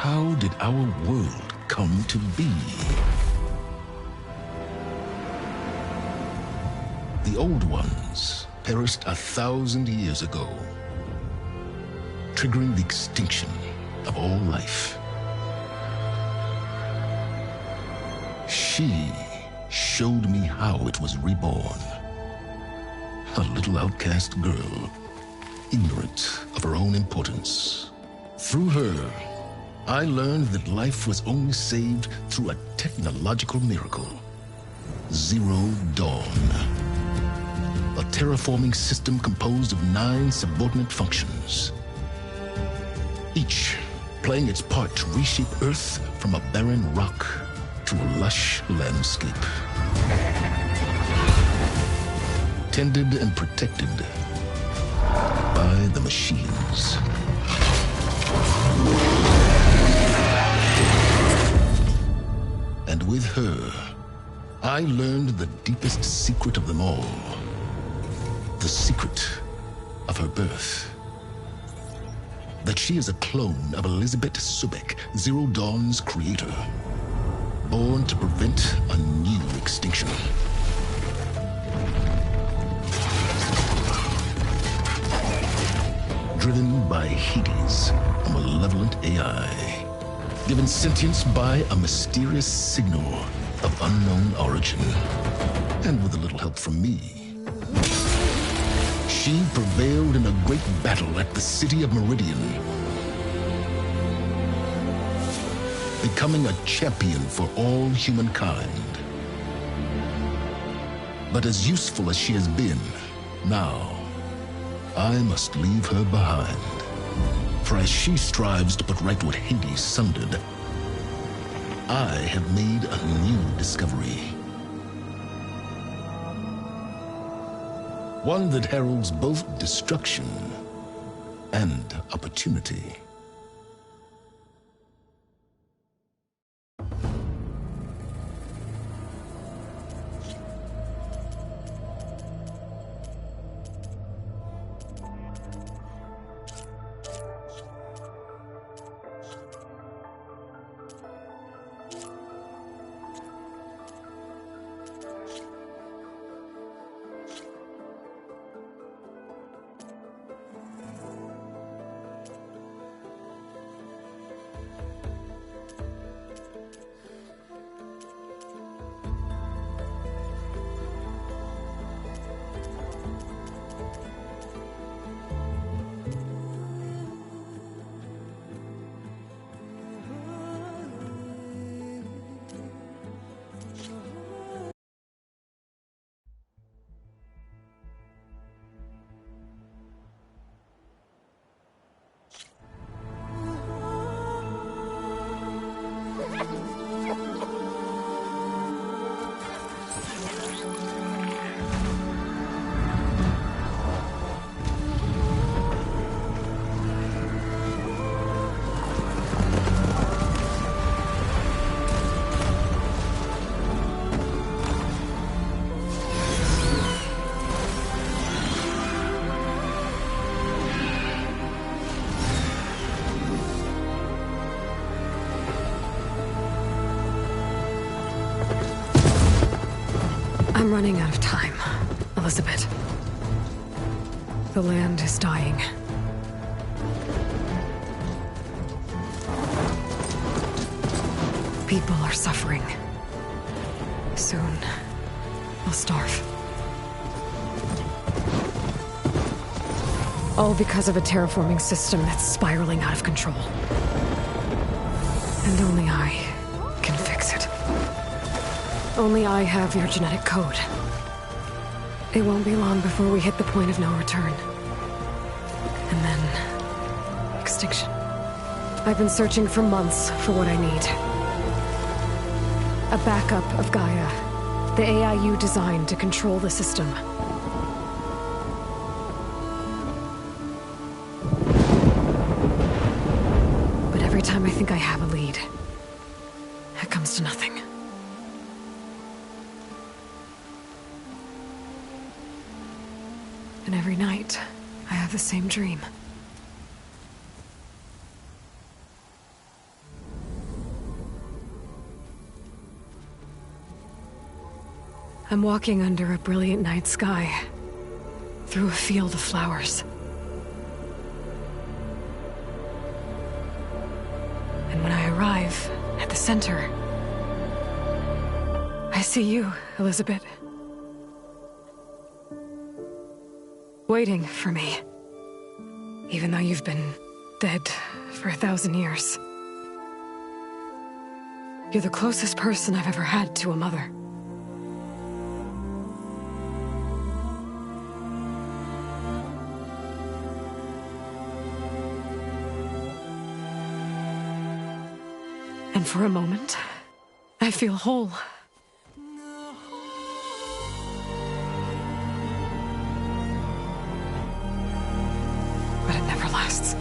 how did our world come to be? The Old Ones perished 1,000 years ago, triggering the extinction of all life. She showed me how it was reborn. A little outcast girl, ignorant of her own importance. Through her, I learned that life was only saved through a technological miracle. Zero Dawn. A terraforming system composed of 9 subordinate functions, each playing its part to reshape Earth from a barren rock to a lush landscape. Tended and protected by the machines. And with her, I learned the deepest secret of them all. The secret of her birth. That she is a clone of Elizabeth Sobek, Zero Dawn's creator. Born to prevent a new extinction. Driven by Hades, a malevolent AI. Given sentience by a mysterious signal of unknown origin. And with a little help from me, she prevailed in a great battle at the city of Meridian, becoming a champion for all humankind. But as useful as she has been, now, I must leave her behind. For as she strives to put right what Hades sundered, I have made a new discovery. One that heralds both destruction and opportunity. I'm running out of time, Elizabeth. The land is dying. People are suffering. Soon, they'll starve. All because of a terraforming system that's spiraling out of control. And only I can fix it. Only I have your genetic code. It won't be long before we hit the point of no return. And then... extinction. I've been searching for months for what I need. A backup of Gaia. The AI you designed to control the system. But every time I think I have a lead, it comes to nothing. And every night, I have the same dream. I'm walking under a brilliant night sky, through a field of flowers. And when I arrive at the center, I see you, Elizabeth. Waiting for me. Even though you've been dead for 1,000 years. You're the closest person I've ever had to a mother. And for a moment, I feel whole. But it never lasts.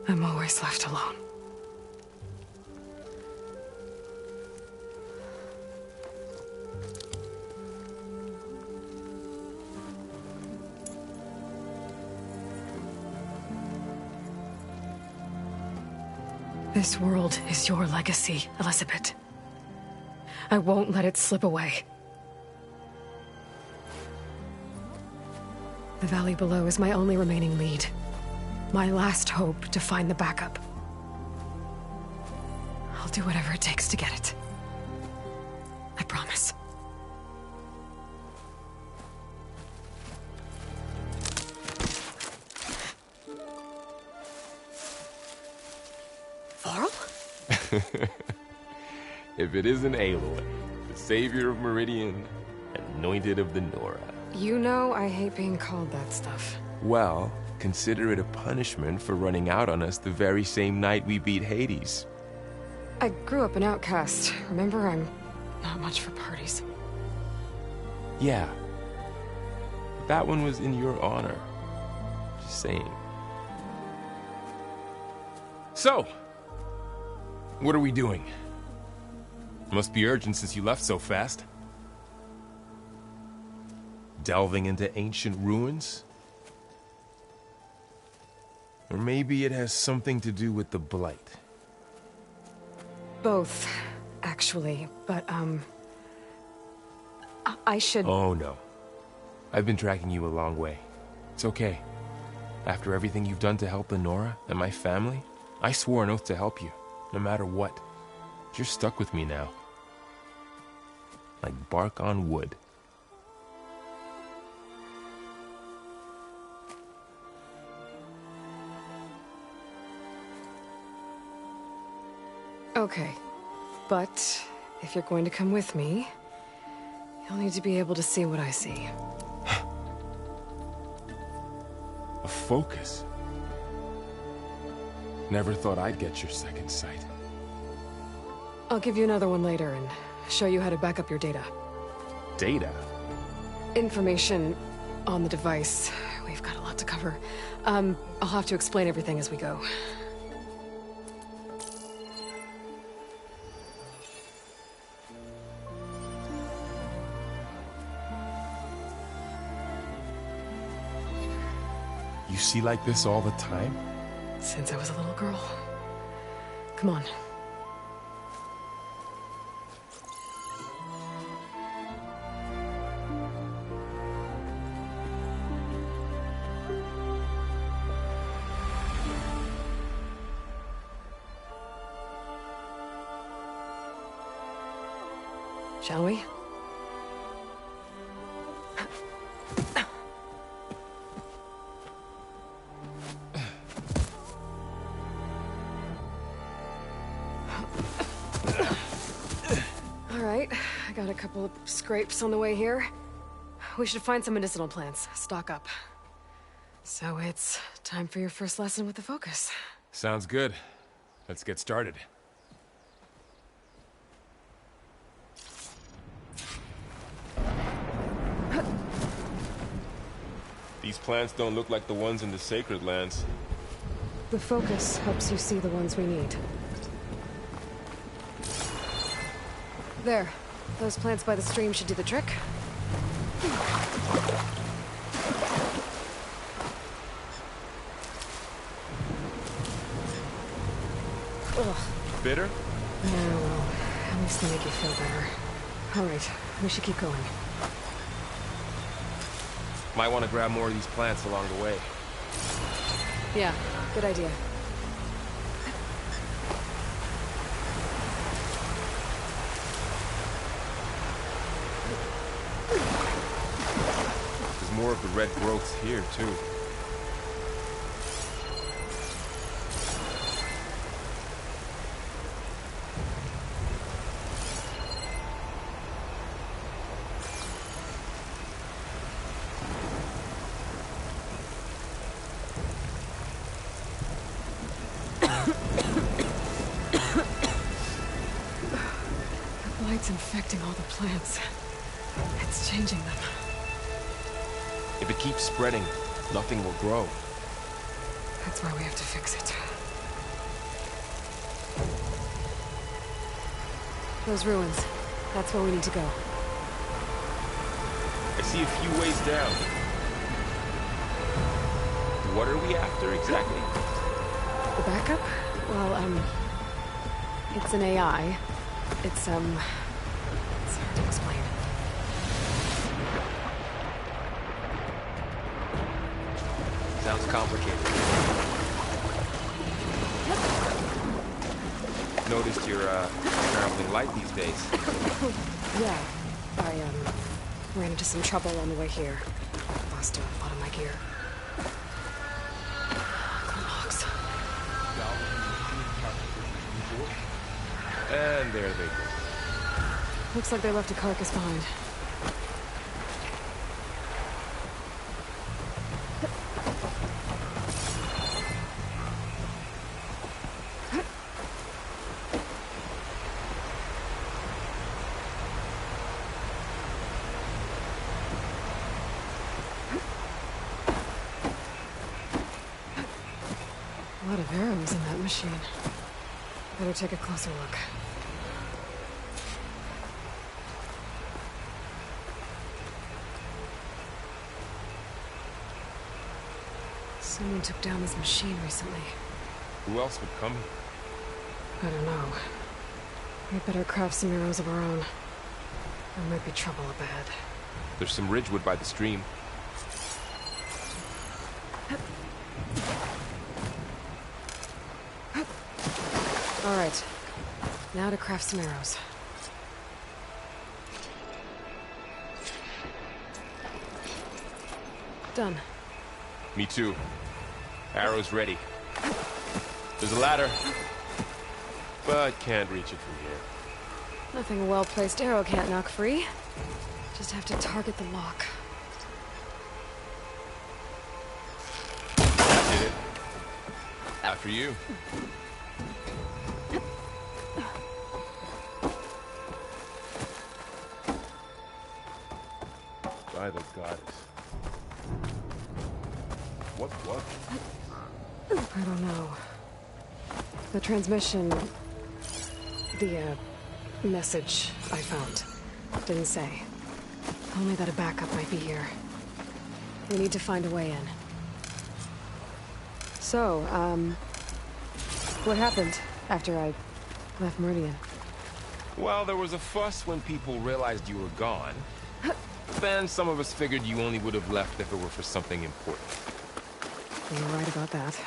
I'm always left alone. This world is your legacy, Elizabeth. I won't let it slip away. The valley below is my only remaining lead. My last hope to find the backup. I'll do whatever it takes to get it. I promise. Varl? If it isn't Aloy, the savior of Meridian, anointed of the Nora. You know I hate being called that stuff. Well, consider it a punishment for running out on us the very same night we beat Hades. I grew up an outcast. Remember, I'm not much for parties. Yeah. That one was in your honor. Just saying. So, what are we doing? Must be urgent since you left so fast. Delving into ancient ruins? Or maybe it has something to do with the Blight. Both, actually, but, I should... Oh, no. I've been tracking you a long way. It's okay. After everything you've done to help the Nora and my family, I swore an oath to help you, no matter what. You're stuck with me now. Like bark on wood. Okay, but if you're going to come with me, you'll need to be able to see what I see. A focus? Never thought I'd get your second sight. I'll give you another one later and show you how to back up your data. Data? Information on the device. We've got a lot to cover. I'll have to explain everything as we go. You see like this all the time? Since I was a little girl. Come on. Shall we? I got a couple of scrapes on the way here. We should find some medicinal plants, stock up. So it's time for your first lesson with the Focus. Sounds good. Let's get started. These plants don't look like the ones in the Sacred Lands. The focus helps you see the ones we need. There. Those plants by the stream should do the trick. Ugh. Bitter? Yeah, well, at least they make you feel better. Alright, we should keep going. Might want to grab more of these plants along the way. Yeah, good idea. There's more of the red growths here, too. Light's infecting all the plants. It's changing them. If it keeps spreading, nothing will grow. That's why we have to fix it. Those ruins. That's where we need to go. I see a few ways down. What are we after exactly? The backup? Well, it's an AI. It's hard to explain. Sounds complicated. Noticed you're, traveling light these days. Yeah. I, ran into some trouble on the way here. Lost a lot of my gear. Clocks. And there they go. Looks like they left a carcass behind. A lot of arrows in that machine. Better take a closer look. Someone took down this machine recently. Who else would come here? I don't know. We'd better craft some arrows of our own. There might be trouble up ahead. There's some ridgewood by the stream. All right. Now to craft some arrows. Done. Me too. Arrows ready. There's a ladder, but can't reach it from here. Nothing a well-placed arrow can't knock free. Just have to target the lock. That did it. After you. By the goddess. What? I don't know. The transmission... The, message I found. Didn't say. Only that a backup might be here. We need to find a way in. So, what happened after I left Meridian? Well, there was a fuss when people realized you were gone. Then some of us figured you only would have left if it were for something important. You're right about that.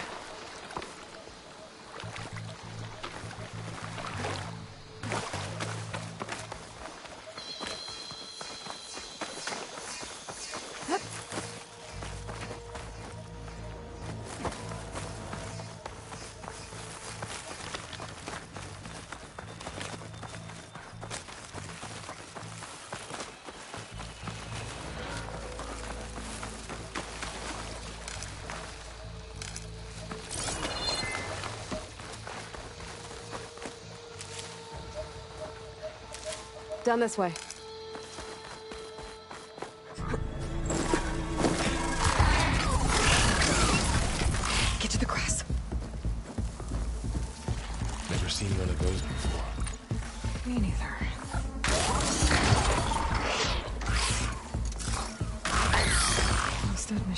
Down this way.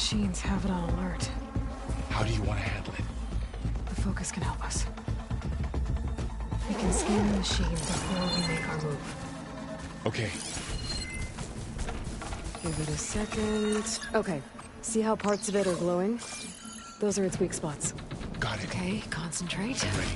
machines have it on alert. How do you want to handle it? The focus can help us. We can scan the machine before we make our move. Okay. Give it a second. Okay. See how parts of it are glowing? Those are its weak spots. Got it. Okay, concentrate. Ready.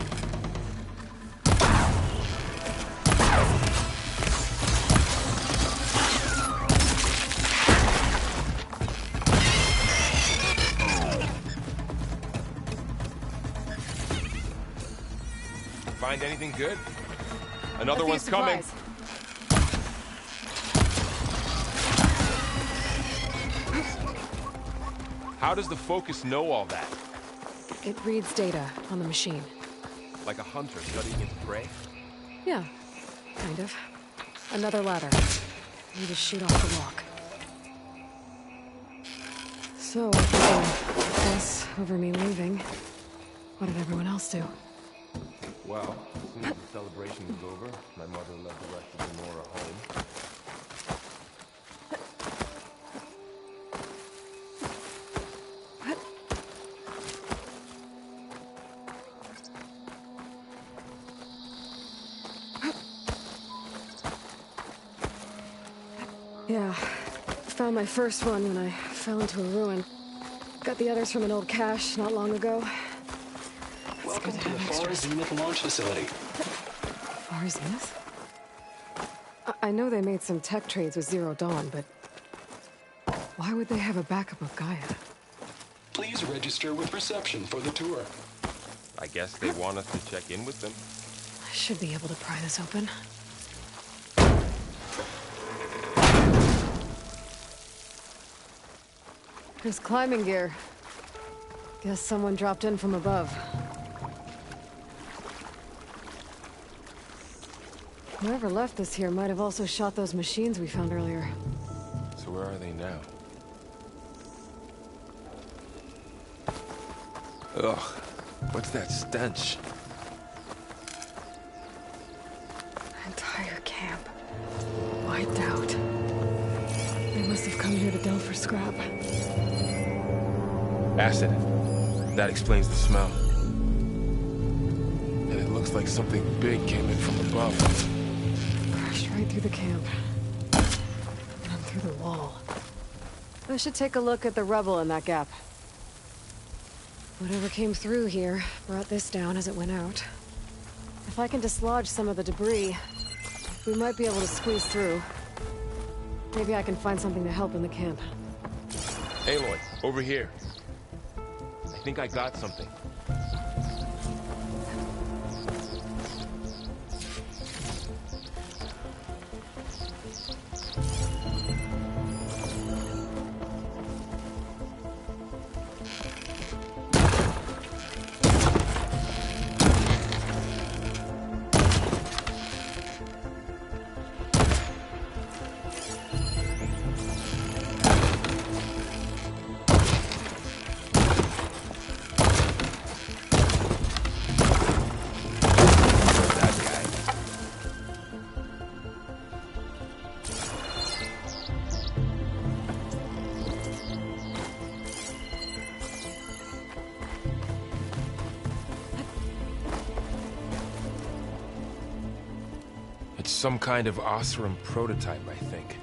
Find anything good? Another one's coming. How does the focus know all that? It reads data on the machine. Like a hunter studying its prey? Yeah, kind of. Another ladder. You just shoot off the walk. So, I guess over me leaving, what did everyone else do? Well, as soon as the celebration was over, my mother led the rest of the Nora home. Yeah, found my first one when I fell into a ruin. Got the others from an old cache not long ago. Welcome to the Far Zenith launch facility. Far Zenith? I know they made some tech trades with Zero Dawn, but why would they have a backup of Gaia? Please register with reception for the tour. I guess they want us to check in with them. I should be able to pry this open. There's climbing gear. Guess someone dropped in from above. Whoever left this here might have also shot those machines we found earlier. So where are they now? Ugh, what's that stench? Entire camp. Wiped out. They must have come here to delve for scrap. Acid. That explains the smell. And it looks like something big came in from above. Crashed right through the camp. And through the wall. I should take a look at the rubble in that gap. Whatever came through here brought this down as it went out. If I can dislodge some of the debris, we might be able to squeeze through. Maybe I can find something to help in the camp. Aloy, over here. I think I got something. Some kind of Oseram prototype, I think.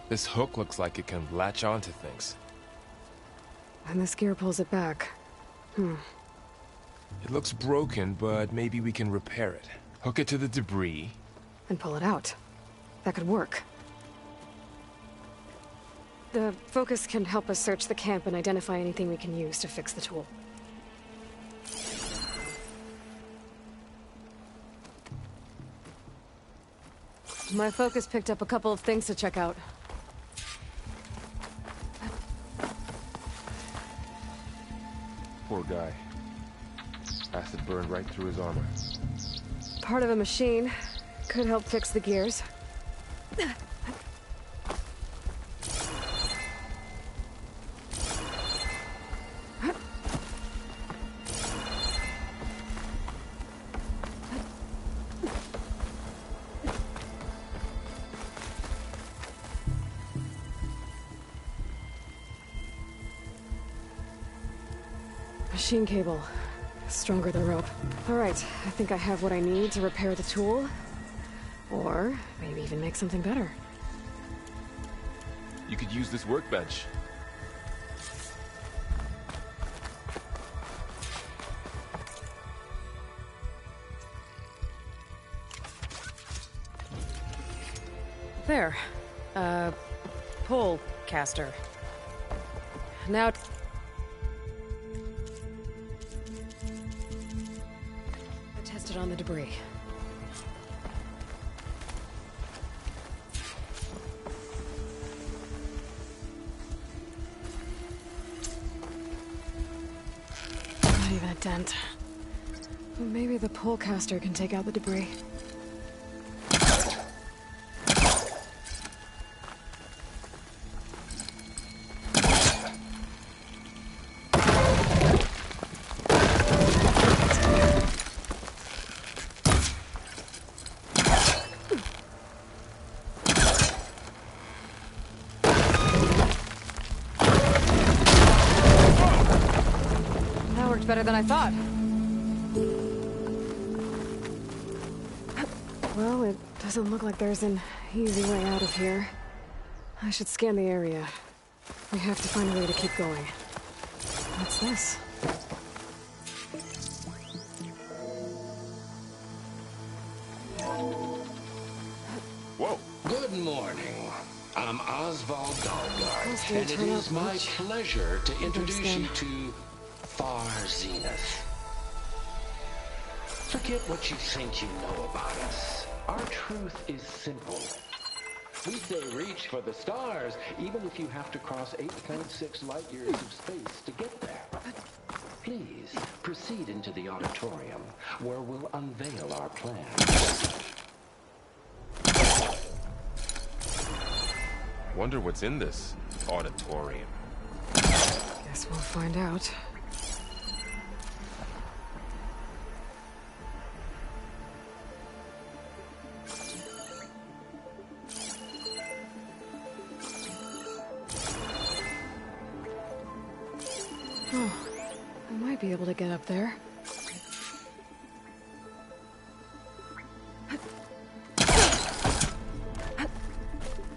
This hook looks like it can latch onto things. And this gear pulls it back. It looks broken, but maybe we can repair it. Hook it to the debris. And pull it out. That could work. The focus can help us search the camp and identify anything we can use to fix the tool. My focus picked up a couple of things to check out. Poor guy. Acid burned right through his armor. Part of a machine. Could help fix the gears. machine cable. Stronger than rope. Alright, I think I have what I need to repair the tool. Or maybe even make something better. You could use this workbench. There. Pull caster. Now... I tested on the debris. Not even a dent. Well, maybe the pull caster can take out the debris. Better than I thought. Well, it doesn't look like there's an easy way out of here. I should scan the area. We have to find a way to keep going. What's this? Whoa! Good morning. I'm Oswald Dahlgard, Those and do it turn is out my much. pleasure to introduce Understand. you to Far Zenith. Forget what you think you know about us. Our truth is simple. We say reach for the stars, even if you have to cross 8.6 light years of space to get there. Please, proceed into the auditorium, where we'll unveil our plan. Wonder what's in this auditorium. Guess we'll find out. Oh, I might be able to get up there.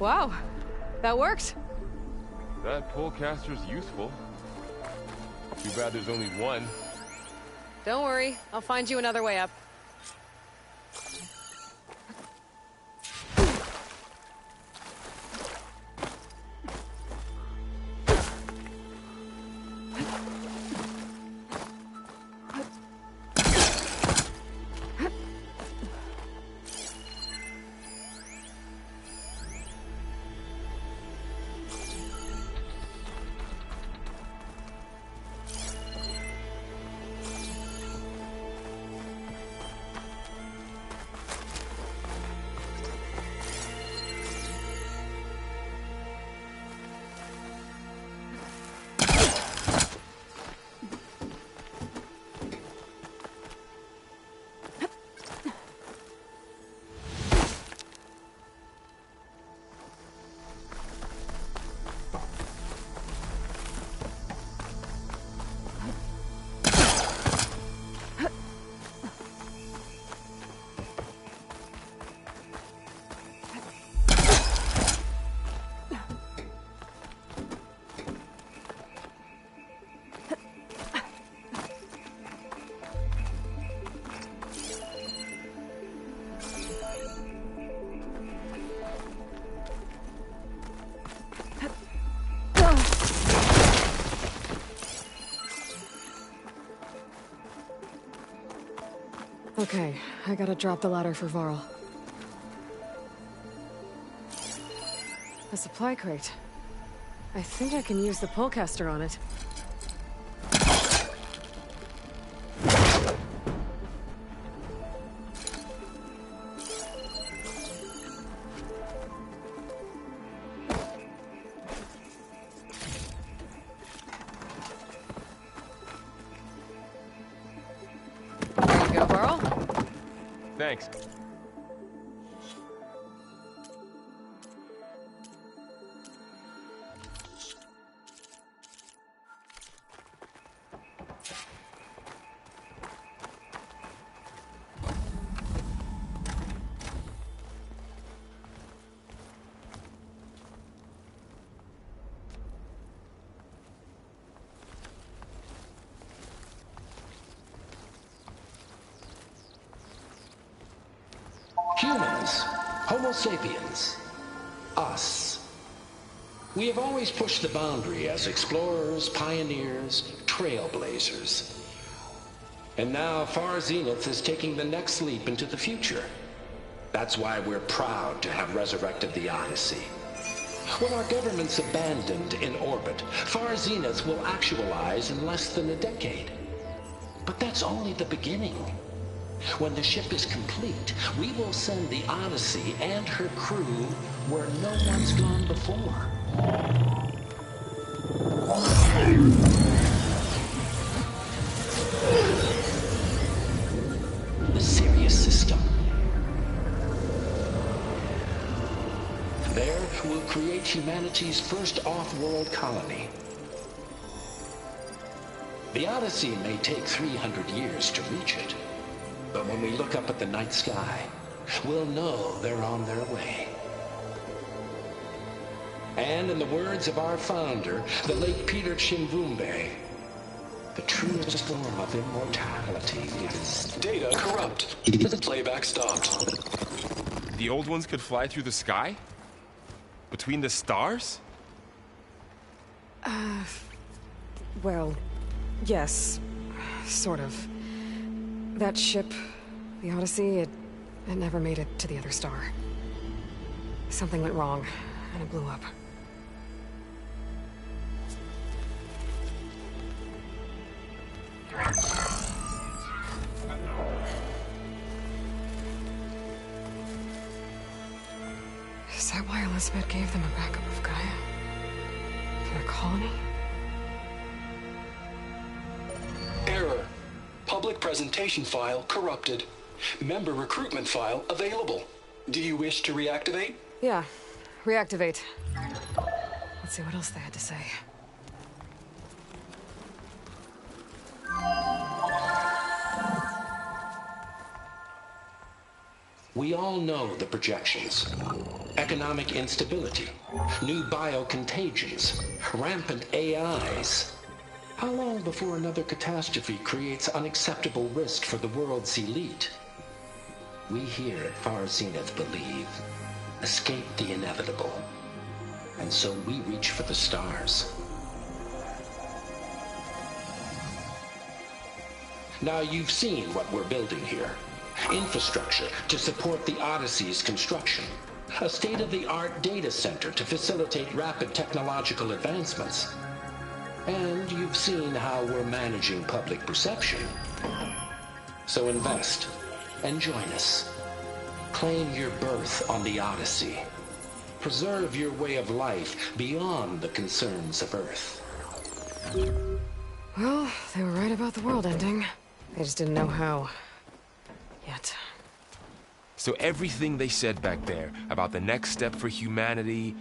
Wow, that worked. That polecaster's useful. Too bad there's only one. Don't worry, I'll find you another way up. Okay, I gotta drop the ladder for Varl. A supply crate. I think I can use the polecaster on it. There you go, Varl. Thanks. Homo sapiens. Us. We have always pushed the boundary as explorers, pioneers, trailblazers. And now Far Zenith is taking the next leap into the future. That's why we're proud to have resurrected the Odyssey. When our government's abandoned in orbit, Far Zenith will actualize in less than a decade. But that's only the beginning. When the ship is complete, we will send the Odyssey and her crew where no one's gone before. The Sirius system. There, we'll create humanity's first off-world colony. The Odyssey may take 300 years to reach it, but when we look up at the night sky, we'll know they're on their way. And in the words of our founder, the late Peter Chimvumbe, the truest form of immortality is... Data corrupt. Playback stopped. The old ones could fly through the sky? Between the stars? Well, yes. Sort of. That ship, the Odyssey, it never made it to the other star. Something went wrong, and it blew up. Is that why Elizabeth gave them a backup of Gaia? For their colony? Error. Public presentation file corrupted. Member recruitment file available. Do you wish to reactivate? Yeah. Reactivate. Let's see what else they had to say. We all know the projections. Economic instability, new biocontagions, rampant AIs. How long before another catastrophe creates unacceptable risk for the world's elite? We here at Far Zenith believe, escape the inevitable. And so we reach for the stars. Now you've seen what we're building here. Infrastructure to support the Odyssey's construction. A state-of-the-art data center to facilitate rapid technological advancements. And you've seen how we're managing public perception. So invest and join us. Claim your berth on the Odyssey. Preserve your way of life beyond the concerns of Earth. Well, they were right about the world ending. They just didn't know how. Yet. So everything they said back there about the next step for humanity,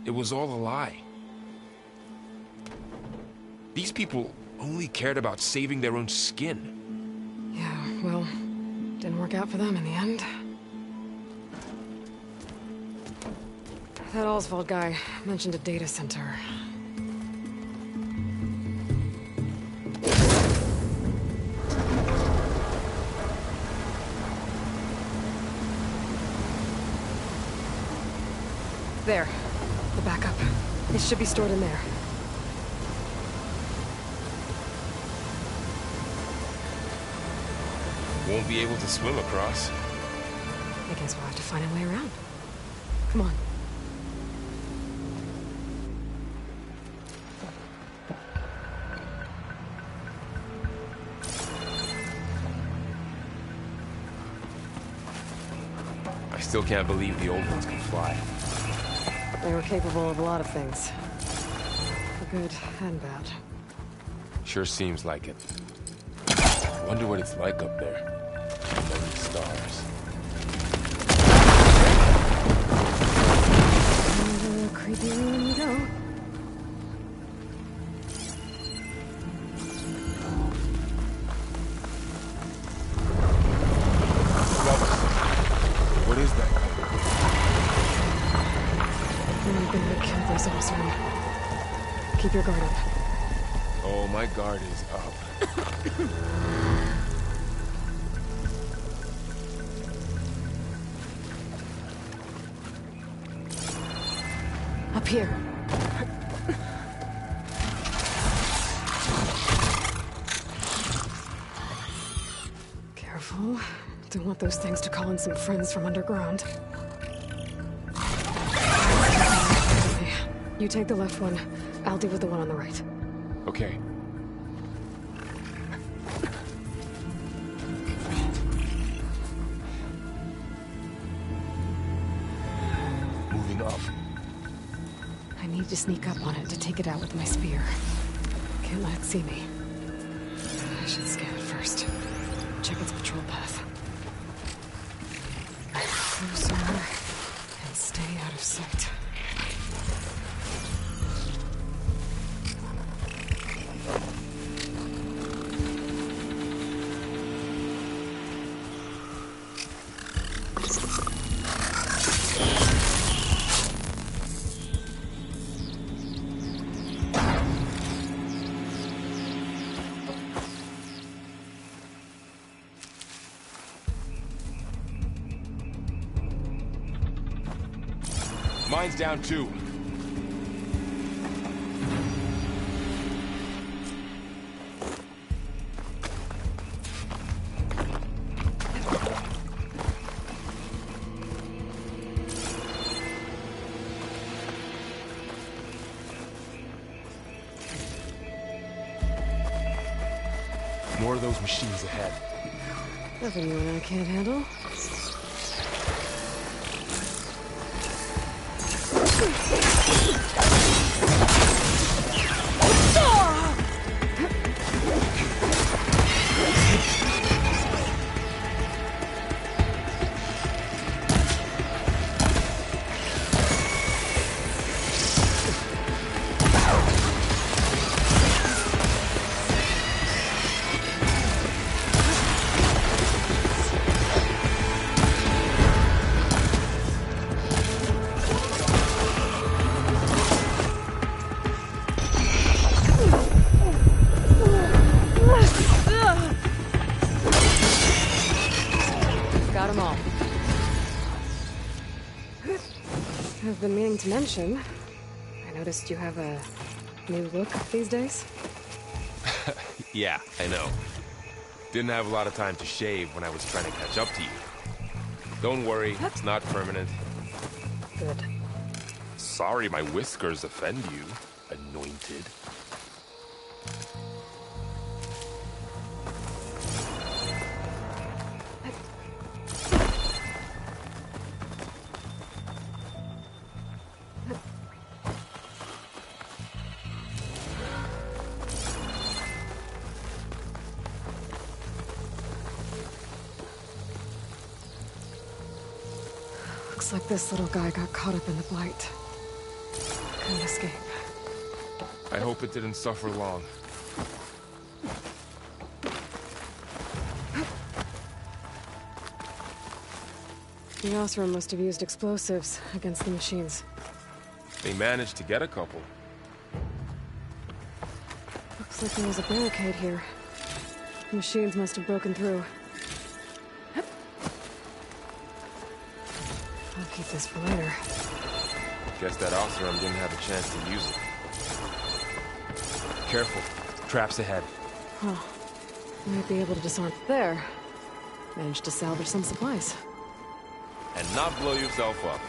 it was all a lie. These people only cared about saving their own skin. Yeah, well, didn't work out for them in the end. That Oswald guy mentioned a data center. There. The backup. It should be stored in there. Won't be able to swim across. I guess we'll have to find a way around. Come on. I still can't believe the old ones can fly. They were capable of a lot of things. For good and bad. Sure seems like it. Wonder what it's like up there. Among the stars. Under a creepy window. What is that? I'm gonna kill this Osram. Keep your guard up. Oh, my guard is up. up here. Careful. Don't want those things to call in some friends from underground. You take the left one. I'll deal with the one on the right. Okay. Moving up. I need to sneak up on it to take it out with my spear. Can't let it see me. I should scan it first. Check its patrol path. Closer and stay out of sight. Mine's down too. More of those machines ahead. Nothing you and I can't handle. Got them all. I've been meaning to mention, I noticed you have a new look these days. Yeah, I know. Didn't have a lot of time to shave when I was trying to catch up to you. Don't worry, it's not permanent. Good. Sorry my whiskers offend you, anointed. Looks like this little guy got caught up in the Blight. Couldn't escape. I hope it didn't suffer long. The Oseram must have used explosives against the machines. They managed to get a couple. Looks like there was a barricade here. The machines must have broken through. I'll keep this for later. Guess that Oseram didn't have a chance to use it. Careful. Traps ahead. Huh. Might be able to disarm. There. Managed to salvage some supplies. And not blow yourself up.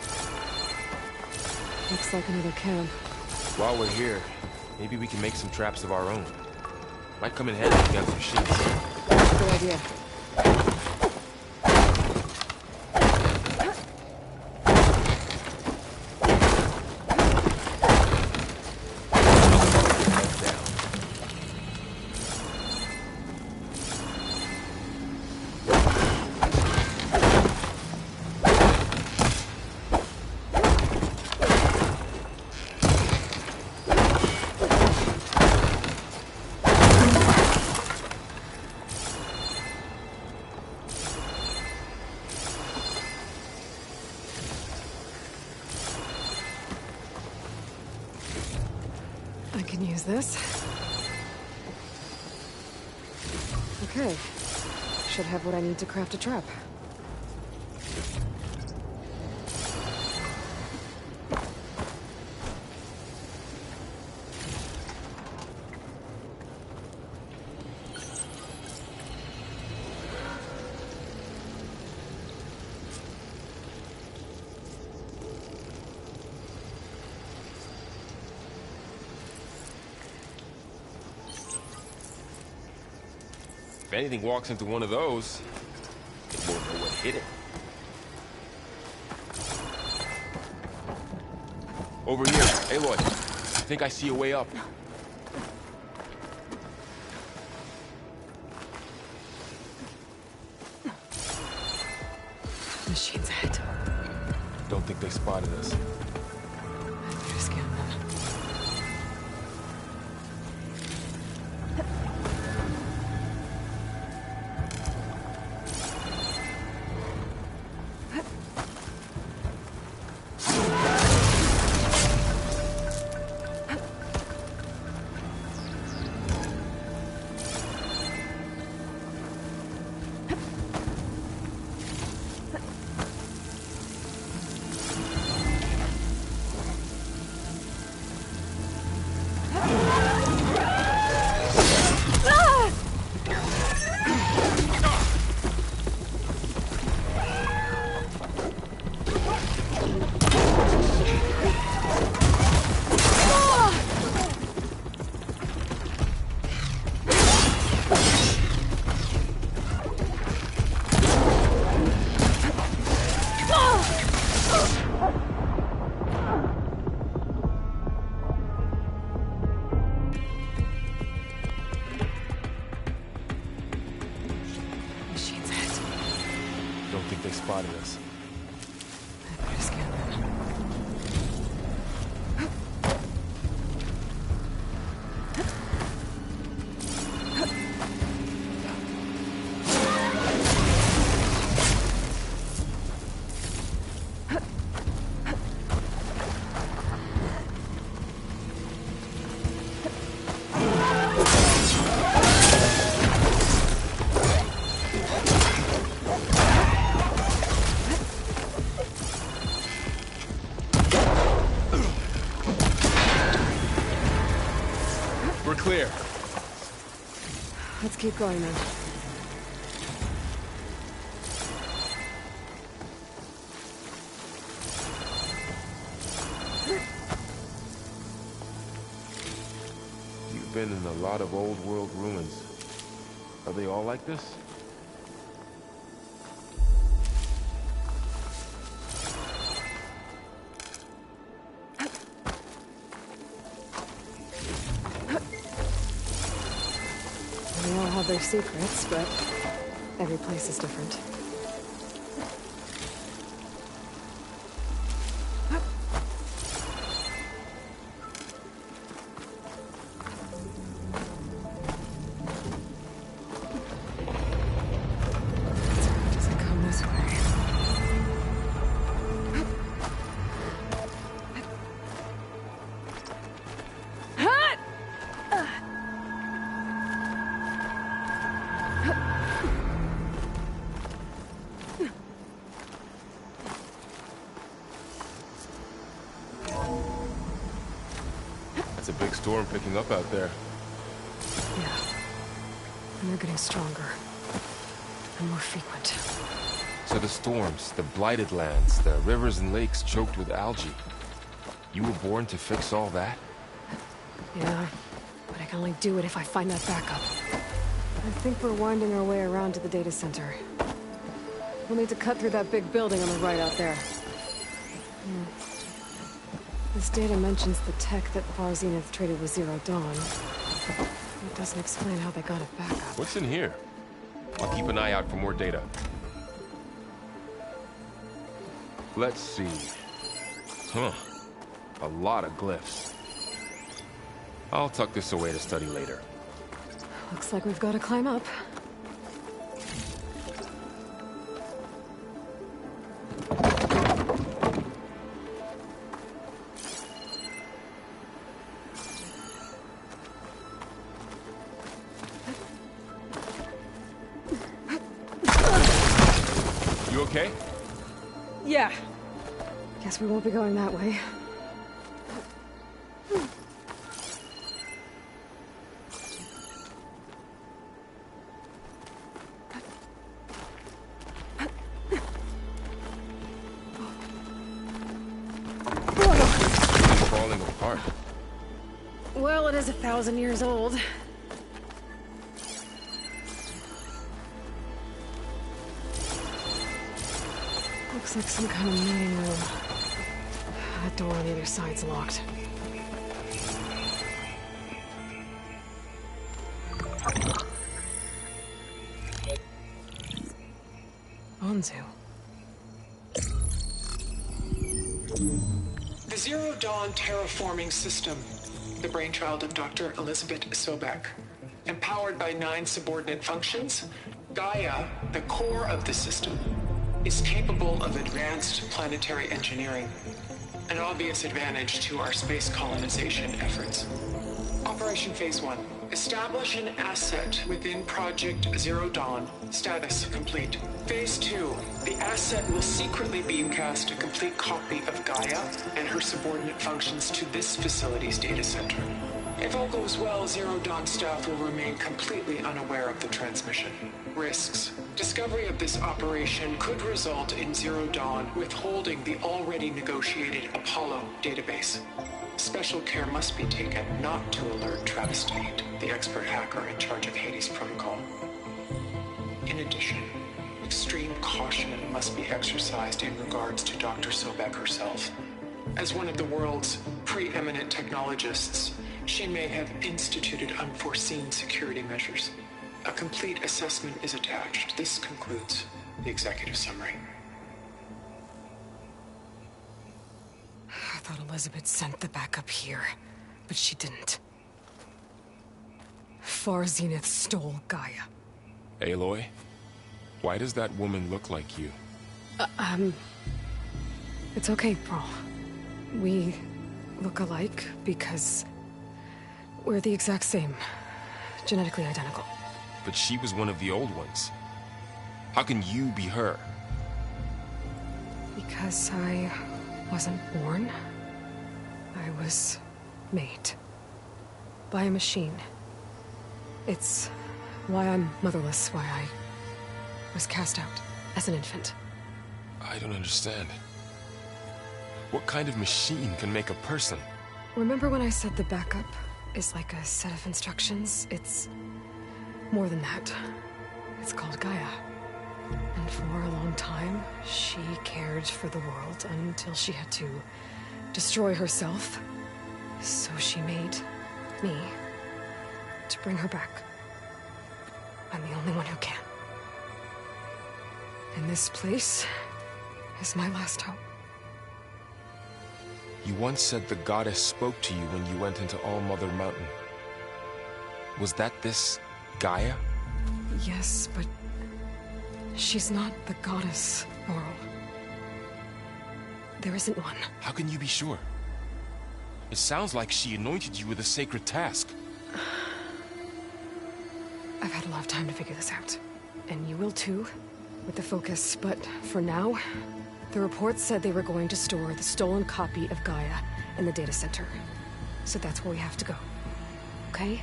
Looks like another camp. While we're here, maybe we can make some traps of our own. Might come in handy against machines. Good idea. I can use this. Okay. Should have what I need to craft a trap. anything walks into one of those, it won't know what hit it. Over here, Aloy. I think I see a way up. Machine's ahead. Don't think they spotted us. I better scan them. Spotted us. I better scan them. Clear. Let's keep going then. You've been in a lot of old world ruins. Are they all like this? They all have their secrets, but every place is different. Does it come this way? It's a big storm picking up out there. Yeah. And they're getting stronger. And more frequent. So the storms, the blighted lands, the rivers and lakes choked with algae. You were born to fix all that? Yeah. But I can only do it if I find that backup. I think we're winding our way around to the data center. We'll need to cut through that big building on the right out there. This data mentions the tech that Far Zenith traded with Zero Dawn. It doesn't explain how they got it back up. What's in here? I'll keep an eye out for more data. Let's see. Huh. A lot of glyphs. I'll tuck this away to study later. Looks like we've got to climb up. You okay? Yeah. Guess we won't be going that way. It's falling apart. Well, it is 1,000 years old. Looks like some kind of meeting room. That door on the other side's locked. Onzu. The Zero Dawn terraforming system, the brainchild of Dr. Elizabeth Sobek. Empowered by 9 subordinate functions, Gaia, the core of the system, is capable of advanced planetary engineering, an obvious advantage to our space colonization efforts. Operation Phase 1. Establish an asset within Project Zero Dawn. Status complete. Phase 2. The asset will secretly beamcast a complete copy of Gaia and her subordinate functions to this facility's data center. If all goes well, Zero Dawn staff will remain completely unaware of the transmission. Risks. Discovery of this operation could result in Zero Dawn withholding the already negotiated Apollo database. Special care must be taken not to alert Travis Tate, the expert hacker in charge of Hades Protocol. In addition, extreme caution must be exercised in regards to Dr. Sobek herself. As one of the world's preeminent technologists, she may have instituted unforeseen security measures. A complete assessment is attached. This concludes the executive summary. I thought Elizabeth sent the backup here, but she didn't. Far Zenith stole Gaia. Aloy, why does that woman look like you? It's okay, Pearl. We look alike because we're the exact same. Genetically identical. But she was one of the old ones. How can you be her? Because I wasn't born. I was made. By a machine. It's why I'm motherless, why I was cast out as an infant. I don't understand. What kind of machine can make a person? Remember when I said the backup is like a set of instructions? It's more than that. It's called Gaia. And for a long time, she cared for the world until she had to destroy herself. So she made me to bring her back. I'm the only one who can. And this place is my last hope. You once said the goddess spoke to you when you went into All-Mother Mountain. Was that this Gaia? Yes, but she's not the goddess, Laurel. There isn't one. How can you be sure? It sounds like she anointed you with a sacred task. I've had a lot of time to figure this out. And you will too, with the focus. But for now, the reports said they were going to store the stolen copy of Gaia in the data center. So that's where we have to go. Okay?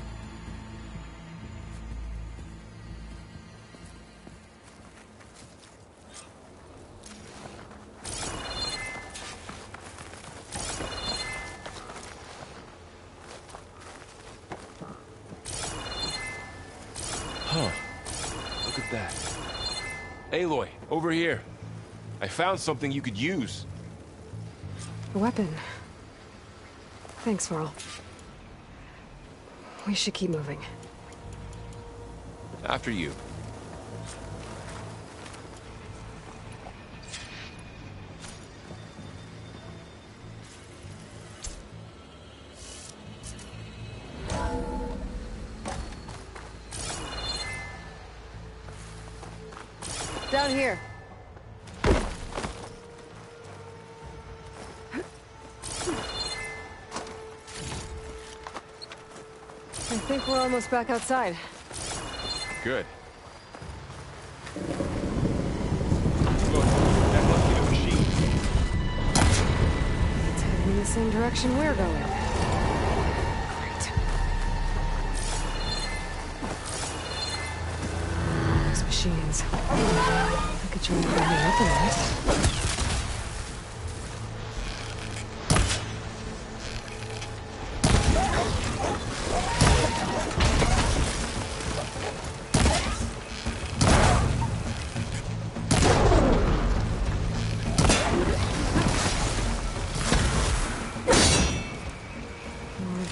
Huh. Look at that. Aloy, over here. I found something you could use. A weapon. Thanks, Varl. We should keep moving. After you. Down here. I think we're almost back outside. Good. Look, that must be the machine. It's heading in the same direction we're going. Great. Those machines. I could try to bring me open, right?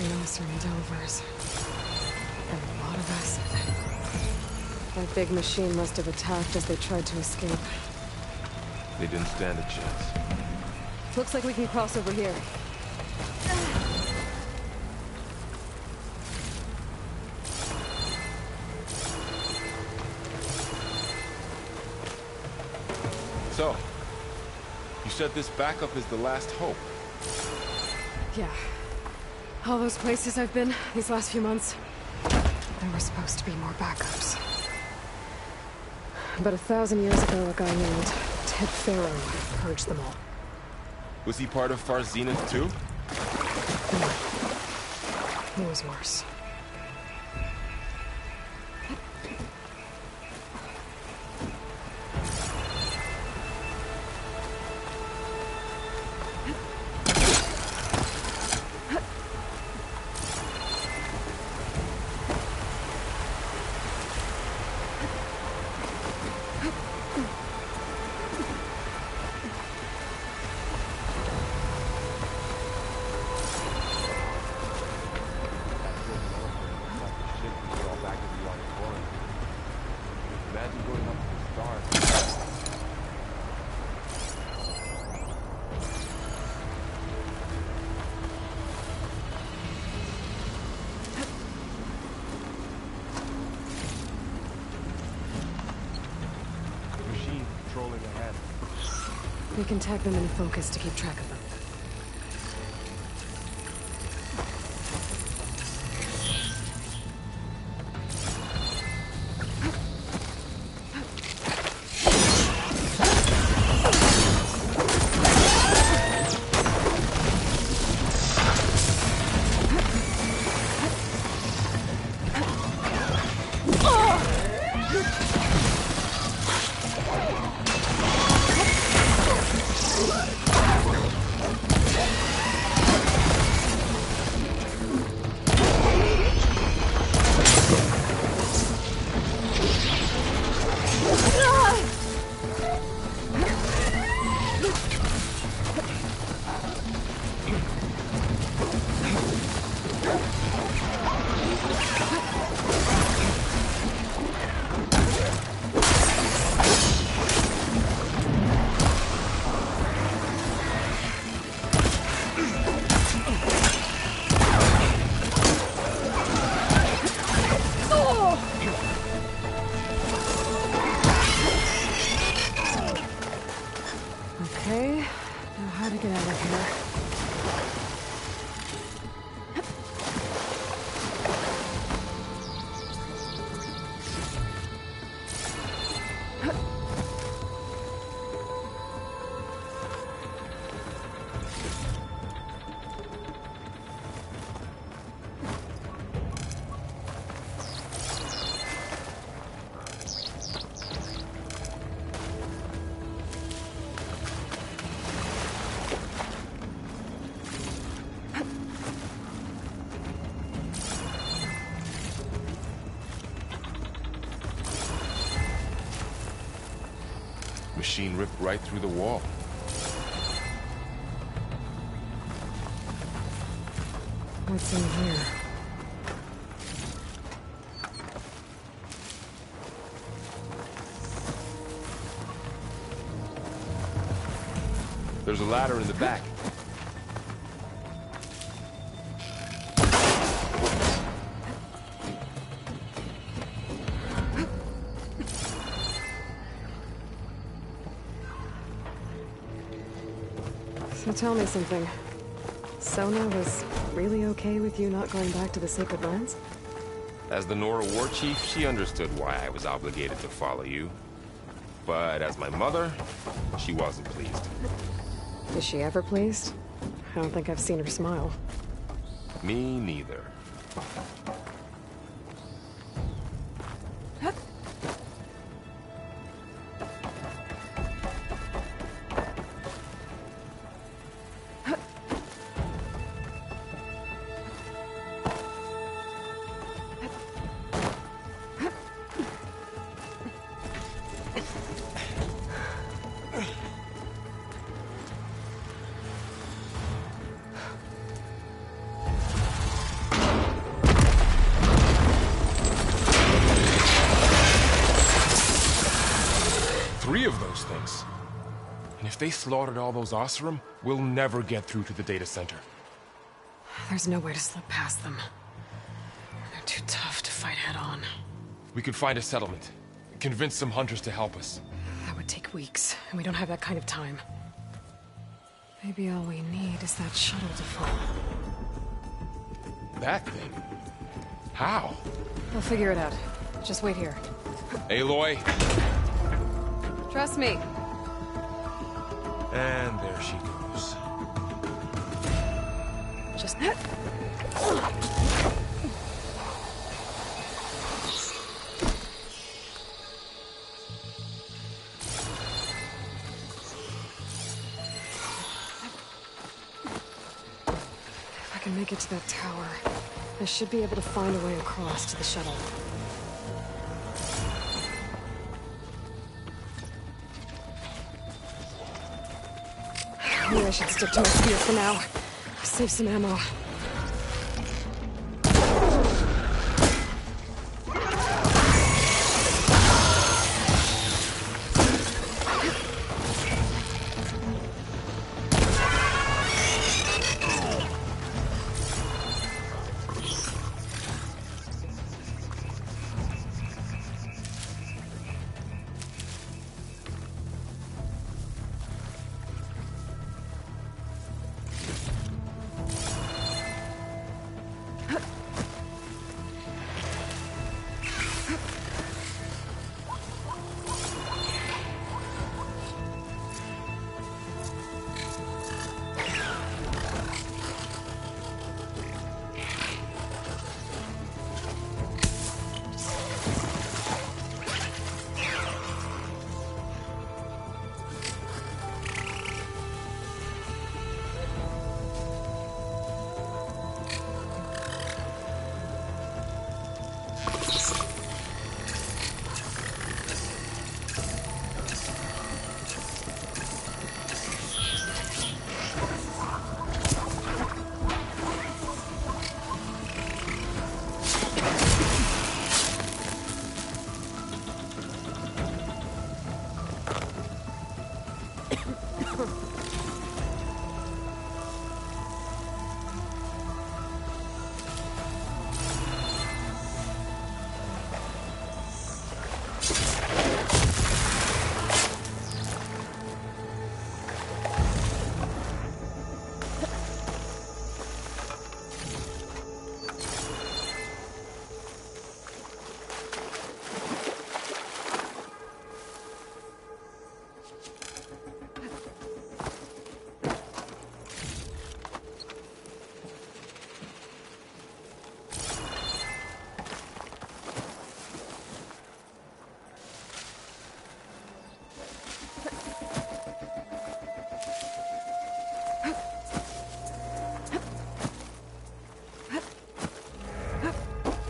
Nocer and Delvers. And a lot of acid. That big machine must have attacked as they tried to escape. They didn't stand a chance. Looks like we can cross over here. So, you said this backup is the last hope. Yeah. All those places I've been these last few months, there were supposed to be more backups. But 1,000 years ago, a guy named Ted Faro purged them all. Was he part of Far Zenith too? No. He was worse. We can tag them in focus to keep track of them. Machine ripped right through the wall. What's in here? There's a ladder in the back. So tell me something. Sona was really okay with you not going back to the Sacred Lands? As the Nora war chief, she understood why I was obligated to follow you. But as my mother, she wasn't pleased. Is she ever pleased? I don't think I've seen her smile. Me neither. If they slaughtered all those Oseram, we'll never get through to the data center. There's no way to slip past them. They're too tough to fight head-on. We could find a settlement. Convince some hunters to help us. That would take weeks, and we don't have that kind of time. Maybe all we need is that shuttle to fall. That thing? How? We'll figure it out. Just wait here. Aloy. Trust me. And there she goes. Just... If I can make it to that tower, I should be able to find a way across to the shuttle. Maybe I should stick to my spear for now. Save some ammo.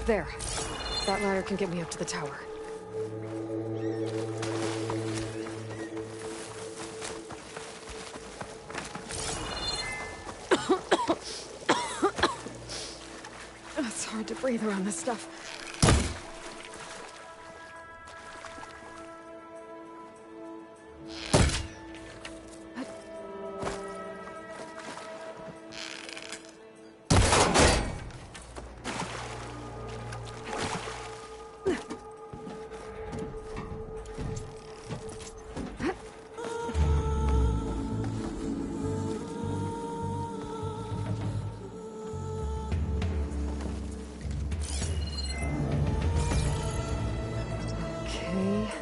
There. That ladder can get me up to the tower. It's hard to breathe around this stuff.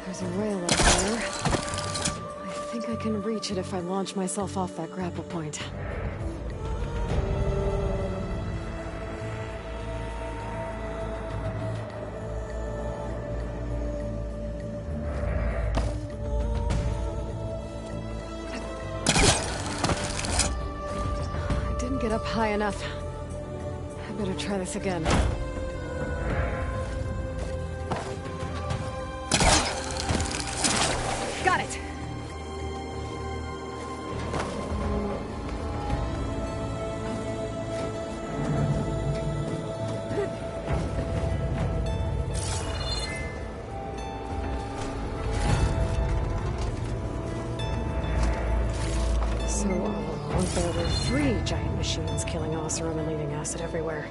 There's a rail up there. I think I can reach it if I launch myself off that grapple point. I didn't get up high enough. I better try this again. Got it! 3 giant machines killing Oseram and leaving acid everywhere.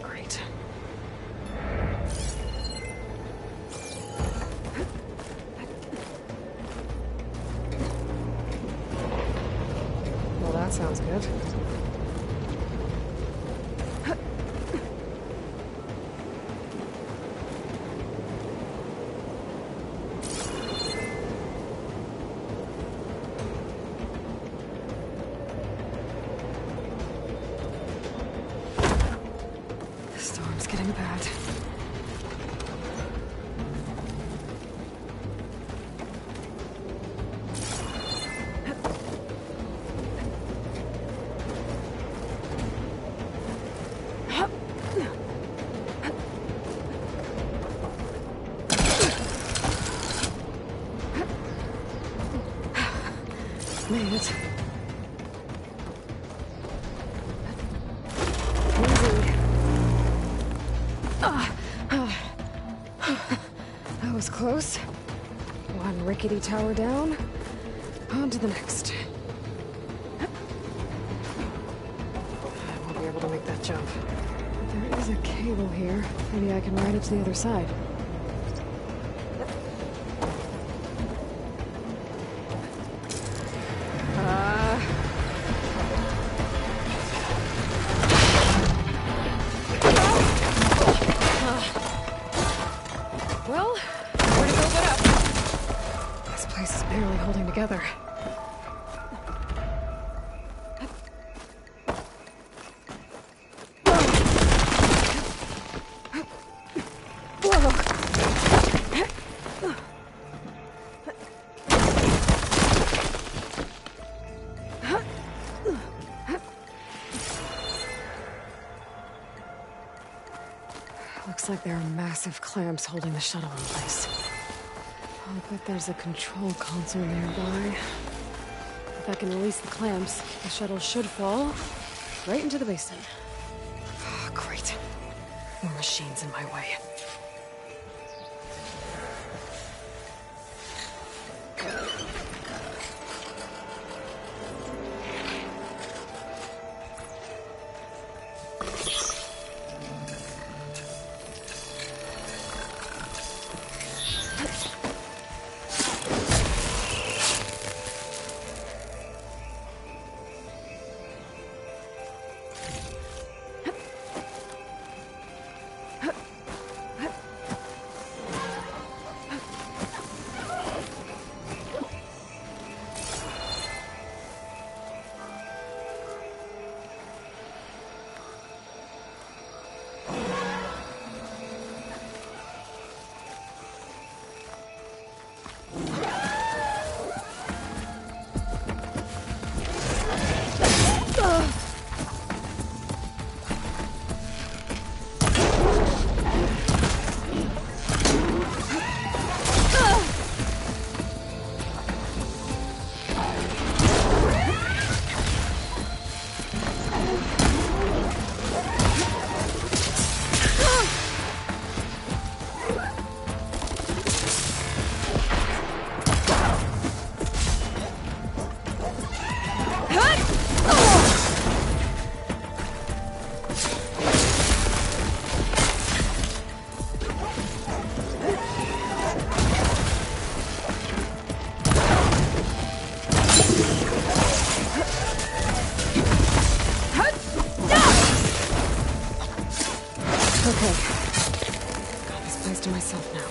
Great. Well, that sounds good. The storm's getting bad. Made it. Easy. That was close. One rickety tower down. On to the next. I won't be able to make that jump. There is a cable here. Maybe I can ride it to the other side. Well, where to go but up? This place is barely holding together. Looks like there are massive clamps holding the shuttle in place. I'll bet there's a control console nearby. If I can release the clamps, the shuttle should fall right into the basin. Oh, great. More machines in my way. Okay. Got this place to myself now.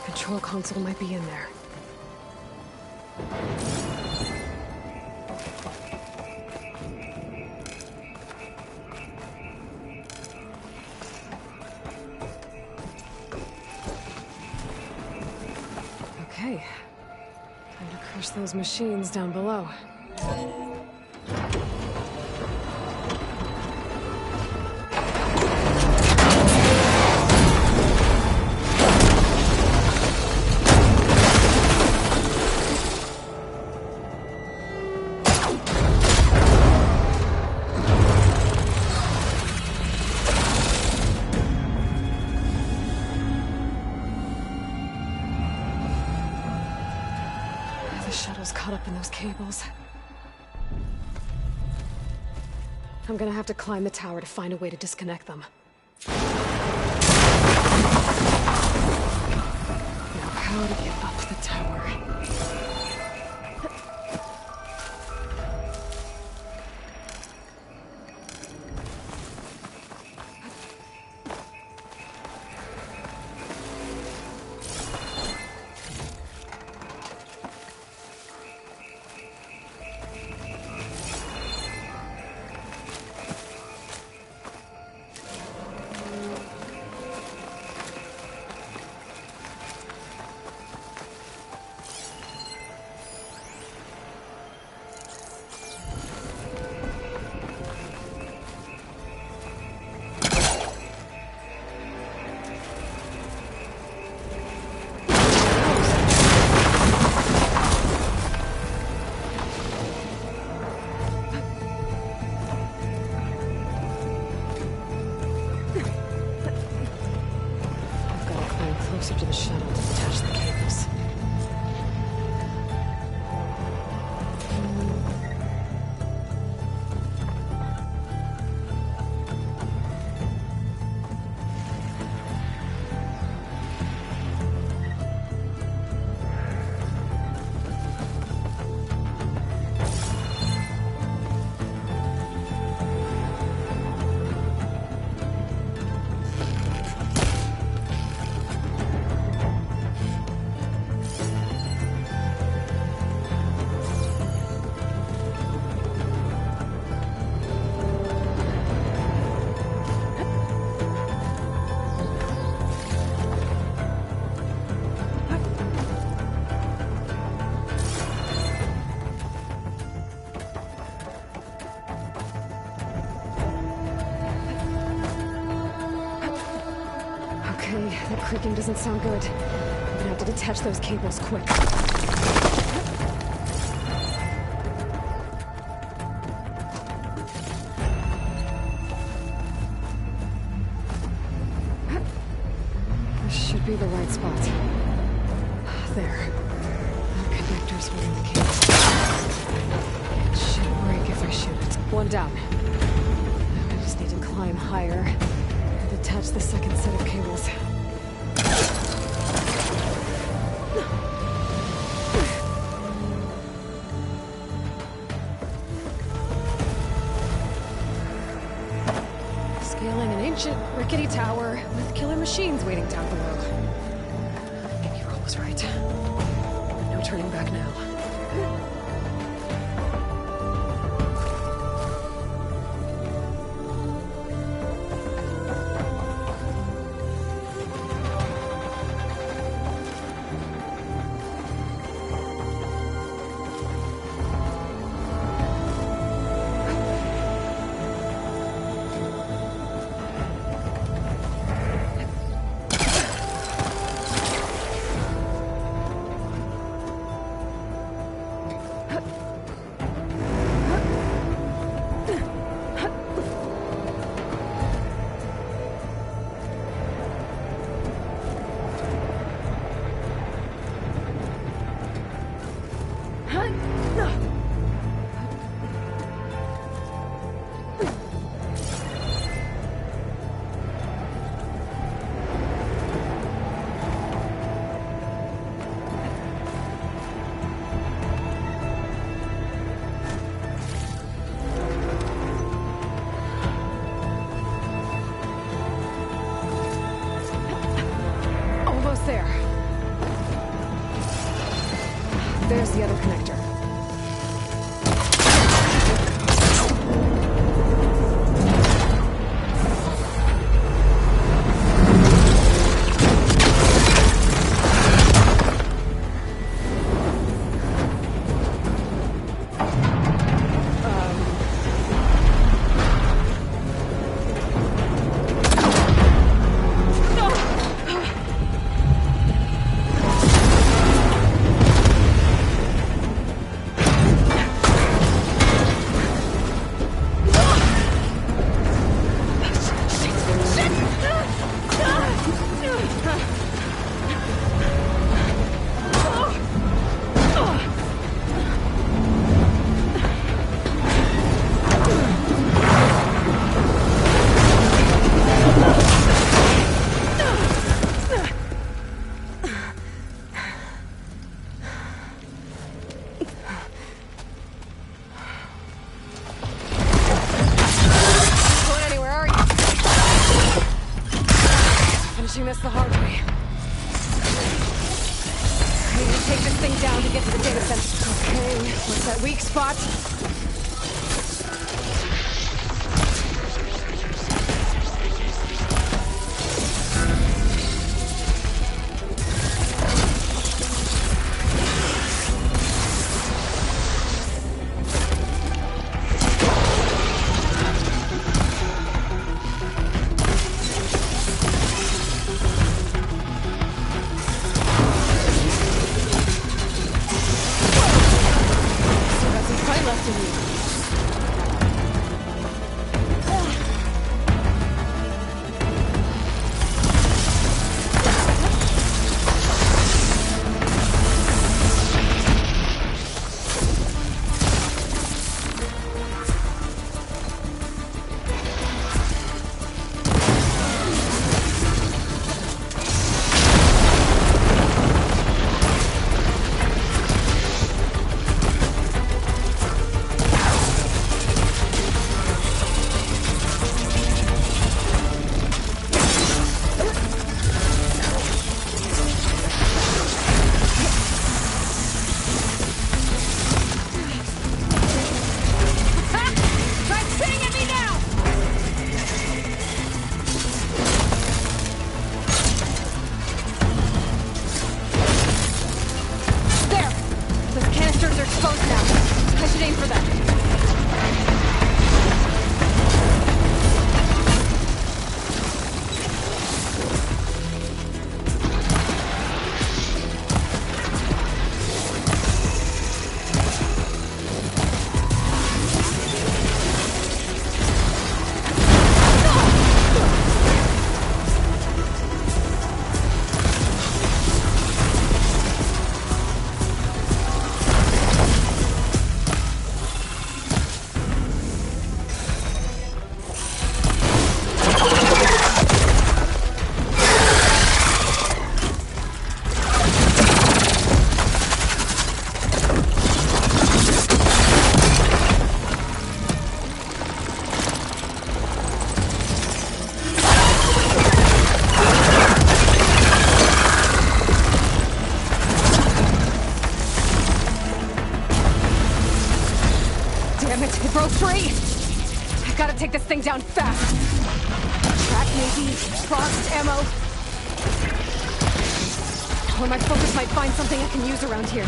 Control console might be in there. Okay. Time to crush those machines down below. was caught up in those cables. I'm gonna have to climb the tower to find a way to disconnect them. Now, how to get up the tower? Closer to the shuttle to detach the cables. That creaking doesn't sound good. I'm gonna have to detach those cables quick. This should be the right spot. There. The connector's holding the cable. It should break if I shoot it. One down. Now I just need to climb higher and detach the second set of cables. Scaling an ancient, rickety tower with killer machines waiting down below. I think you're almost right. No turning back now. There's the other connector. the hard way. I need to take this thing down to get to the data center. Okay, what's that weak spot? Take this thing down fast. Track maybe, frost, ammo. Or my focus might find something I can use around here.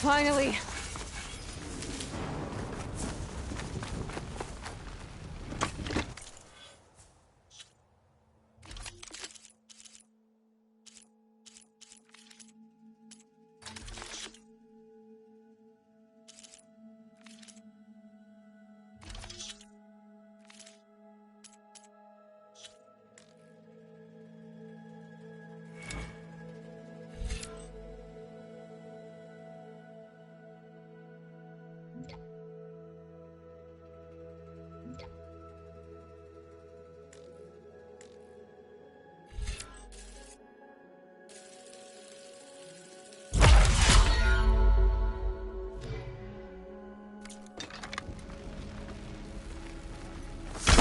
Finally.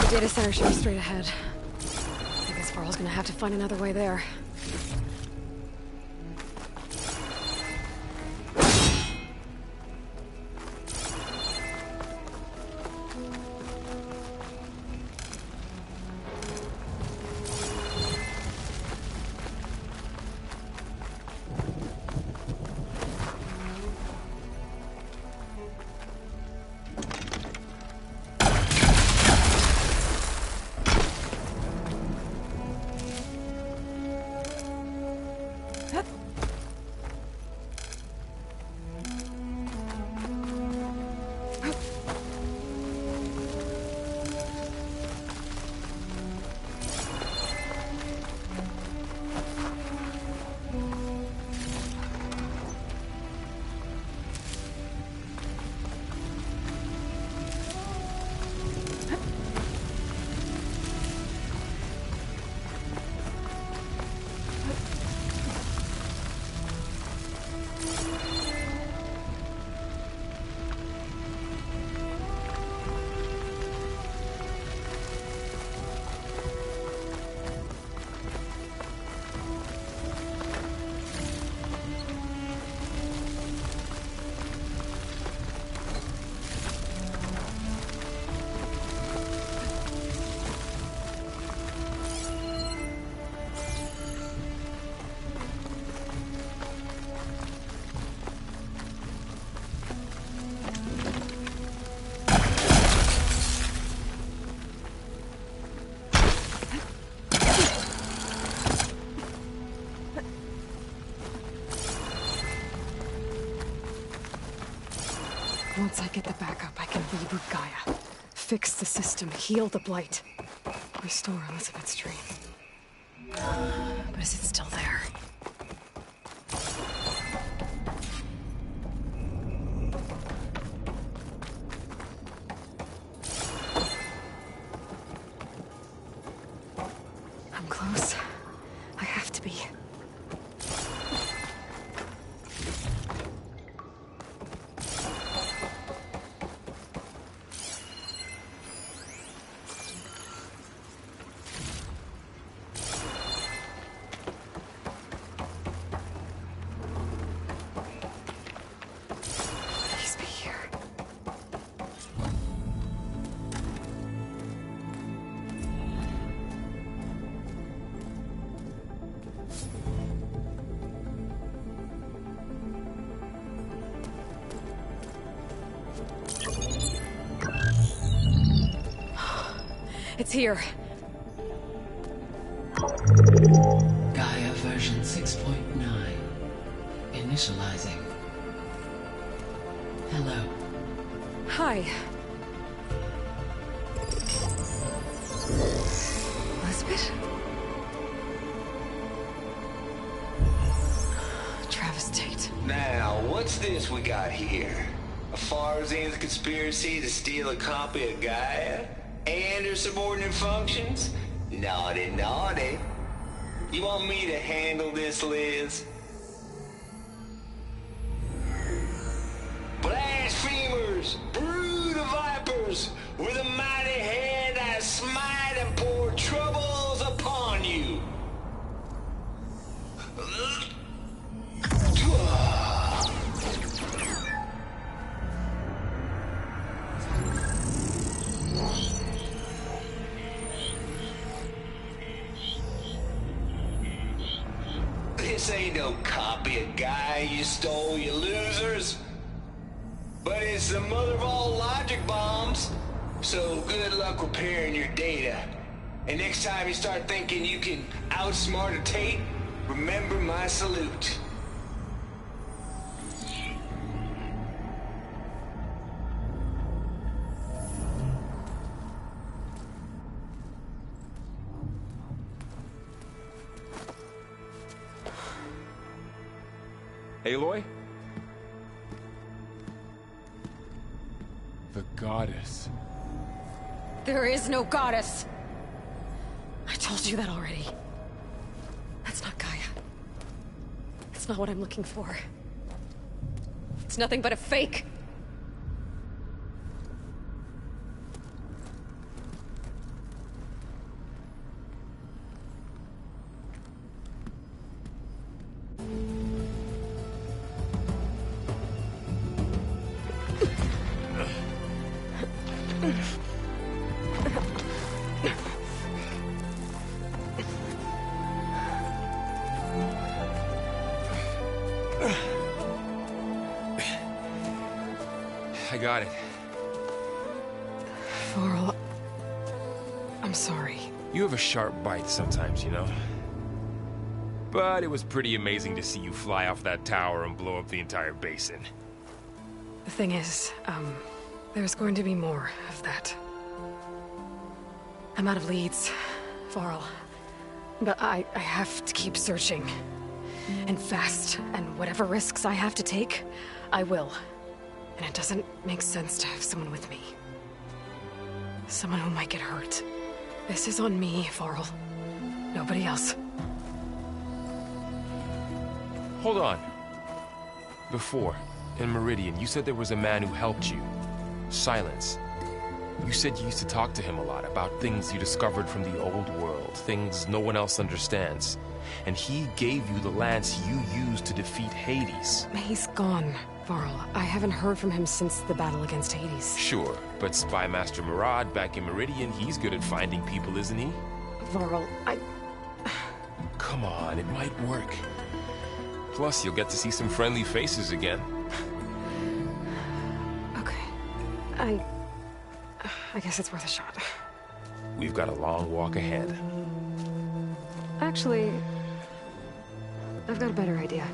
Data center should be straight ahead. I guess Varl's gonna have to find another way there. Once I get the backup, I can reboot Gaia. Fix the system, heal the Blight. Restore Elizabeth's dream. But is it still there? I'm close. I have to be. Please be here. It's here. Gaia version 6.9. Initializing. Hello. Hi. Elizabeth? Travis Tate. Now, what's this we got here? A Farzan's conspiracy to steal a copy of Gaia? And her subordinate functions? Naughty, naughty. You want me to handle this, Liz? Blasphemers! Brood of vipers! With a mighty hand I smite and pour troubles upon you! This ain't no copy of Gaia you stole, you losers. But it's the mother of all logic bombs. So good luck repairing your data. And next time you start thinking you can outsmart a Tate, remember my salute. Aloy? The goddess. There is no goddess! I told you that already. That's not Gaia. It's not what I'm looking for. It's nothing but a fake. I got it. Varl, I'm sorry. You have a sharp bite sometimes, you know? But it was pretty amazing to see you fly off that tower and blow up the entire basin. The thing is, there's going to be more of that. I'm out of leads, Varl. But I have to keep searching. And fast, and whatever risks I have to take, I will. And it doesn't make sense to have someone with me. Someone who might get hurt. This is on me, Varl. Nobody else. Hold on. Before, in Meridian, you said there was a man who helped you. Silence. You said you used to talk to him a lot about things you discovered from the old world, things no one else understands. And he gave you the lance you used to defeat Hades. He's gone, Varl. I haven't heard from him since the battle against Hades. Sure, but Spy Master Murad back in Meridian, he's good at finding people, isn't he? Varl, Come on, it might work. Plus, you'll get to see some friendly faces again. Okay. I guess it's worth a shot. We've got a long walk ahead. Actually, I've got a better idea.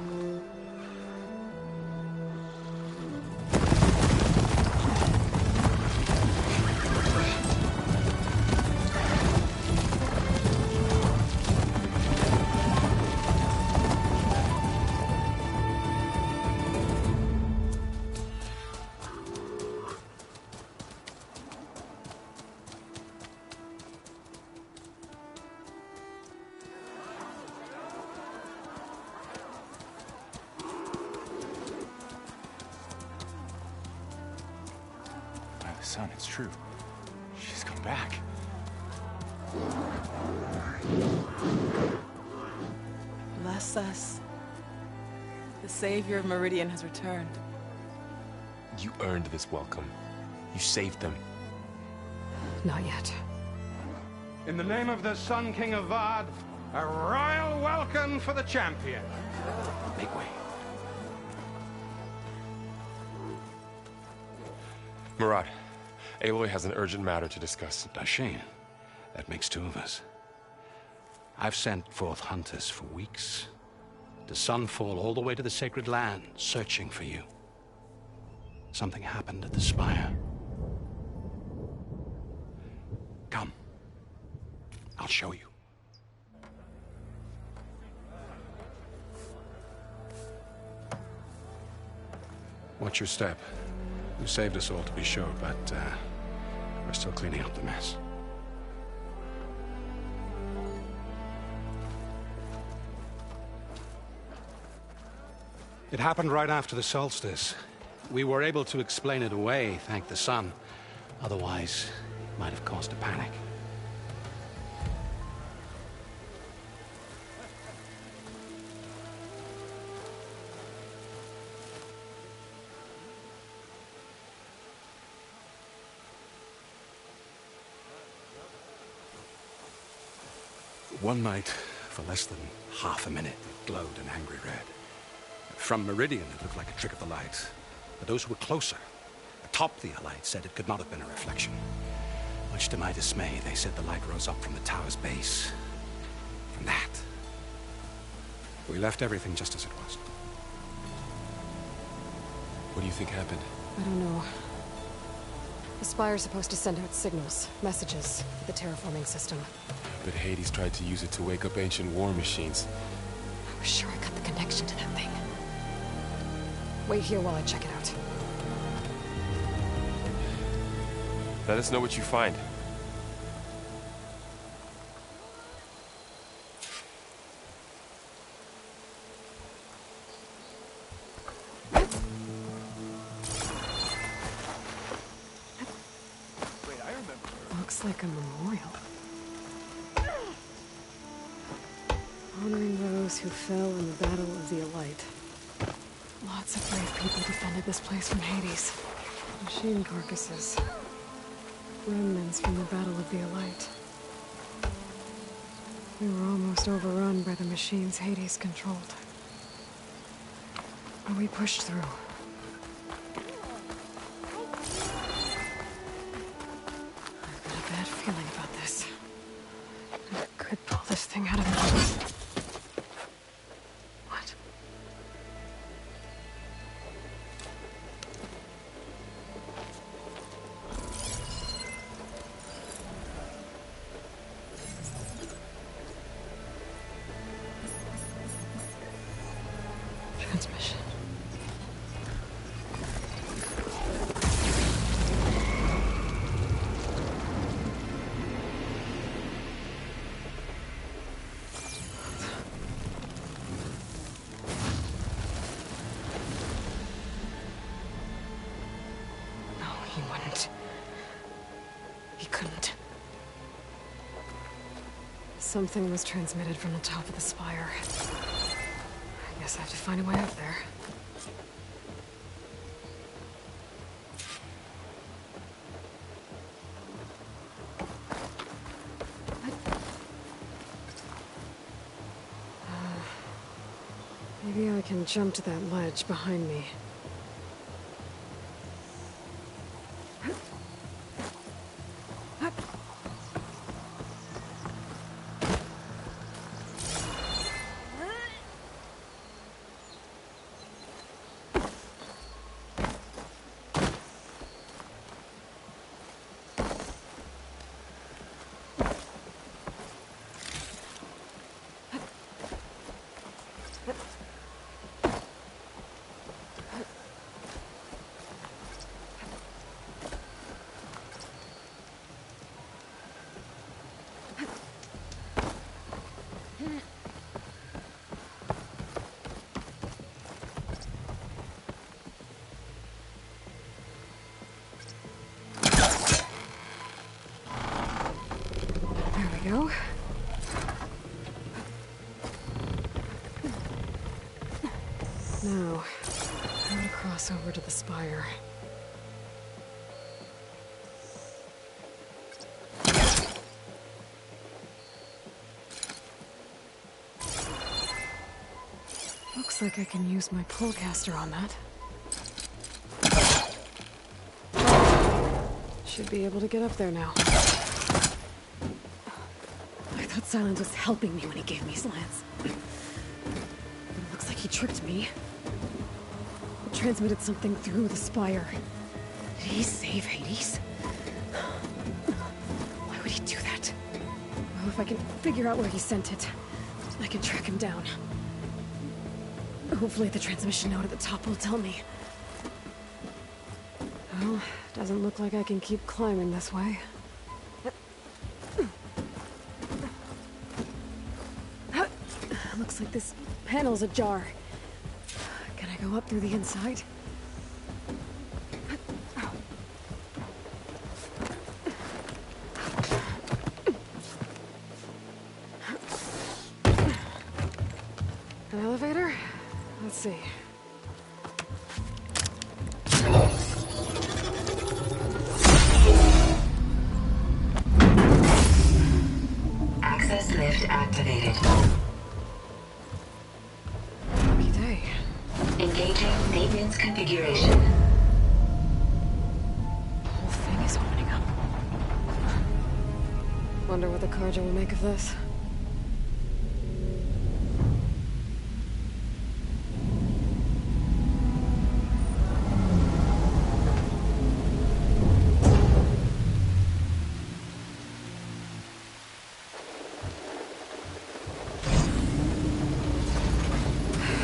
Son, it's true. She's come back. Bless us. The savior of Meridian has returned. You earned this welcome. You saved them. Not yet. In the name of the Sun King of Vard, a royal welcome for the champion. Make way. Murad, Aloy has an urgent matter to discuss. Dashane, that makes two of us. I've sent forth hunters for weeks, to Sunfall all the way to the Sacred Land, searching for you. Something happened at the Spire. Come. I'll show you. Watch your step. You saved us all, to be sure, but we're still cleaning up the mess. It happened right after the solstice. We were able to explain it away, thank the sun. Otherwise, it might have caused a panic. One night, for less than half a minute, it glowed an angry red. From Meridian, it looked like a trick of the light. But those who were closer, atop the light, said it could not have been a reflection. Much to my dismay, they said the light rose up from the tower's base. From that. We left everything just as it was. What do you think happened? I don't know. The Spire's supposed to send out signals, messages, for the terraforming system. But Hades tried to use it to wake up ancient war machines. I was sure I got the connection to that thing. Wait here while I check it out. Let us know what you find. Looks like a memorial. Honoring those who fell in the Battle of the Elite. Lots of brave people defended this place from Hades. Machine carcasses. Remnants from the Battle of the Elite. We were almost overrun by the machines Hades controlled. But we pushed through. I've got a bad feeling about this. I could pull this thing out of me. What? Transmission. No, he wouldn't. He couldn't. Something was transmitted from the top of the spire. I guess I have to find a way up there. Maybe I can jump to that ledge behind me. go. Now, how to cross over to the spire. Looks like I can use my pullcaster on that. Should be able to get up there now. I thought Silence was helping me when he gave me slants. But it looks like he tricked me. It transmitted something through the spire. Did he save Hades? Why would he do that? Well, if I can figure out where he sent it, I can track him down. Hopefully the transmission node at the top will tell me. Well, doesn't look like I can keep climbing this way. Looks like this panel's ajar. Can I go up through the inside? An elevator? Let's see. Access lift activated. Lucky day. Engaging maintenance configuration. The whole thing is opening up. Wonder what the Carja will make of this.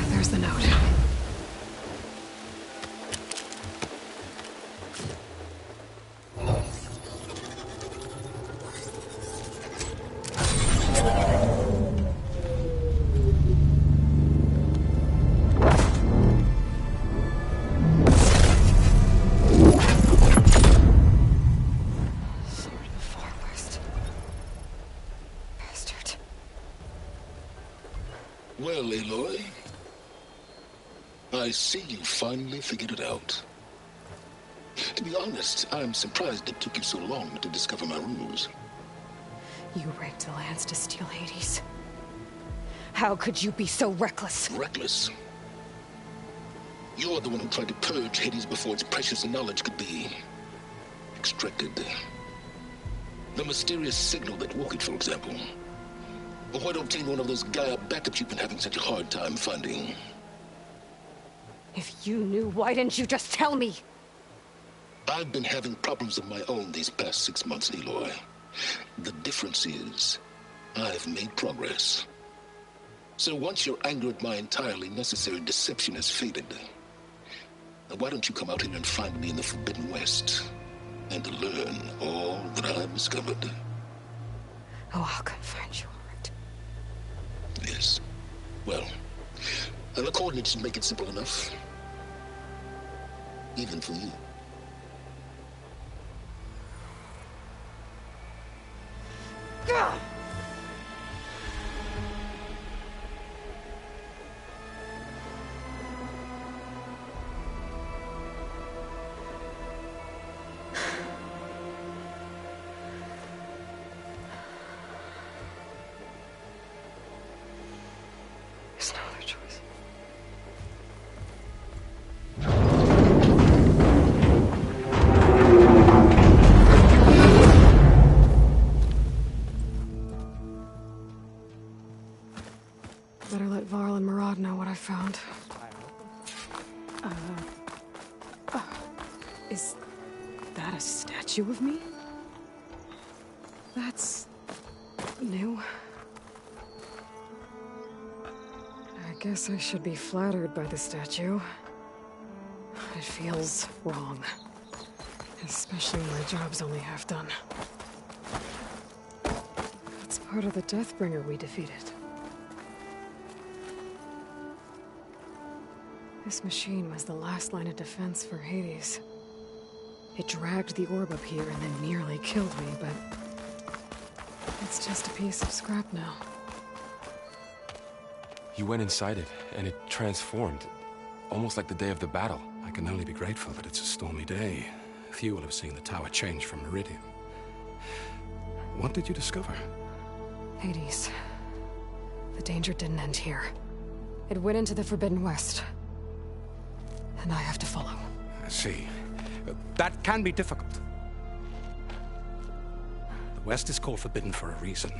There's the note. Sword of the Far West. Bastard. Well, Aloy, I see you finally figured it out. To be honest, I'm surprised it took you so long to discover my ruse. You rigged the lands to steal Hades. How could you be so reckless? Reckless? You're the one who tried to purge Hades before its precious knowledge could be extracted. The mysterious signal that woke it, for example. Or why to obtain one of those Gaia backups you've been having such a hard time finding. If you knew, why didn't you just tell me? I've been having problems of my own these past 6 months, Aloy. The difference is, I've made progress. So once your anger at my entirely necessary deception has faded, why don't you come out here and find me in the Forbidden West, and learn all that I've discovered? Oh, I'll come find you, all right. Yes. Well, and the coordinates should make it simple enough. Even for you. Gah! There's no other choice. Better let Varl and Murad know what I found. Is that a statue of me? That's new. I guess I should be flattered by the statue. It feels wrong. Especially when my job's only half done. That's part of the Deathbringer we defeated. This machine was the last line of defense for Hades. It dragged the orb up here and then nearly killed me, but It's just a piece of scrap now. You went inside it, and it transformed. Almost like the day of the battle. I can only be grateful that it's a stormy day. Few will have seen the tower change from Meridian. What did you discover? Hades. The danger didn't end here. It went into the Forbidden West. And I have to follow. I see. That can be difficult. The West is called Forbidden for a reason.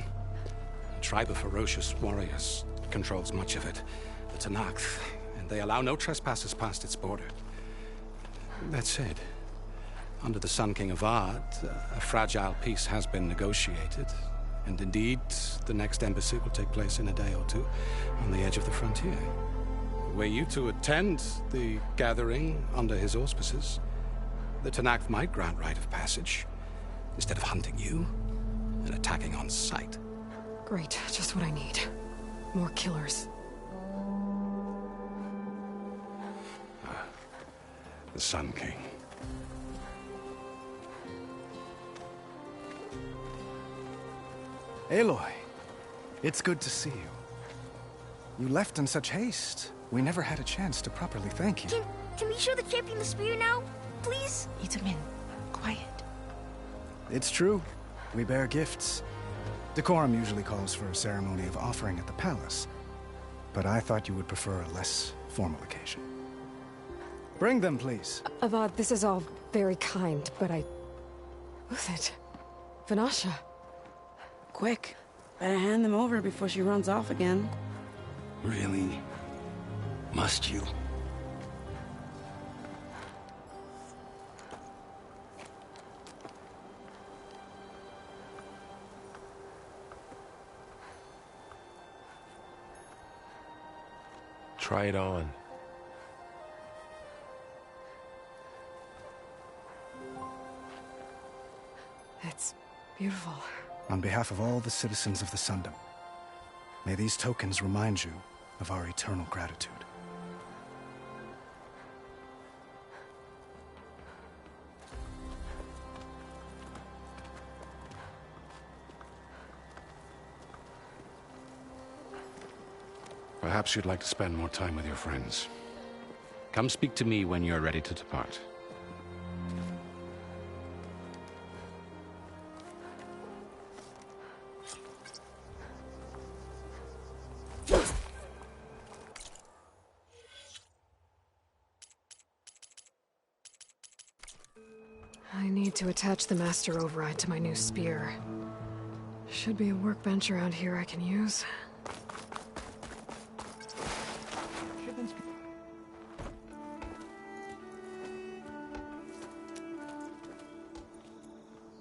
A tribe of ferocious warriors controls much of it. The Tenakth, and they allow no trespassers past its border. That said, under the Sun King Avad, a fragile peace has been negotiated. And indeed, the next embassy will take place in a day or two on the edge of the frontier. Were you to attend the gathering under his auspices, the Tenakth might grant right of passage, instead of hunting you and attacking on sight. Great, just what I need. More killers. The Sun King. Aloy, it's good to see you. You left in such haste. We never had a chance to properly thank you. Can we show the champion the spear now? Please? Itamen, quiet. It's true. We bear gifts. Decorum usually calls for a ceremony of offering at the palace. But I thought you would prefer a less formal occasion. Bring them, please. Avad, this is all very kind, but Who's it? Vanasha. Quick. Better hand them over before she runs off again. Really? Must you? Try it on. It's beautiful. On behalf of all the citizens of the Sundom, may these tokens remind you of our eternal gratitude. Perhaps you'd like to spend more time with your friends. Come speak to me when you're ready to depart. I need to attach the Master Override to my new spear. Should be a workbench around here I can use.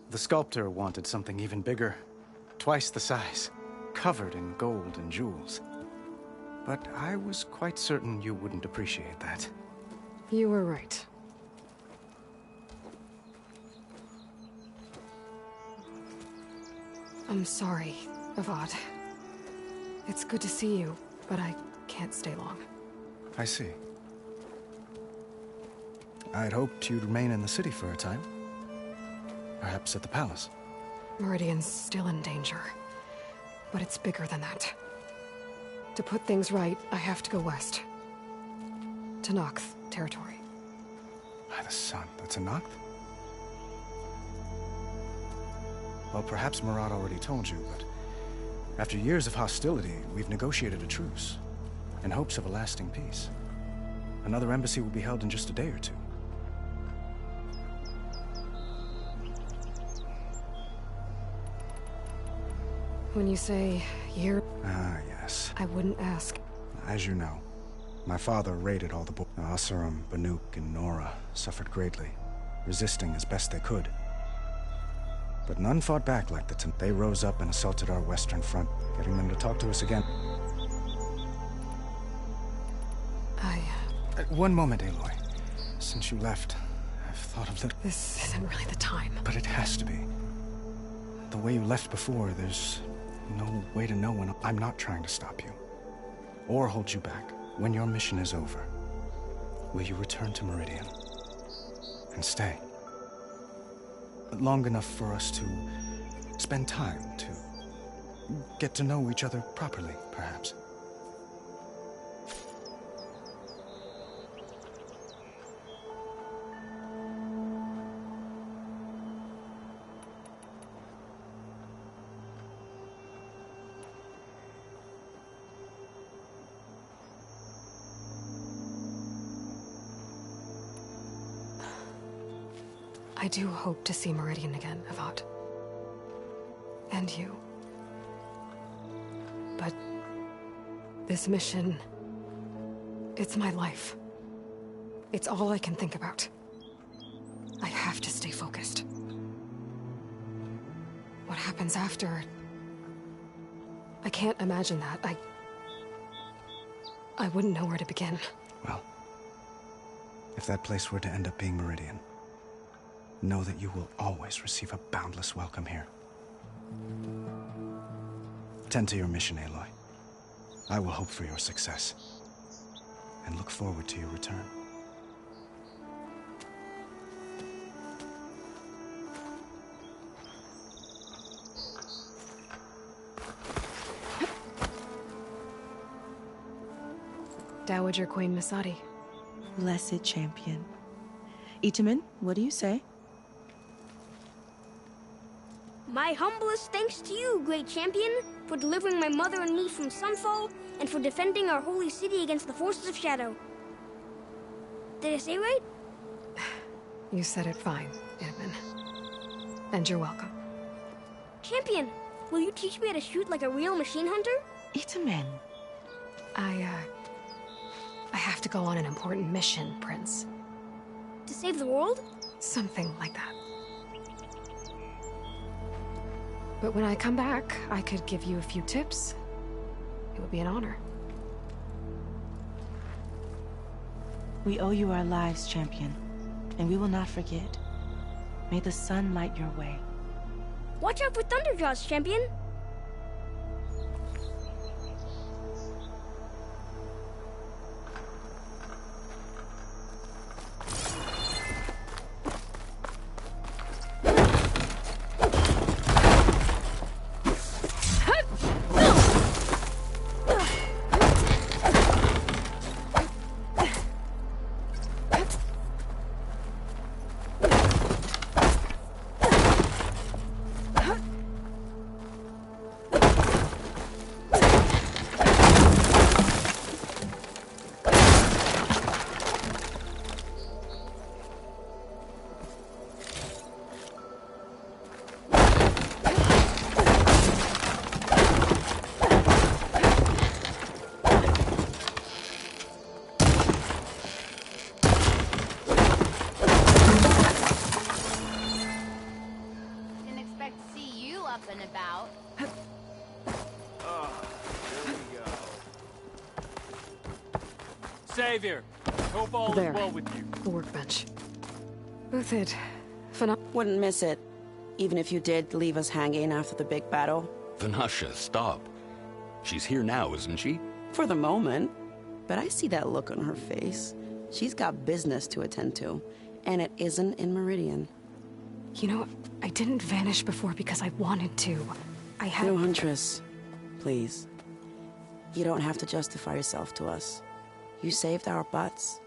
The sculptor wanted something even bigger, twice the size, covered in gold and jewels. But I was quite certain you wouldn't appreciate that. You were right. I'm sorry, Avad. It's good to see you, but I can't stay long. I see. I'd hoped you'd remain in the city for a time. Perhaps at the palace. Meridian's still in danger, but it's bigger than that. To put things right, I have to go west. Tenakth territory. By the sun, that's Tenakth? Well, perhaps Murad already told you, but after years of hostility, we've negotiated a truce, in hopes of a lasting peace. Another embassy will be held in just a day or two. When you say year... Ah, yes. I wouldn't ask. As you know, my father raided all the Oseram, Banuk, and Nora suffered greatly, resisting as best they could. But none fought back like the They rose up and assaulted our western front, getting them to talk to us again. One moment, Aloy. Since you left, I've thought of little... This isn't really the time. But it has to be. The way you left before, there's no way to know when... I'm not trying to stop you. Or hold you back. When your mission is over, will you return to Meridian? And stay? Long enough for us to spend time, to get to know each other properly, perhaps. I do hope to see Meridian again, Avad. And you. But this mission, it's my life. It's all I can think about. I have to stay focused. What happens after? I can't imagine that. I wouldn't know where to begin. Well, if that place were to end up being Meridian, know that you will always receive a boundless welcome here. Tend to your mission, Aloy. I will hope for your success, and look forward to your return. Dowager Queen Masadi. Blessed champion. Itamen, what do you say? My humblest thanks to you, great champion, for delivering my mother and me from Sunfall, and for defending our holy city against the forces of Shadow. Did I say right? You said it fine, Edmund. And you're welcome. Champion, will you teach me how to shoot like a real machine hunter? Itamen. I have to go on an important mission, Prince. To save the world? Something like that. But when I come back, I could give you a few tips. It would be an honor. We owe you our lives, champion, and we will not forget. May the sun light your way. Watch out for Thunderjaws, champion! Savior, hope all is well with you. The workbench. Uthid, wouldn't miss it, even if you did leave us hanging after the big battle. Vanasha, stop. She's here now, isn't she? For the moment. But I see that look on her face. She's got business to attend to, and it isn't in Meridian. You know, I didn't vanish before because I wanted to. I had... No, Huntress. Please. You don't have to justify yourself to us. You saved our butts.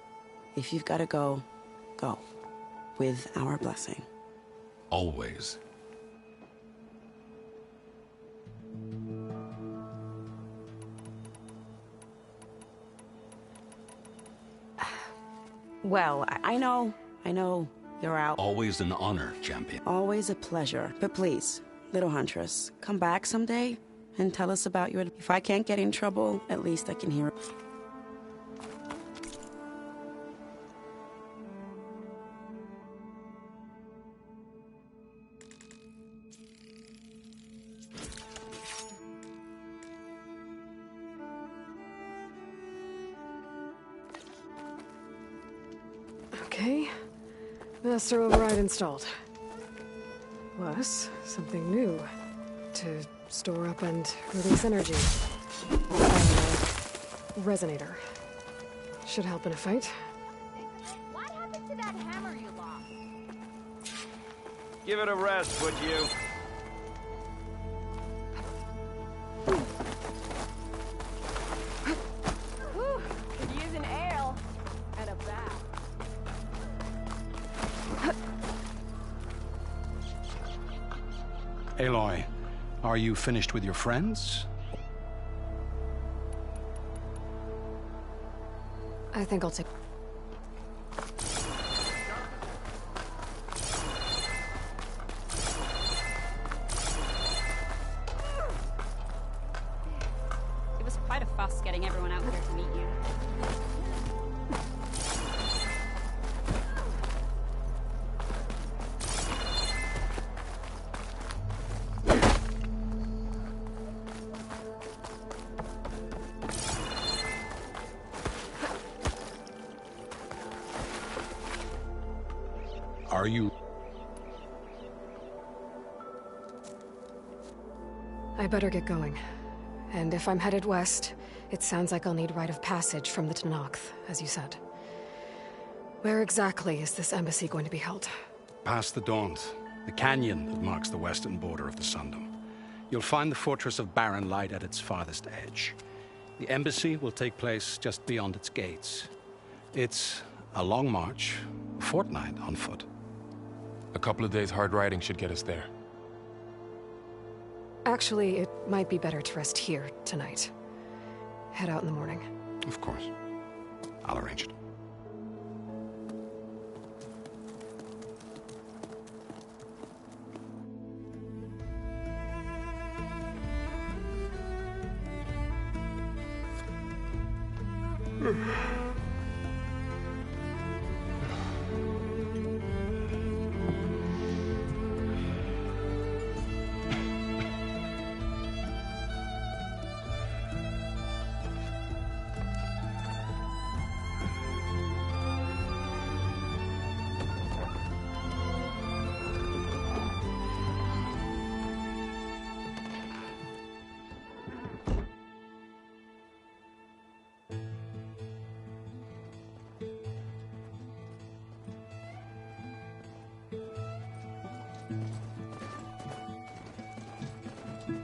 If you've got to go, go. With our blessing. Always. Well, I know. You're out. Always an honor, champion. Always a pleasure. But please, little Huntress, come back someday and tell us about your... If I can't get in trouble, at least I can hear it. Okay. Master override installed. Plus, something new. To store up and release energy. Resonator. Should help in a fight. What happened to that hammer you lost? Give it a rest, would you? Aloy, are you finished with your friends? I think I'll take... It was quite a fuss getting everyone out here to meet you. Are you... I better get going. And if I'm headed west, it sounds like I'll need rite of passage from the Tenakth, as you said. Where exactly is this embassy going to be held? Past the Daunt, the canyon that marks the western border of the Sundom. You'll find the fortress of Barren Light at its farthest edge. The embassy will take place just beyond its gates. It's a long march, a fortnight on foot. A couple of days hard riding should get us there. Actually, it might be better to rest here tonight. Head out in the morning. Of course. I'll arrange it.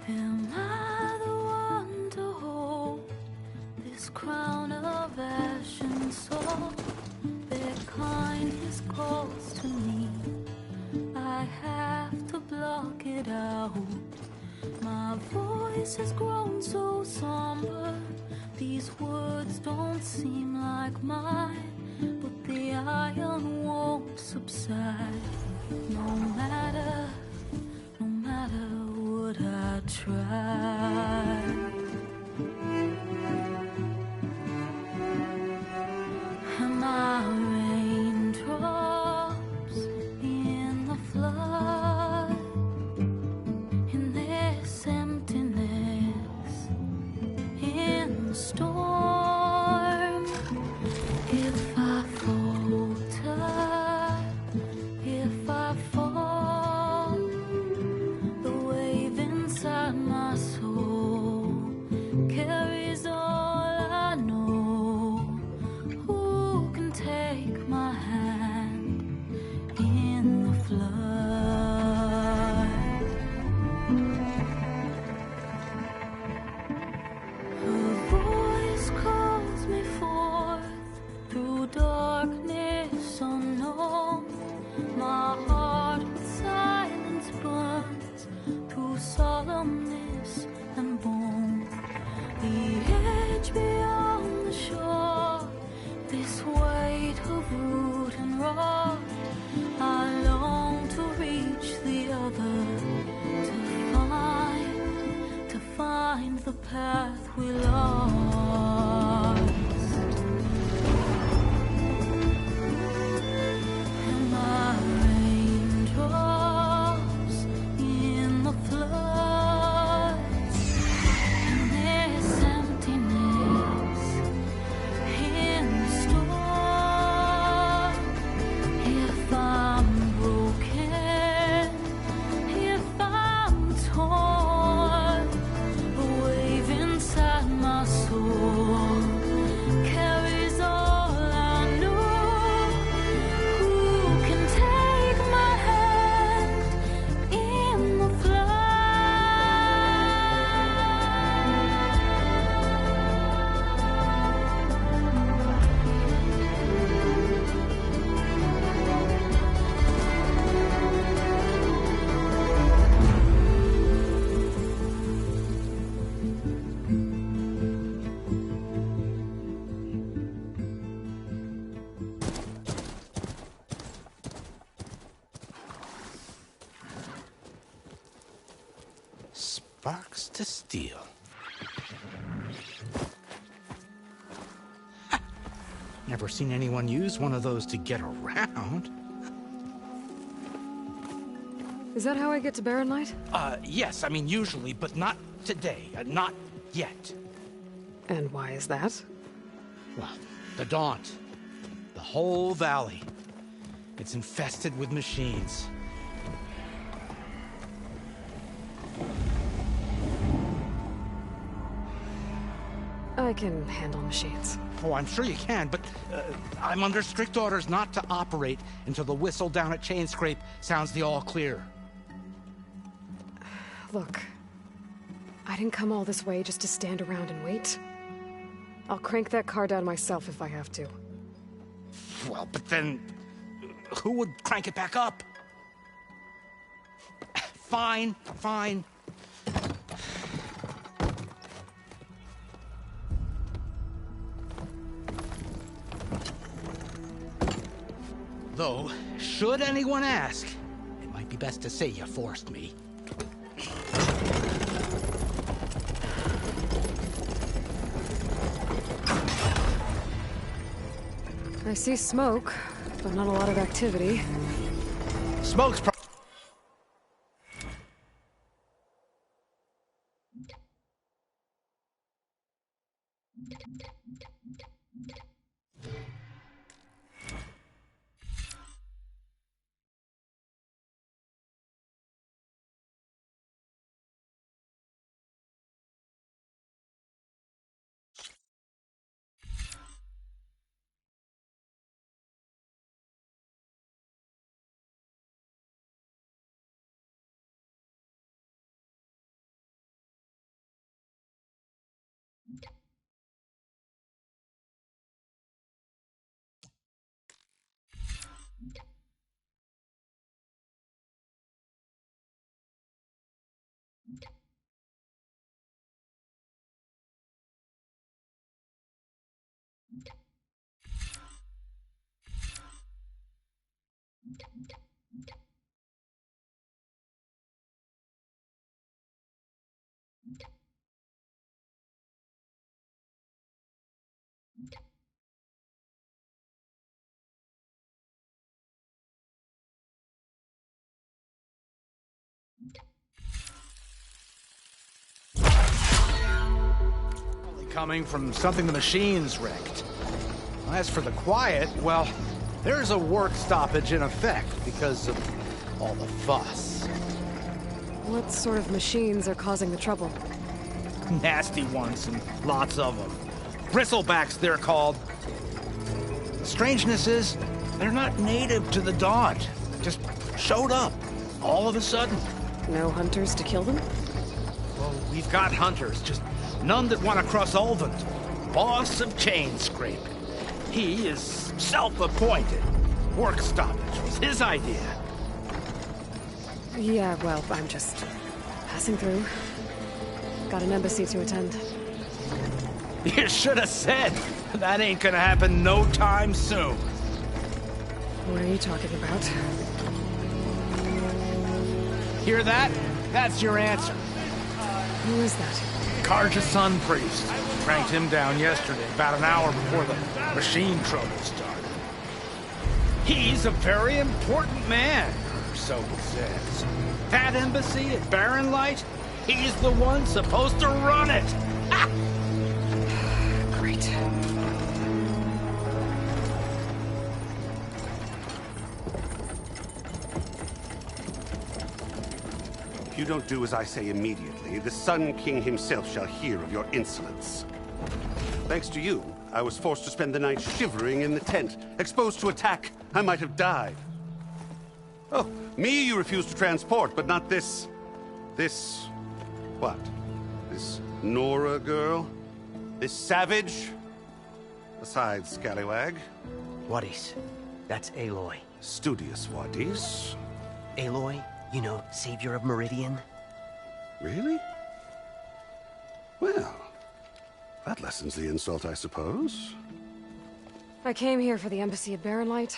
Am I the one to hold this crown of ash and salt? Their kindness calls to me. I have to block it out. My voice has grown so somber. These words don't seem like mine, but the iron won't subside. No matter what I try. Am I raindrops in the flood? In this emptiness, in the storm. If I falter, if I fall, the wave inside my soul Sparks to steel. Never seen anyone use one of those to get around. Is that how I get to Barren Light? Yes, I mean usually, but not today. Not yet. And why is that? Well, the Daunt. The whole valley. It's infested with machines. I can handle machines. Oh, I'm sure you can, but I'm under strict orders not to operate until the whistle down at Chainscrape sounds the all clear. Look, I didn't come all this way just to stand around and wait. I'll crank that car down myself if I have to. Well, but then who would crank it back up? Fine, fine. Though, should anyone ask, it might be best to say you forced me. I see smoke, but not a lot of activity. Smoke's coming from something the machines wrecked. As for the quiet, well, there's a work stoppage in effect because of all the fuss. What sort of machines are causing the trouble? Nasty ones, and lots of them. Bristlebacks, they're called. The strangeness is, they're not native to the Daunt. Just showed up, all of a sudden. No hunters to kill them? Well, we've got hunters, just none that want to cross Ulvund. Boss of Chainscrape. He is self-appointed. Work stoppage was his idea. Yeah, well, I'm just passing through. Got an embassy to attend. You should have said. That ain't gonna happen no time soon. What are you talking about? Hear that? That's your answer. Who is that? Carja Sun Priest. Tranked him down yesterday, about an hour before the machine trouble started. He's a very important man, or so he says. That embassy at Barren Light, he's the one supposed to run it. Ha! Great. If you don't do as I say immediately, the Sun King himself shall hear of your insolence. Thanks to you, I was forced to spend the night shivering in the tent. Exposed to attack, I might have died. Oh, me you refuse to transport, but not this... what? This Nora girl? This savage? Besides, scallywag. Wadis. That's Aloy. Studious Wadis. Aloy, you know, savior of Meridian. Really? Well, that lessens the insult, I suppose. I came here for the embassy at Barren Light.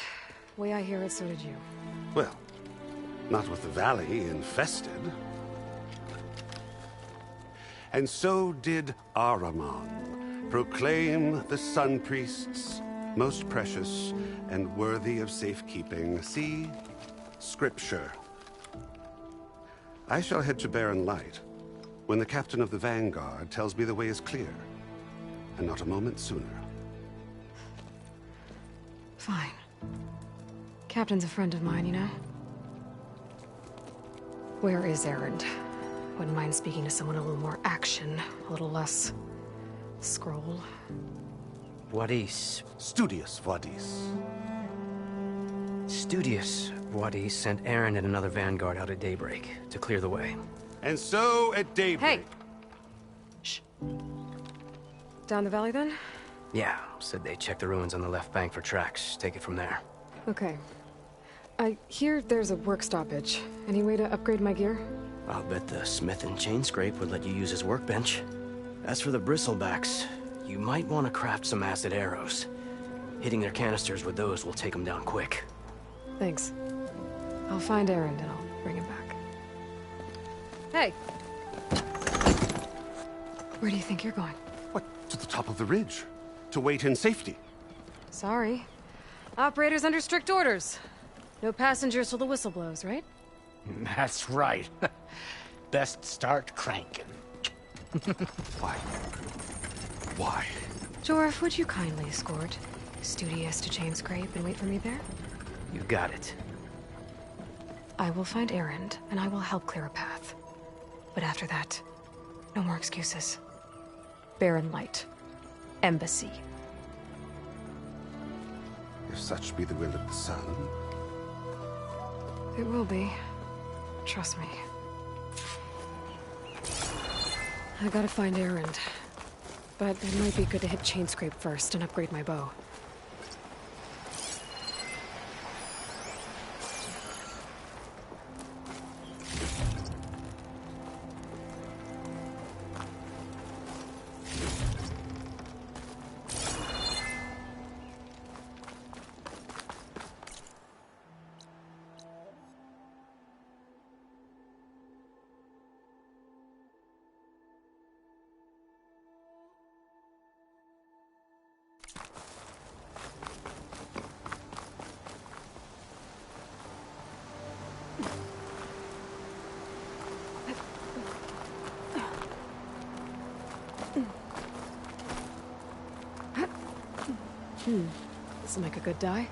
Way I hear it, so did you. Well, not with the valley infested. And so did Ahriman, proclaim the Sun Priests most precious and worthy of safekeeping. See Scripture. I shall head to Barren Light when the captain of the Vanguard tells me the way is clear, and not a moment sooner. Fine. Captain's a friend of mine, you know? Where is Erend? Wouldn't mind speaking to someone a little more action, a little less scroll. Wadis. Studious Wadis. Studious Wadis sent Erend and another Vanguard out at daybreak to clear the way. And so at daybreak... Hey! Shh. Down the valley, then? Yeah, said they checked the ruins on the left bank for tracks. Take it from there. Okay. I hear there's a work stoppage. Any way to upgrade my gear? I'll bet the smith and Chainscrape would let you use his workbench. As for the bristlebacks, you might want to craft some acid arrows. Hitting their canisters with those will take them down quick. Thanks. I'll find Erend and I'll bring him back. Hey! Where do you think you're going? What? To the top of the ridge. To wait in safety. Sorry. Operator's under strict orders. No passengers till the whistle blows, right? That's right. Best start cranking. Why? Why? Jorf, would you kindly escort Studious to Chainscrape and wait for me there? You got it. I will find Erend, and I will help clear a path. But after that, no more excuses. Barren Light. Embassy. If such be the will of the sun. It will be. Trust me. I gotta find Erend. But it might be good to hit Chainscrape first and upgrade my bow. This'll make a good die.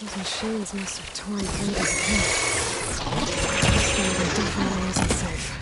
Those machines must have torn through this camp. This thing definitely isn't safe.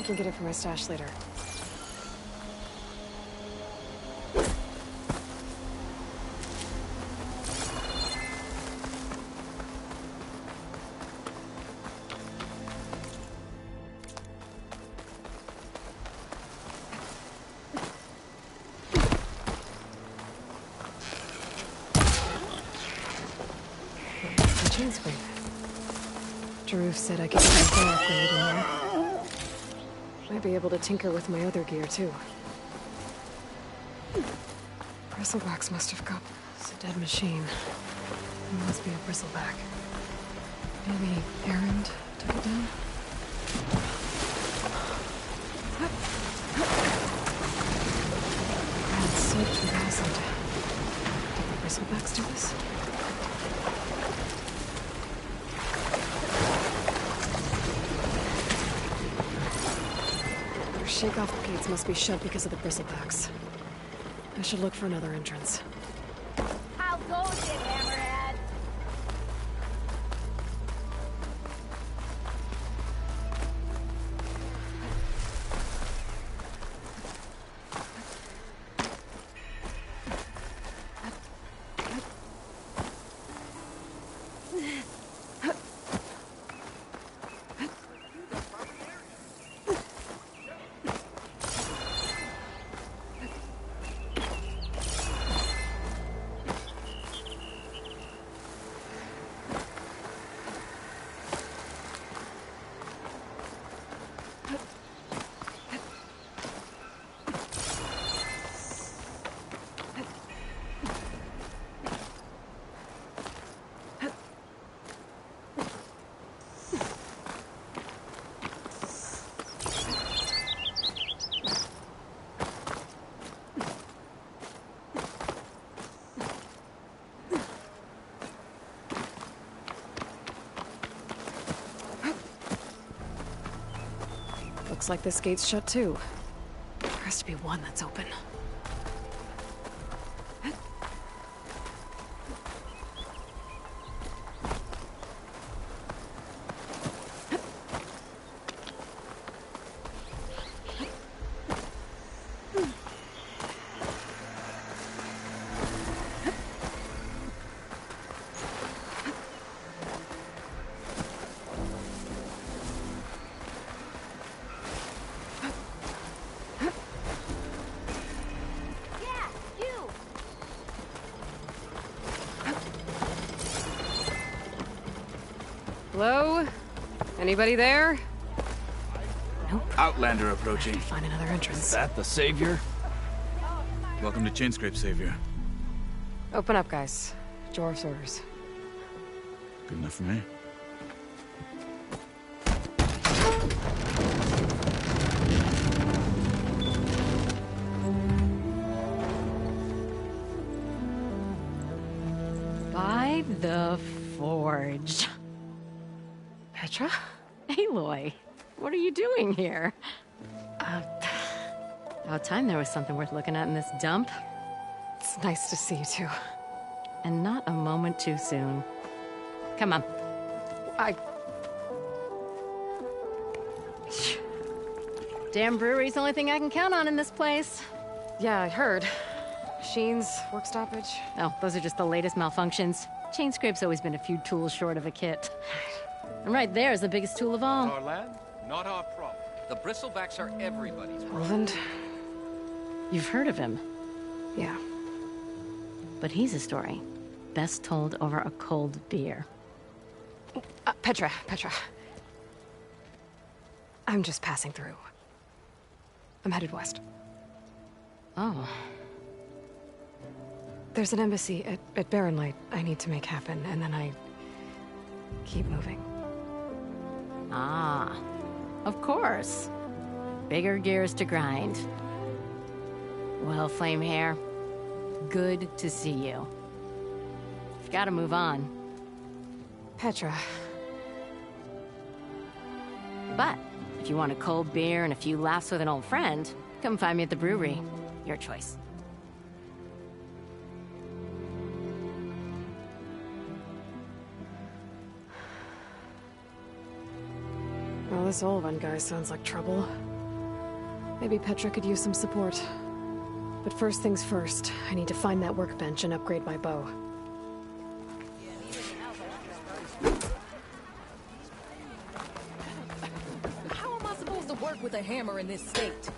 can get it from my stash later. Chain scrape. Jaruf said I could get a hair upgrade in there. Might be able to tinker with my other gear, too. Bristlebacks must have got... It's a dead machine. It must be a bristleback. Maybe Erend took it down? Ground soaked with acid. Did the bristlebacks do this? Shake-off gates must be shut because of the bristlebacks. I should look for another entrance. How goes it, Hammerhead? Looks like this gate's shut too. There has to be one that's open. Hello? Anybody there? Nope. Outlander approaching. Find another entrance. Is that the Savior? Welcome to Chainscrape, Savior. Open up, guys. Jorv's orders. Good enough for me. By the Forge. Petra? Aloy, what are you doing here? About time there was something worth looking at in this dump. It's nice to see you too. And not a moment too soon. Come on. Damn brewery's the only thing I can count on in this place. Yeah, I heard. Machines, work stoppage. Oh, those are just the latest malfunctions. Chainscrape's always been a few tools short of a kit. And right there is the biggest tool of all. Our land, not our problem. The Bristlebacks are everybody's problem. Roland? You've heard of him? Yeah. But he's a story best told over a cold beer. Petra. I'm just passing through. I'm headed west. Oh. There's an embassy at Barren Light I need to make happen, and then I keep moving. Ah, of course. Bigger gears to grind. Well, Flamehair, good to see you. You've got to move on. Petra. But if you want a cold beer and a few laughs with an old friend, come find me at the brewery. Your choice. Well, this Olvan guy sounds like trouble. Maybe Petra could use some support. But first things first, I need to find that workbench and upgrade my bow. How am I supposed to work with a hammer in this state?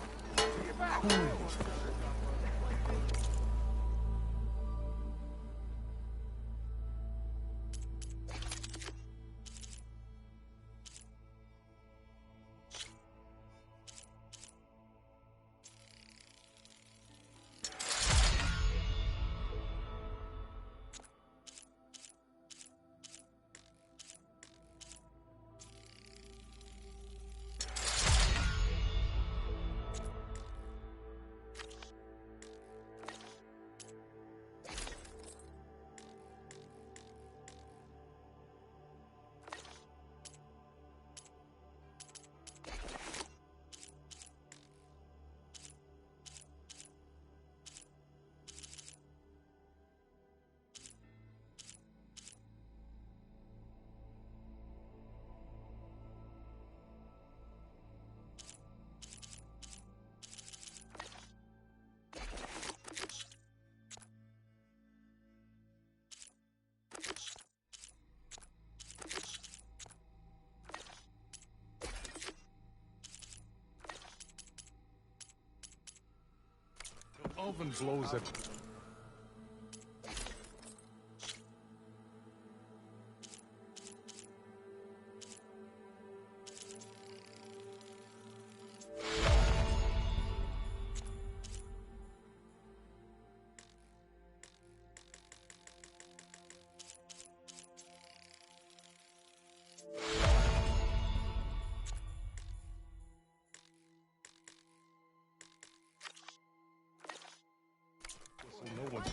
Oven blows it.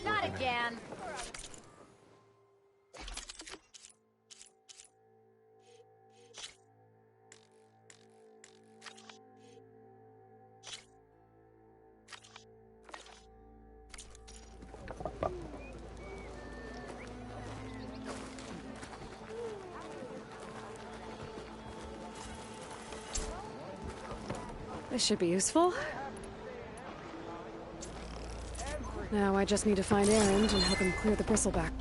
Not again. This should be useful. Now I just need to find Erend and help him clear the bristleback.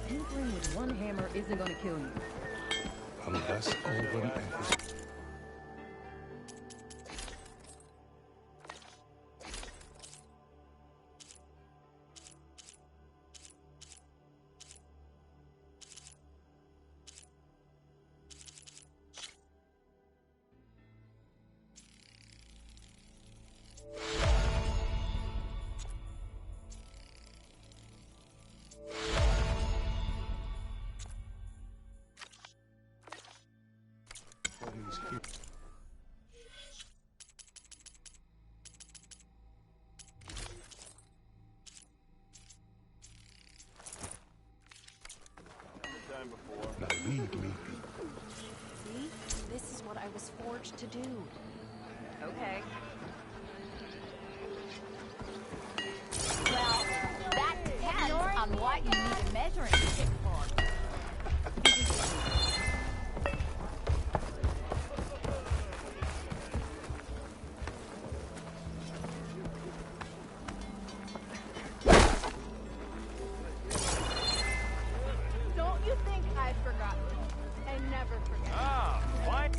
Tinkering with one hammer isn't gonna kill you. Unless Owen and his... See? This is what I was forged to do. Okay. Well, that depends on what you need a measuring stick for. Don't you think I've forgotten? I never forget. Ah, what?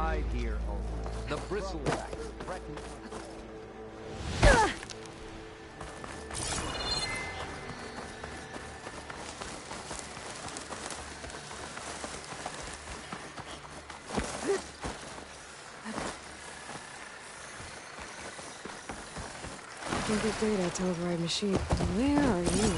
right here, Owen. The bristlebacks threaten. I can get data to override machine. Where are you?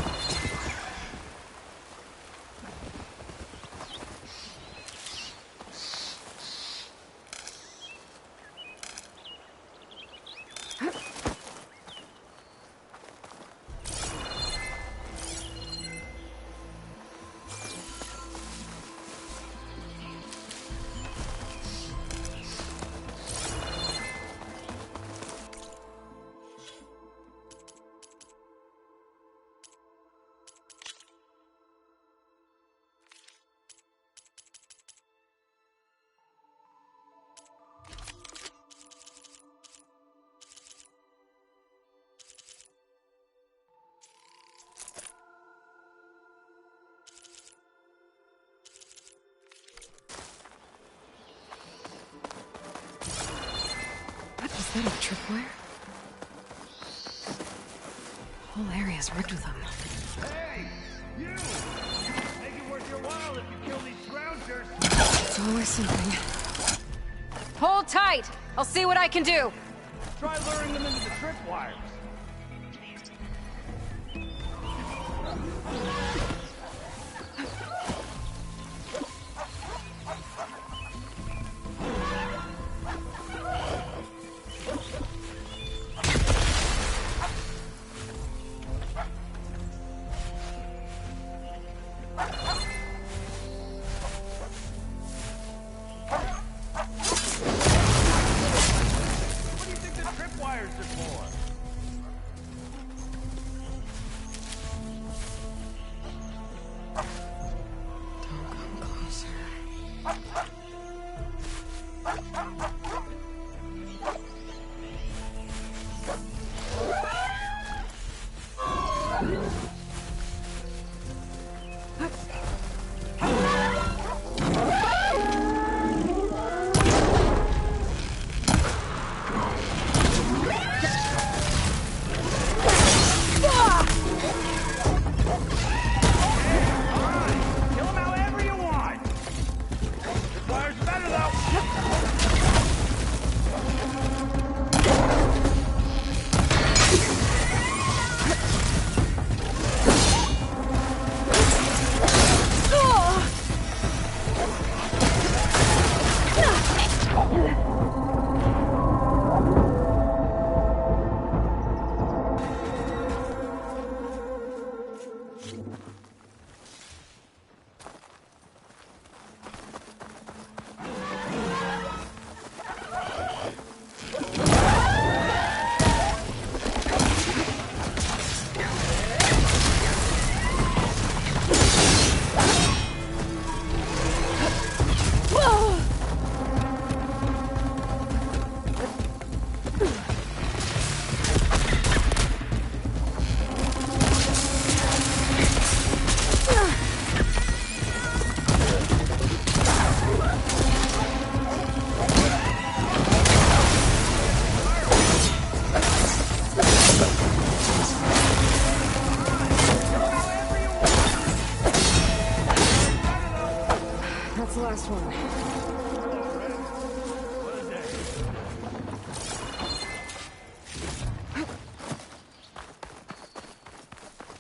Is that a tripwire? Whole area's rigged with them. Hey! You! Make it worth your while if you kill these scroungers! It's always something. Hold tight! I'll see what I can do! Try luring them into the tripwires.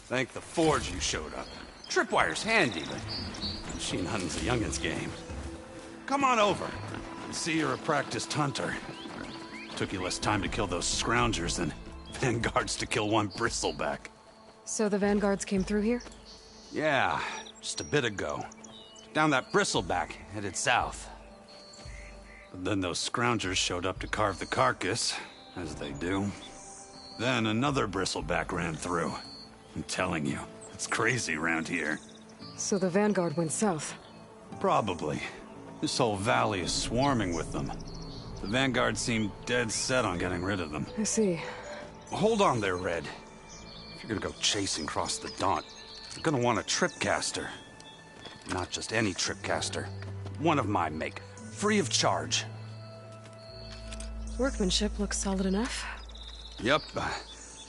Thank the Forge you showed up. Tripwire's handy, but machine hunting's a youngin's game. Come on over. I see you're a practiced hunter. Took you less time to kill those scroungers than Vanguards to kill one bristleback. So the Vanguards came through here? Yeah, just a bit ago. Down that bristleback, headed south. But then those scroungers showed up to carve the carcass, as they do. Then another bristleback ran through. I'm telling you, it's crazy around here. So the Vanguard went south? Probably. This whole valley is swarming with them. The Vanguard seemed dead set on getting rid of them. I see. Hold on there, Red. If you're gonna go chasing across the Daunt, you're gonna want a tripcaster. Not just any tripcaster. One of my make. Free of charge. Workmanship looks solid enough. Yep.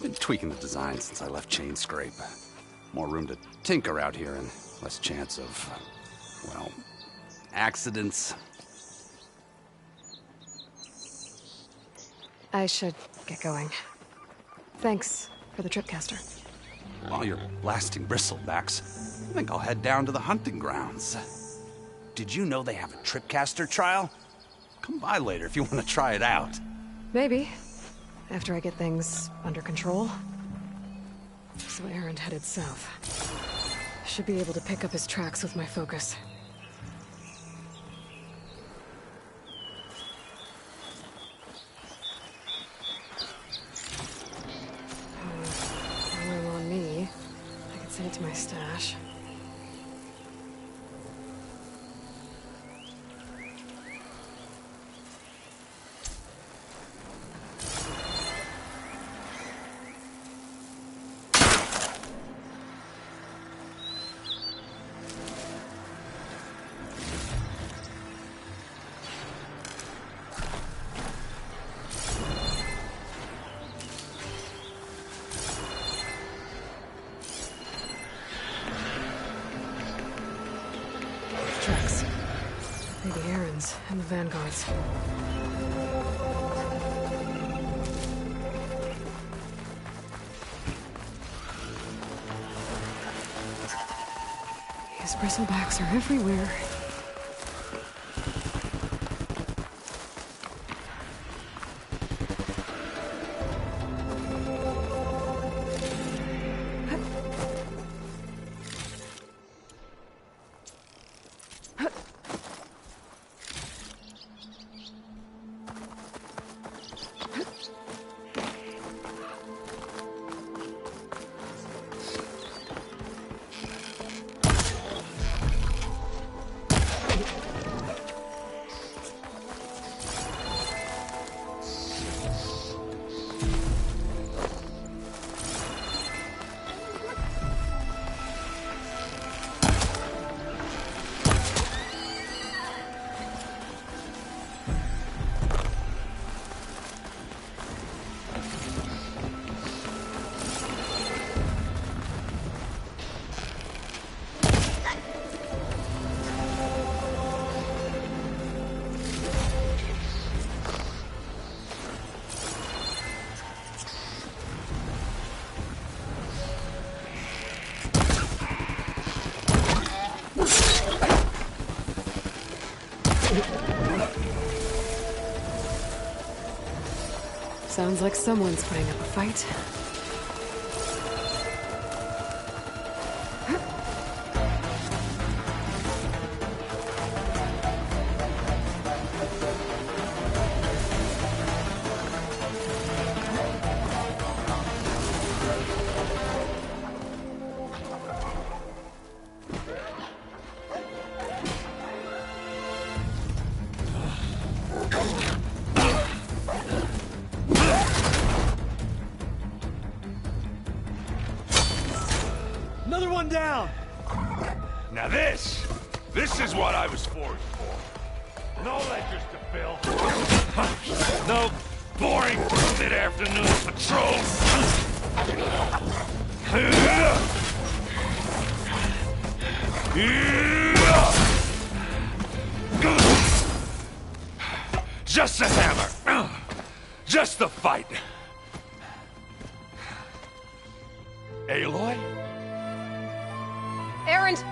Been tweaking the design since I left Chain Scrape. More room to tinker out here and less chance of, well, accidents. I should get going. Thanks for the tripcaster. While you're blasting bristlebacks, I think I'll head down to the hunting grounds. Did you know they have a tripcaster trial? Come by later if you want to try it out. Maybe. After I get things under control. So Erend headed south. Should be able to pick up his tracks with my focus. Room on me. I could send it to my stash. Tracks. Maybe Erend's and the Vanguard's. These bristlebacks are everywhere. Sounds like someone's putting up a fight. Another one down! Now this is what I was forged for. No ledgers to fill. No boring mid-afternoon patrols. Just a hammer. Just the fight. Aloy? Erend!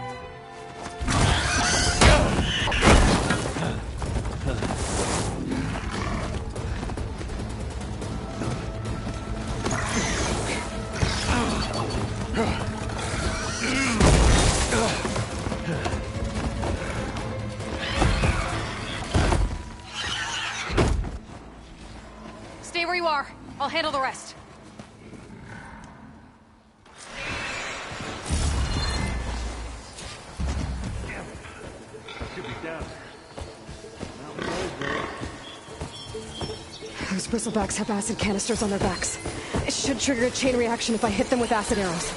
Stay where you are. I'll handle the rest. Those bristlebacks have acid canisters on their backs. It should trigger a chain reaction if I hit them with acid arrows.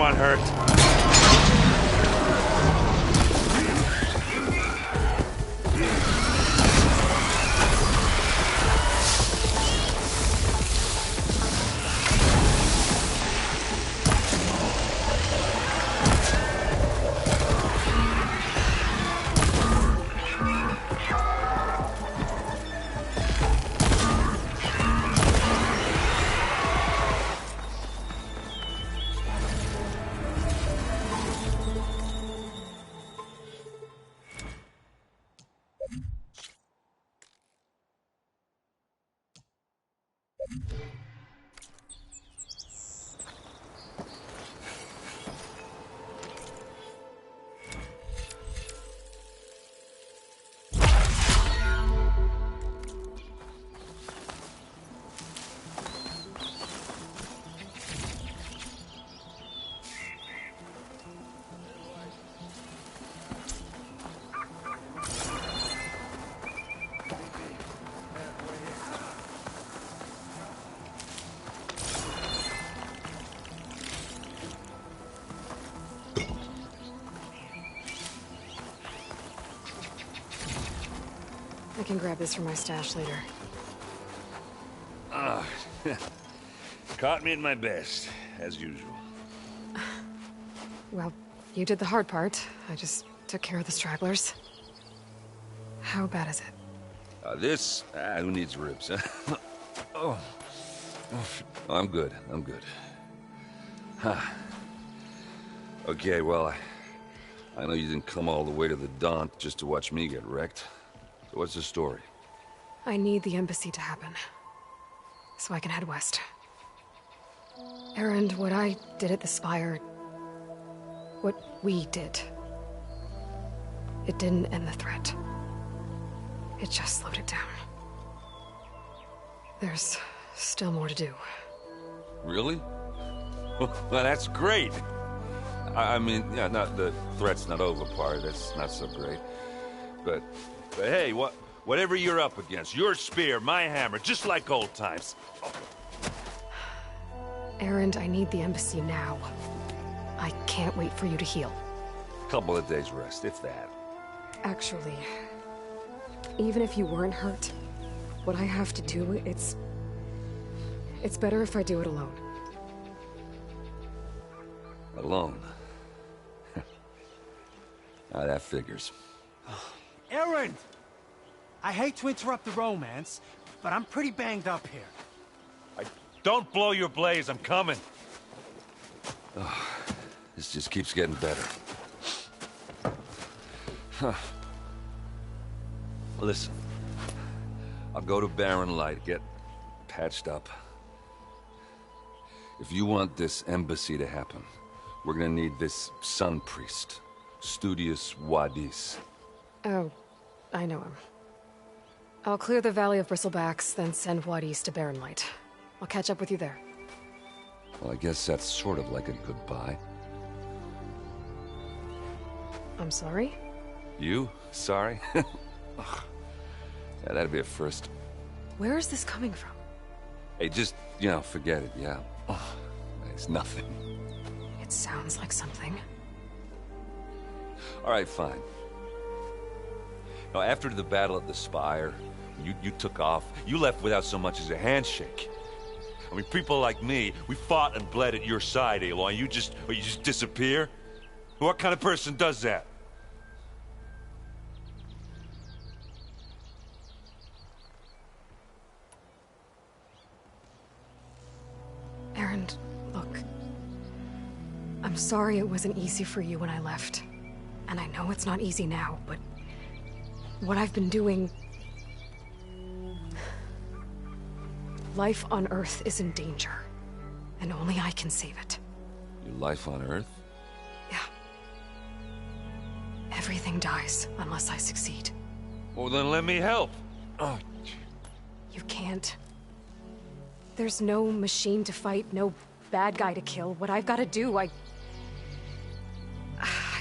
anyone hurt. I can grab this from my stash later. Ah, caught me at my best, as usual. Well, you did the hard part. I just took care of the stragglers. How bad is it? Who needs ribs, huh? Oh. I'm good, I'm good. Huh. Okay, well, I know you didn't come all the way to the Daunt just to watch me get wrecked. So what's the story? I need the embassy to happen, so I can head west. Erend, what I did at the Spire... what we did... it didn't end the threat. It just slowed it down. There's still more to do. Really? Well, that's great. I mean, yeah, not the threat's not over part. That's not so great. But hey, whatever you're up against, your spear, my hammer, just like old times. Erend, I need the embassy now. I can't wait for you to heal. Couple of days rest, if that. Actually, even if you weren't hurt, what I have to do, it's better if I do it alone. Alone? That figures. Erend! I hate to interrupt the romance, but I'm pretty banged up here. Don't blow your blaze, I'm coming. Oh, this just keeps getting better. Huh. Listen, I'll go to Barren Light, get patched up. If you want this embassy to happen, we're gonna need this sun priest, Studius Wadis. Oh, I know him. I'll clear the Valley of Bristlebacks, then send Wadis to Barren Light. I'll catch up with you there. Well, I guess that's sort of like a goodbye. I'm sorry? You? Sorry? Ugh. Yeah, that'd be a first. Where is this coming from? Hey, just, forget it, yeah. Ugh. It's nothing. It sounds like something. All right, fine. Now, after the battle at the Spire, you took off. You left without so much as a handshake. I mean, people like me, we fought and bled at your side, Aloy. You just disappear? What kind of person does that? Erend, look. I'm sorry it wasn't easy for you when I left. And I know it's not easy now, but... what I've been doing... life on Earth is in danger. And only I can save it. Your life on Earth? Yeah. Everything dies unless I succeed. Well, then let me help. Oh. You can't. There's no machine to fight, no bad guy to kill. What I've got to do, I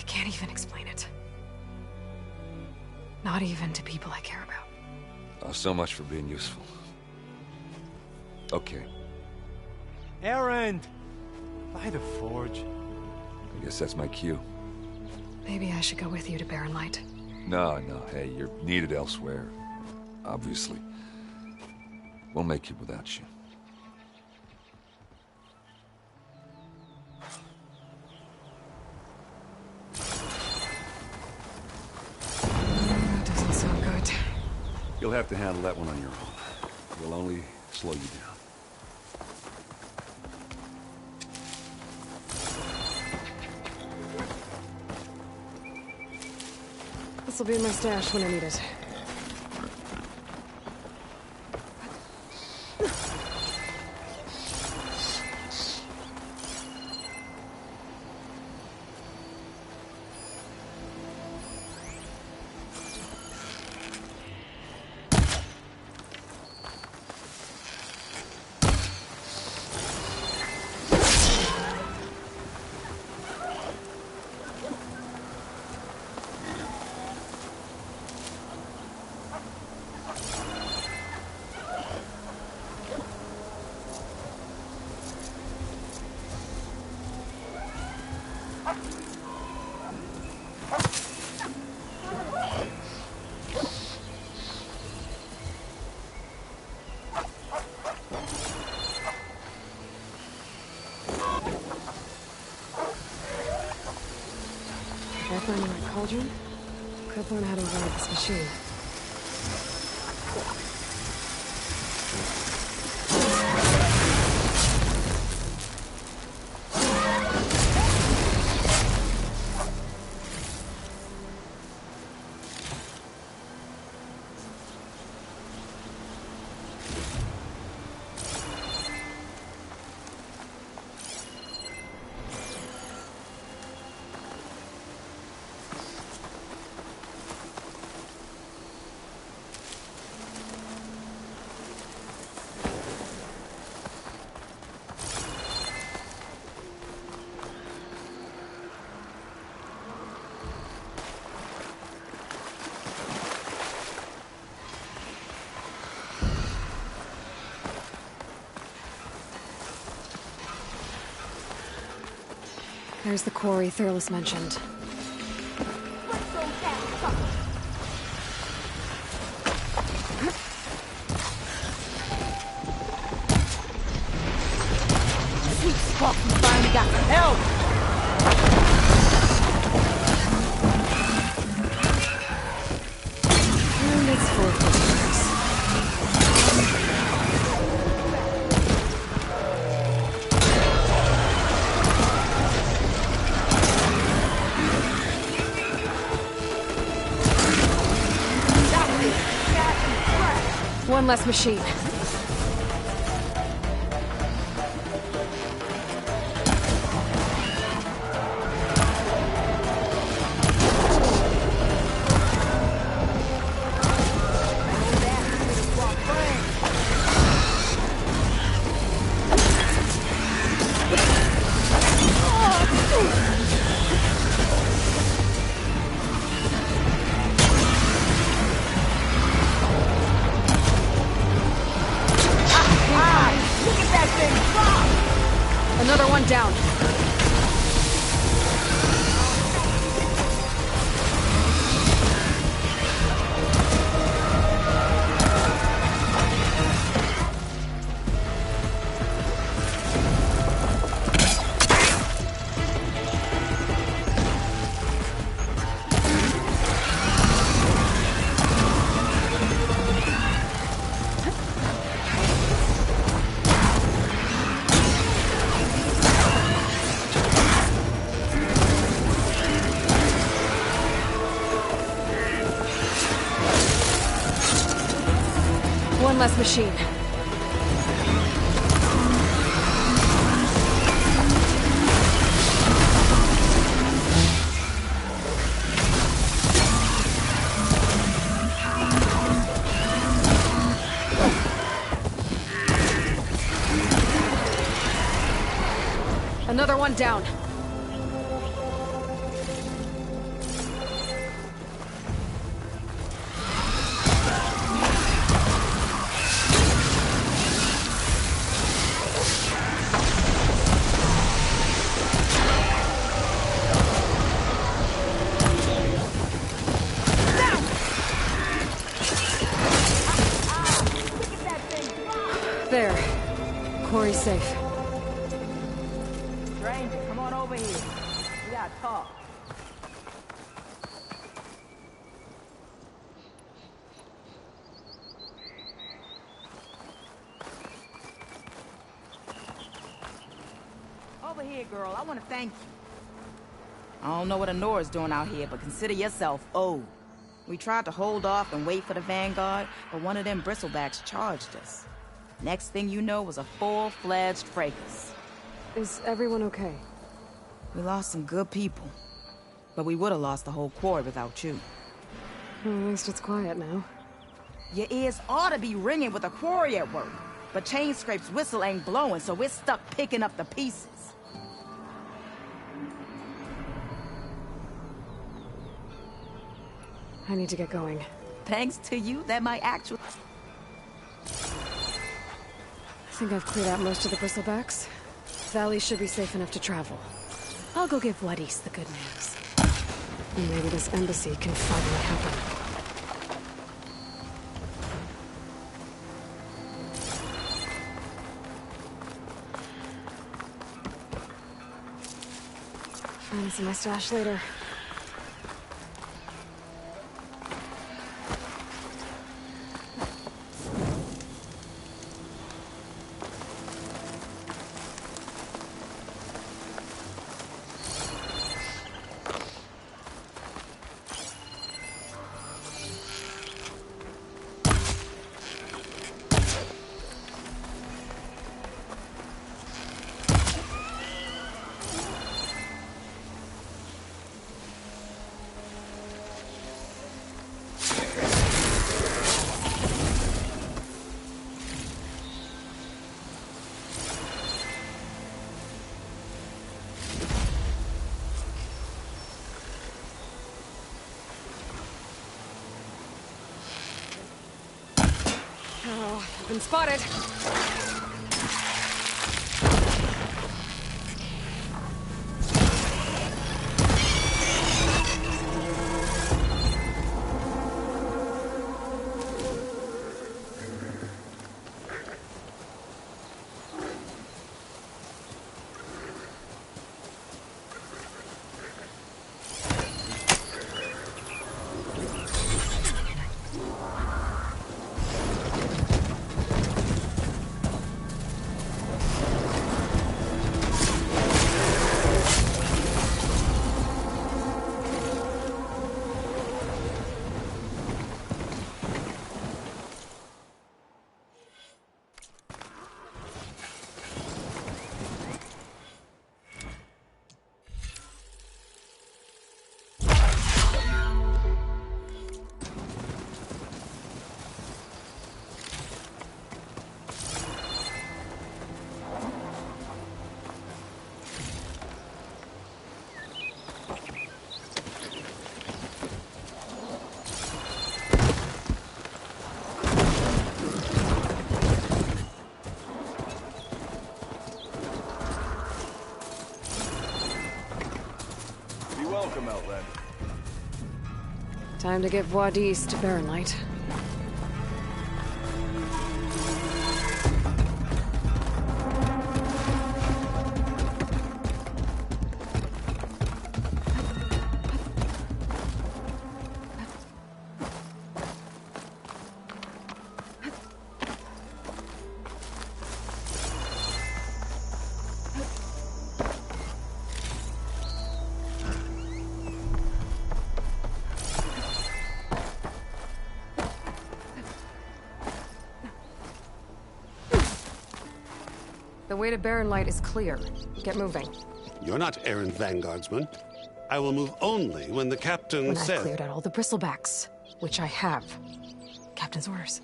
can't even explain it. Not even to people I care about. Oh, so much for being useful. Okay. Erend! By the forge. I guess that's my cue. Maybe I should go with you to Barren Light. No, hey, you're needed elsewhere. Obviously. We'll make it without you. That doesn't sound good. You'll have to handle that one on your own. We'll only slow you down. This'll be in my stash when I need it. If I find the right cauldron, could learn how to ride this machine. There's the quarry Thurles mentioned. Sweet spot, we finally got some help! And it's full of visitors. One less machine. Another one down. One less machine. Another one down. safe. Stranger, come on over here. We gotta talk. Over here, girl. I want to thank you. I don't know what Honora's doing out here, but consider yourself owed. We tried to hold off and wait for the Vanguard, but one of them bristlebacks charged us. Next thing you know was a full-fledged fracas. Is everyone okay? We lost some good people, but we would have lost the whole quarry without you. Well, at least it's quiet now. Your ears ought to be ringing with the quarry at work, but Chainscrape's whistle ain't blowing, so we're stuck picking up the pieces. I need to get going. Thanks to you, that might actually... I think I've cleared out most of the bristlebacks. Valley should be safe enough to travel. I'll go give Wadis the good news. And maybe this embassy can finally happen. Find some of my stash later. Been spotted. Welcome, Outlander. Time to give Wadis to Barren Light. The way to Barren Light is clear. Get moving. You're not errant vanguardsman. I will move only when the captain When says... I've cleared out all the bristlebacks, which I have. Captain's orders.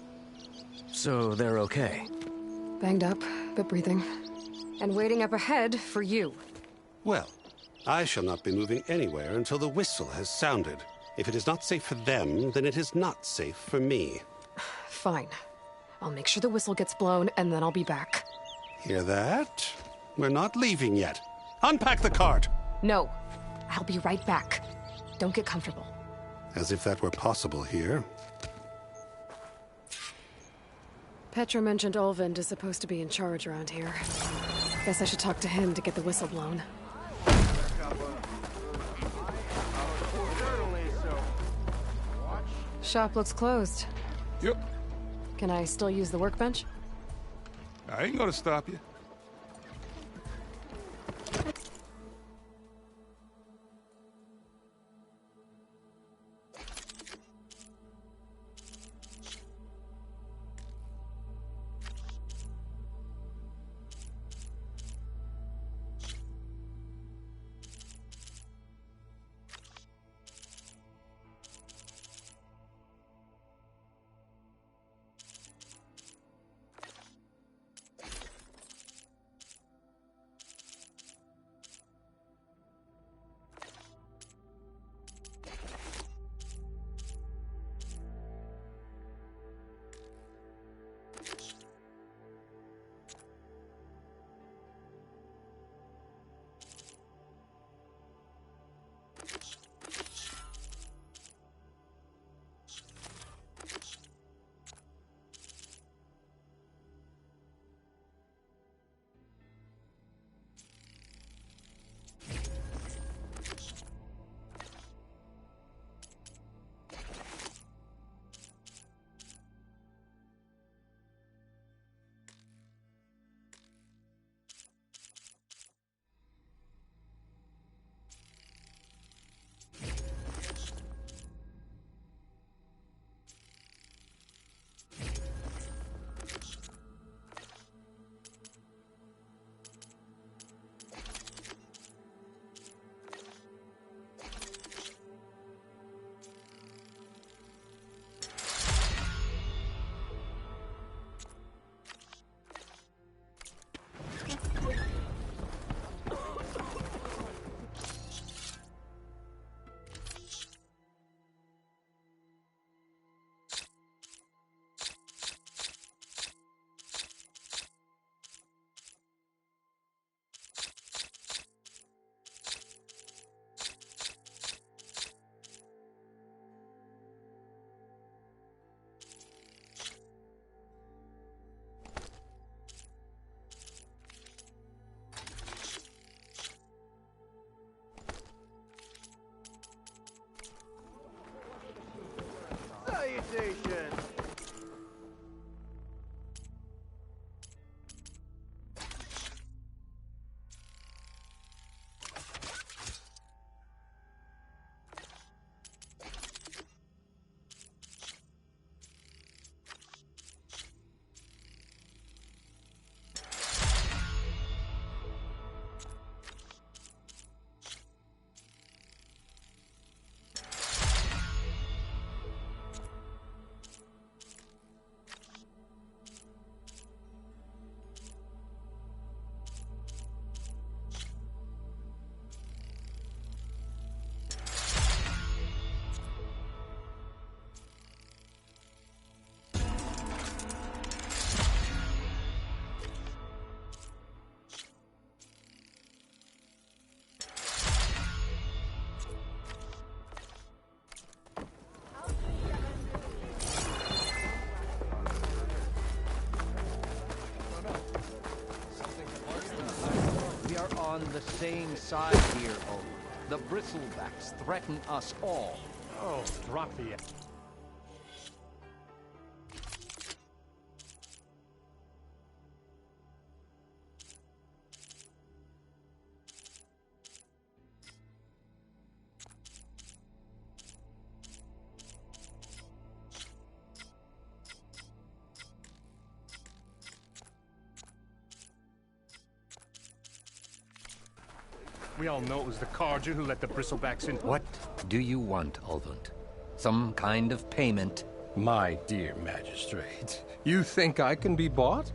So they're okay? Banged up, but breathing. And waiting up ahead for you. Well, I shall not be moving anywhere until the whistle has sounded. If it is not safe for them, then it is not safe for me. Fine. I'll make sure the whistle gets blown, and then I'll be back. Hear that? We're not leaving yet. Unpack the cart! No. I'll be right back. Don't get comfortable. As if that were possible here. Petra mentioned Ulvund is supposed to be in charge around here. Guess I should talk to him to get the whistle blown. Shop looks closed. Yep. Can I still use the workbench? I ain't gonna stop you. Salutations! On the same side here, Owen. The Bristlebacks threaten us all. Oh, drop the... We all know it was the Carja who let the Bristlebacks in. What do you want, Ulvund? Some kind of payment? My dear magistrate, you think I can be bought?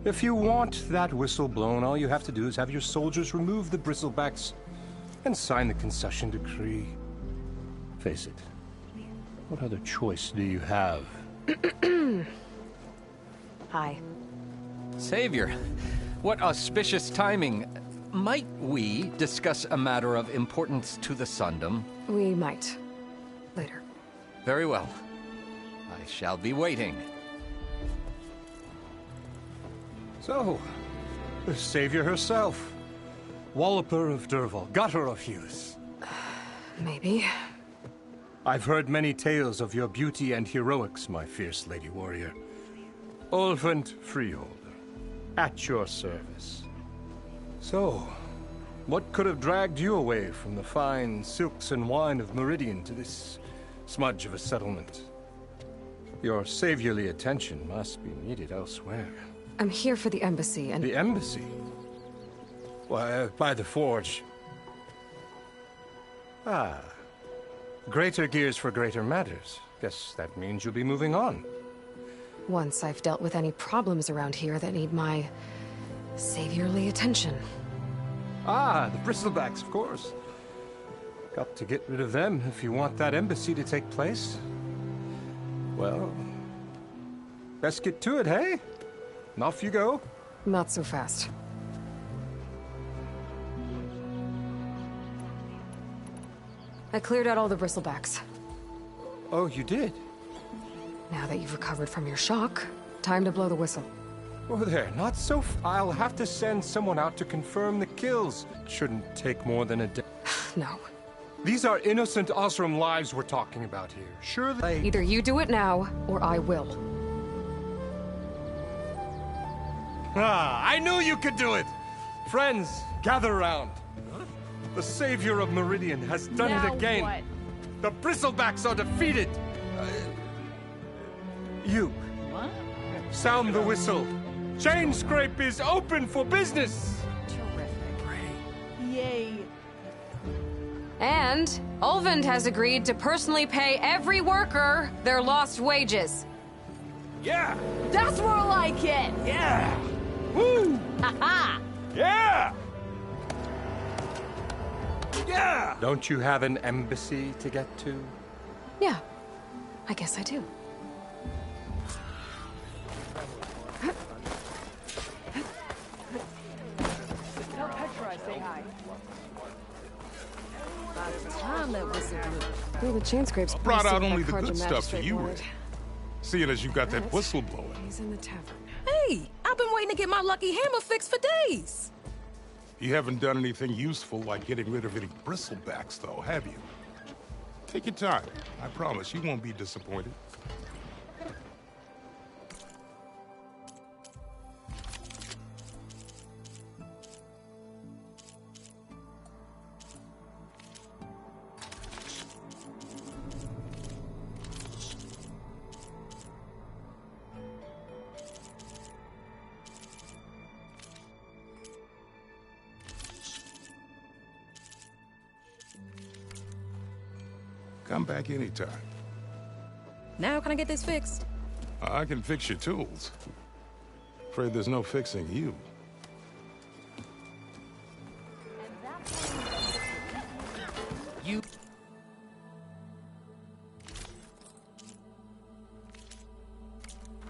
If you want that whistle blown, all you have to do is have your soldiers remove the Bristlebacks and sign the concession decree. Face it, what other choice do you have? Hi. Savior, what auspicious timing. Might we discuss a matter of importance to the Sundom? We might. Later. Very well. I shall be waiting. So, The savior herself. Walloper of Derval, gutter of Hughes. Maybe. I've heard many tales of your beauty and heroics, my fierce lady warrior. Ulvund Freeholder, at your service. So, what could have dragged you away from the fine silks and wine of Meridian to this smudge of a settlement? Your saviorly attention must be needed elsewhere. I'm here for the embassy and... The embassy? Why, by the forge. Ah. Greater gears for greater matters. Guess that means you'll be moving on. Once I've dealt with any problems around here that need my saviorly attention. Ah, the bristlebacks, of course. Got to get rid of them if you want that embassy to take place. Well, let's get to it, hey? And off you go. Not so fast. I cleared out all the bristlebacks. Oh, you did? Now that you've recovered from your shock, time to blow the whistle. Oh, there, not so I'll have to send someone out to confirm the kills. Shouldn't take more than a day. No. These are innocent Osram lives we're talking about here. Surely... Either you do it now, or I will. Ah, I knew you could do it! Friends, gather around. The savior of Meridian has done it again. What? The bristlebacks are defeated. You. What? Sound the whistle. Chainscrape is open for business. Terrific. Yay. And Ulvund has agreed to personally pay every worker their lost wages. Yeah. That's more like it. Yeah. Woo. Ha-ha. Yeah. Yeah! Don't you have an embassy to get to? Yeah, I guess I do. Tell Petra I say hi. About time that whistle blew. Well, the Chainscrape's I brought out posted only that the Carja good stuff for magistrate you, wanted. Rick. Seeing as you got that whistle blowing. He's in the tavern. Hey, I've been waiting to get my lucky hammer fixed for days. You haven't done anything useful like getting rid of any bristlebacks, though, have you? Take your time. I promise you won't be disappointed. Come back anytime. Now can I get this fixed? I can fix your tools. Afraid there's no fixing you. You...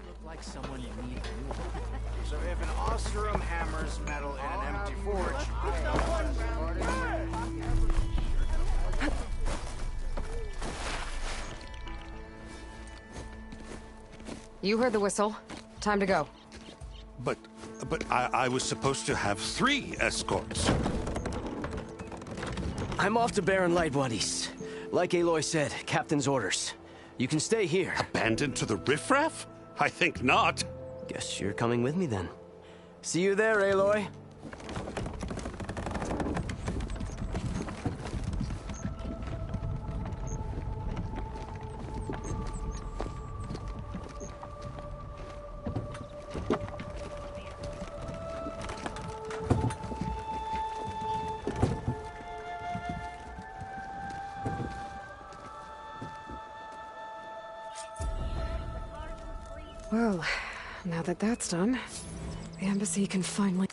look like someone you need. So if an Osram hammers metal in an empty forge, You heard the whistle. Time to go. But I was supposed to have 3 escorts. I'm off to Baron Lightwaddy's. Like Aloy said, Captain's orders. You can stay here. Abandoned to the riffraff? I think not. Guess you're coming with me then. See you there, Aloy. Well, now that that's done, the embassy can finally...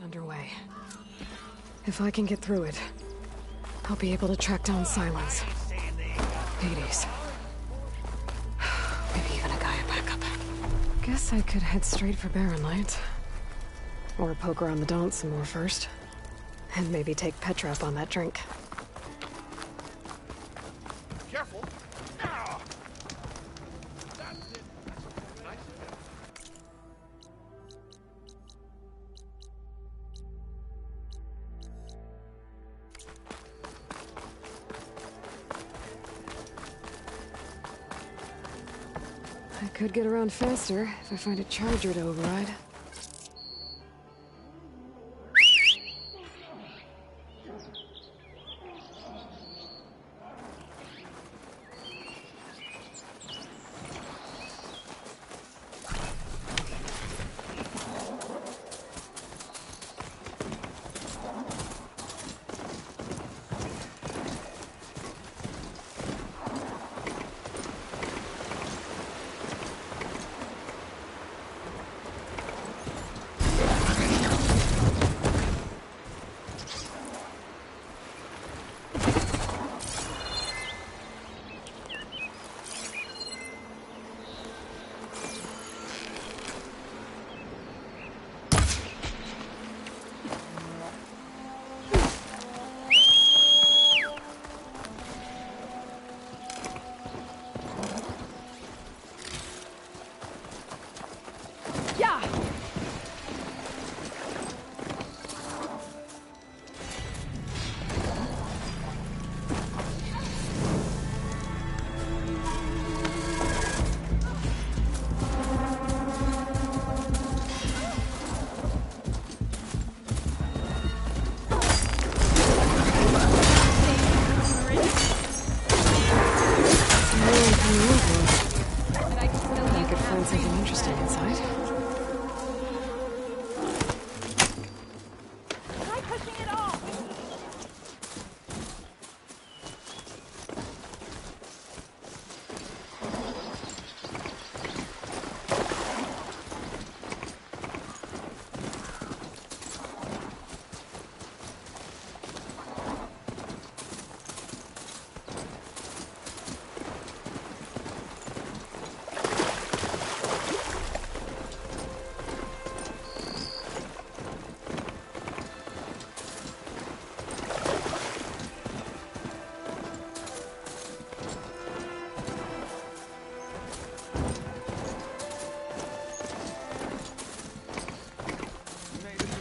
underway. If I can get through it, I'll be able to track down Silence. Hades. Maybe even a Gaia backup. Guess I could head straight for Barren Light. Or poke around the Daunt some more first. And maybe take Petra up on that drink. Careful. I could get around faster if I find a charger to override.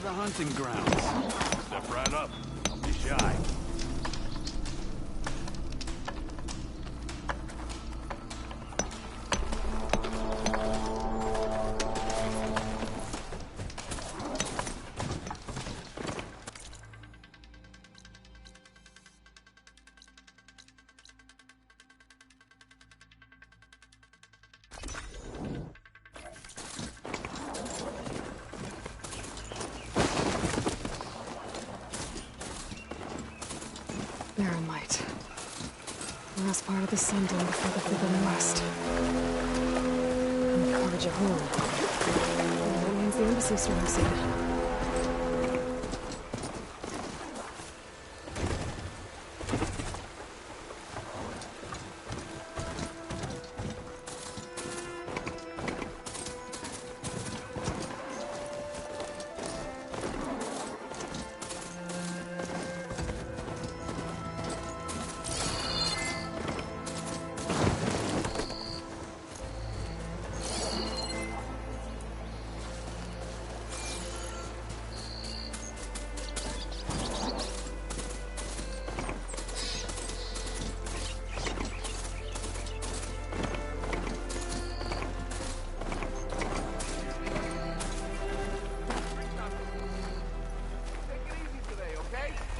Hunting grounds. Step right up. Don't be shy. Barren Light. Last part of the sun dome before the Forbidden West. And Carja home. That means the embassy storm soon.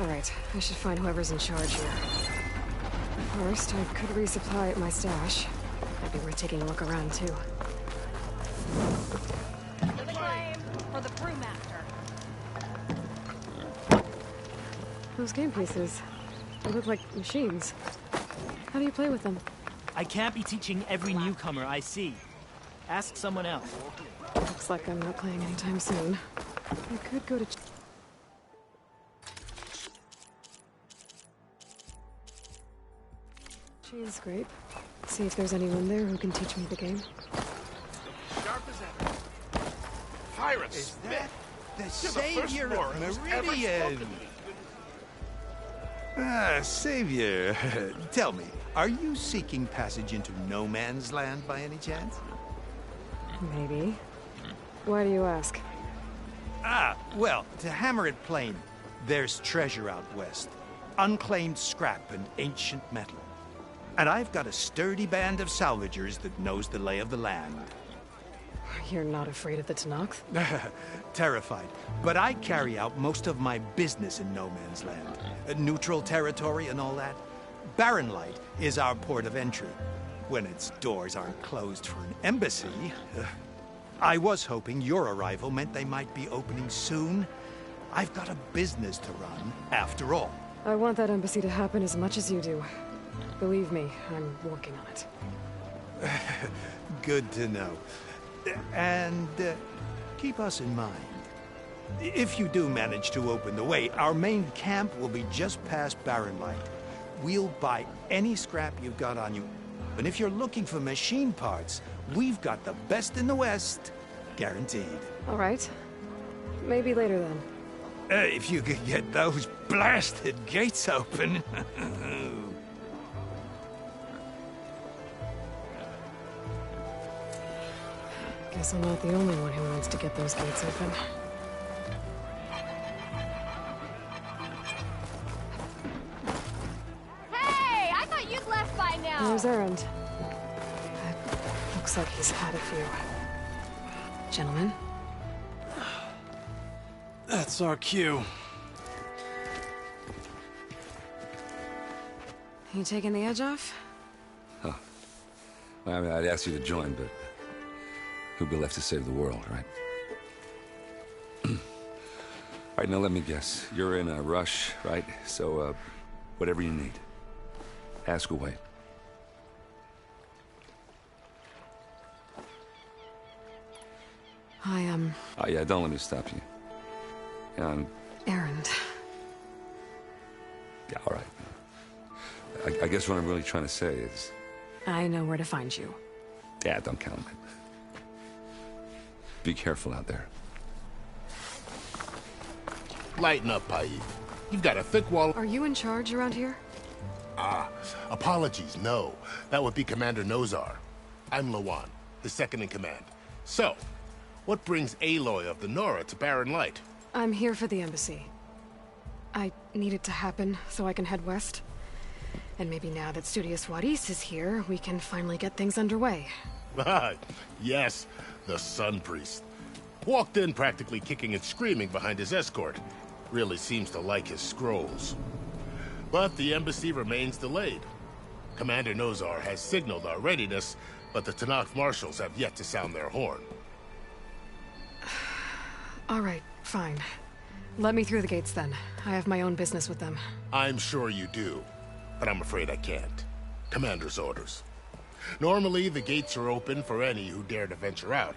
Alright, I should find whoever's in charge here. First, I could resupply at my stash. Might be worth taking a look around, too. For the claim, for the brewmaster. Those game pieces. They look like machines. How do you play with them? I can't be teaching every newcomer I see. Ask someone else. Looks like I'm not playing anytime soon. I could go to... Chain scrape. See if there's anyone there who can teach me the game. Sharp as ever. Pirates! Is that the You're savior the first of Nora who's ever Meridian? spoken to me. Ah, savior. Tell me, are you seeking passage into no man's land by any chance? Maybe. Why do you ask? Ah, well, to hammer it plain, there's treasure out west. Unclaimed scrap and ancient metal. And I've got a sturdy band of salvagers that knows the lay of the land. You're not afraid of the Tenakth? Terrified. But I carry out most of my business in no man's land. Neutral territory and all that. Barren Light is our port of entry. When its doors aren't closed for an embassy. I was hoping your arrival meant they might be opening soon. I've got a business to run, after all. I want that embassy to happen as much as you do. Believe me, I'm working on it. Good to know. And keep us in mind. If you do manage to open the way, our main camp will be just past Barren Light. We'll buy any scrap you've got on you. And if you're looking for machine parts, we've got the best in the West. Guaranteed. All right. Maybe later then. If you could get those blasted gates open. Guess I'm not the only one who wants to get those gates open. Hey, I thought you'd left by now. Where's Erend? Looks like he's had a few. Gentlemen? That's our cue. You taking the edge off? Huh. Well, I mean, I'd ask you to join, but who'd be left to save the world, right? All right, now let me guess. You're in a rush, right? So, whatever you need, ask away. Oh, yeah, don't let me stop you. Erend. Yeah, all right. I guess what I'm really trying to say is... I know where to find you. Yeah, don't count on it. Be careful out there. Lighten up, Paid. You've got a thick wall... Are you in charge around here? Ah, apologies, no. That would be Commander Nozar. I'm Lawan, his second in command. So, what brings Aloy of the Nora to Barren Light? I'm here for the embassy. I need it to happen so I can head west. And maybe now that Studious Wadis is here, we can finally get things underway. Yes, the Sun Priest. Walked in practically kicking and screaming behind his escort. Really seems to like his scrolls. But the embassy remains delayed. Commander Nozar has signaled our readiness, but the Tenakth marshals have yet to sound their horn. All right, fine. Let me through the gates then. I have my own business with them. I'm sure you do, but I'm afraid I can't. Commander's orders. Normally, the gates are open for any who dare to venture out.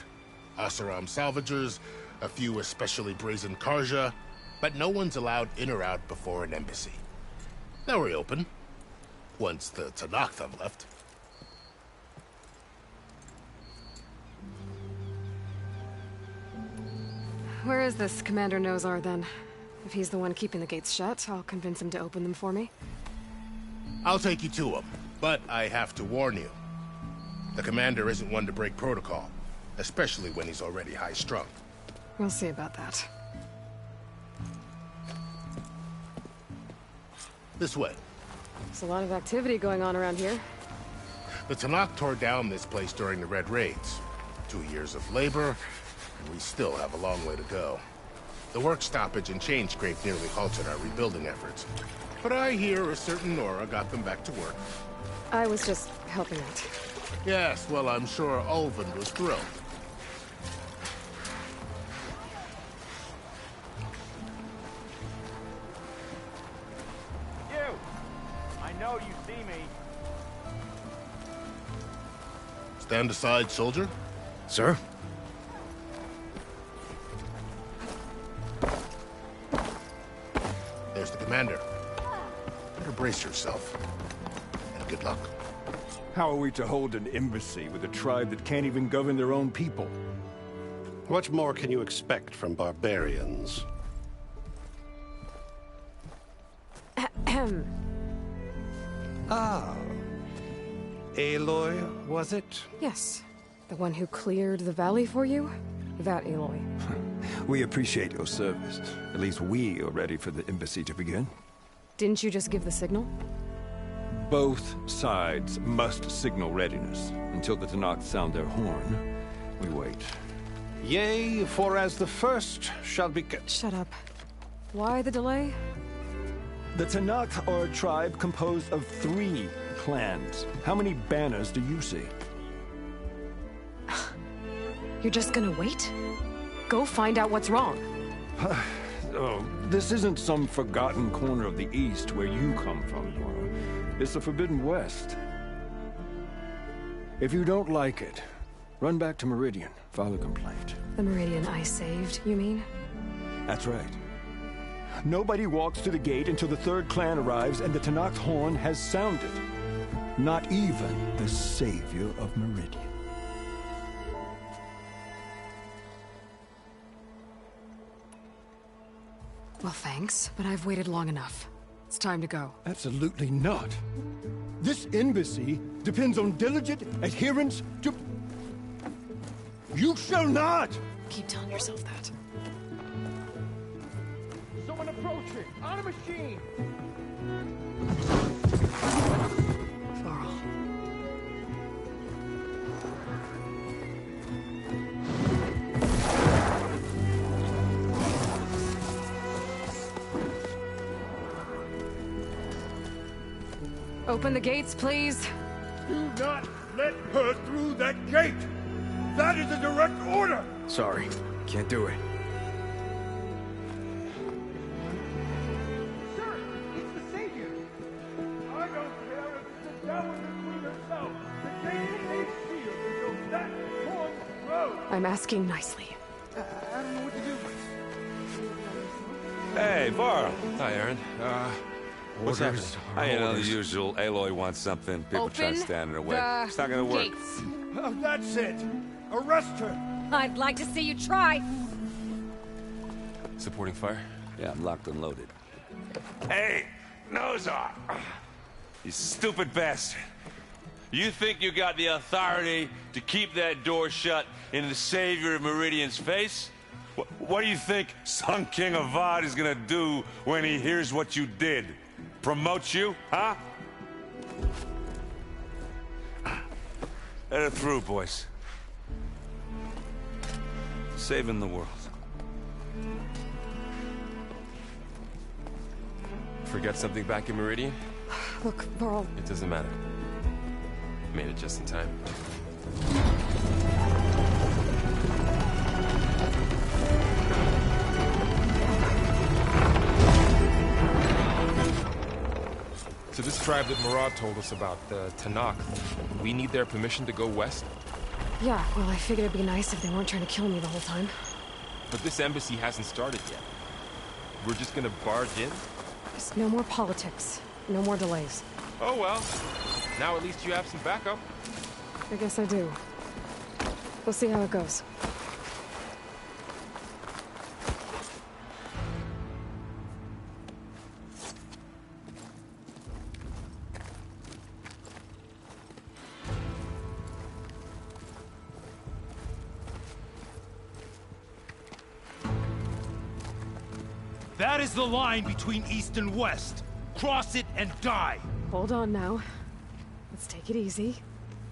Asaram salvagers, a few especially brazen Karja, but no one's allowed in or out before an embassy. They'll reopen, once the Tenakth have left. Where is this Commander Nozar, then? If he's the one keeping the gates shut, I'll convince him to open them for me. I'll take you to him, but I have to warn you. The Commander isn't one to break protocol, especially when he's already high-strung. We'll see about that. This way. There's a lot of activity going on around here. The Tenakth tore down this place during the Red Raids. 2 years of labor, and we still have a long way to go. The work stoppage and chain scrape nearly halted our rebuilding efforts. But I hear a certain Nora got them back to work. I was just helping out. Yes, well, I'm sure Ulvund was thrilled. You! I know you see me. Stand aside, soldier. Sir? There's the Commander. Better brace yourself. And Good luck. How are we to hold an embassy with a tribe that can't even govern their own people? What more can you expect from barbarians? Ahem. Ah. Aloy, was it? Yes. The one who cleared the valley for you? That Aloy. We appreciate your service. At least we are ready for the embassy to begin. Didn't you just give the signal? Both sides must signal readiness. Until the Tenakth sound their horn, we wait. Yea, for as the first shall be... Shut up. Why the delay? The Tenakth are a tribe composed of 3 clans. How many banners do you see? You're just gonna wait? Go find out what's wrong. Oh, this isn't some forgotten corner of the East where you come from, Nora. It's the Forbidden West. If you don't like it, run back to Meridian, file a complaint. The Meridian I saved, you mean? That's right. Nobody walks to the gate until the 3rd clan arrives and the Tenakth horn has sounded. Not even the savior of Meridian. Well, thanks, but I've waited long enough. It's time to go. Absolutely not. This embassy depends on diligent adherence to... You shall not! Keep telling yourself that. Someone approaching! On a machine! Varl. Open the gates, please. Do not let her through that gate! That is a direct order! Sorry, can't do it. Sir, it's the Savior! I don't care if it's the devil between herself. The gate is a shield until that horn grows! I'm asking nicely. I don't know what to do. Hey, Varl. Hi, Aaron. What's happening? You know, the usual. Aloy wants something. People try to stand in her way. It's not gonna work. Gates. Oh, that's it! Arrest her! I'd like to see you try. Supporting fire? Yeah, I'm locked and loaded. Hey, Nozar! You stupid bastard. You think you got the authority to keep that door shut in the savior of Meridian's face? What do you think Sun King Avad is gonna do when he hears what you did? Promote you, huh? Let her through, boys. Saving the world. Forget something back in Meridian? Look, Varl. It doesn't matter. Made it just in time. So this tribe that Murad told us about, the Tenakth, we need their permission to go west? Yeah, well, I figured it'd be nice if they weren't trying to kill me the whole time. But this embassy hasn't started yet. We're just gonna barge in? Just no more politics. No more delays. Oh well. Now at least you have some backup. I guess I do. We'll see how it goes. That is the line between East and West. Cross it and die. Hold on now. Let's take it easy.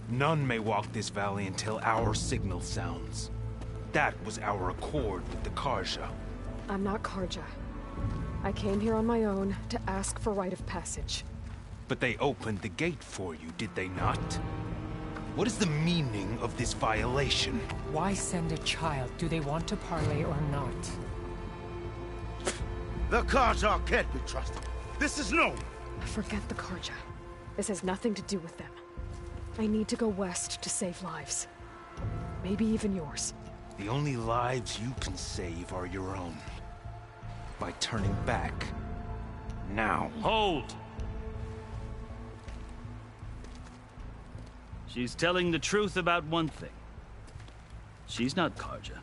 None may walk this valley until our signal sounds. That was our accord with the Karja. I'm not Karja. I came here on my own to ask for rite of passage. But they opened the gate for you, did they not? What is the meaning of this violation? Why send a child? Do they want to parley or not? The Karja can't be trusted. This is known. Forget the Karja. This has nothing to do with them. I need to go west to save lives. Maybe even yours. The only lives you can save are your own. By turning back. Now. Hold! She's telling the truth about one thing. She's not Carja.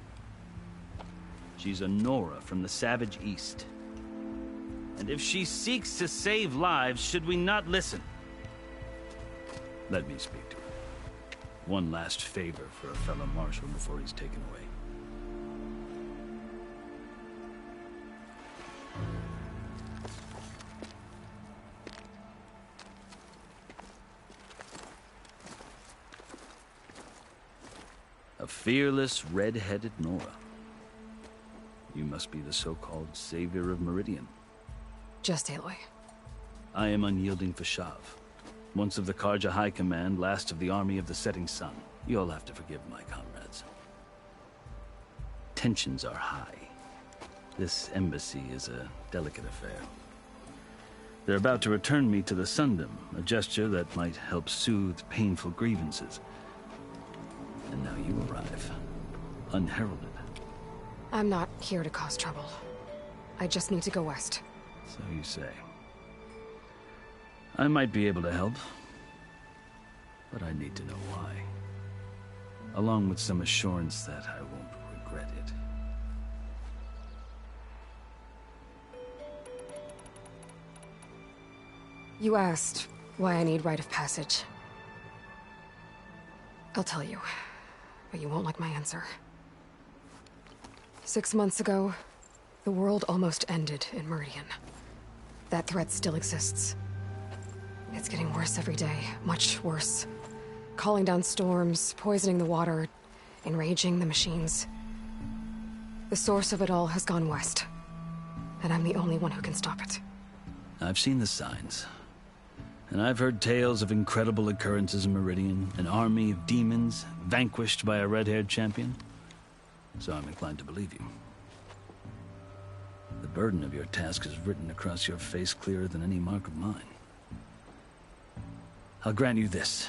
She's a Nora from the Savage East. And if she seeks to save lives, should we not listen? Let me speak to her. One last favor for a fellow marshal before he's taken away. A fearless, red-headed Nora. You must be the so-called savior of Meridian. Just Aloy. I am unyielding Fashav. Once of the Carja High Command, last of the army of the setting sun. You'll have to forgive my comrades. Tensions are high. This embassy is a delicate affair. They're about to return me to the Sundom, a gesture that might help soothe painful grievances. And now you arrive, unheralded. I'm not here to cause trouble. I just need to go west. So you say. I might be able to help, but I need to know why. Along with some assurance that I won't regret it. You asked why I need rite of passage. I'll tell you, but you won't like my answer. 6 months ago, the world almost ended in Meridian. That threat still exists. It's getting worse every day, much worse. Calling down storms, poisoning the water, enraging the machines. The source of it all has gone west, and I'm the only one who can stop it. I've seen the signs. And I've heard tales of incredible occurrences in Meridian, an army of demons vanquished by a red-haired champion. So I'm inclined to believe you. The burden of your task is written across your face clearer than any mark of mine. I'll grant you this,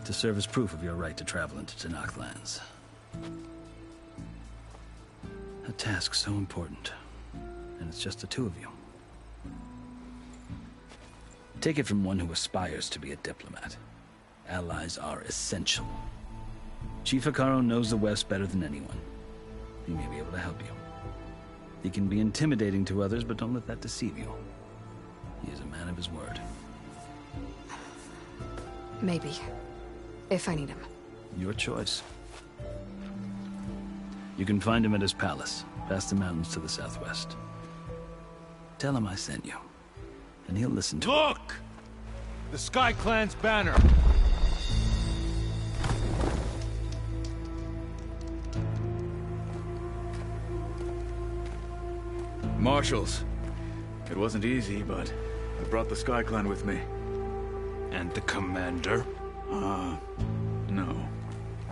to serve as proof of your right to travel into Tenakth lands. A task so important, and it's just the two of you. Take it from one who aspires to be a diplomat. Allies are essential. Chief Hekarro knows the West better than anyone. He may be able to help you. He can be intimidating to others, but don't let that deceive you. He is a man of his word. Maybe. If I need him. Your choice. You can find him at his palace, past the mountains to the southwest. Tell him I sent you, and he'll listen to Look! The Sky Clan's banner! Marshals. It wasn't easy, but I brought the Sky Clan with me. And the commander? No.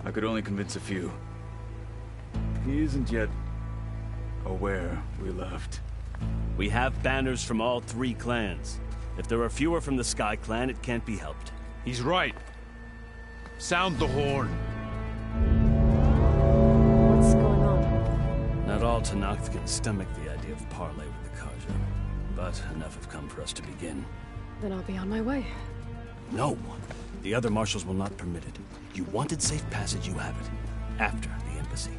I could only convince a few. He isn't yet aware we left. We have banners from all 3 clans. If there are fewer from the Sky Clan, it can't be helped. He's right. Sound the horn. What's going on? Not all Tenakth can stomach the idea of parley with the Carja, but enough have come for us to begin. Then I'll be on my way. No. The other marshals will not permit it. You wanted safe passage, you have it. After the embassy.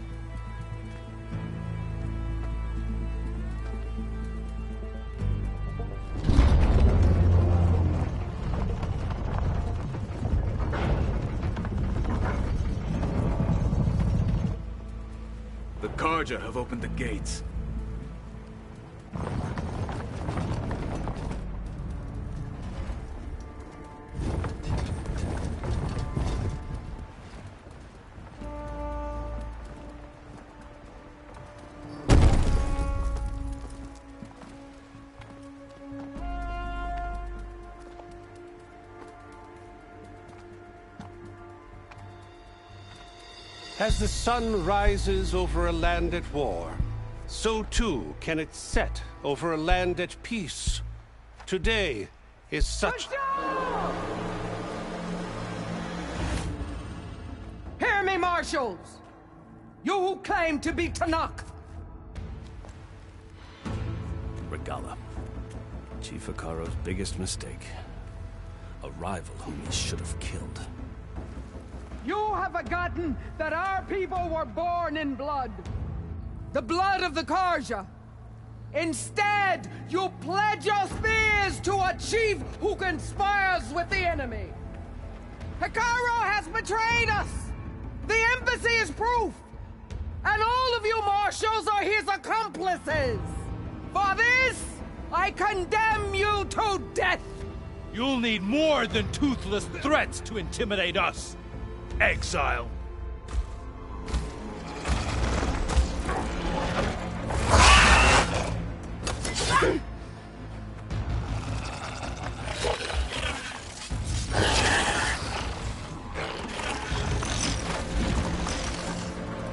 The Carja have opened the gates. As the sun rises over a land at war, so too can it set over a land at peace. Today is such... Hear me, marshals! You who claim to be Tenakth! Regalla. Chief Hekarro's biggest mistake. A rival whom he should have killed. You have forgotten that our people were born in blood. The blood of the Carja. Instead, you pledge your spears to a chief who conspires with the enemy. Hekarro has betrayed us! The embassy is proof! And all of you marshals are his accomplices! For this, I condemn you to death! You'll need more than toothless threats to intimidate us, exile.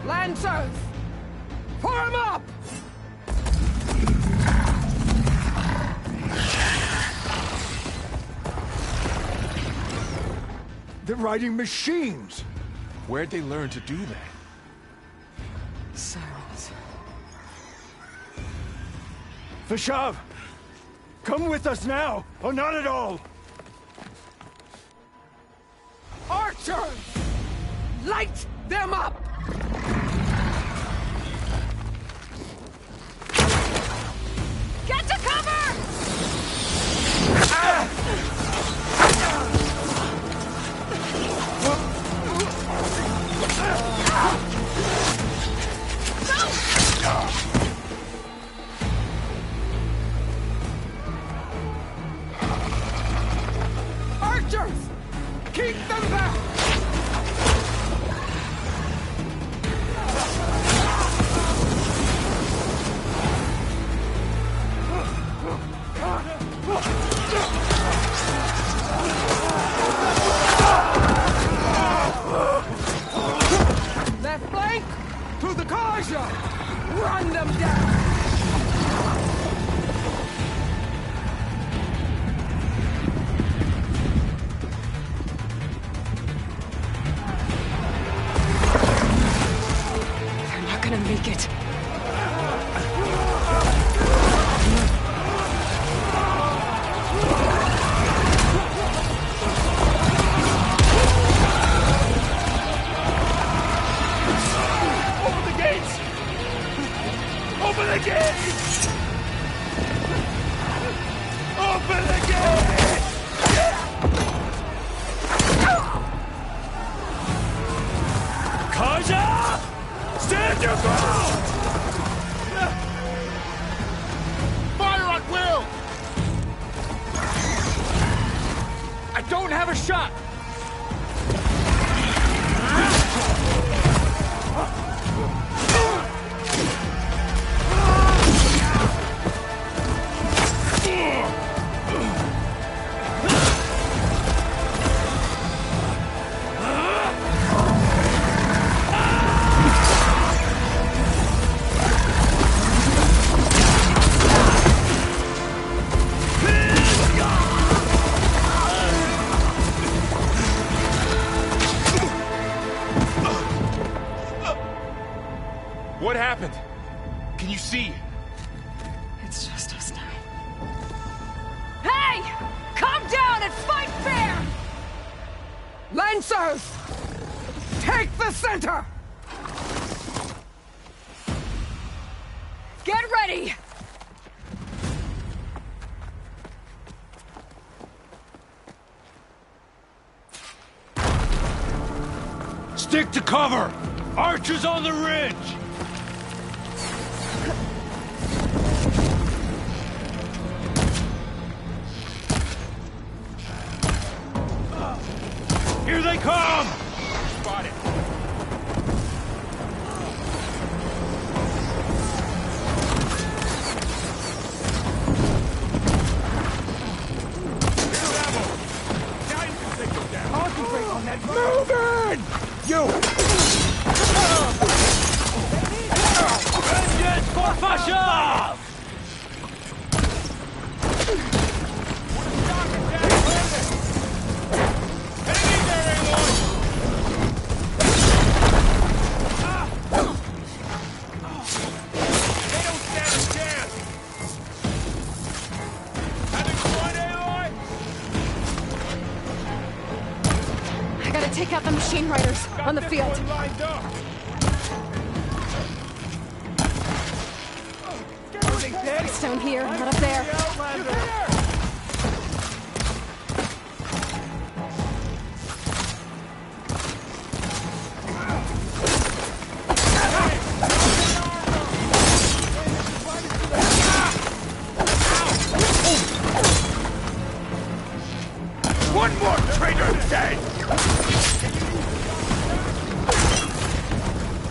Lancers! Form up! They're riding machines! Where'd they learn to do that? Sirens. Vashav! Come with us now, or not at all! Archers! Light them up! Get to cover! Archers! Keep them back! Left flank! To the Carja! Run them down! They're not gonna make it. Open the gates! Open the gates! Open the gates! Carja! Stand your ground! Fire at will! I don't have a shot! What happened? Can you see? It's just us now. Hey! Calm down and fight fair! Lancers! Take the center! Get ready! Stick to cover! Archers on the ridge! Here they come! Spotted. Concentrate on that. Move in! You! Vengeance for Vashav! I gotta gotta take out the machine riders on the field. It's down here, not up there. One more traitor dead!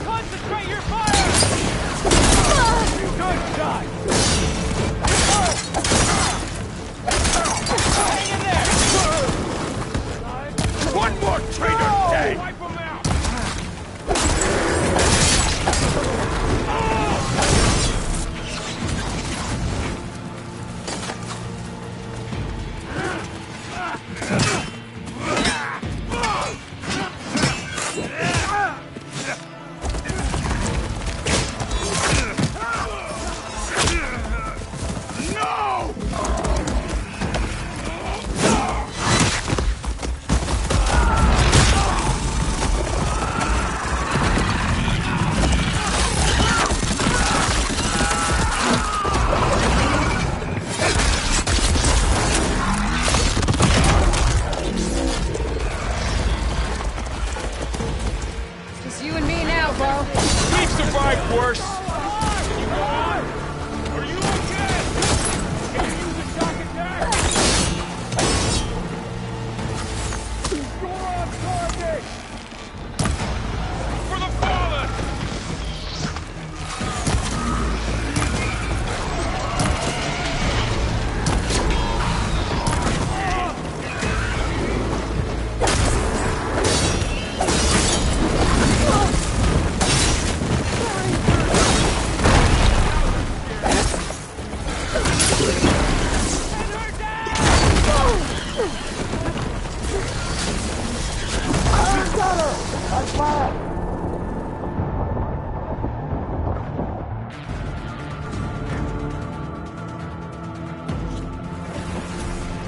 Concentrate your fire! Good shot! Hang in there! One more traitor dead! Wipe him out! Just you and me now, bro. We've survived worse! Are you okay? Can you use a shock attack? You're on target! For the fallen!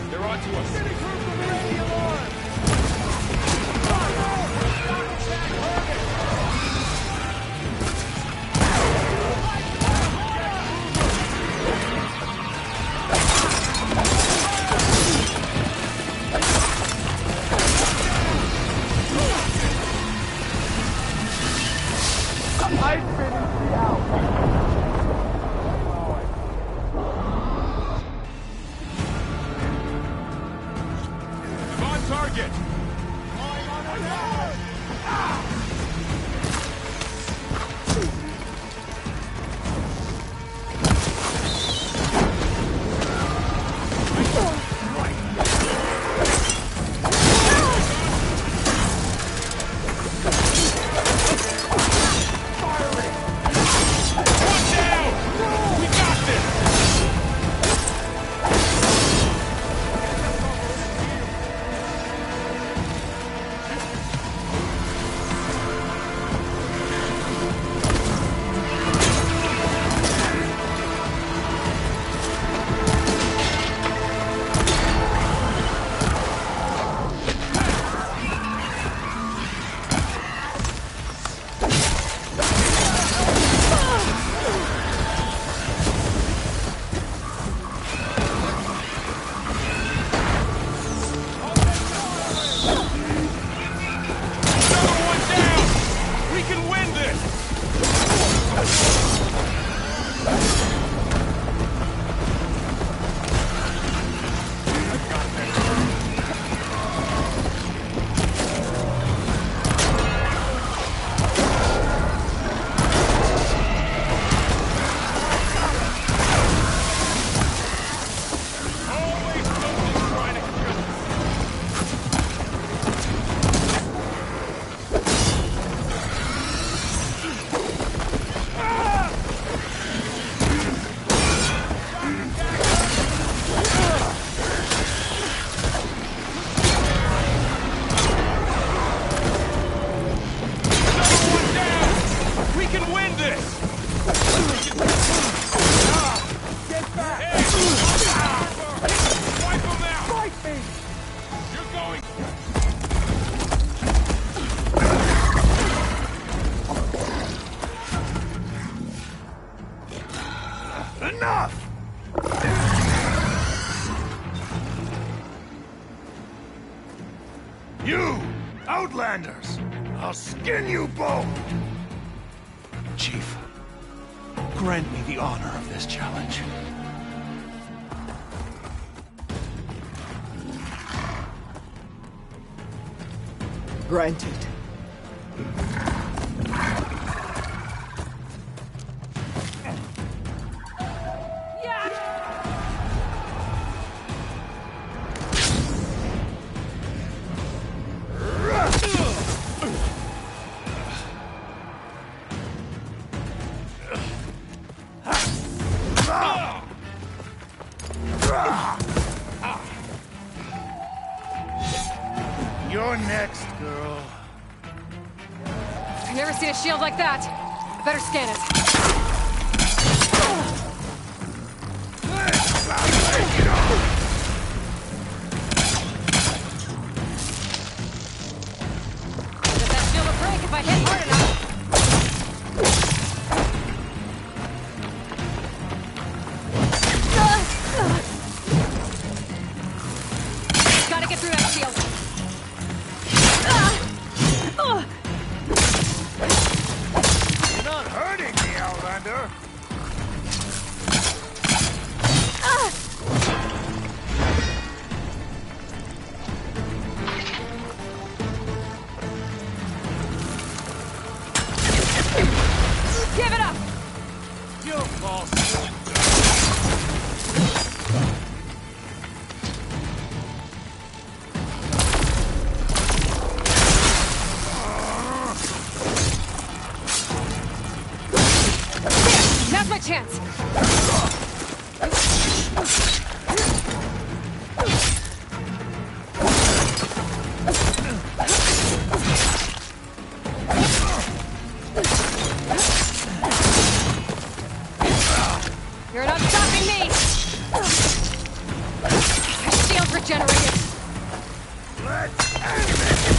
They're onto us. I finished the out. On target. Ah! commanders. I'll skin you both! Chief, grant me the honor of this challenge. Granted. You're next, girl. I've never seen a shield like that. I better scan it. Let that shield will break if I hit hard enough. Gotta get through that shield. You're not hurting me, Outlander. Give it up! You false. Now's my chance! You're not stopping me! My shield's regenerated! Let's end this!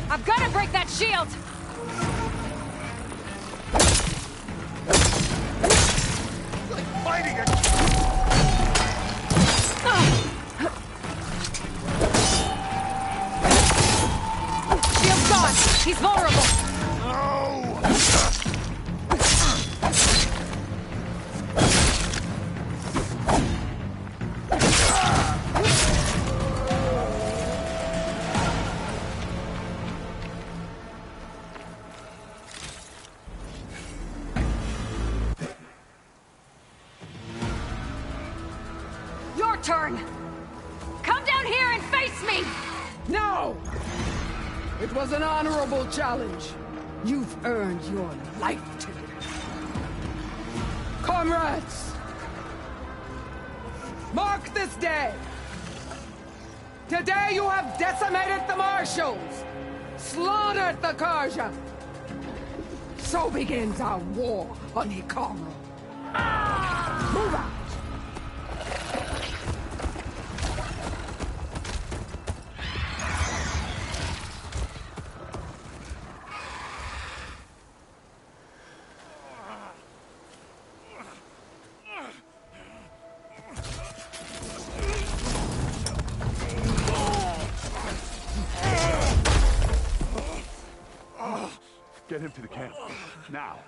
I've got to break that shield! Like fighting a... Shield's gone! He's vulnerable! Your turn! Come down here and face me! No! It was an honorable challenge. You've earned your life today. Comrades! Mark this day! Today you have decimated the Marshals! Slaughtered the Karja! So begins our war on Hikaru. Move out! Get him to the camp. Now.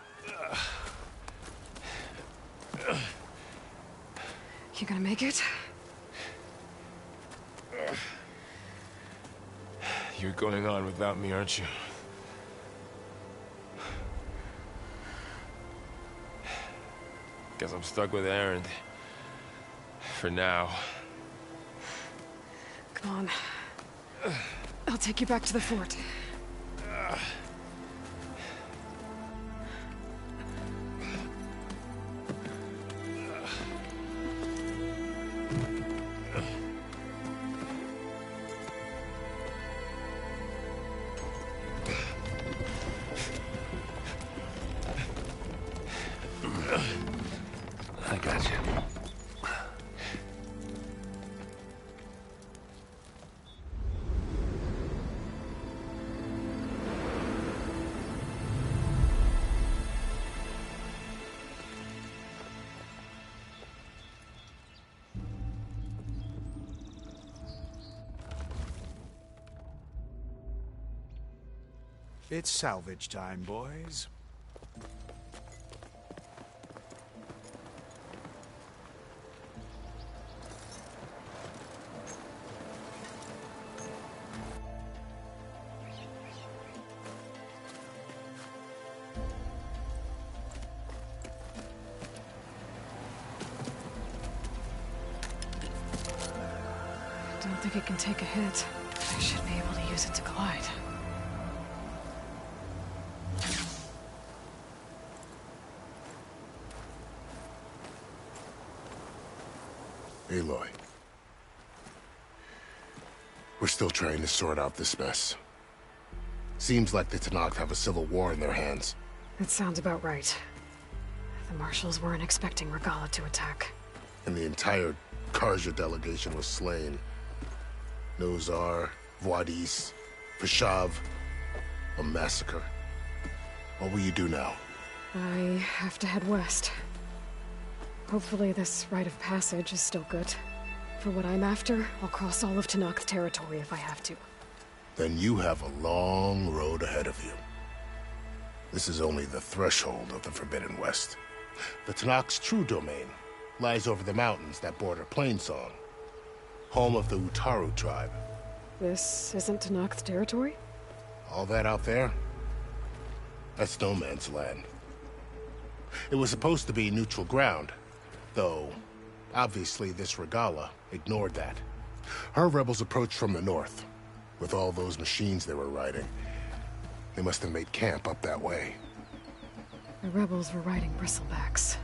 You gonna make it? You're going on without me, aren't you? Guess I'm stuck with Erend. For now. Come on. I'll take you back to the fort. I got you. It's salvage time, boys. I don't think it can take a hit. I should be able to use it to glide. Aloy. We're still trying to sort out this mess. Seems like the Tenakth have a civil war in their hands. That sounds about right. The Marshals weren't expecting Regalla to attack. And the entire Carja delegation was slain. Nozar, Vuadis, Vashav. A massacre. What will you do now? I have to head west. Hopefully this rite of passage is still good. For what I'm after, I'll cross all of Tenakth territory if I have to. Then you have a long road ahead of you. This is only the threshold of the Forbidden West. The Tenakth's true domain lies over the mountains that border Plainsong, home of the Utaru tribe. This isn't Tenakth territory? All that out there? That's no man's land. It was supposed to be neutral ground, though obviously this Regalla ignored that. Her rebels approached from the north, with all those machines they were riding. They must have made camp up that way. The rebels were riding bristlebacks.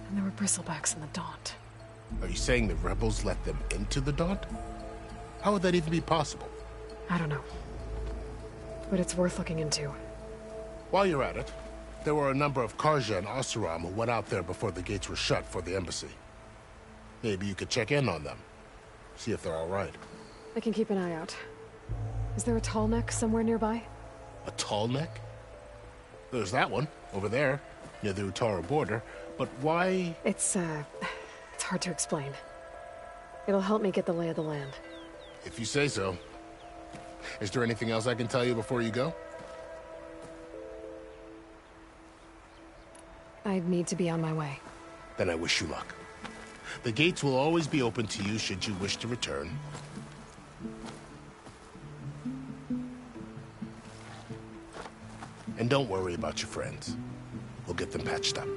And there were bristlebacks in the Daunt. Are you saying the rebels let them into the Daunt? How would that even be possible? I don't know. But it's worth looking into. While you're at it, there were a number of Carja and Oseram who went out there before the gates were shut for the embassy. Maybe you could check in on them. See if they're all right. I can keep an eye out. Is there a tall neck somewhere nearby? A tall neck? There's that one, over there, near the Utaru border. But why? It's hard to explain. It'll help me get the lay of the land. If you say so. Is there anything else I can tell you before you go? I'd need to be on my way. Then I wish you luck. The gates will always be open to you should you wish to return. And don't worry about your friends. We'll get them patched up.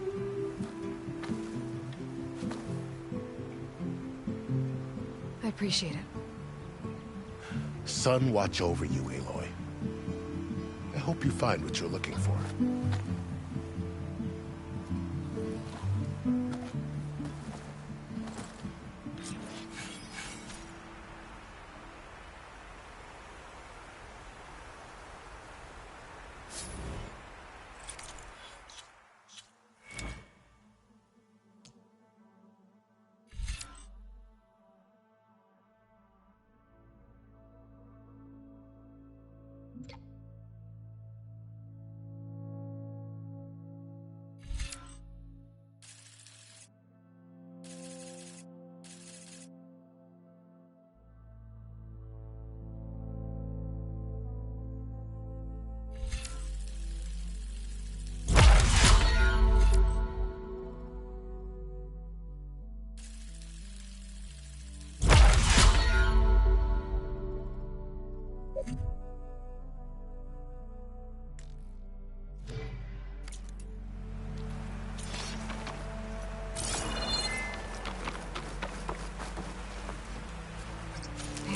I appreciate it. Sun watch over you, Aloy. I hope you find what you're looking for.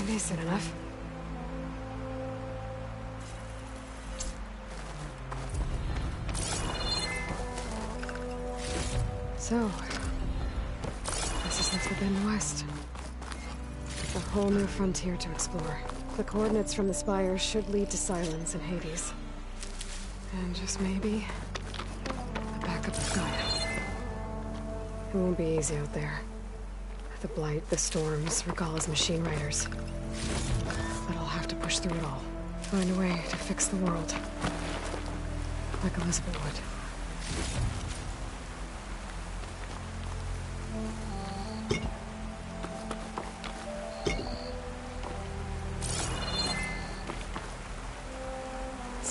Decent enough. So, this is the Forbidden West. A whole new frontier to explore. The coordinates from the spires should lead to Silence and Hades. And just maybe, a backup of Gaia. It won't be easy out there. The Blight, the Storms, Regalla's machine riders. But I'll have to push through it all. Find a way to fix the world. Like Elizabeth would.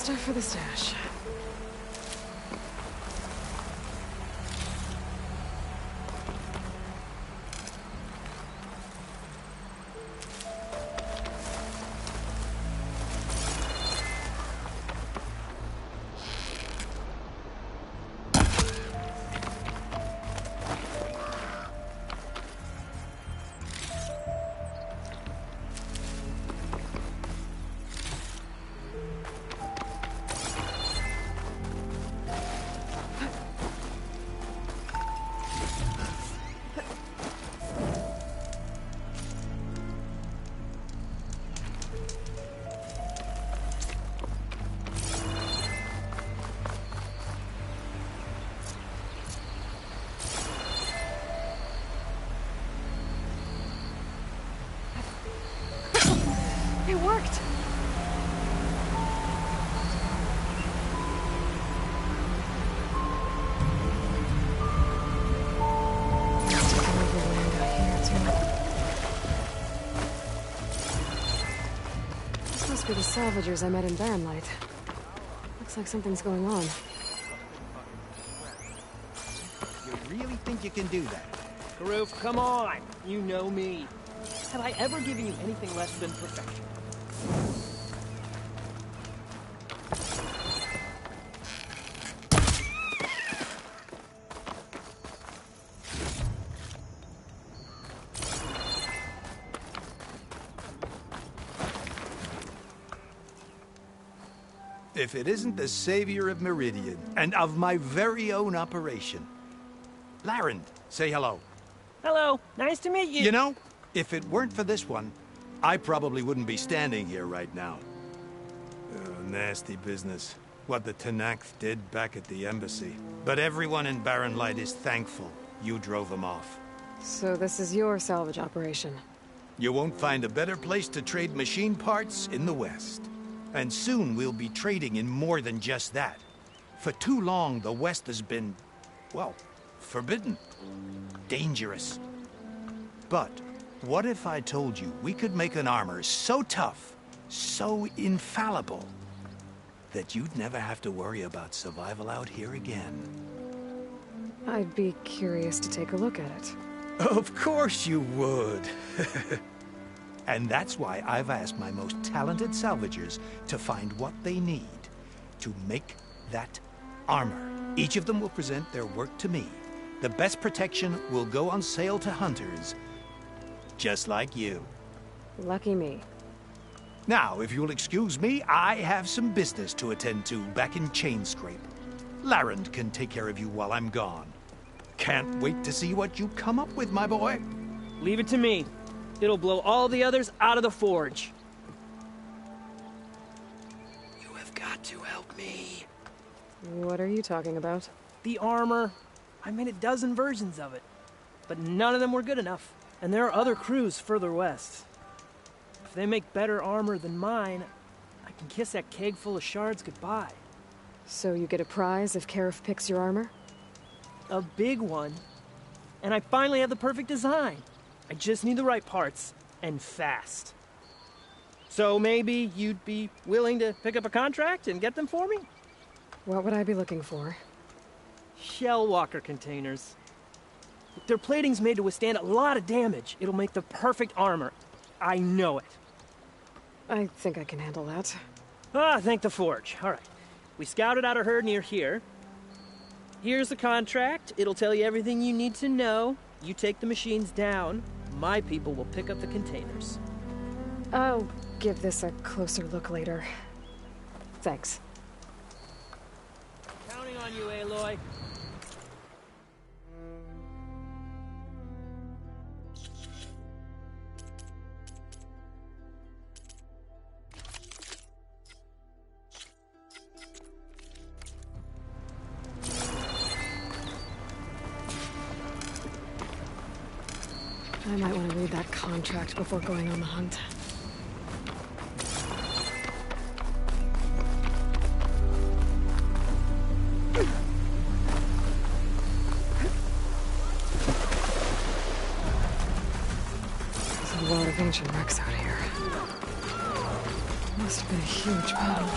Stuff for the stash. It worked! This must be the salvagers I met in Barrenlight. Looks like something's going on. You really think you can do that? Karuf, come on! You know me. Have I ever given you anything less than perfection? If it isn't the savior of Meridian, and of my very own operation. Larend, say hello. Hello, nice to meet you. You know, if it weren't for this one, I probably wouldn't be standing here right now. Nasty business. What the Tenakth did back at the embassy. But everyone in Barrenlight is thankful you drove them off. So this is your salvage operation? You won't find a better place to trade machine parts in the West. And soon we'll be trading in more than just that. For too long, the West has been, well, forbidden. Dangerous. But what if I told you we could make an armor so tough, so infallible, that you'd never have to worry about survival out here again? I'd be curious to take a look at it. Of course you would. And that's why I've asked my most talented salvagers to find what they need to make that armor. Each of them will present their work to me. The best protection will go on sale to hunters, just like you. Lucky me. Now, if you'll excuse me, I have some business to attend to back in Chainscrape. Larend can take care of you while I'm gone. Can't wait to see what you come up with, my boy. Leave it to me. It'll blow all the others out of the forge. You have got to help me. What are you talking about? The armor. I made a dozen versions of it, but none of them were good enough. And there are other crews further west. If they make better armor than mine, I can kiss that keg full of shards goodbye. So you get a prize if Karif picks your armor? A big one. And I finally have the perfect design. I just need the right parts, and fast. So maybe you'd be willing to pick up a contract and get them for me? What would I be looking for? Shellwalker containers. Their plating's made to withstand a lot of damage. It'll make the perfect armor. I know it. I think I can handle that. Thank the Forge. All right. We scouted out a herd near here. Here's the contract. It'll tell you everything you need to know. You take the machines down. My people will pick up the containers. I'll give this a closer look later. Thanks. Counting on you, Aloy. I might want to read that contract before going on the hunt. There's a lot of ancient wrecks out here. Must have been a huge battle.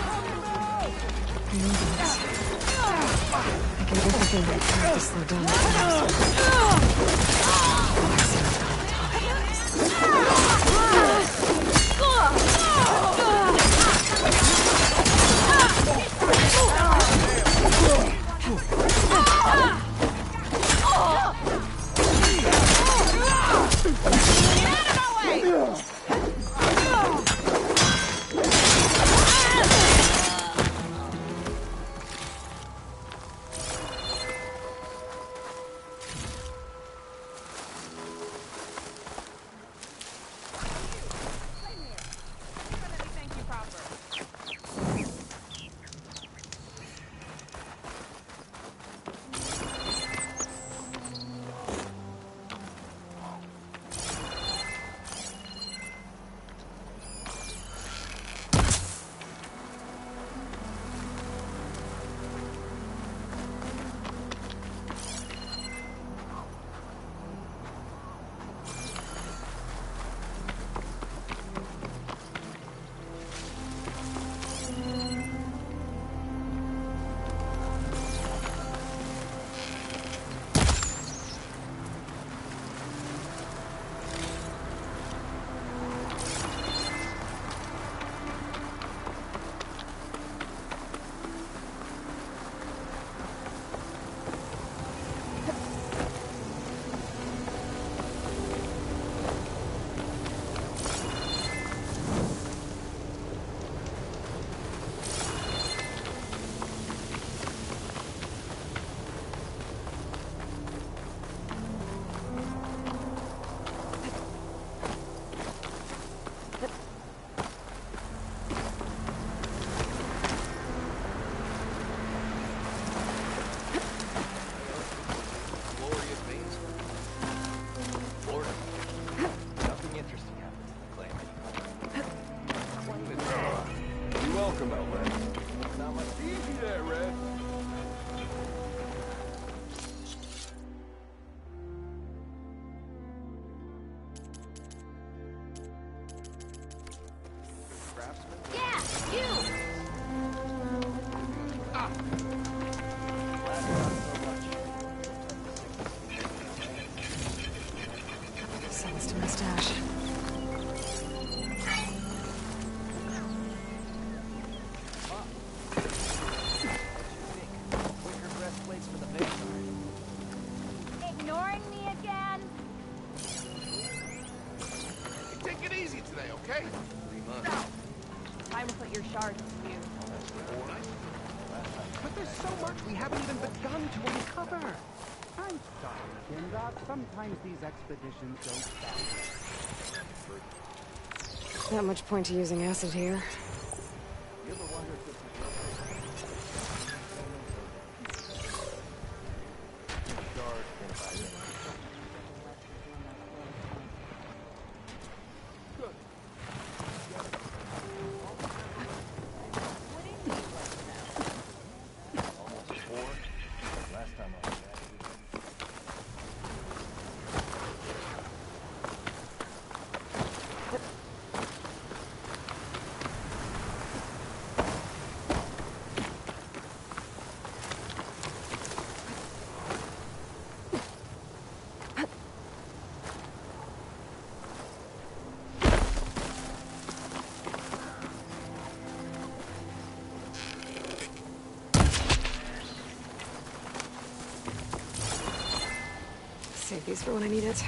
I can get the thing that tried to slow down But there's so much we haven't even begun to uncover. I'm sorry, Kindot. Sometimes these expeditions don't stop. Not much point to using acid here. You ever wonder if this Save these for when I need it.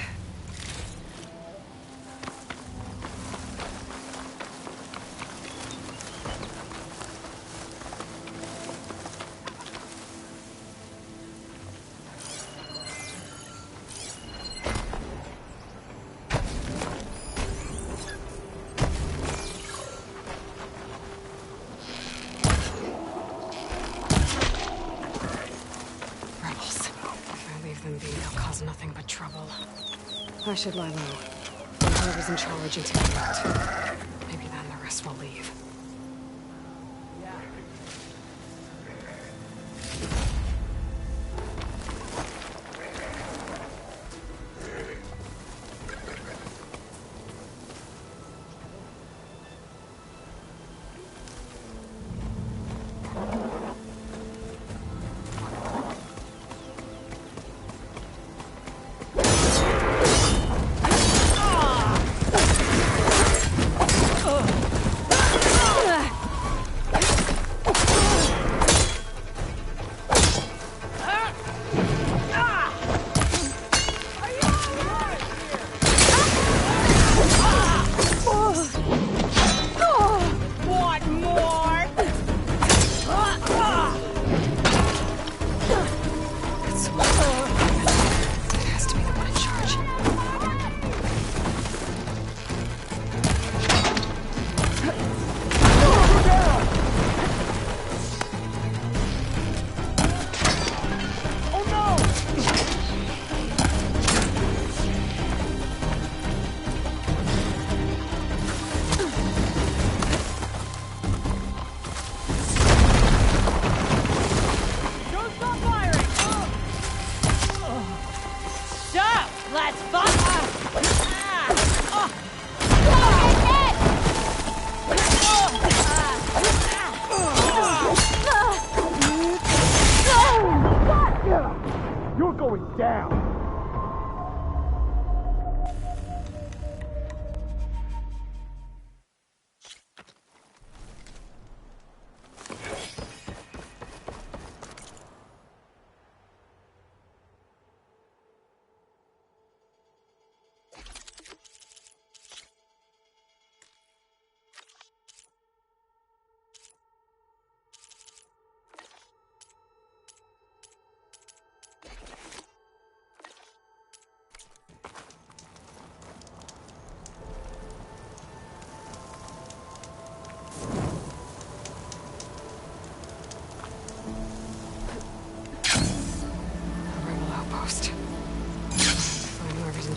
Nothing but trouble. I should lie low. Whoever's in charge until I'm out. Maybe then the rest will leave.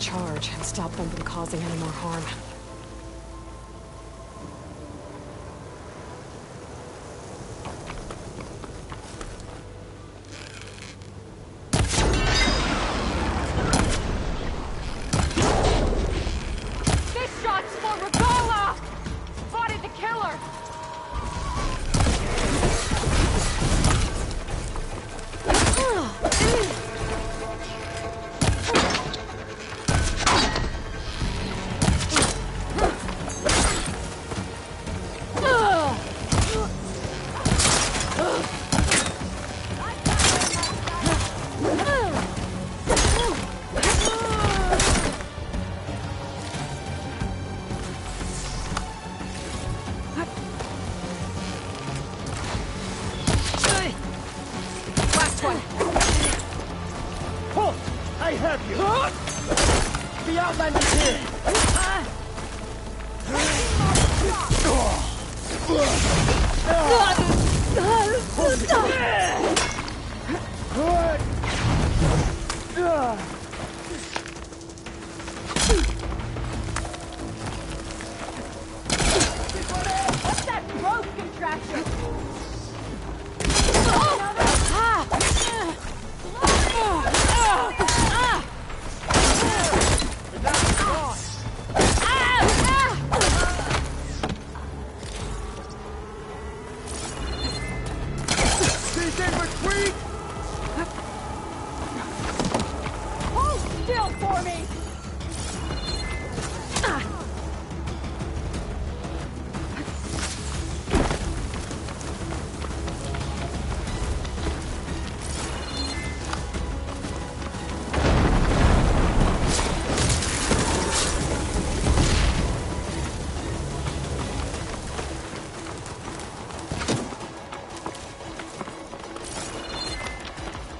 charge and stop them from causing any more harm. This shot's for Ragola! Spotted the killer! Last one. Halt! I have you. The Outlander's here. What's that rope contraption? He's in retreat! Hold still for me!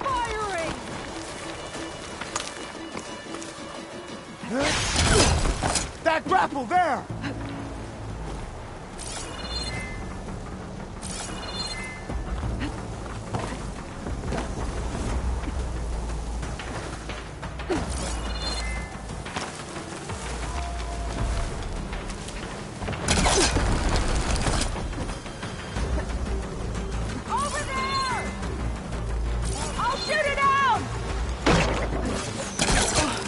Firing! That grapple there! Over there! I'll shoot it down!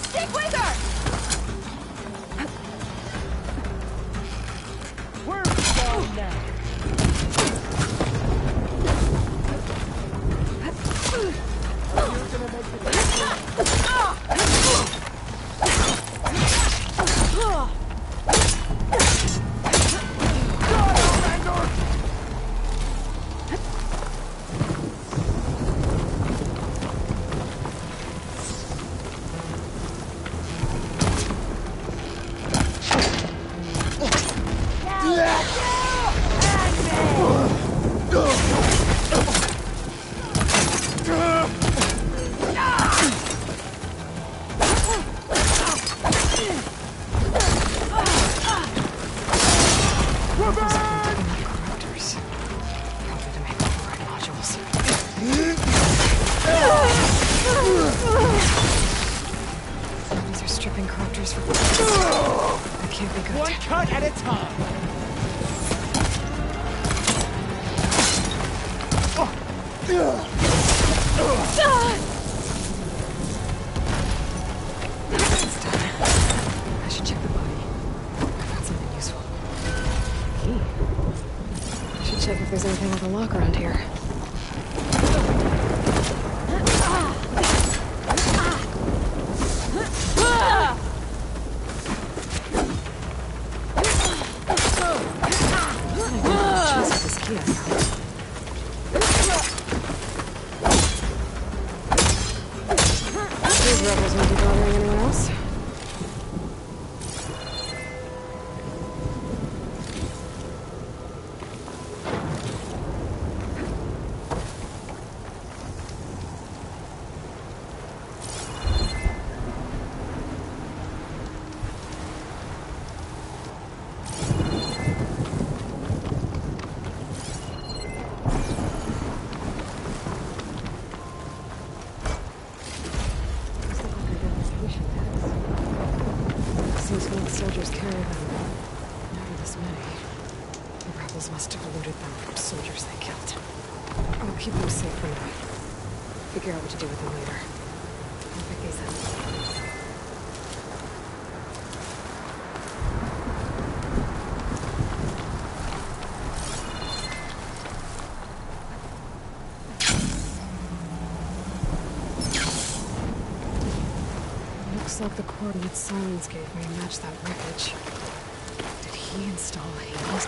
Stick with her! Where's the bomb now? Corruptors. Probably to make override modules. These are stripping corruptors for parts. That can't be good. One cut at a time. It's done. I should check the body. I found something useful. Key. I should check if there's anything with a lock around here. Check this key I found. These rebels won't be bothering anyone else. soldiers carry them. Never this many. The rebels must have looted them from soldiers they killed. I'll keep them safe for now. Figure out what to do with them later. I'll pick these up. Looks like the coordinates Silence gave me match that wreckage. Did he install Hades?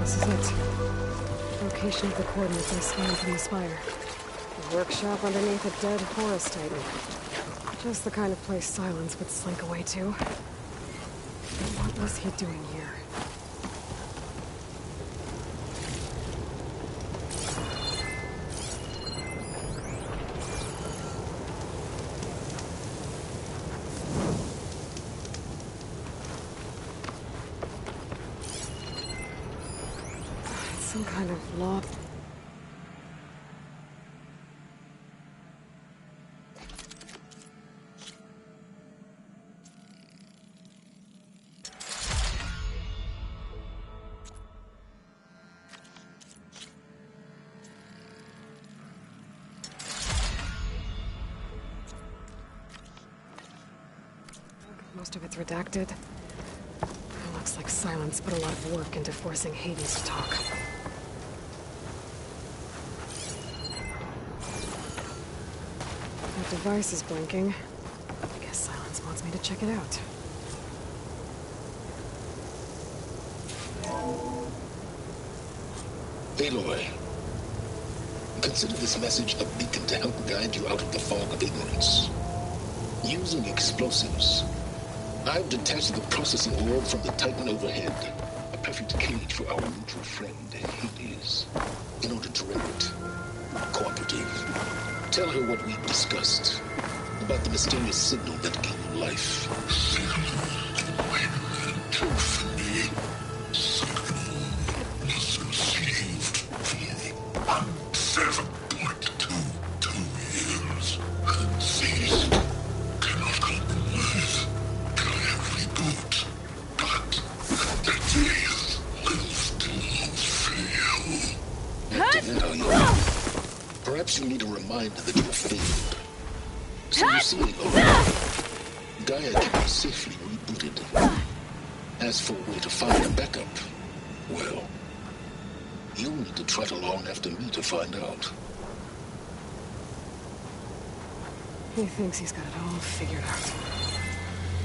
This is it. Location of the coordinates I scanned from the spire. A workshop underneath a dead Horus Titan. Just the kind of place Silence would slink away to. But what was he doing here? Some kind of law. Most of it's redacted. It looks like Silence put a lot of work into forcing Hades to talk. That device is blinking. I guess Silence wants me to check it out. Aloy, consider this message a beacon to help guide you out of the fog of ignorance. Using explosives, I've detached the processing orb from the Titan overhead. A perfect cage for our mutual friend, Hades. In order to render it cooperative, tell her what we've discussed about the mysterious signal that gave you life. Perhaps you need a reminder that you have failed. So you see, Aloy, Gaia can be safely rebooted. As for a way to find a backup, well, you'll need to trot along after me to find out. He thinks he's got it all figured out.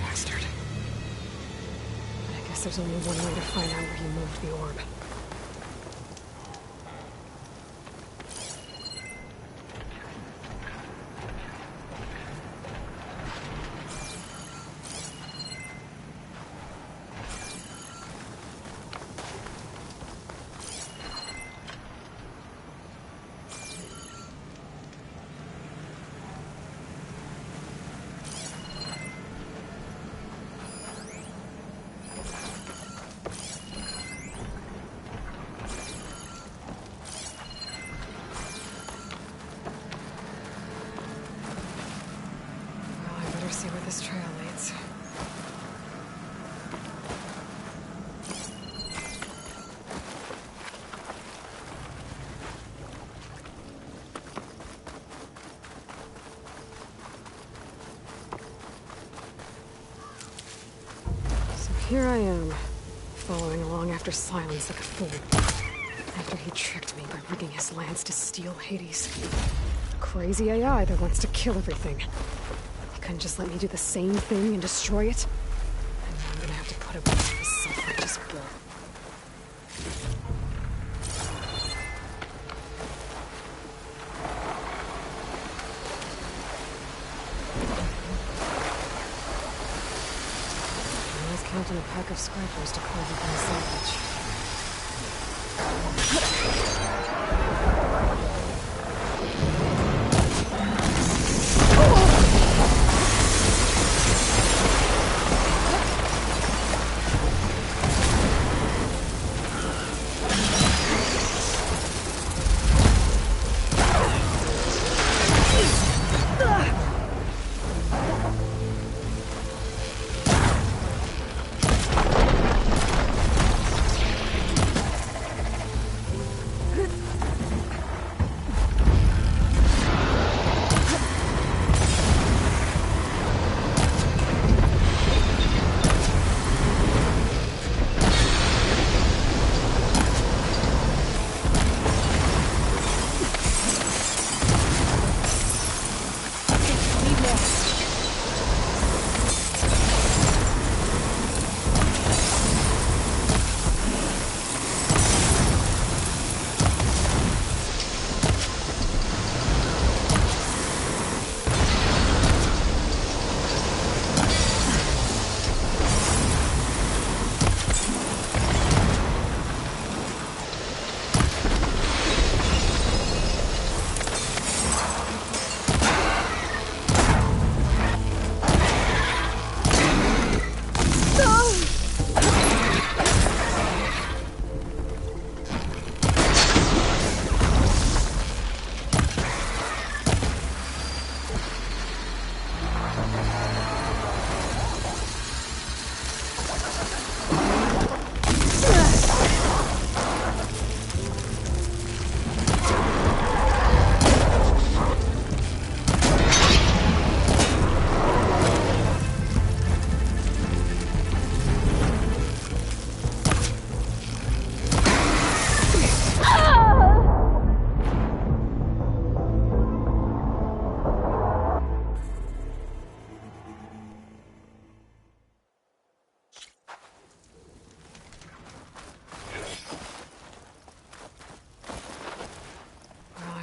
Bastard. But I guess there's only one way to find out where he moved the orb. See where this trail leads. So here I am, following along after Silence like a fool. After he tricked me by rigging his lance to steal Hades. Crazy AI that wants to kill everything. You couldn't just let me do the same thing and destroy it? And now I'm gonna have to put up with this self-righteous bull. I was counting a pack of scrapers to call it my salvage.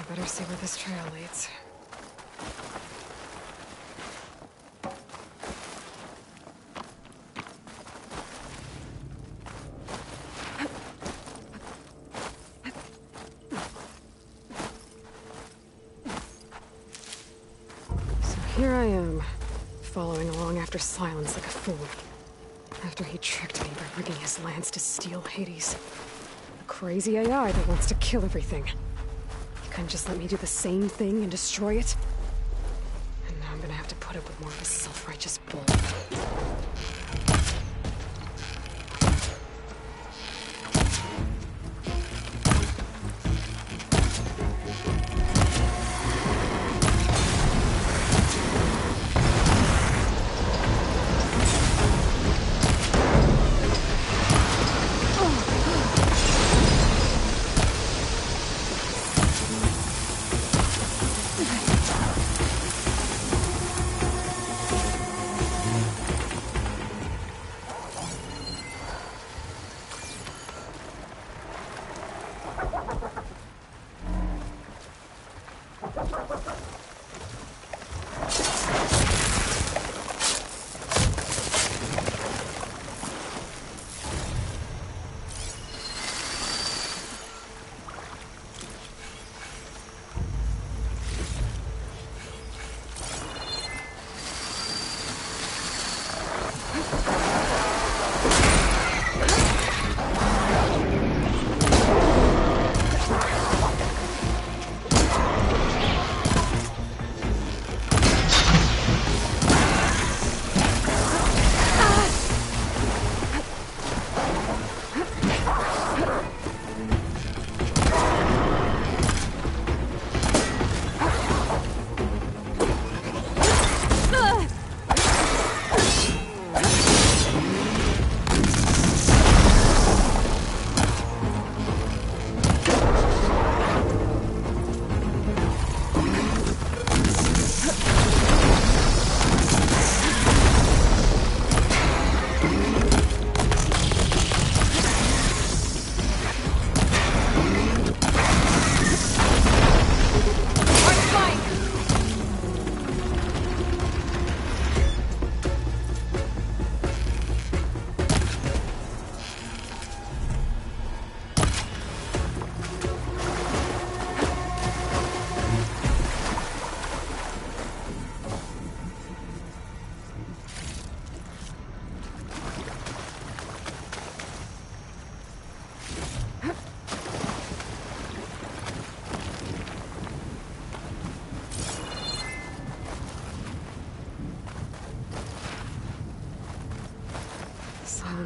Better see where this trail leads. So here I am, following along after Silence like a fool. After he tricked me by rigging his lance to steal Hades. A crazy AI that wants to kill everything. Couldn't just let me do the same thing and destroy it? And now I'm gonna have to put up with more of his self-righteous bull.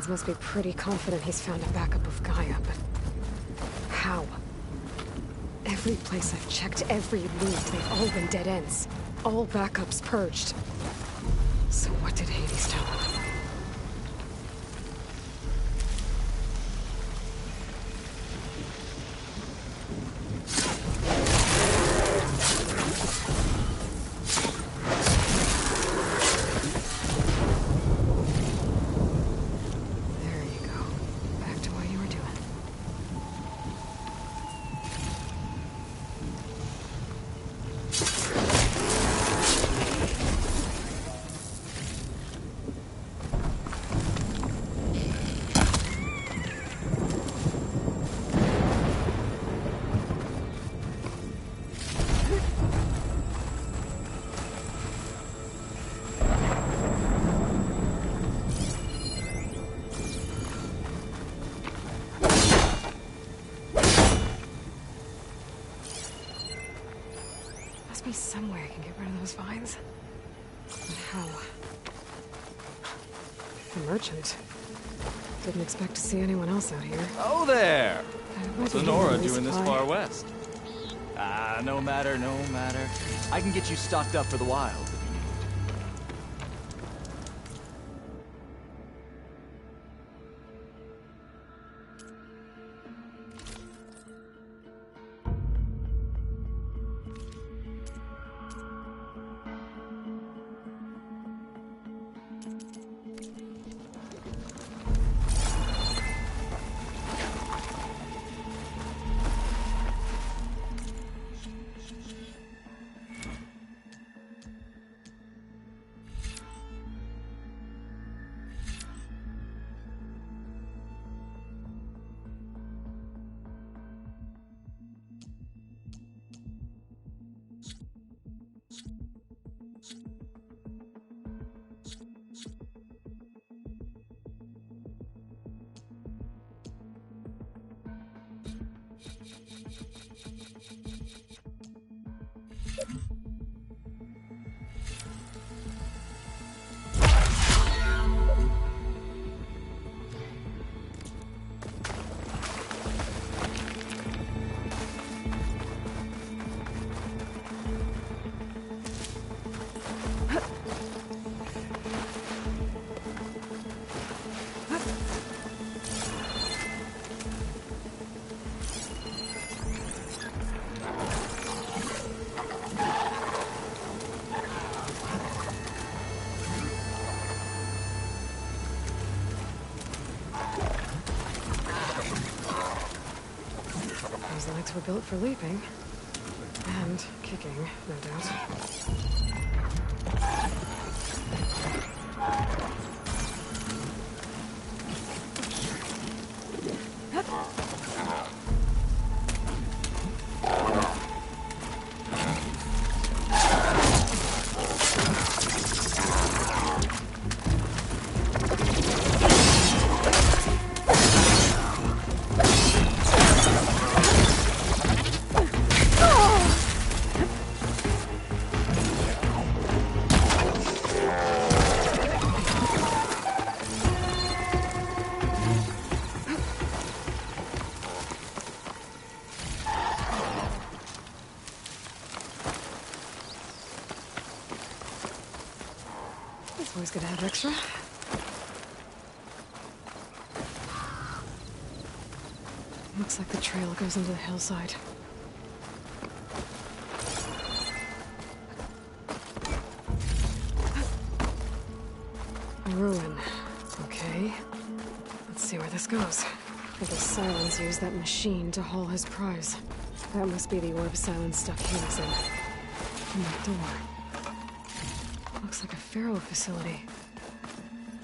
Hades must be pretty confident he's found a backup of Gaia, but... how? Every place I've checked, every lead, they've all been dead ends. All backups purged. So what did Hades tell him? Somewhere I can get rid of those vines. But how? The merchant. Didn't expect to see anyone else out here. Oh there! What's Lenora doing this supply? far west? No matter, no matter. I can get you stocked up for the wild. Those legs were built for leaping. And kicking, no doubt. Always good to have extra. Looks like the trail goes into the hillside. A ruin. Okay. Let's see where this goes. I guess Silence used that machine to haul his prize. That must be the orb Silence stuck Hades in. And that door. Looks like a Pharaoh facility.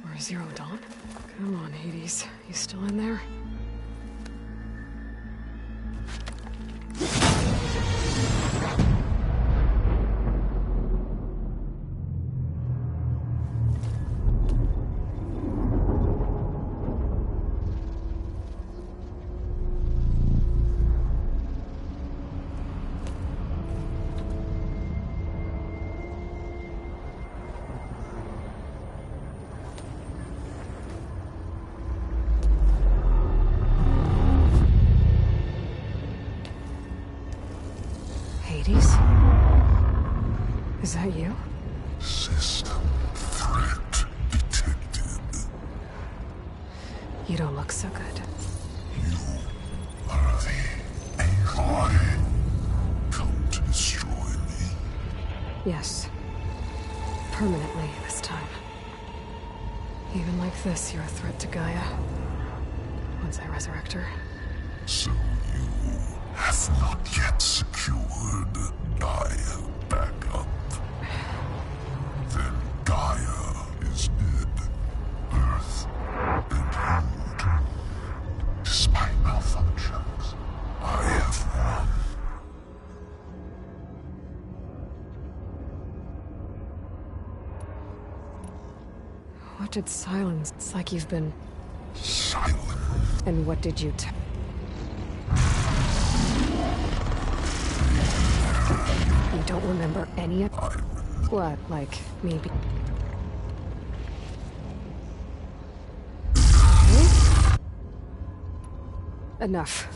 Or a Zero Dawn? Come on, Hades. You still in there? Is that you? System threat detected. You don't look so good. You are the Aloy. Come to destroy me. Yes. Permanently this time. Even like this, you're a threat to Gaia. Once I resurrect her. So you have not yet secured Gaia back up. Then Gaia is dead. Earth and you too. Despite malfunctions, I have won. What did silence? It's like you've been... silent. And what did you tell? You don't remember any of... What, like, maybe... Enough.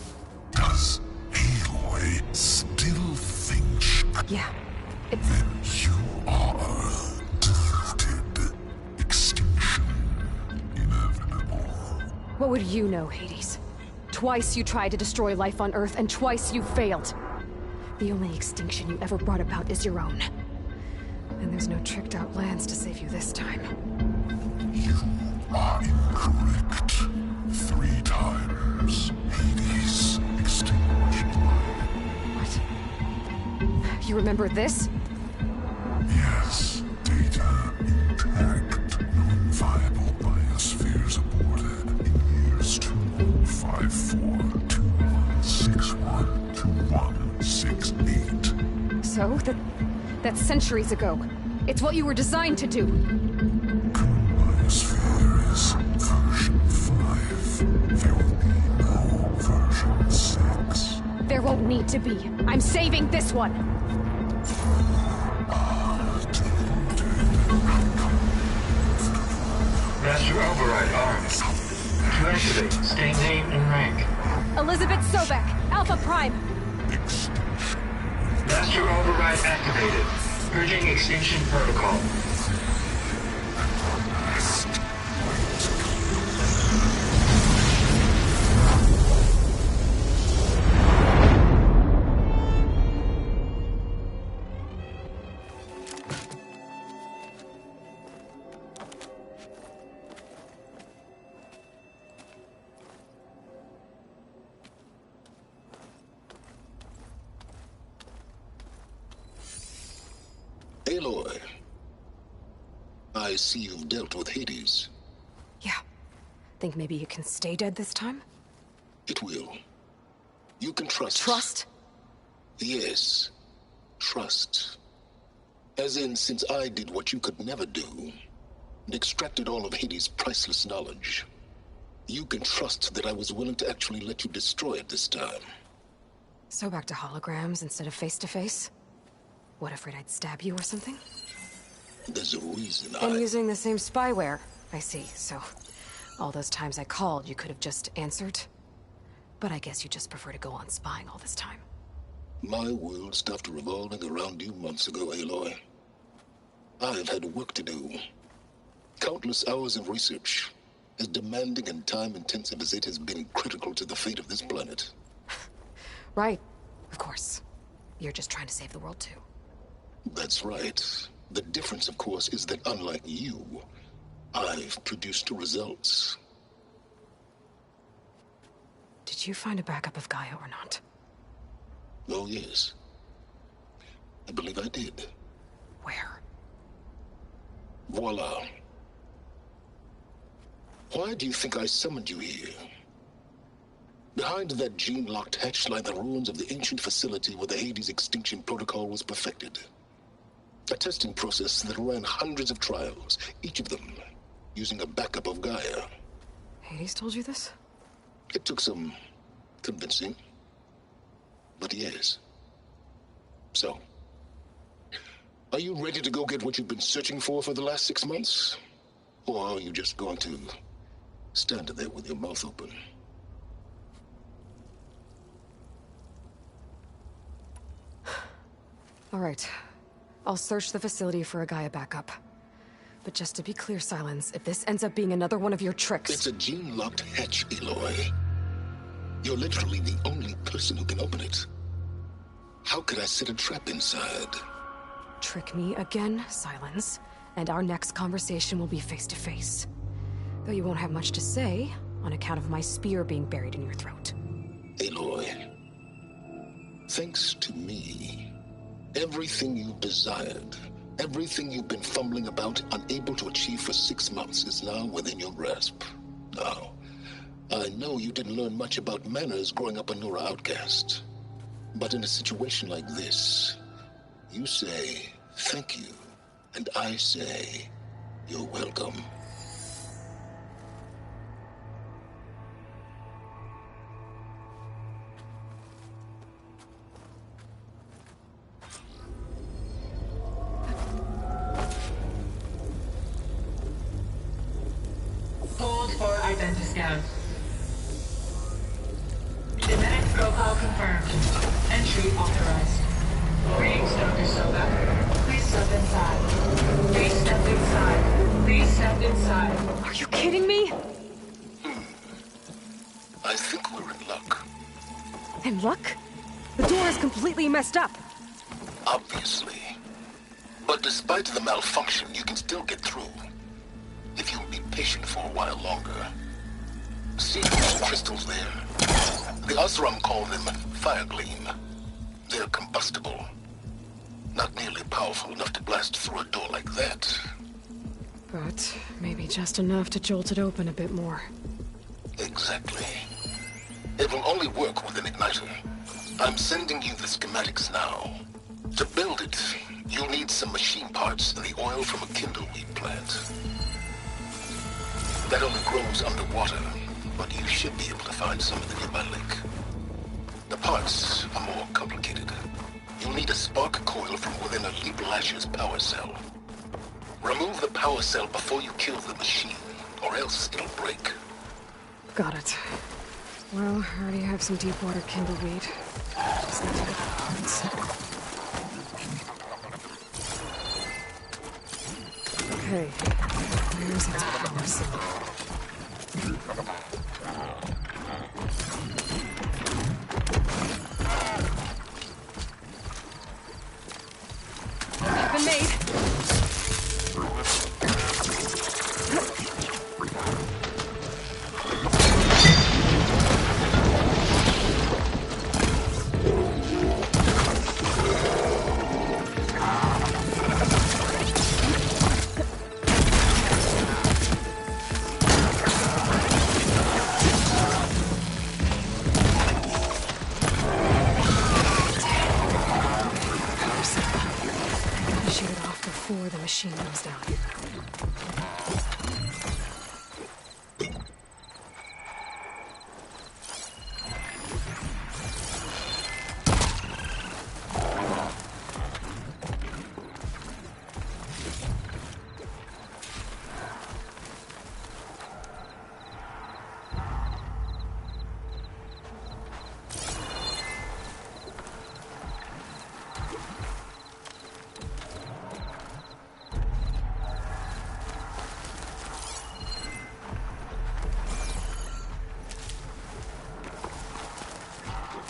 Does Aloy still think... Yeah. Then you are deluded. Extinction inevitable. What would you know, Hades? Twice you tried to destroy life on Earth, and twice you failed. The only extinction you ever brought about is your own. And there's no tricked-out lands to save you this time. You are incorrect. 3 times. Hades extinguished life. What? You remember this? Yes. Data intact. Non-viable biospheres aborted in years 2154, 2161, 2168. So? That's centuries ago. It's what you were designed to do. Biosphere is version 5. There will be no version 6. There won't need to be. I'm saving this one. Master override armed. To activate, state name and rank. Elizabeth Sobek, Alpha Prime. Master override activated. Purging extinction protocol. Aloy, I see you've dealt with Hades. Yeah. Think maybe you can stay dead this time? It will. You can trust. Trust? Yes. Trust. As in, since I did what you could never do, and extracted all of Hades' priceless knowledge, you can trust that I was willing to actually let you destroy it this time. So back to holograms instead of face-to-face? What, afraid I'd stab you or something? There's a reason And using the same spyware. I see, so... all those times I called, you could have just answered? But I guess you just prefer to go on spying all this time. My world stopped revolving around you months ago, Aloy. I've had work to do. Countless hours of research, as demanding and time-intensive as it has been critical to the fate of this planet. Right, of course. You're just trying to save the world, too. That's right. The difference, of course, is that unlike you, I've produced results. Did you find a backup of Gaia or not? Oh, yes. I believe I did. Where? Voila. Why do you think I summoned you here? Behind that gene-locked hatch lie the ruins of the ancient facility where the Hades extinction protocol was perfected. A testing process that ran hundreds of trials, each of them using a backup of Gaia. Hades told you this? It took some convincing, but yes. So, are you ready to go get what you've been searching for the last 6 months? Or are you just going to stand there with your mouth open? All right. I'll search the facility for a Gaia backup. But just to be clear, Silence, if this ends up being another one of your tricks... It's a gene-locked hatch, Aloy. You're literally the only person who can open it. How could I set a trap inside? Trick me again, Silence, and our next conversation will be face-to-face. Though you won't have much to say, on account of my spear being buried in your throat. Aloy, thanks to me, everything you've desired, everything you've been fumbling about, unable to achieve for 6 months, is now within your grasp. Now, I know you didn't learn much about manners growing up a Nora outcast. But in a situation like this, you say, thank you, and I say, you're welcome. Hold for Identiscan. Genetic profile confirmed. Entry authorized. Greetings, Dr. Soka. Please step inside. Please step inside. Please step inside. Are you kidding me? I think we're in luck. In luck? The door is completely messed up. Obviously. But despite the malfunction, you can still get through. If you'll be patient for a while longer. See those crystals there? The Oseram call them fire gleam. They're combustible. Not nearly powerful enough to blast through a door like that. But maybe just enough to jolt it open a bit more. Exactly. It will only work with an igniter. I'm sending you the schematics now. To build it, you'll need some machine parts and the oil from a kindleweed plant. That only grows underwater, but you should be able to find some in the nearby lake. The parts are more complicated. You'll need a spark coil from within a Leap Lasher's power cell. Remove the power cell before you kill the machine, or else it'll break. Got it. Well, I already have some deep water kindleweed. Just need to get the parts. Okay, where's its power cell? Been made. Machine comes down.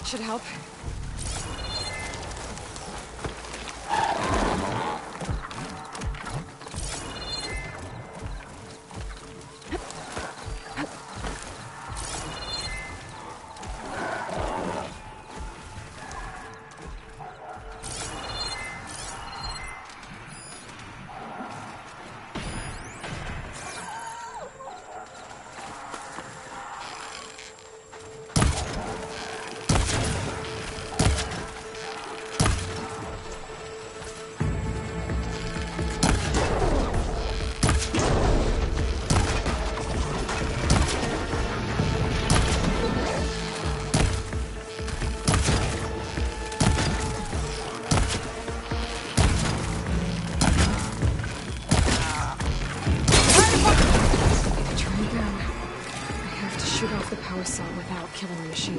Should help. Without killing the machine.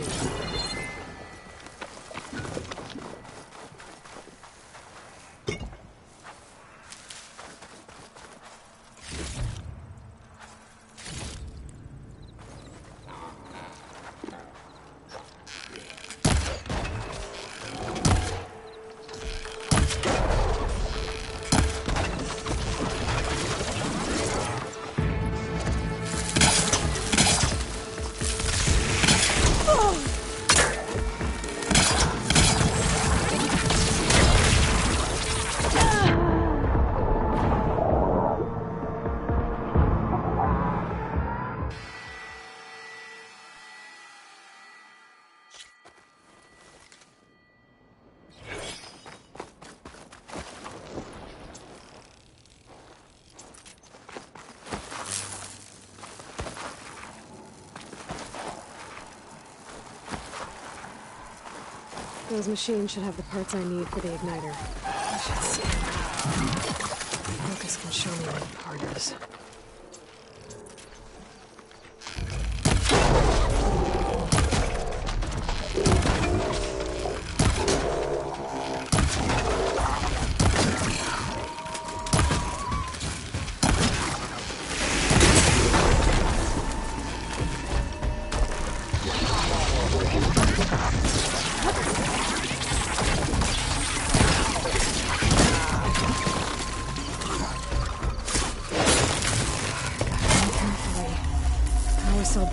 Those machines should have the parts I need for the igniter. I should scan. Lucas can show me what the part is.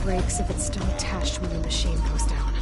Breaks if it's still attached when the machine goes down.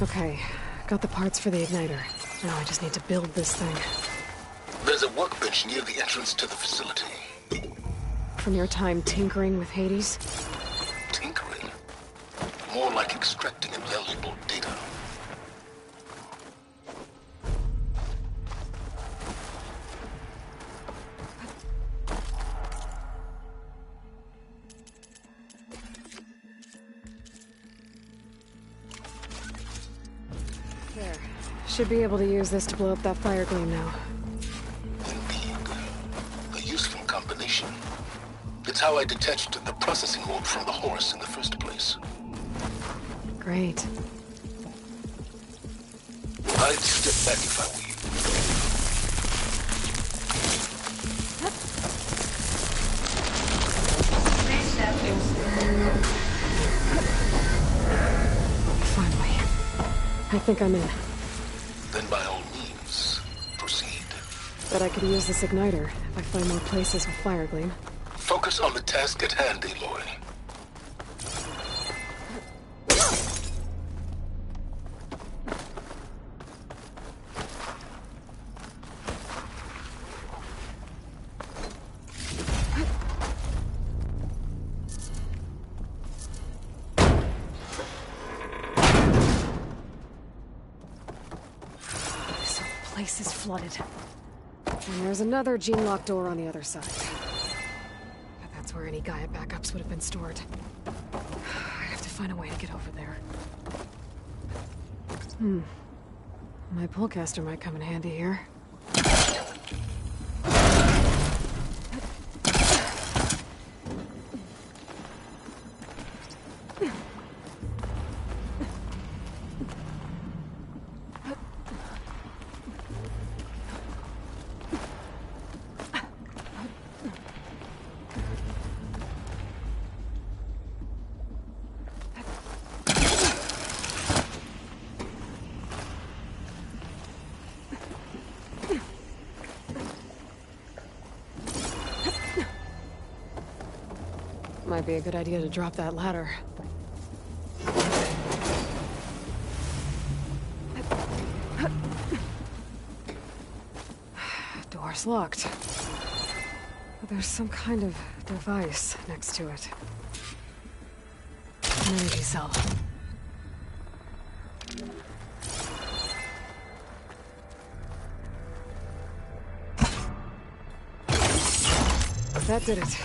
Okay, got the parts for the igniter. Now I just need to build this thing. There's a workbench near the entrance to the facility. From your time tinkering with Hades? Tinkering? More like extracting invaluable data. There. Should be able to use this to blow up that fire gleam now. Indeed. A useful combination. It's how I detached the processing orb from the Horus in the first place. Great. I'd step back if I were you. Finally. I think I'm in. Then by all means, proceed. Bet I could use this igniter if I find more places with fire gleam. Focus on the task at hand, Aloy. This whole place is flooded. And there's another gene-locked door on the other side. That's where any Gaia backups would have been stored. I have to find a way to get over there. My pullcaster might come in handy here. Might be a good idea to drop that ladder. door's locked. But there's some kind of device next to it. An energy cell. That did it.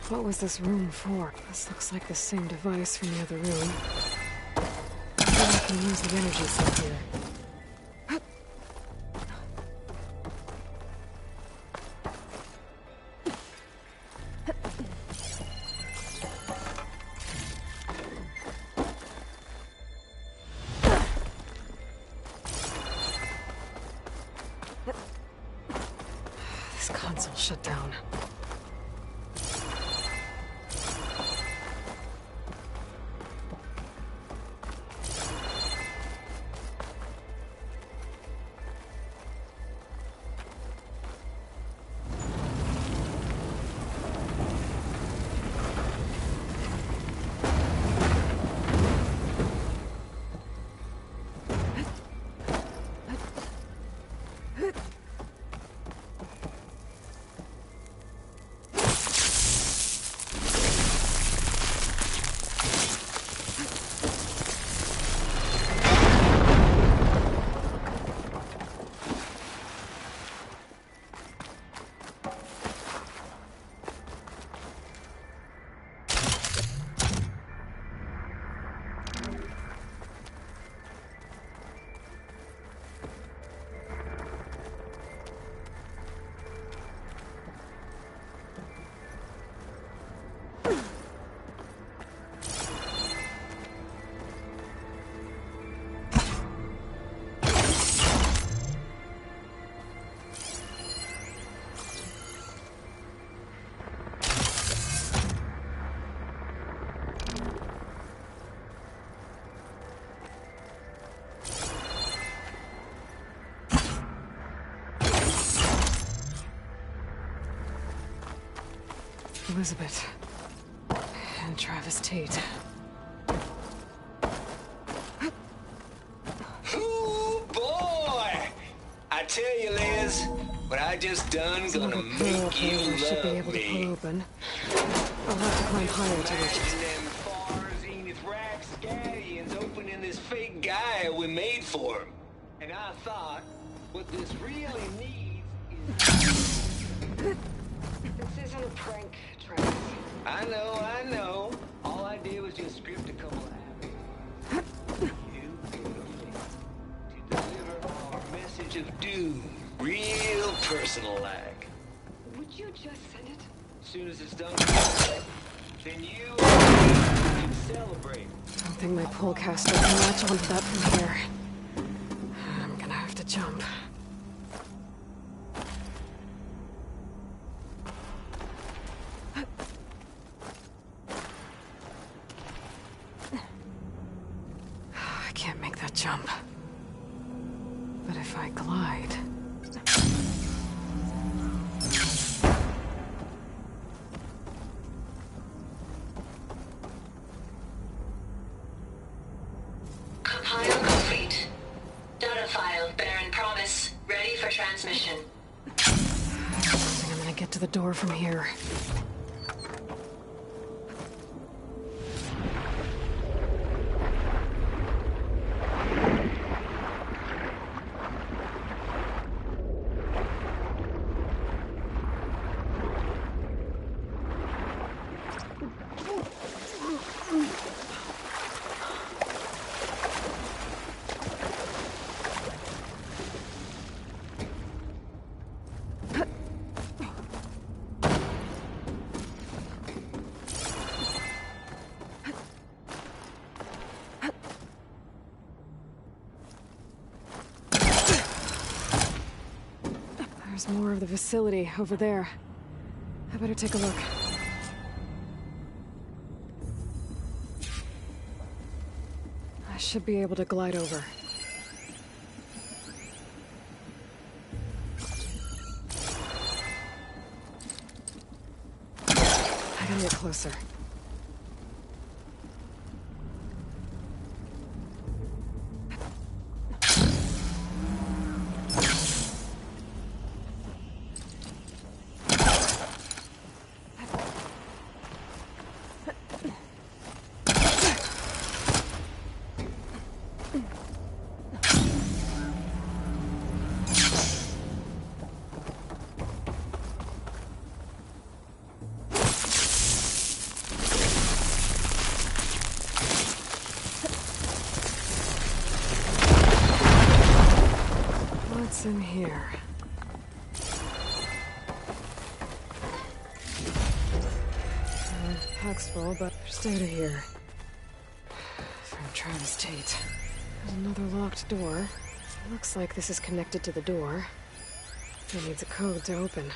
What was this room for? This looks like the same device from the other room. Maybe I can use the energy cell here. This console shut down. Elizabeth. And Travis Tate. Ooh, boy! I tell you, Liz, what I just done gonna make you should be love able to pull me. open. I'll have to climb higher to reach it. Them far zenith rapscallions opening this fake guy we made for him. And I thought, what this really needs is... This isn't a prank, Travis. I know. All I did was just script a couple of habits. You beautifully. To deliver our message of doom. Real personal like. Would you just send it? As soon as it's done, then you can celebrate. Don't think my pole caster can latch onto that from here. I'm gonna have to jump. I can't make that jump. But if I glide... Compile complete. Data file, Baron Promise, ready for transmission. I don't think I'm gonna get to the door from here. There's more of the facility over there. I better take a look. I should be able to glide over. I gotta get closer. What's in here? Pack's full, but stay out of here. From Travis Tate. There's another locked door. Looks like this is connected to the door. It needs a code to open.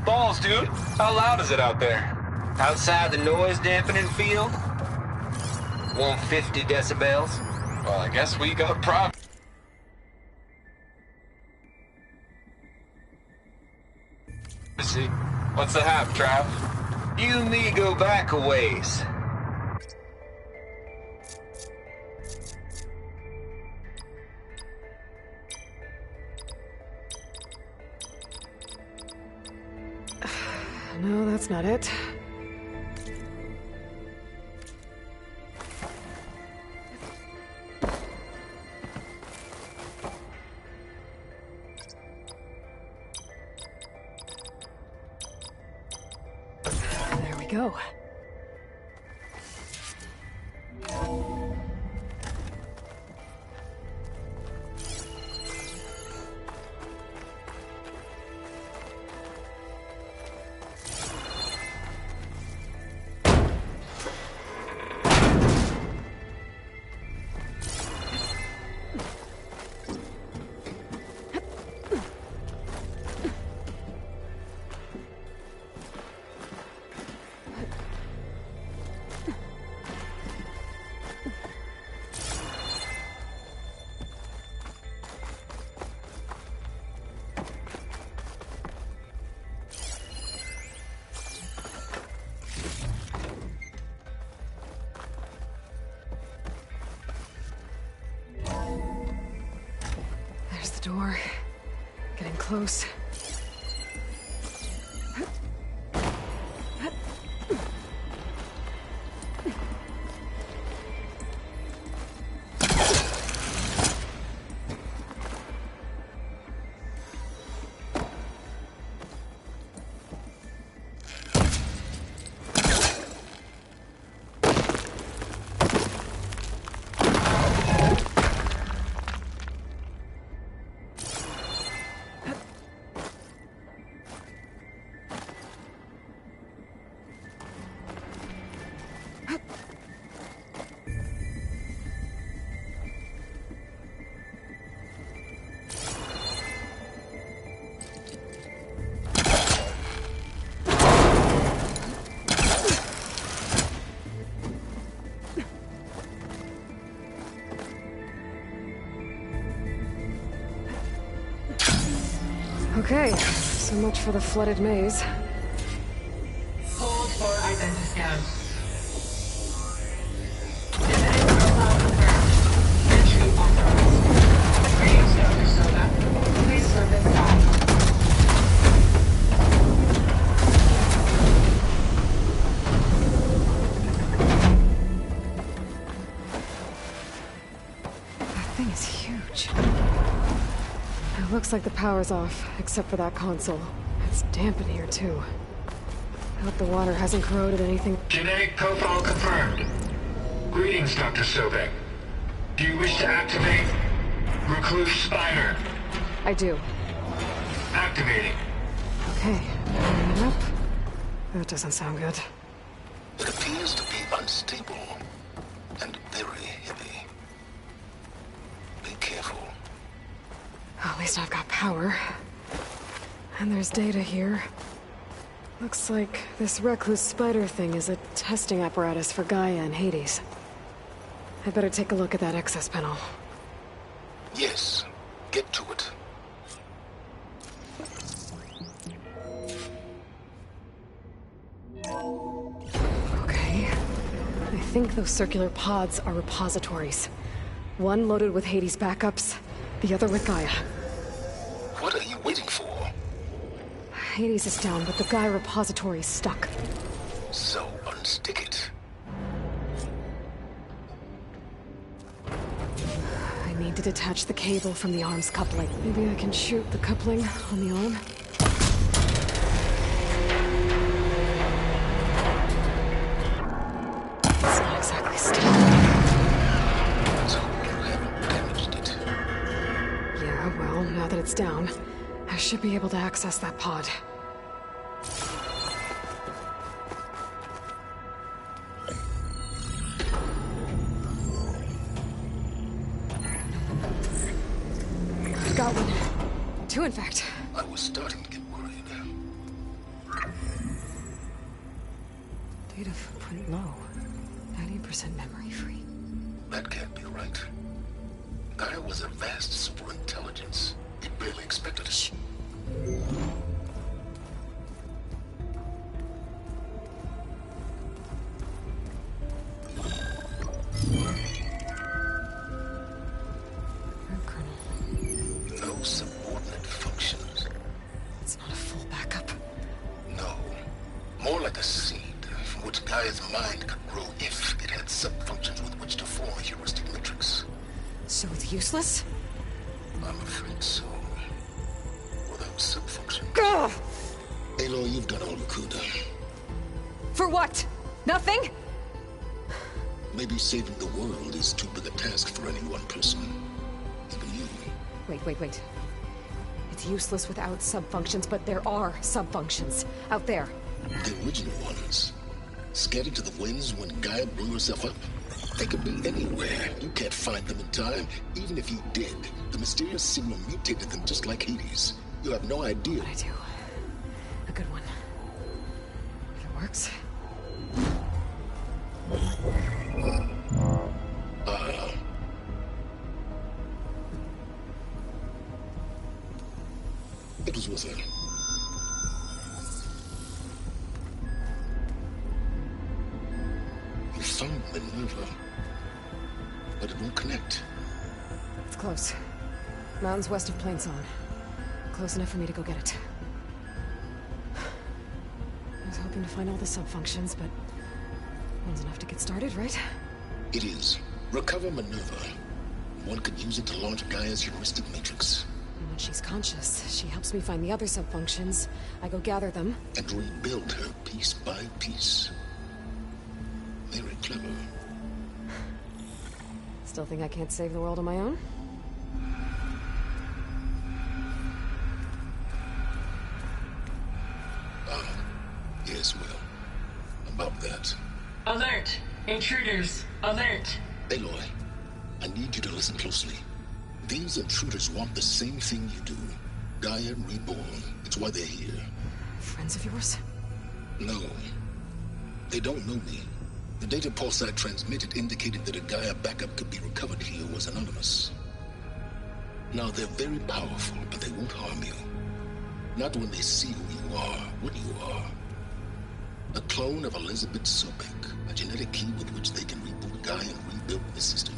Balls, dude. How loud is it out there? Outside the noise dampening field? 150 decibels? Well, I guess we got problems. See, what's the hap, Trav? You and me go back a ways. No, that's not it. There we go. close. Okay, so much for the flooded maze. Hold for identiscan. Genetic profile confirmed. Entry authorized. Greetings, Dr. Soda. Please slip inside. That thing is huge. It looks like the power's off, except for that console. It's damp in here, too. I hope the water hasn't corroded anything. Genetic profile confirmed. Greetings, Dr. Sobek. Do you wish to activate Recluse Spider? I do. Activating. Okay, bring it up. That doesn't sound good. It appears to be unstable and very heavy. Be careful. At least I've got power. And there's data here. Looks like this Recluse Spider thing is a testing apparatus for Gaia and Hades. I'd better take a look at that access panel. Yes, get to it. Okay. I think those circular pods are repositories. One loaded with Hades backups, the other with Gaia. What are you waiting for? Hades is down, but the Gaia repository is stuck. So unstick it. I need to detach the cable from the arm's coupling. Maybe I can shoot the coupling on the arm? It's not exactly stable. So you haven't damaged it. Yeah, well, now that it's down, I should be able to access that pod. I've got one. Two, in fact. I was starting to get worried. Data footprint low. 90% memory free. That can't be right. Gaia was a vast superintelligence. It barely expected us. No subordinate functions. It's not a full backup. No. More like a seed from which Gaia's mind could grow if it had sub-functions with which to form a heuristic matrix. So it's useless? I'm afraid so. Without sub-functions. Ugh! Aloy, you've done all you could. For what? Nothing? Maybe saving the world is too big a task for any one person. Even you. Wait. It's useless without sub-functions, but there are sub-functions out there. The original ones. Scattered to the winds when Gaia blew herself up. They could be anywhere. You can't find them in time. Even if you did, the mysterious signal mutated them just like Hades. You have no idea. What I do. A good one. If it works. It was with her. You found Minerva, but it won't connect. It's close. Mountains west of Plains On. close enough for me to go get it. I was hoping to find all the sub-functions, but one's enough to get started, right? It is. Recover Minerva. One could use it to launch Gaia's heuristic matrix. And when she's conscious, she helps me find the other sub-functions. I go gather them. And rebuild her piece by piece. Very clever. Still think I can't save the world on my own? Yes, well, about that. Alert! Intruders! Alert! Aloy, I need you to listen closely. These intruders want the same thing you do. Gaia reborn. It's why they're here. Friends of yours? No. They don't know me. The data Pulsar transmitted indicated that a Gaia backup could be recovered here was anonymous. Now, they're very powerful, but they won't harm you. Not when they see who you are, what you are. A clone of Elizabeth Sobek, a genetic key with which they can reboot Gaia and rebuild the system.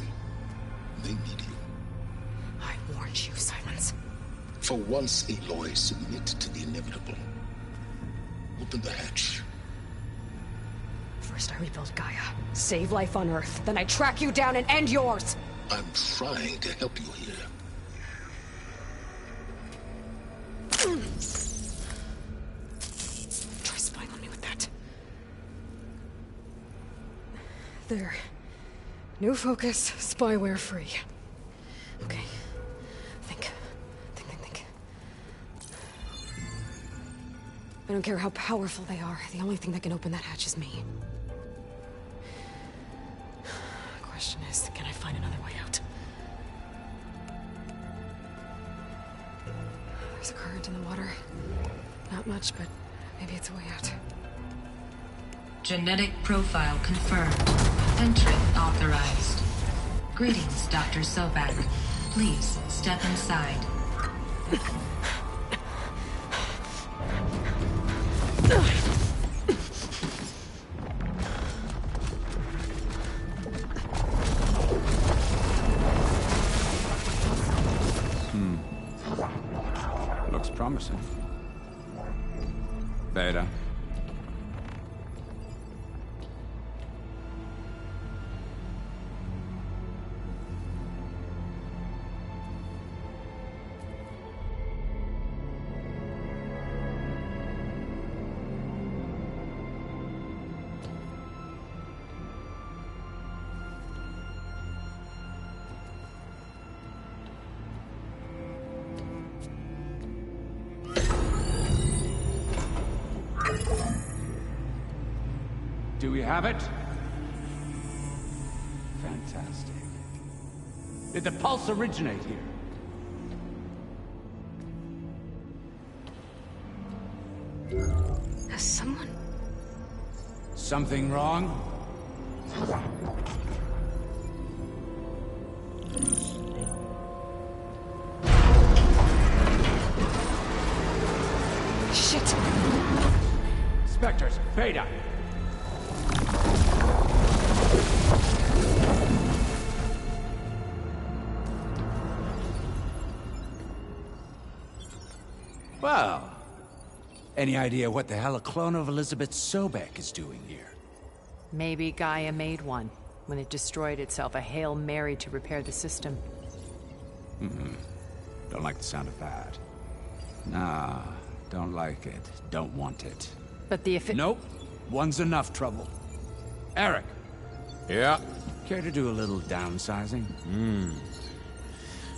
They need you. I warned you, Silence. For once, Aloy, submit to the inevitable. Open the hatch. First I rebuild Gaia, save life on Earth, then I track you down and end yours! I'm trying to help you here. Try spying on me with that. There. New focus, spyware free. Okay. Think. I don't care how powerful they are. The only thing that can open that hatch is me. Question is, can I find another way out? There's a current in the water. Not much, but maybe it's a way out. Genetic profile confirmed. Entry authorized. Greetings, Dr. Sobek. Please step inside. Looks promising. Beta. Do we have it? Fantastic. Did the pulse originate here? Has someone... Something wrong? Shit! Spectres, Beta! Well, any idea what the hell a clone of Elizabeth Sobek is doing here? Maybe Gaia made one. When it destroyed itself, a Hail Mary to repair the system. Don't like the sound of that. Nah, don't like it. Don't want it. But the Nope. One's enough trouble. Eric. Yeah? Care to do a little downsizing?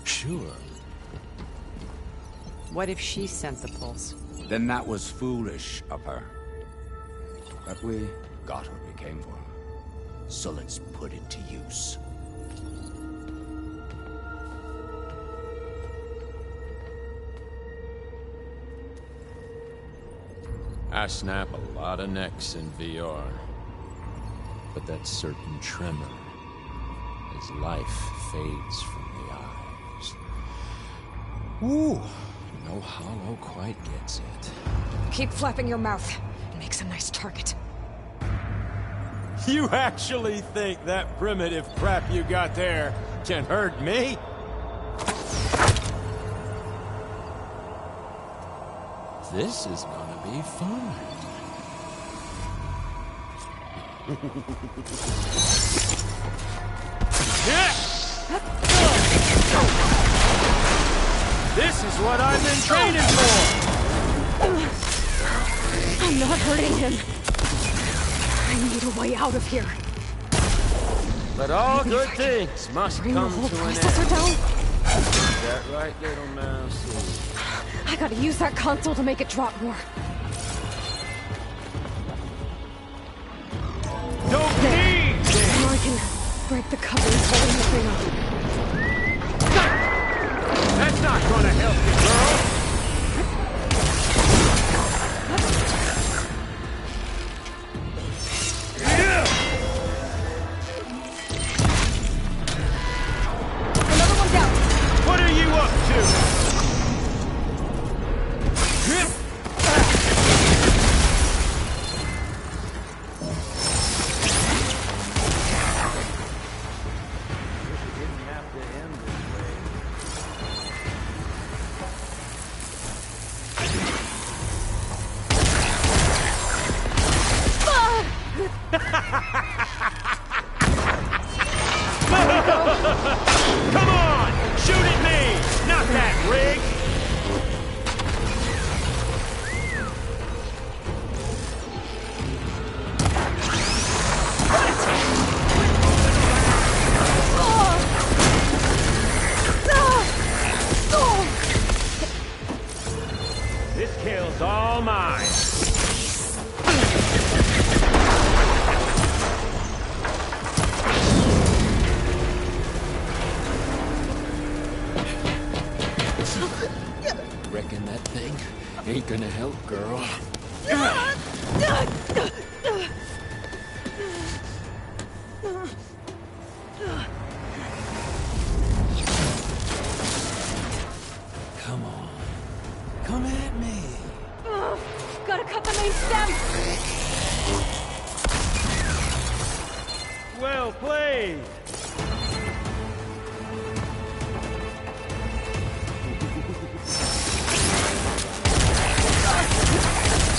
Sure. What if she sent the pulse? Then that was foolish of her. But we got what we came for. So let's put it to use. I snap a lot of necks in VR. But that certain tremor as life fades from the eyes. Ooh, no hollow quite gets it. Keep flapping your mouth. It makes a nice target. You actually think that primitive crap you got there can hurt me? This is gonna be fun. This is what I've been training for! I'm not hurting him. I need a way out of here. But all good things must Bring come the whole to an processor end. down? Is that right, little mouse? I gotta use that console to make it drop more. Don't need! Now I can break the couplings holding the thing up. That's not gonna help you, girl! Another one down. What are you up to? Come on! Shoot at me! Not that rig! This kill's all mine. Reckon that thing ain't gonna help, girl. Come on. Come at me. Gotta cut the main stem. Well played.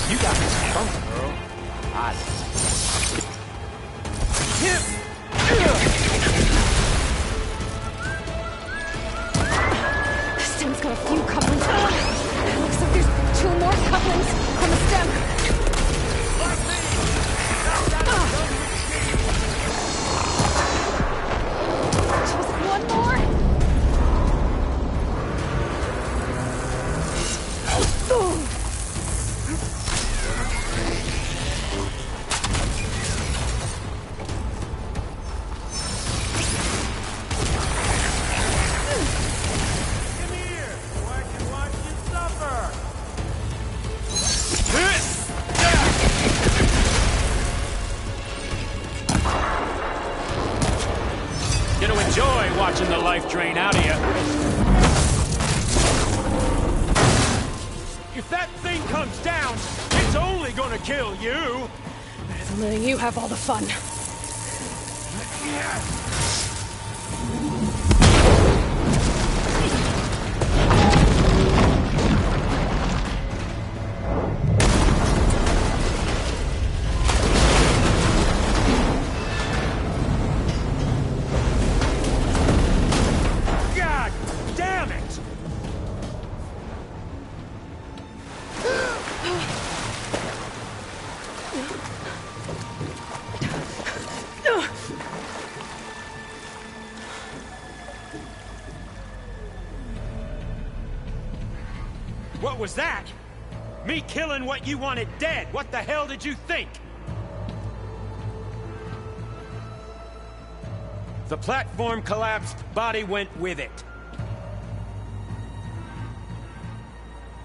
You got this funk, girl. I The stem's got a few couplings. It looks like there's 2 more couplings on the stem. Just one more. Gonna enjoy watching the life drain out of you. If that thing comes down, it's only gonna kill you. Better than letting you have all the fun. God damn it! What was that? Me killing what you wanted dead. What the hell did you think? The platform collapsed, body went with it.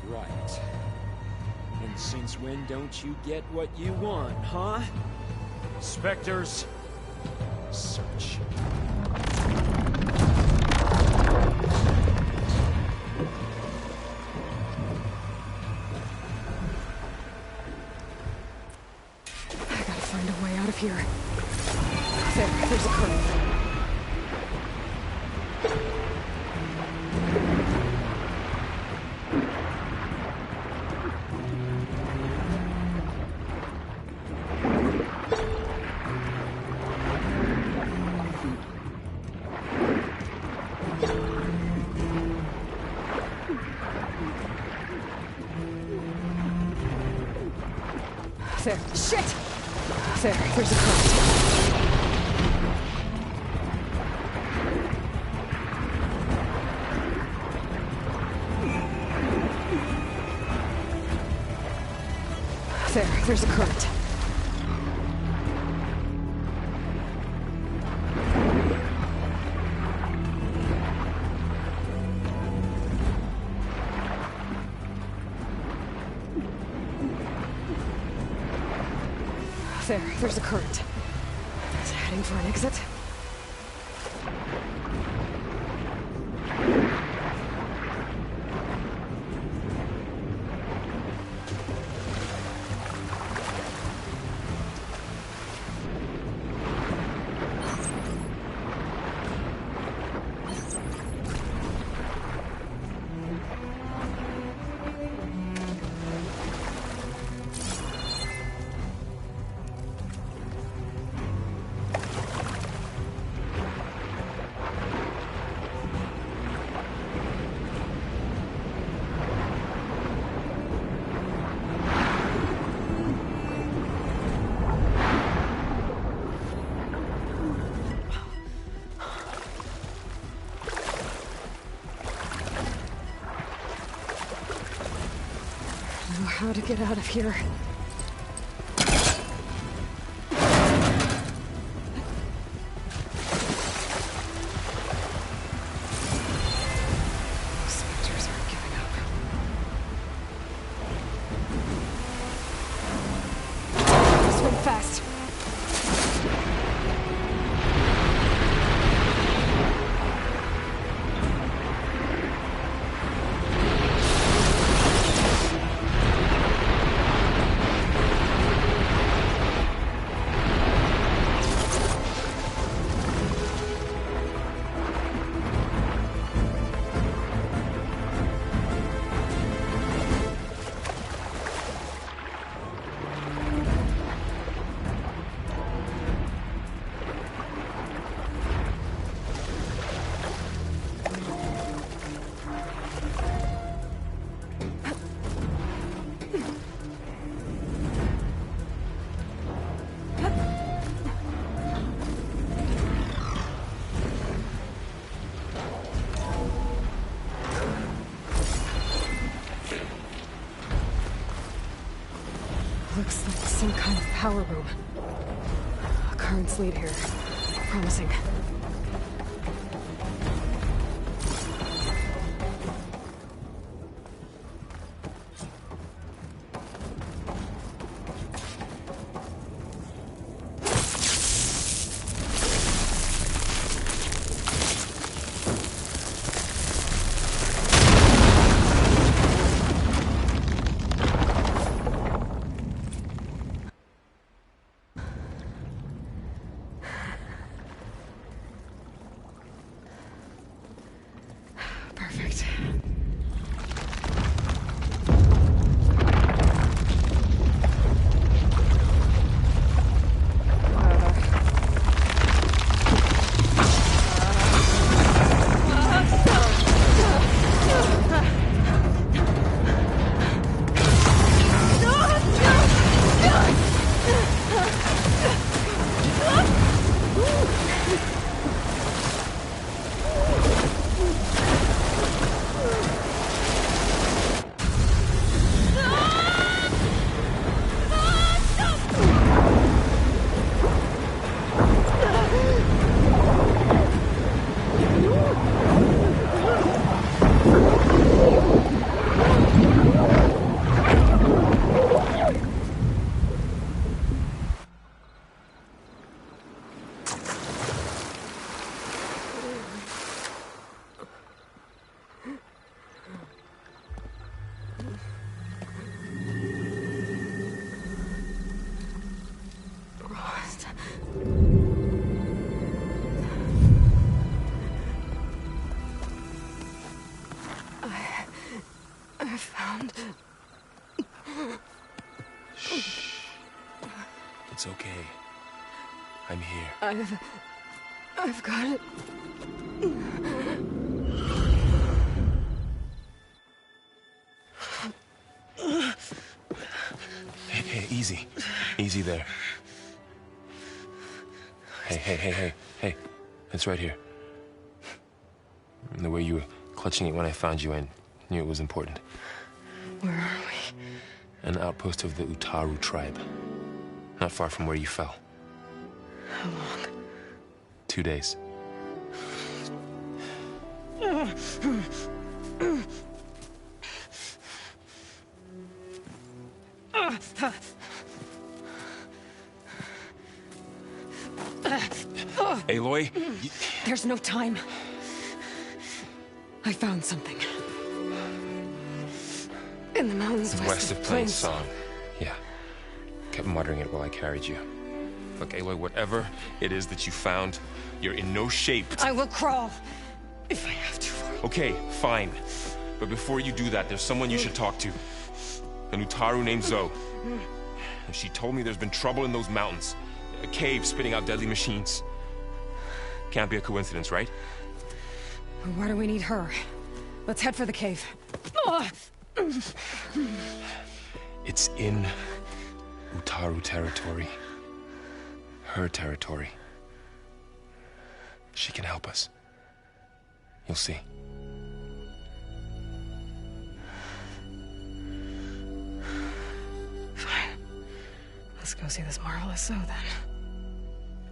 Right. And since when don't you get what you want, huh? Spectres, search. I gotta find a way out of here. There's a curve. Shit! There's a current. There's a current. There's a current. It's heading for an exit. How to get out of here. Spectres aren't giving up. Swim fast. Looks like some kind of power room. Currents lead here. Promising. Perfect. I found... Shh. It's okay. I'm here. I've got it. Hey, easy. Easy. Easy there. Hey. It's right here. The way you were clutching it when I found you, I knew it was important. Where are we? An outpost of the Utaru tribe. Not far from where you fell. How long? 2 days. Aloy? There's no time. I found something. In the mountains west of Plain Song. Yeah. Kept muttering it while I carried you. Look, Aloy, whatever it is that you found, you're in no shape. I will crawl. If I have to. Okay, fine. But before you do that, there's someone you should talk to. An Utaru named Zoe. She told me there's been trouble in those mountains. A cave spitting out deadly machines. Can't be a coincidence, right? Why do we need her? Let's head for the cave. It's in Utaru territory. Her territory. She can help us. You'll see. Fine. Let's go see this marvelous Zoe then.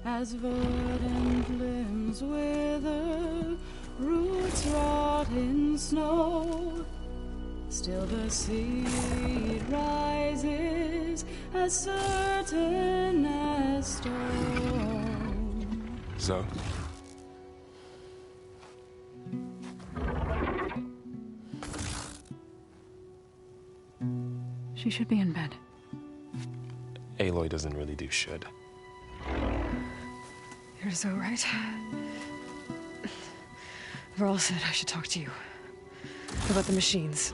As verdant limbs wither, roots rot in snow, still the seed rises as certain as stone. Zoe? She should be in bed. Aloy doesn't really do should. You're so right. Varl said I should talk to you. About the machines.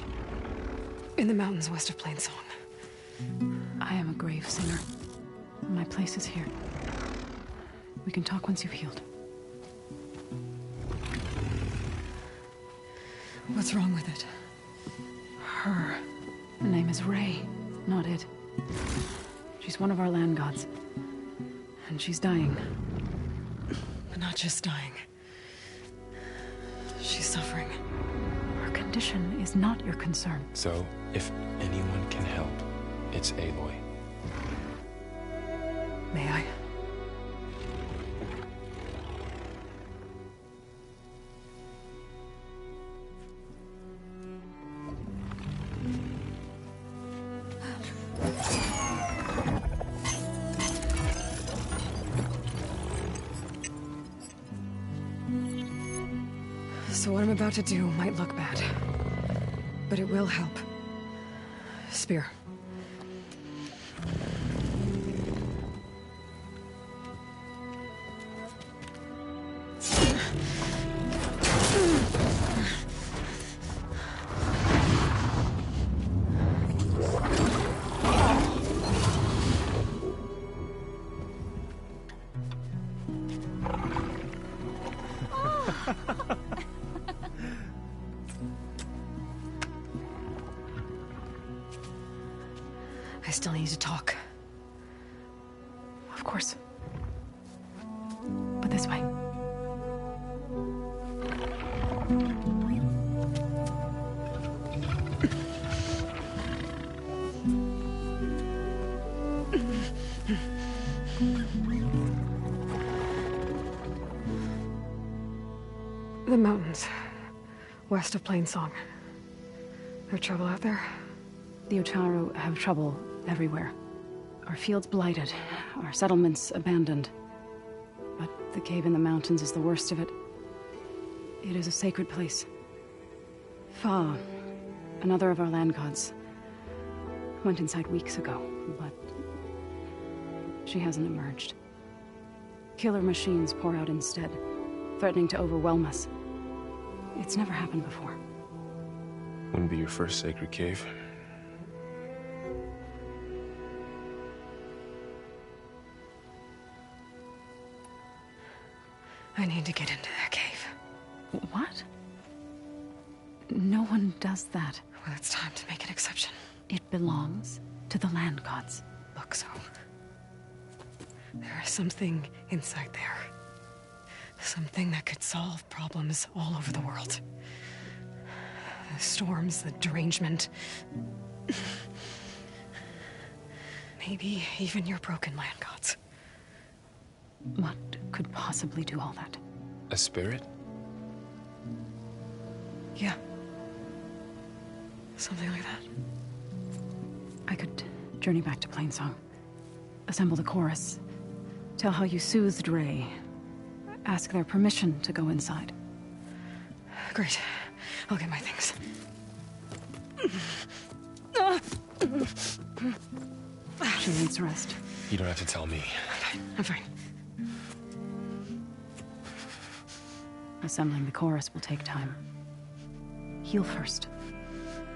In the mountains west of Plain Song. I am a grave singer. My place is here. We can talk once you've healed. What's wrong with it? Her. The name is Ray, not it. She's one of our land gods. And she's dying. But not just dying. She's suffering. Her condition is not your concern. So, if anyone can help, it's Aloy. May I? So what I'm about to do might look bad, but it will help. Spear. I still need to talk. Of course. But this way. The mountains. West of Plain Song. There's trouble out there? The Utaru have trouble everywhere. Our fields blighted, our settlements abandoned. But the cave in the mountains is the worst of it. It is a sacred place. Fa, another of our land gods, went inside weeks ago, but she hasn't emerged. Killer machines pour out instead, threatening to overwhelm us. It's never happened before. Wouldn't be your first sacred cave. I need to get into that cave. What? No one does that. Well, it's time to make an exception. It belongs to the land gods. Look, so is something inside there. Something that could solve problems all over the world. The storms, the derangement. Maybe even your broken land gods. What could possibly do all that? A spirit? Yeah. Something like that. I could journey back to Plainsong. Assemble the chorus. Tell how you soothed Ray. Ask their permission to go inside. Great. I'll get my things. She needs rest. You don't have to tell me. I'm fine. Assembling the chorus will take time. Heal first,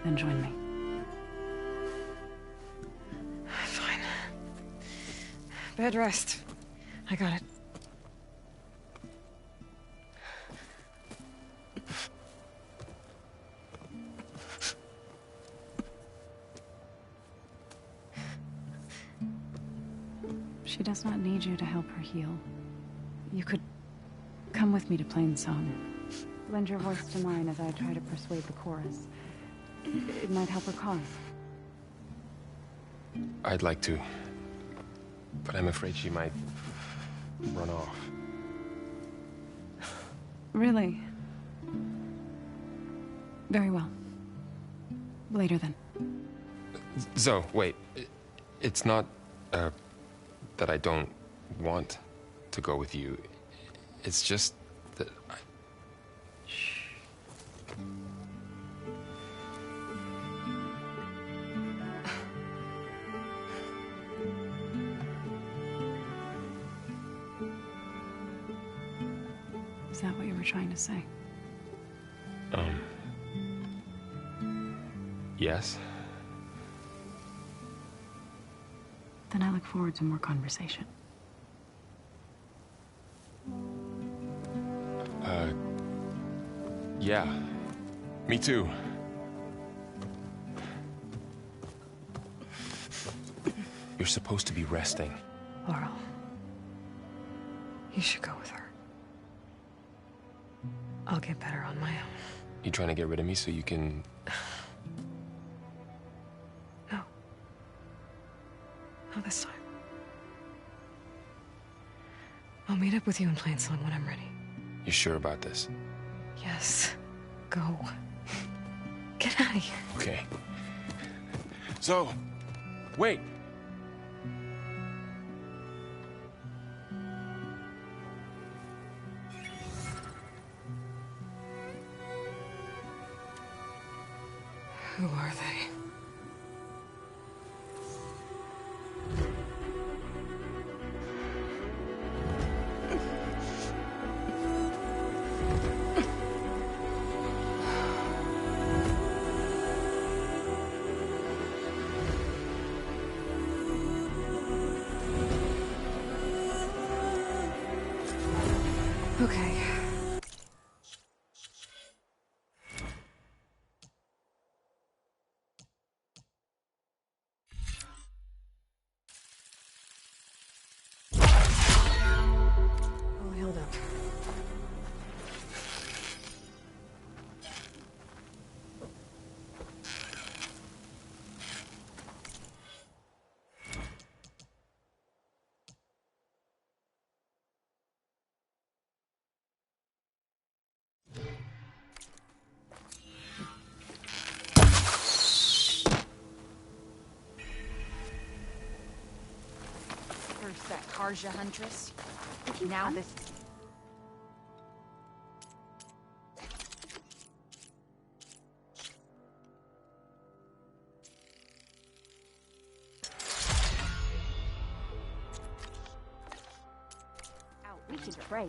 then join me. Fine. Bed rest. I got it. She does not need you to help her heal. You could come with me to Plainsong. Lend your voice to mine as I try to persuade the chorus. It might help her cause. I'd like to, but I'm afraid she might run off. Really? Very well. Later then. Zoe, wait. It's not, that I don't want to go with you. It's just that I... Is that what you were trying to say? Yes? Then I look forward to more conversation. Yeah. Me too. You're supposed to be resting. Laurel. You should go with her. I'll get better on my own. You trying to get rid of me so you can... No. Not this time. I'll meet up with you in Plainsong when I'm ready. You sure about this? Yes. Go. Get out of here. Okay. Zoe! Wait! Who are they? Okay. All healed up. First that Karja huntress. Now this. We should pray.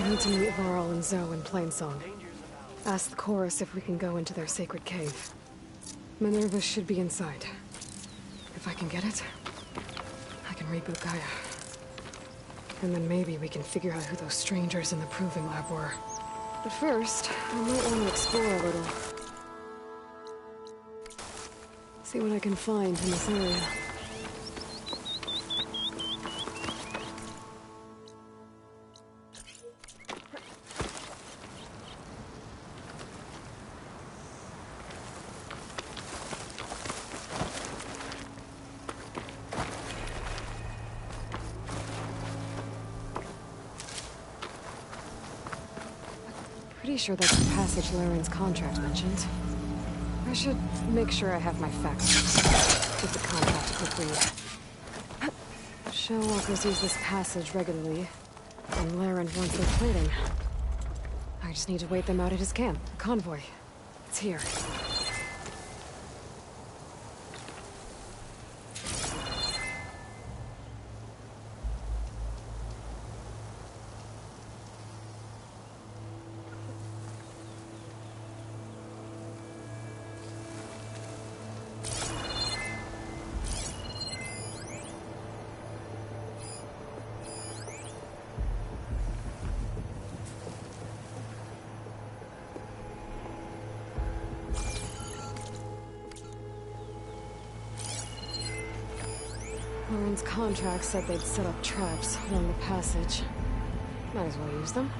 need to meet Varl and Zoe in Plainsong. Ask the chorus if we can go into their sacred cave. Minerva should be inside. If I can get it, I can reboot Gaia. And then maybe we can figure out who those strangers in the Proving Lab were. But first, I might want to explore a little. See what I can find in this area. Pretty sure that's the passage Laren's contract mentioned. I should make sure I have my facts straight. Get the contract quickly. Shell walkers use this passage regularly, and Laren wants their plating. I just need to wait them out at his camp. The convoy. It's here. Laren's contract said they'd set up traps along the passage. Might as well use them.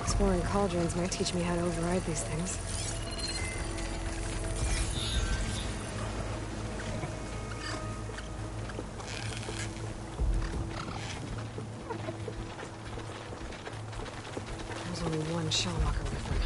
Exploring cauldrons might teach me how to override these things. Only one shell walker with them.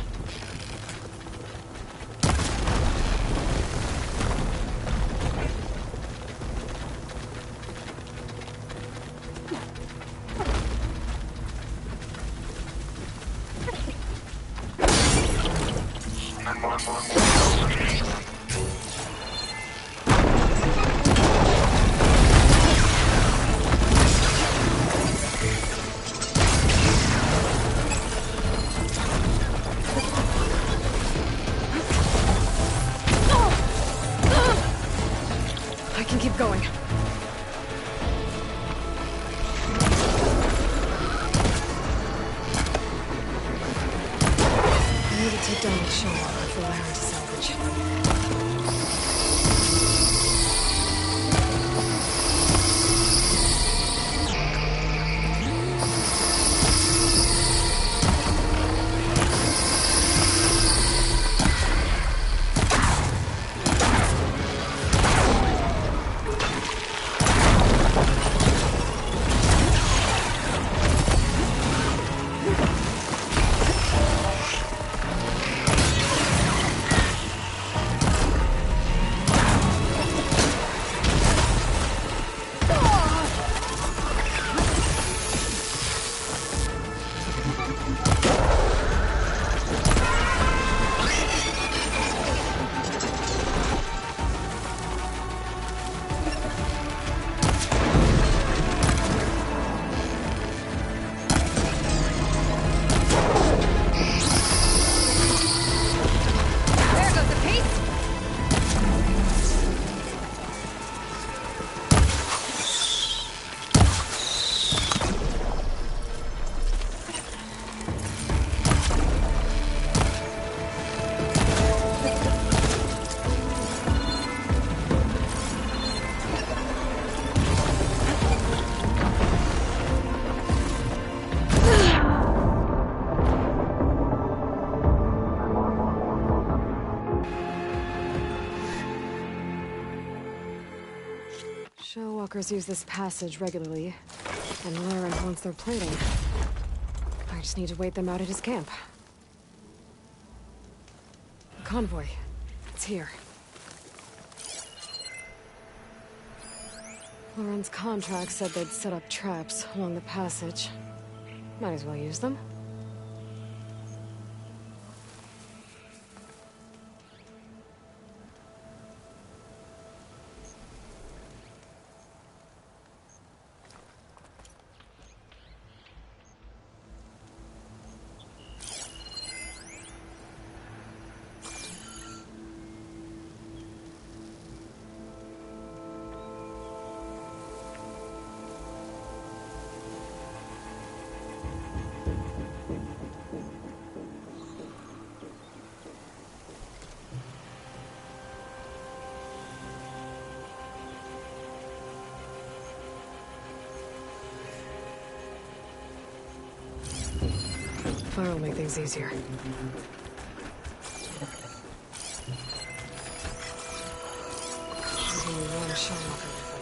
Keep going. I need to take down the shell walker for Laren to salvage. Shellwalkers use this passage regularly, and Laren wants their plating. I just need to wait them out at his camp. The convoy. It's here. Laren's contract said they'd set up traps along the passage. Might as well use them. That'll make things easier. There's only one Shellwalker with them.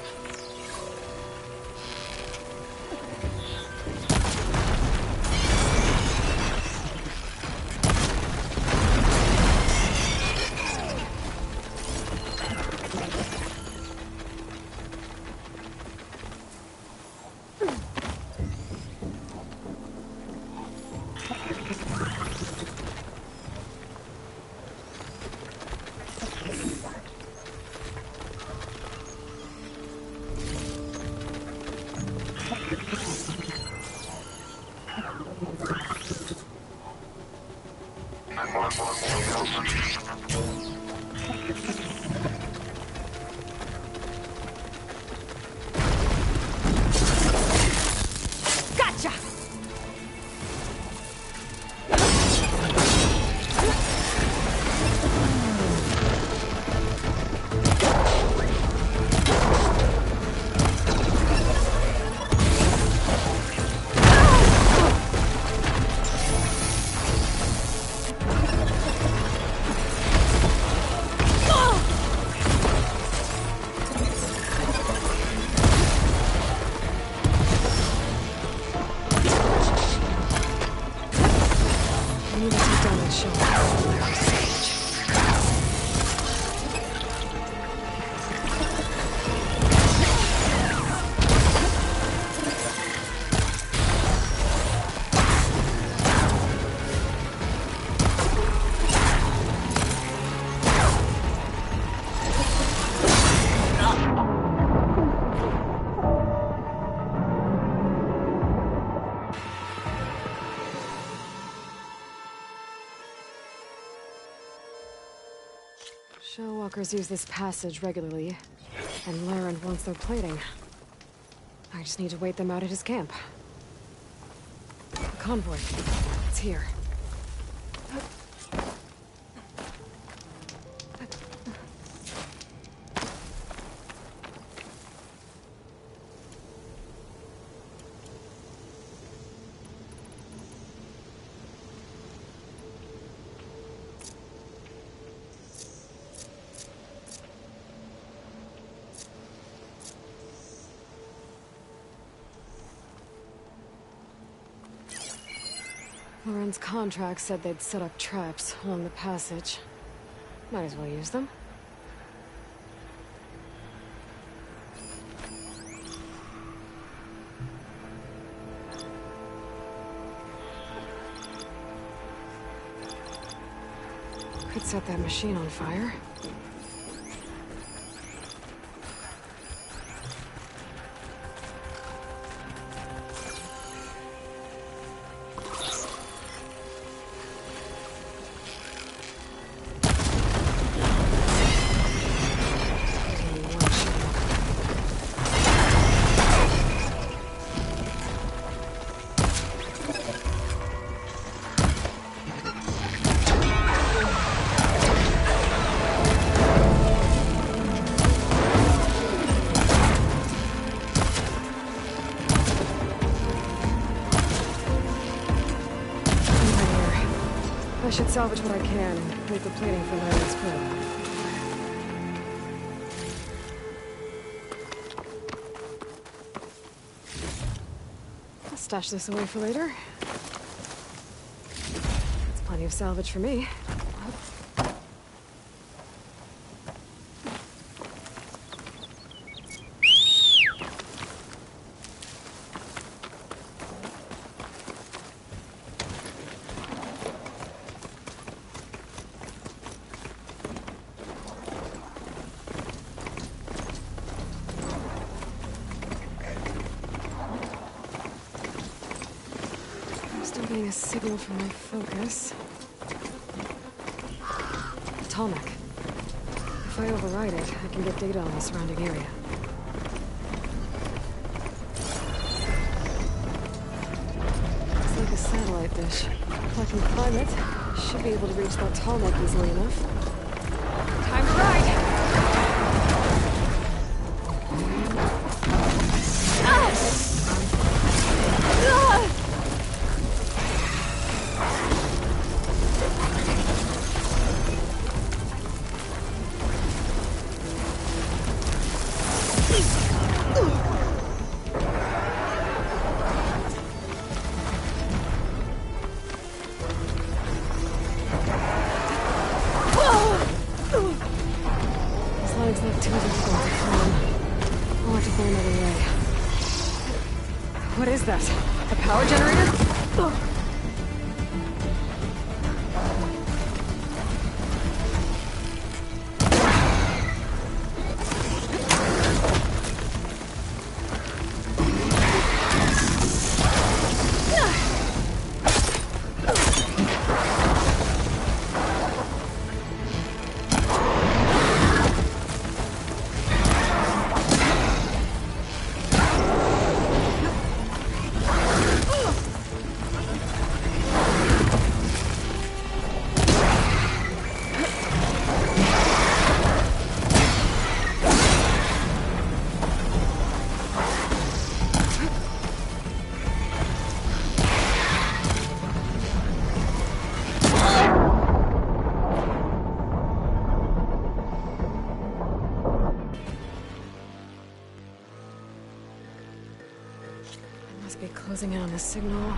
Gotcha! I need to take down that Shellwalker. Shellwalkers use this passage regularly, and Laren wants their plating. I just need to wait them out at his camp. The convoy. It's here. Laren's contract said they'd set up traps along the passage. Might as well use them. Could set that machine on fire. I should salvage what I can and leave the plating for Laren's crew. I'll stash this away for later. That's plenty of salvage for me. Still getting a signal from my focus. Tallneck. If I override it, I can get data on the surrounding area. Looks like a satellite dish. If I can climb it, I should be able to reach that Tallneck easily enough. Time to ride! mines look too difficult to climb. I'll have to find another way. What is that? A power generator? Ugh. Must be closing in on the signal.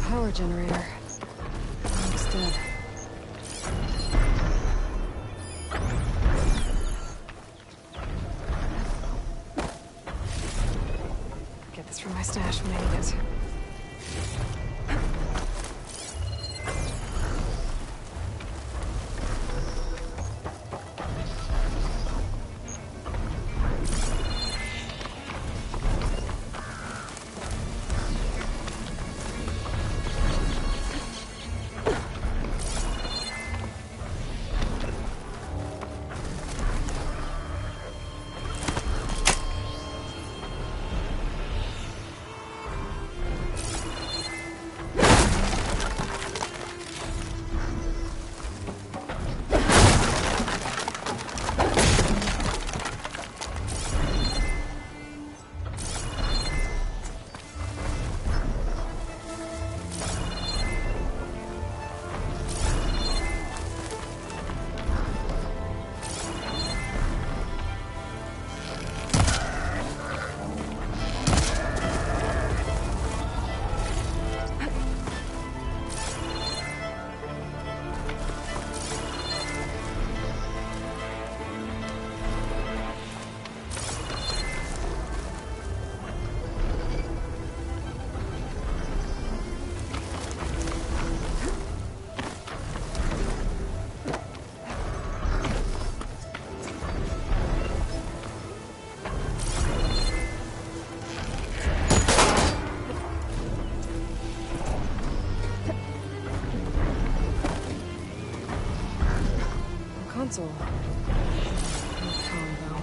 Power generator. Almost dead. Get this from my stash when I need it. console. No phone, though.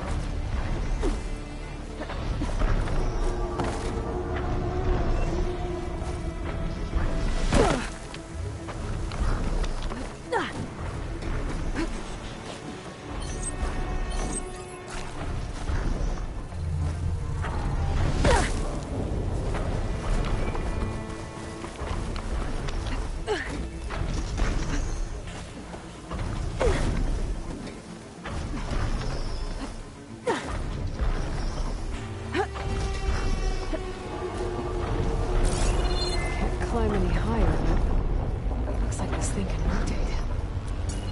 Climb any higher, but looks like this thing can rotate.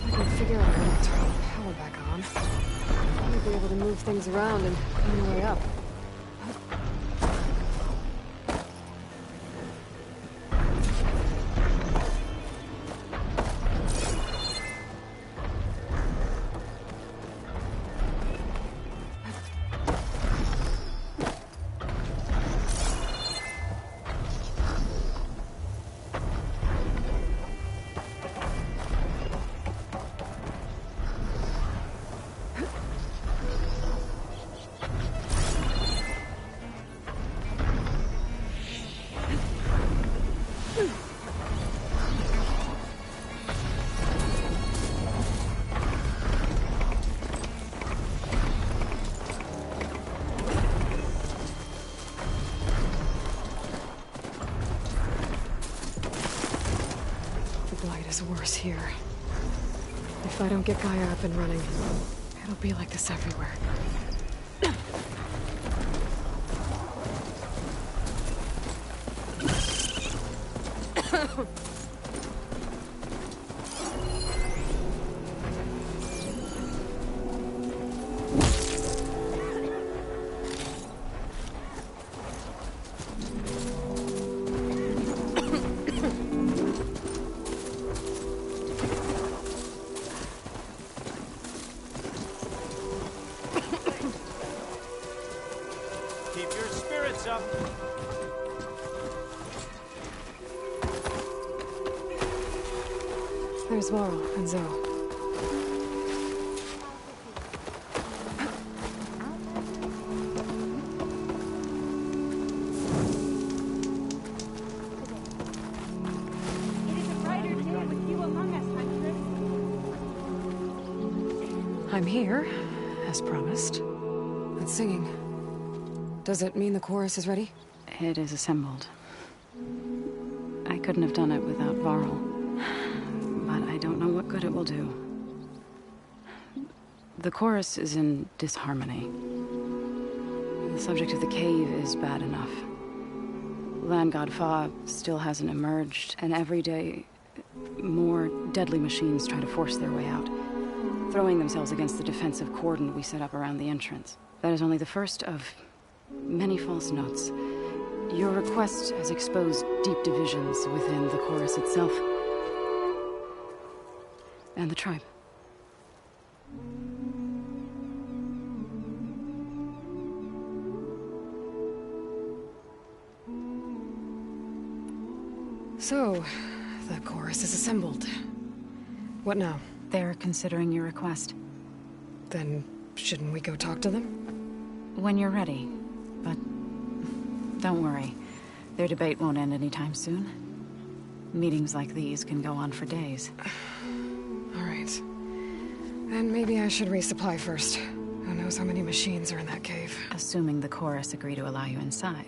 I can figure out how to turn the power back on. I might be able to move things around and find a way up. Is worse here. If I don't get Gaia up and running, it'll be like this everywhere. Keep your spirits up. There's Varl and Zoe. I'm here, as promised. It's singing. Does it mean the chorus is ready? It is assembled. I couldn't have done it without Varl. But I don't know what good it will do. The chorus is in disharmony. The subject of the cave is bad enough. Land God Fa still hasn't emerged, and every day, more deadly machines try to force their way out, throwing themselves against the defensive cordon we set up around the entrance. That is only the first of many false notes. Your request has exposed deep divisions within the chorus itself and the tribe. So, the chorus is assembled. What now? They're considering your request. Then, shouldn't we go talk to them? When you're ready. But don't worry. Their debate won't end anytime soon. Meetings like these can go on for days. All right. Then maybe I should resupply first. Who knows how many machines are in that cave? Assuming the chorus agree to allow you inside.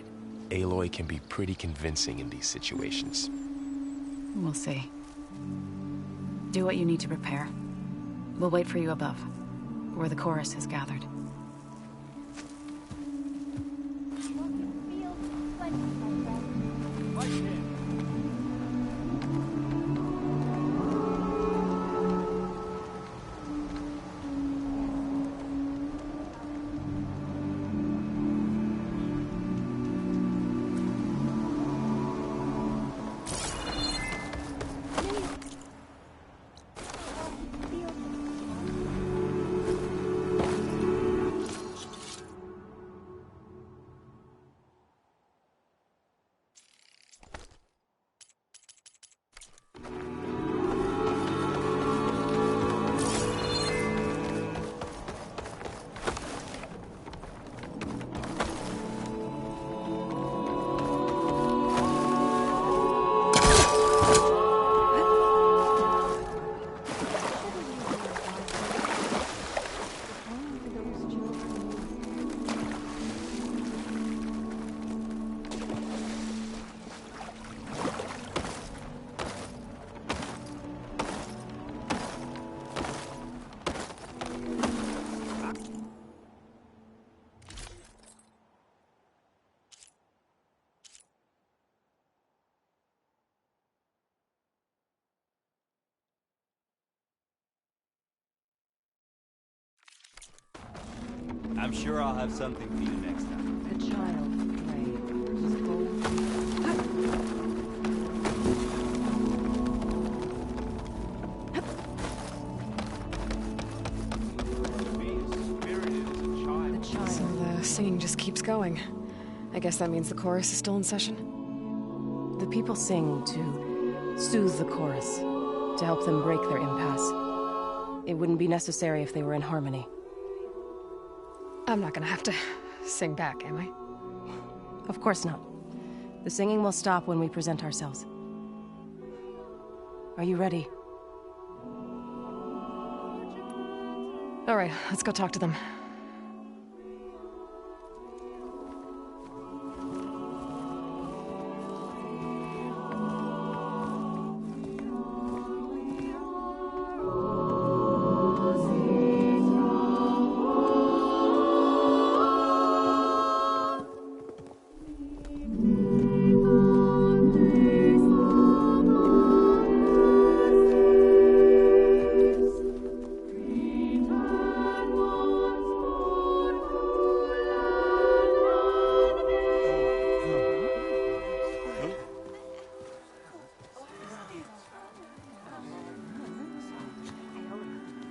Aloy can be pretty convincing in these situations. We'll see. Do what you need to prepare. We'll wait for you above, where the chorus is gathered. I'm sure I'll have something for you next time. The child, So the singing just keeps going. I guess that means the chorus is still in session? The people sing to soothe the chorus, to help them break their impasse. It wouldn't be necessary if they were in harmony. I'm not gonna have to sing back, am I? Of course not. The singing will stop when we present ourselves. Are you ready? All right, let's go talk to them.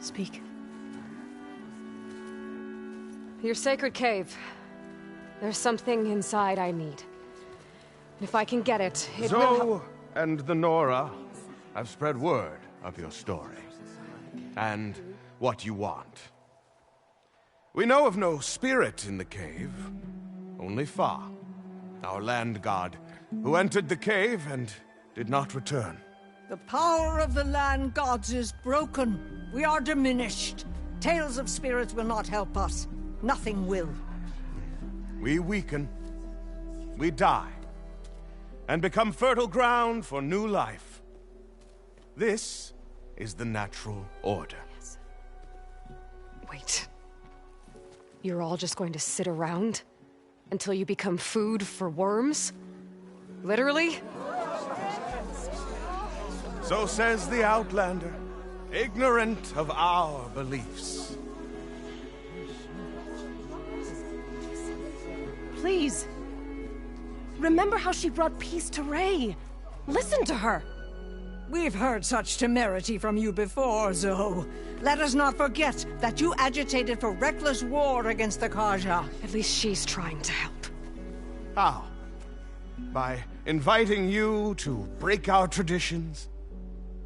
Speak. Your sacred cave. There's something inside I need. And if I can get it, it will Zoe and the Nora have spread word of your story. And what you want. We know of no spirit in the cave. Only Fa, our land god, who entered the cave and did not return. The power of the land gods is broken. We are diminished. Tales of spirits will not help us. Nothing will. We weaken. We die. And become fertile ground for new life. This is the natural order. Wait. You're all just going to sit around until you become food for worms? Literally? So says the Outlander, ignorant of our beliefs. Please. Remember how she brought peace to Ray. Listen to her. We've heard such temerity from you before, Zoe. Let us not forget that you agitated for reckless war against the Kaja. At least she's trying to help. How? By inviting you to break our traditions?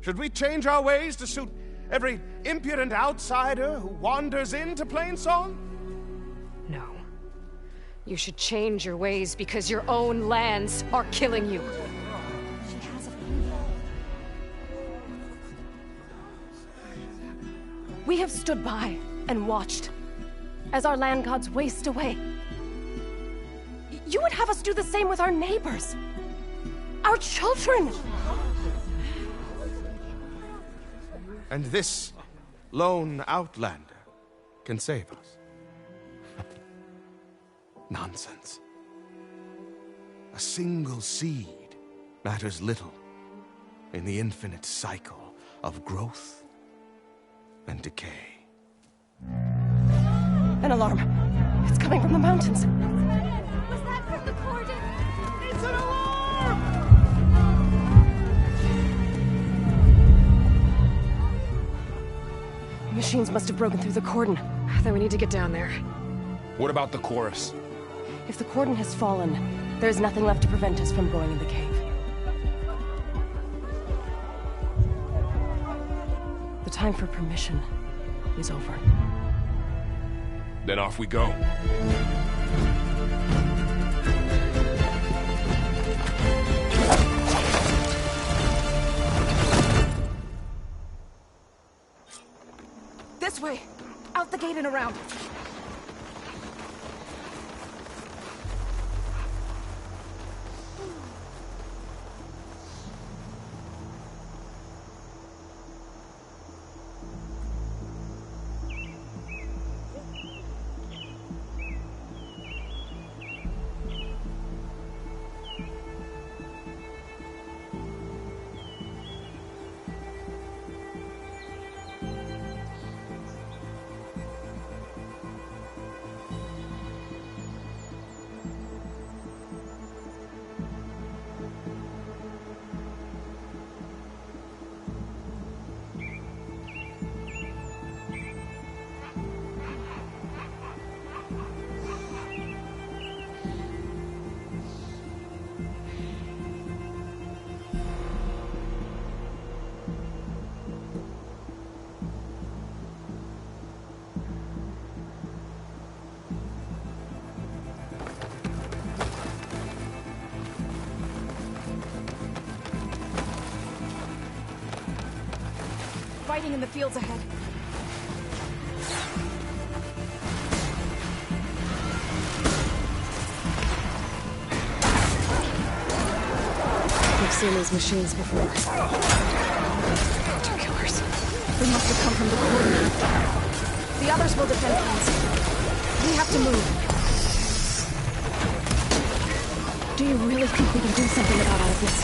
Should we change our ways to suit every impudent outsider who wanders into Plainsong? No. You should change your ways because your own lands are killing you. We have stood by and watched as our land gods waste away. You would have us do the same with our neighbors, our children. And this lone Outlander can save us. Nonsense. A single seed matters little in the infinite cycle of growth and decay. An alarm. It's coming from the mountains. Was that from the cordon? It's an alarm! Machines must have broken through the cordon. Then we need to get down there. What about the chorus? If the cordon has fallen, there's nothing left to prevent us from going in the cave. The time for permission is over. Then off we go. This way! Out the gate and around! fighting in the fields ahead. I've seen these machines before. Two killers. They must have come from the cordon. The others will defend things. We have to move. Do you really think we can do something about all of this?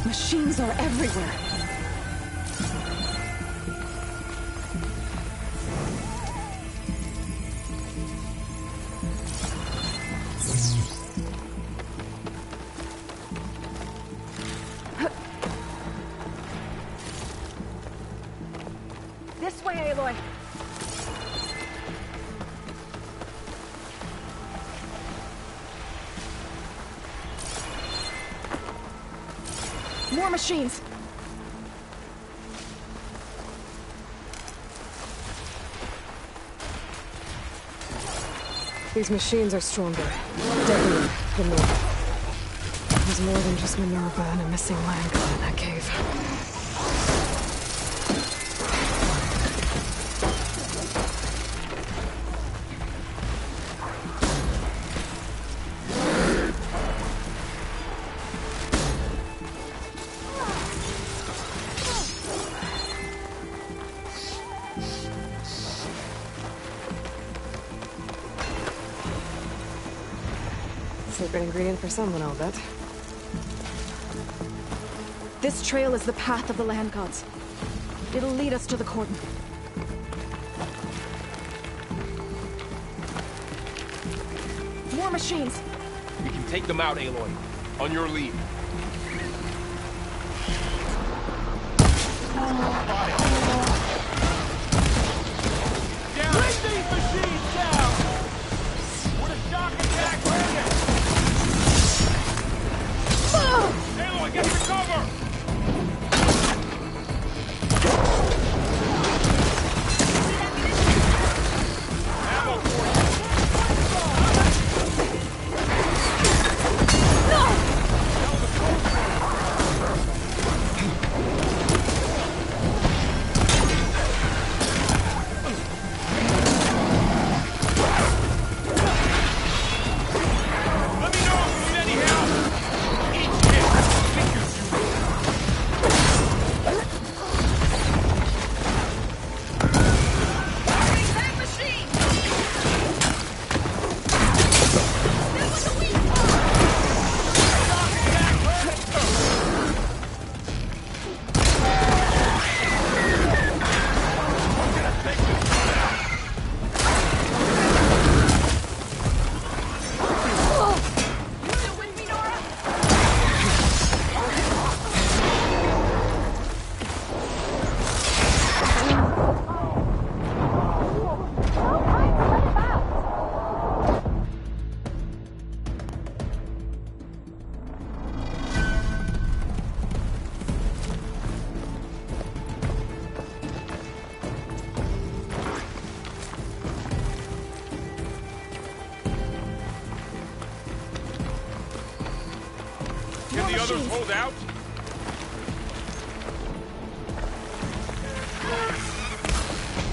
Machines are everywhere. This way, Aloy. More machines! These machines are stronger, deadlier than normal. There's more than just Minerva and a missing land god in that cave. Secret ingredient for someone, I'll bet. This trail is the path of the land gods. It'll lead us to the cordon. More machines! We can take them out, Aloy. On your lead. Bring these machines down! With a shock attack, bring it! Aloy, get to cover! others machines. hold out?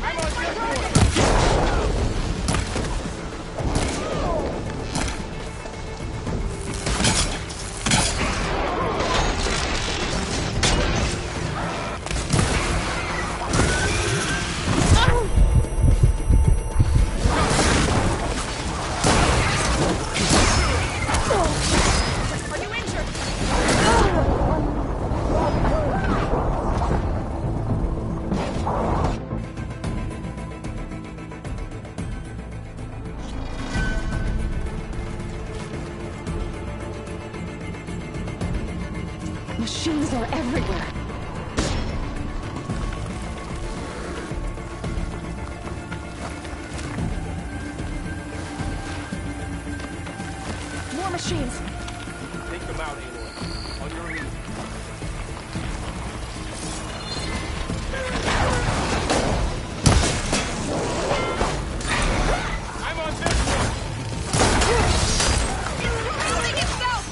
I'm on this one! Are you injured? Machines are everywhere. More machines. Take them out, Aloy. On your lead. I'm on this one! Building itself!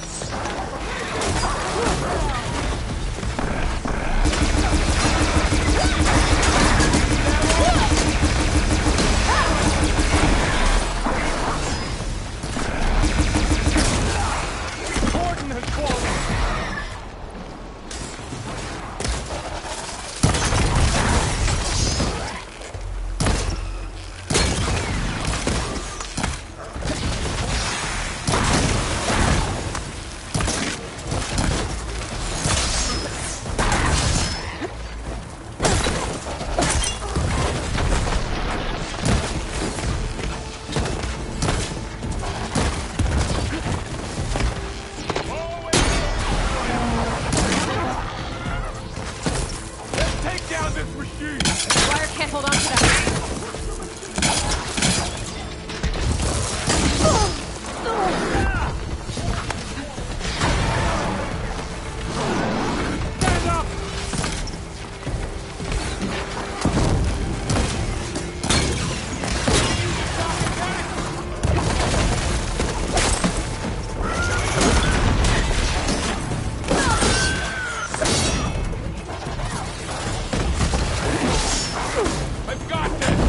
Gordon has fallen! Let's take down this machine! Wire can't hold on to that. Stand up! I've got this!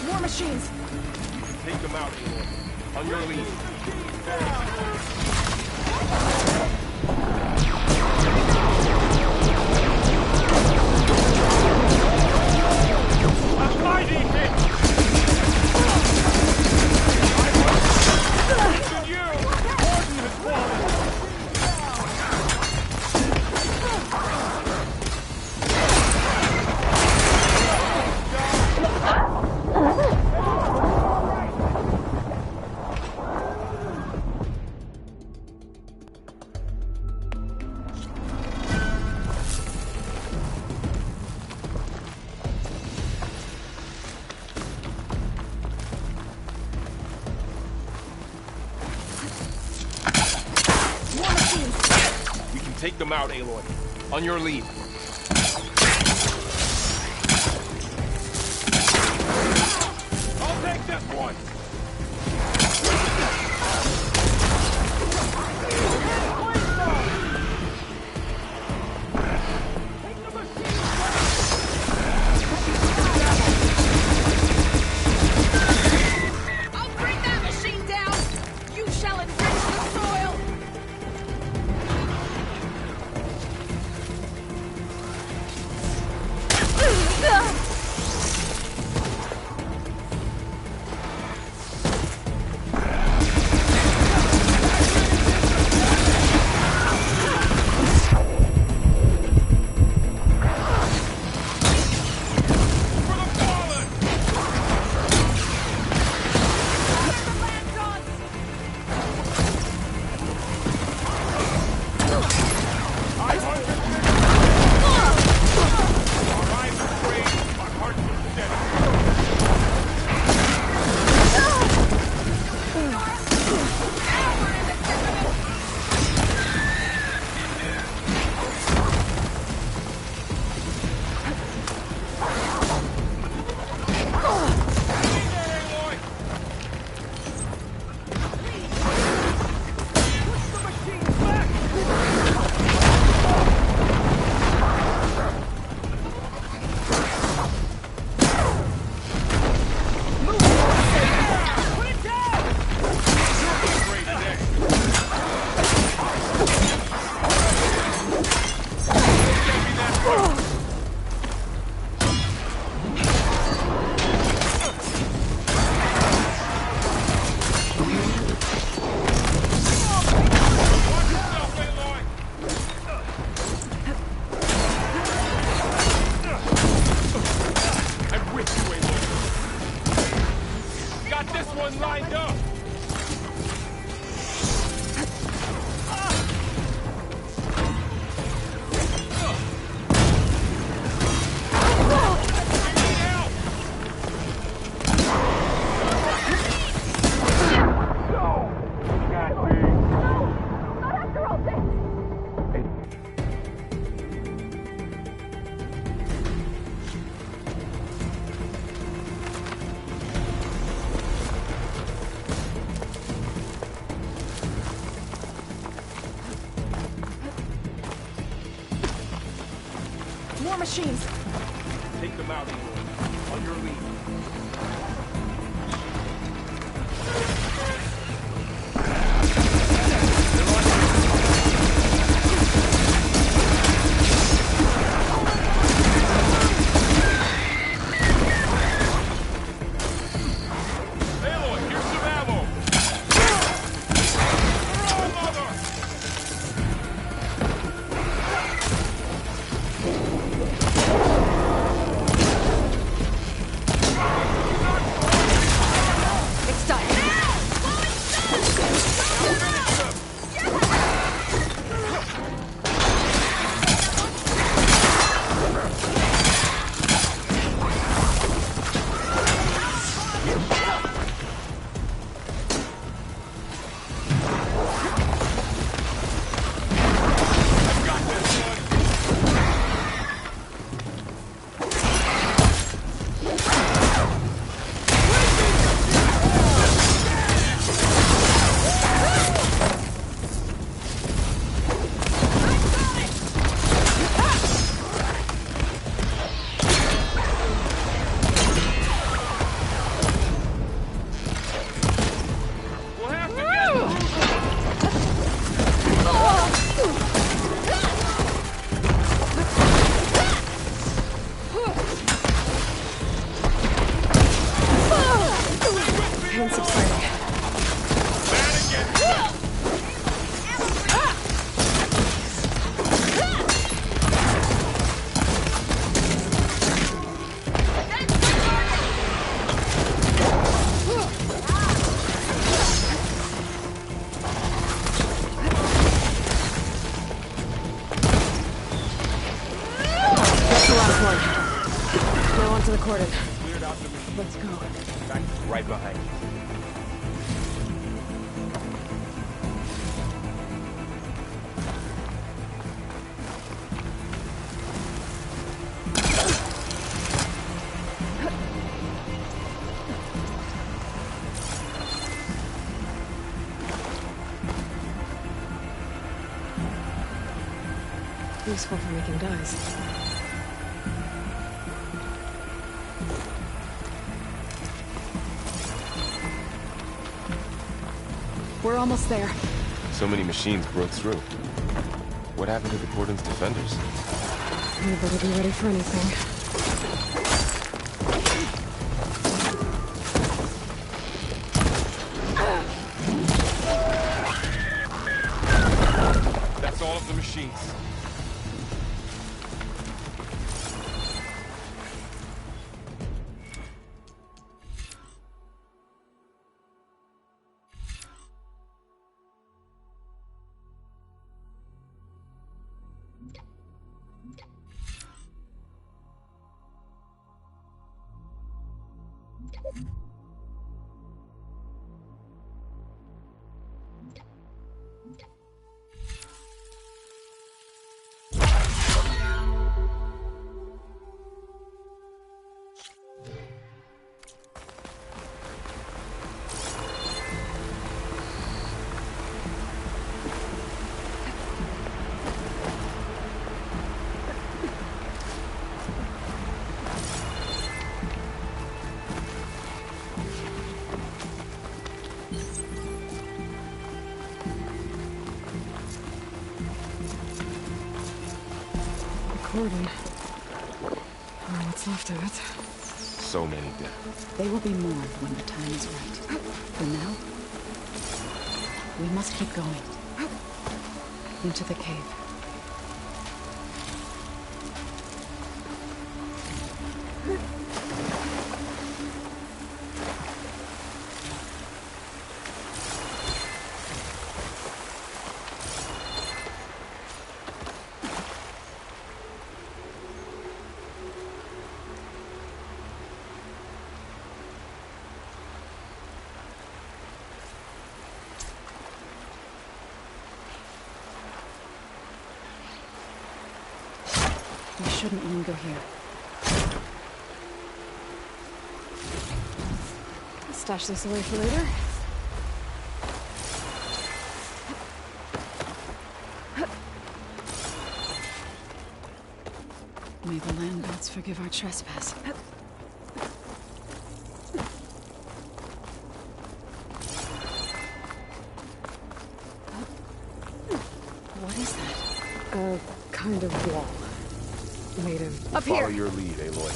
More machines. Take them out, Aloy. On your lead. A mighty hit! And you! Gordon has fallen! More machines. We can take them out, Aloy. On your lead. I'll take this one! I'll bring that machine down. You shall enrich the soil. lined up! More machines. Take them out, Eeyore. On your lead. Let's go. Back right behind you. Useful for making dyes. We're almost there. So many machines broke through. What happened to the Cordon's defenders? We better be ready for anything. That's all of the machines. Cordon. Or what's left of it. So many dead. They will be mourned when the time is right. For now, we must keep going. Into the cave. shouldn't linger here. Stash this away for later. May the land gods forgive our trespass. What is that? A kind of wall. Made of... Up Follow here! your lead, Aloy.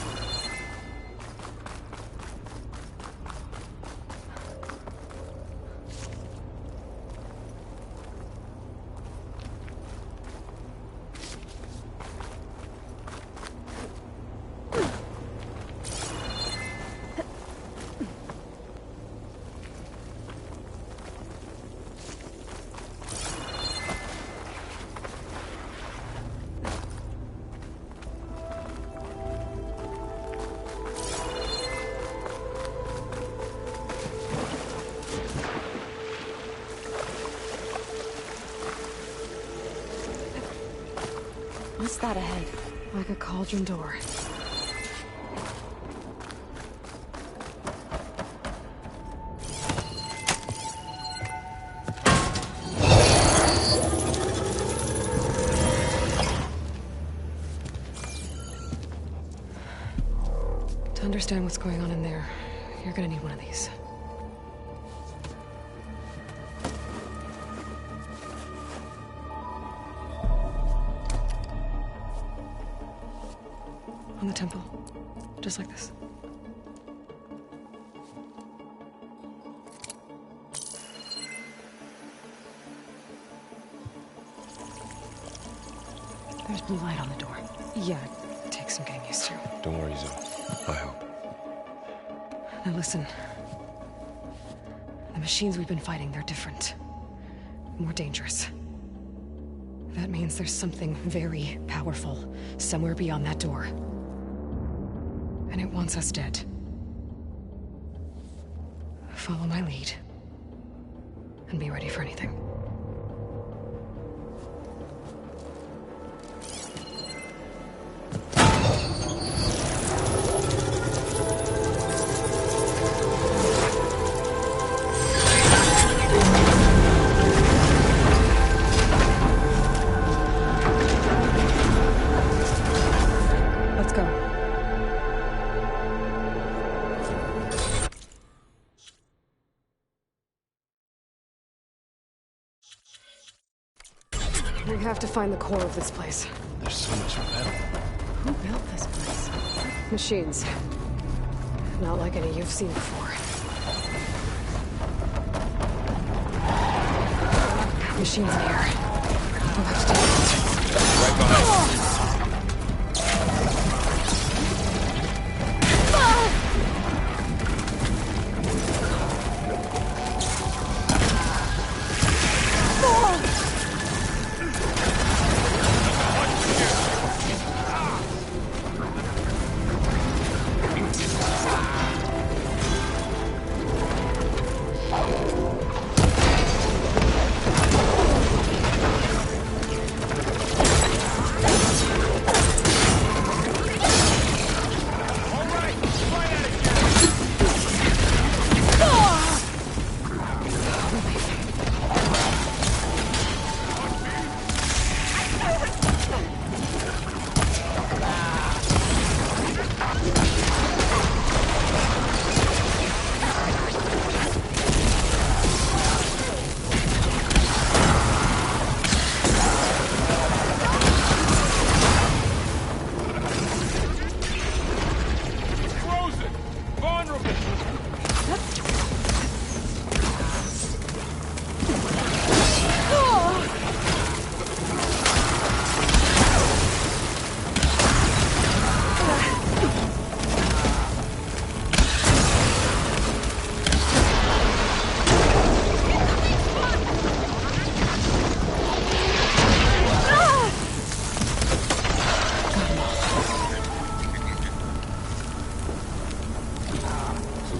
What's that ahead? Like a cauldron door. To understand what's going on in there, you're gonna need one of these. On the temple. Just like this. There's blue light on the door. Yeah, it takes some getting used to. Don't worry, Zoe. I help. Now listen. The machines we've been fighting, they're different. More dangerous. That means there's something very powerful somewhere beyond that door. And it wants us dead. Follow my lead. And be ready for anything. Let's go. We have to find the core of this place. There's so much metal. Who built this place? Machines. Not like any you've seen before. Machines in here. We'll have to take it. Right behind.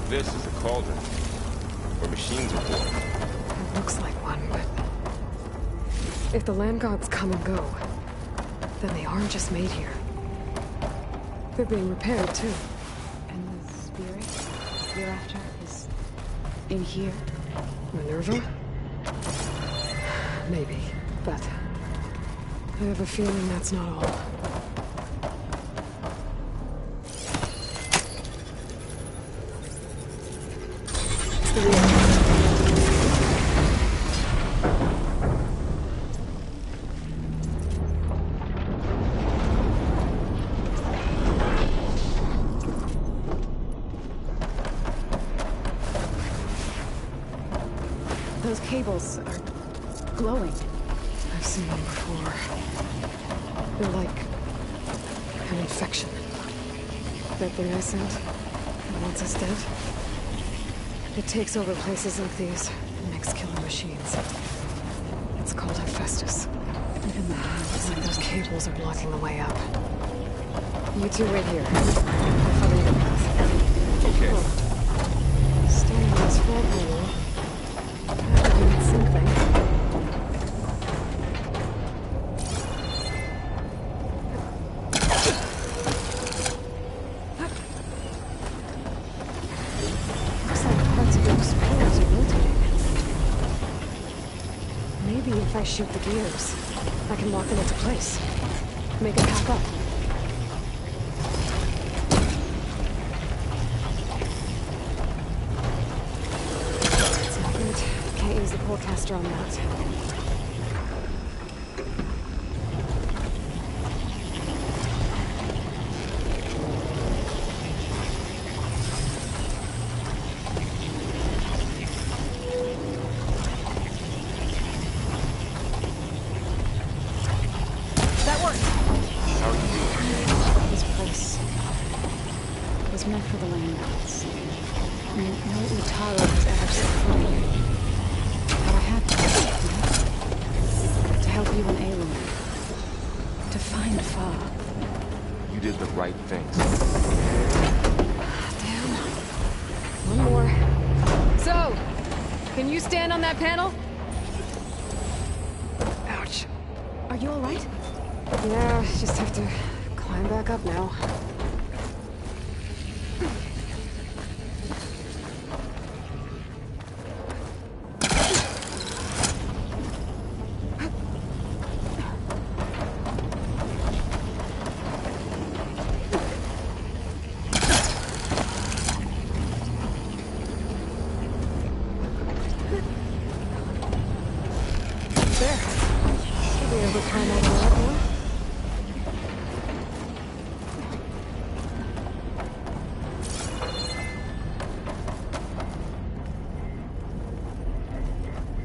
This is a cauldron, where machines are born. It looks like one, but... if the land gods come and go, then they aren't just made here. they're being repaired, too. And the spirit you're after is in here? Minerva? Maybe, but I have a feeling that's not all. Those cables are glowing. I've seen them before. They're like an infection. That thing I sent, once it's dead, it takes over places like these and makes killer machines. It's called Hephaestus. It's like those cables are blocking the way up. You two right here. I'll follow your path. Okay. Cool. Stay on this floor panel. If I shoot the gears, I can lock them into place. Make it pack up. It's not good. Can't use the pullcaster on that. Panel? Ouch. Are you all right? Yeah, just have to climb back up now.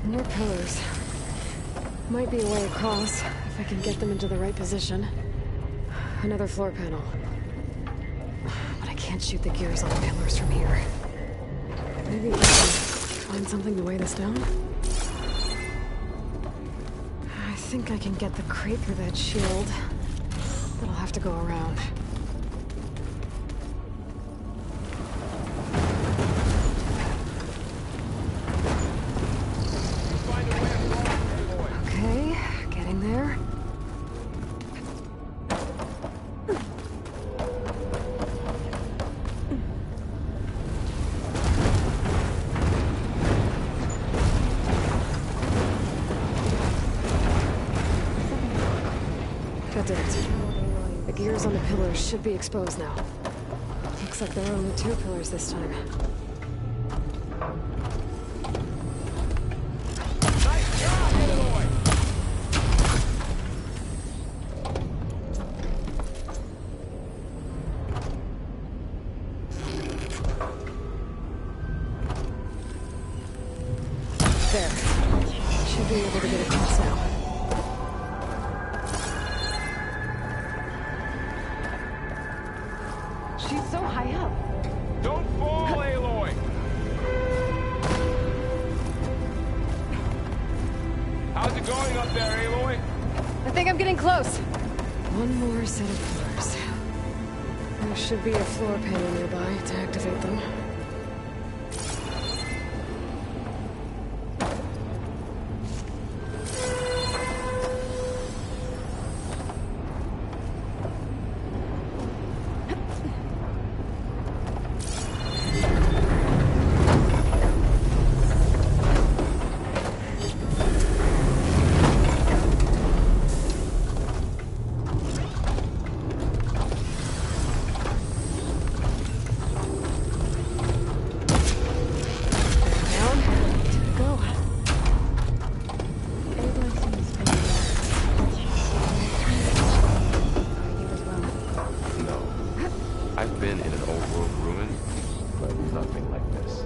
More pillars. Might be a way across, if I can get them into the right position. Another floor panel. But I can't shoot the gears on the pillars from here. Maybe I can find something to weigh this down? I think I can get the crate through that shield. But I'll have to go around. The gears on the pillars should be exposed now. Looks like there are only 2 pillars this time. Nice job, Aloy! There. Should be able to get across now. She's so high up. Don't fall, Aloy! How's it going up there, Aloy? I think I'm getting close. One more set of pillars. There should be a floor panel nearby to activate them. I've been in an old world ruin, but nothing like this.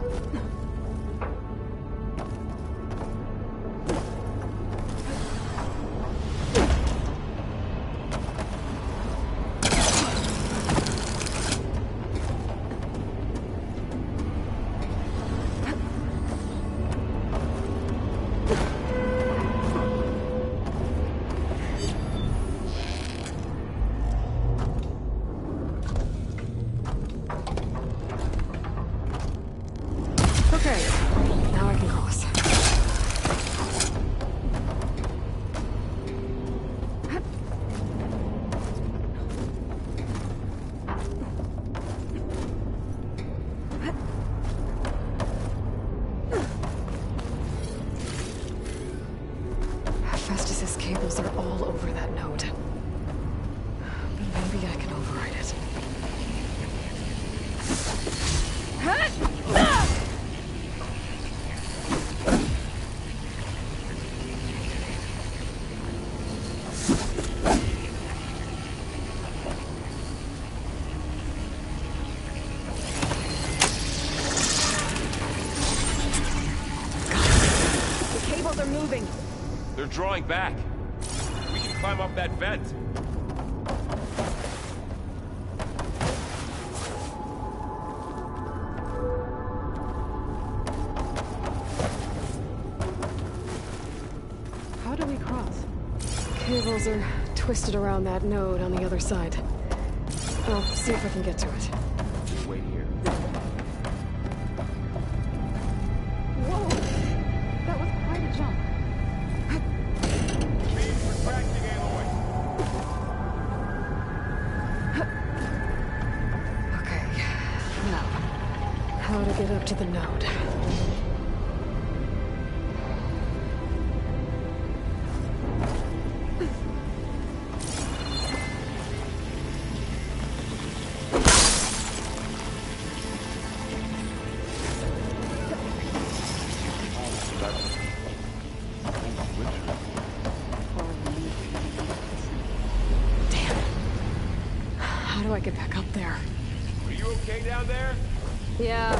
Festus's cables are all over that node. Maybe I can override it. The cables are moving. They're drawing back. We can climb up that vent. How do we cross? Cables are twisted around that node on the other side. I'll see if I can get to it. Just wait here. Whoa! That was quite a jump. Okay, now, how to get up to the node? How do I get back up there? Are you okay down there? Yeah.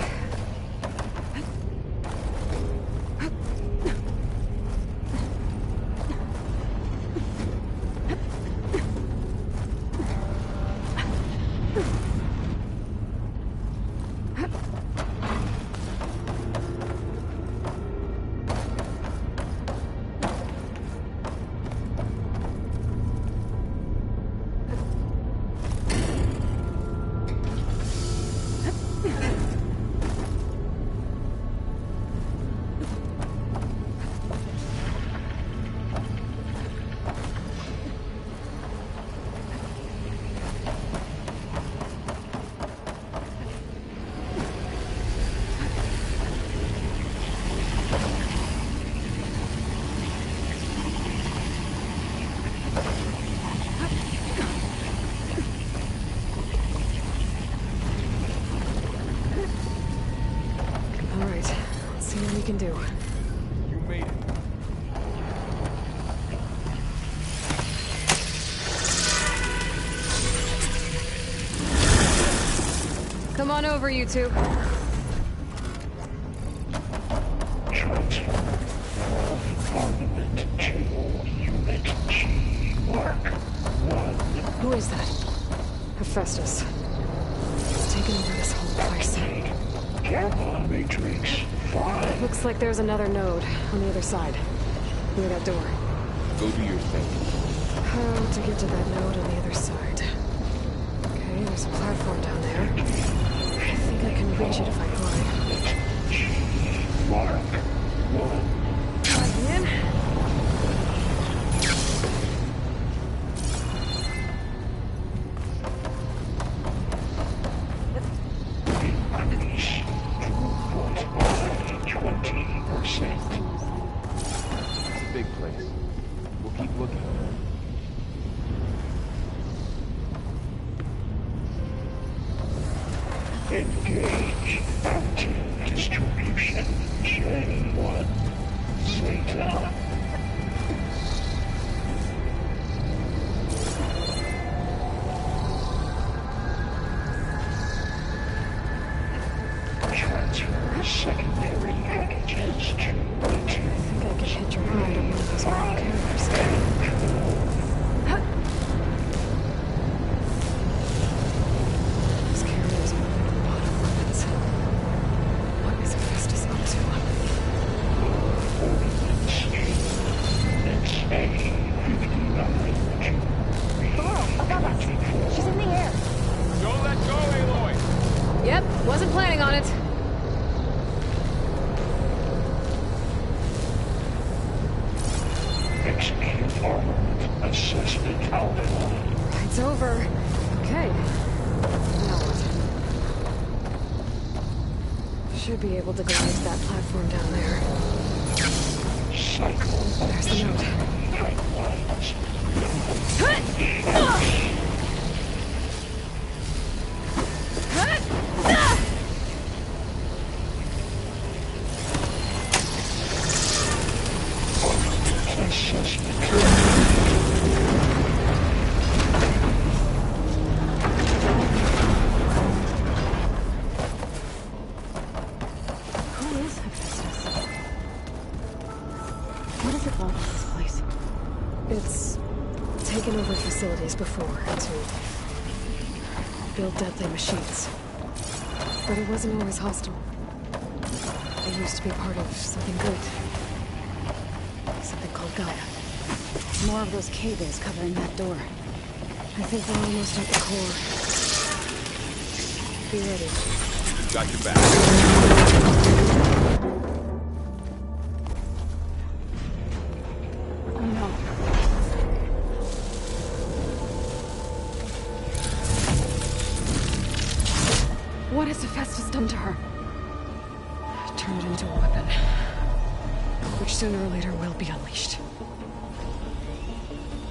All right, let's see what we can do. You made it. Come on over, you two. Who is that? Hephaestus. He's taken over this whole place. Matrix 5. Looks like there's another node on the other side. Near that door. Go do your thing. How to get to that node on the other side? Okay, there's a platform down there. I think I can reach it if I climb. Mark 1. Plug in. Increase 20%. It's a big place. We'll keep looking. Engage anti-distribution chain 1. Zeta. secondary antigens to I think I can hit your ride on one of those metal carriers. Those carriers are moving a lot of weapons. What is Hephaestus up to? Below, above us. She's in the air. Don't let go, Aloy! Yep, wasn't planning on it. execute armament assessment outline. It's over. Okay. Now what? Should be able to go use that platform down there. There's the note. Who is Hephaestus? What does it want with this place? It's taken over facilities before to build deadly machines. But it wasn't always hostile. It used to be part of something good. Something called Gaia. More of those cables covering that door. I think we're almost at the core. Be ready. Got your back. Oh no. What has Hephaestus done to her? Turned into a weapon. Which sooner or later will be unleashed.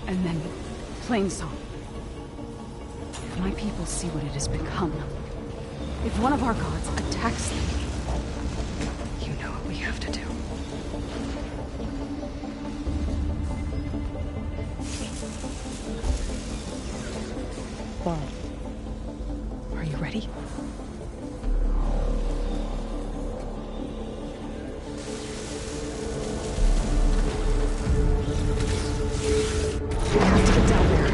And then, Plainsong. If my people see what it has become, if one of our gods attacks them, you know what we have to do. Well, are you ready? We have to get down there.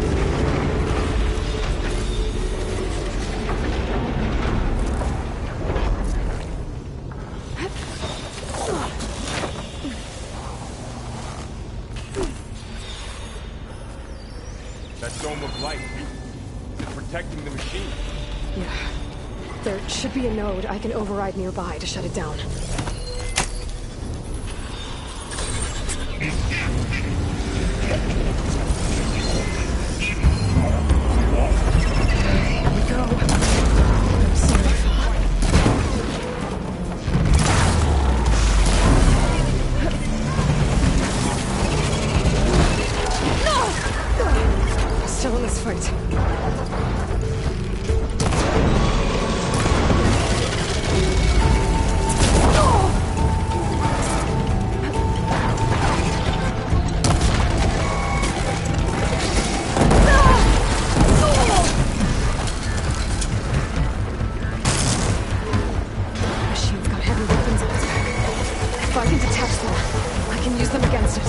That dome of light. It's protecting the machine. Yeah. There should be a node I can override nearby to shut it down. Here we go. I'm sorry, Fa. Still in this fight. Machine's got heavy weapons on its back. If I can detach them, I can use them against it.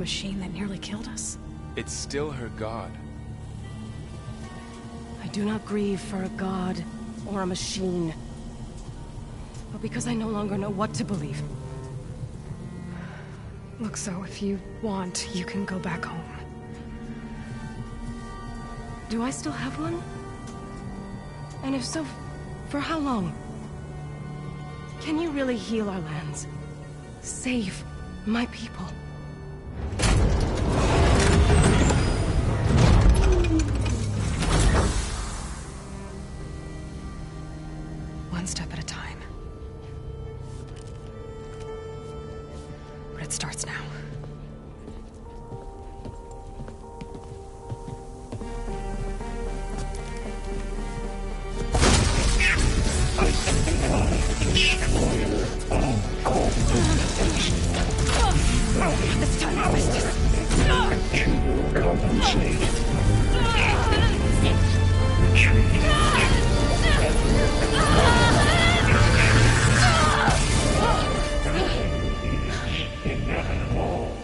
machine that nearly killed us? It's still her god. I do not grieve for a god or a machine, but because I no longer know what to believe. Look, so if you want, you can go back home. Do I still have one? And if so, for how long? Can you really heal our lands? Save my people? One step at a time. But it starts now. This time I missed it. Compensate. Retreat. Inevitable.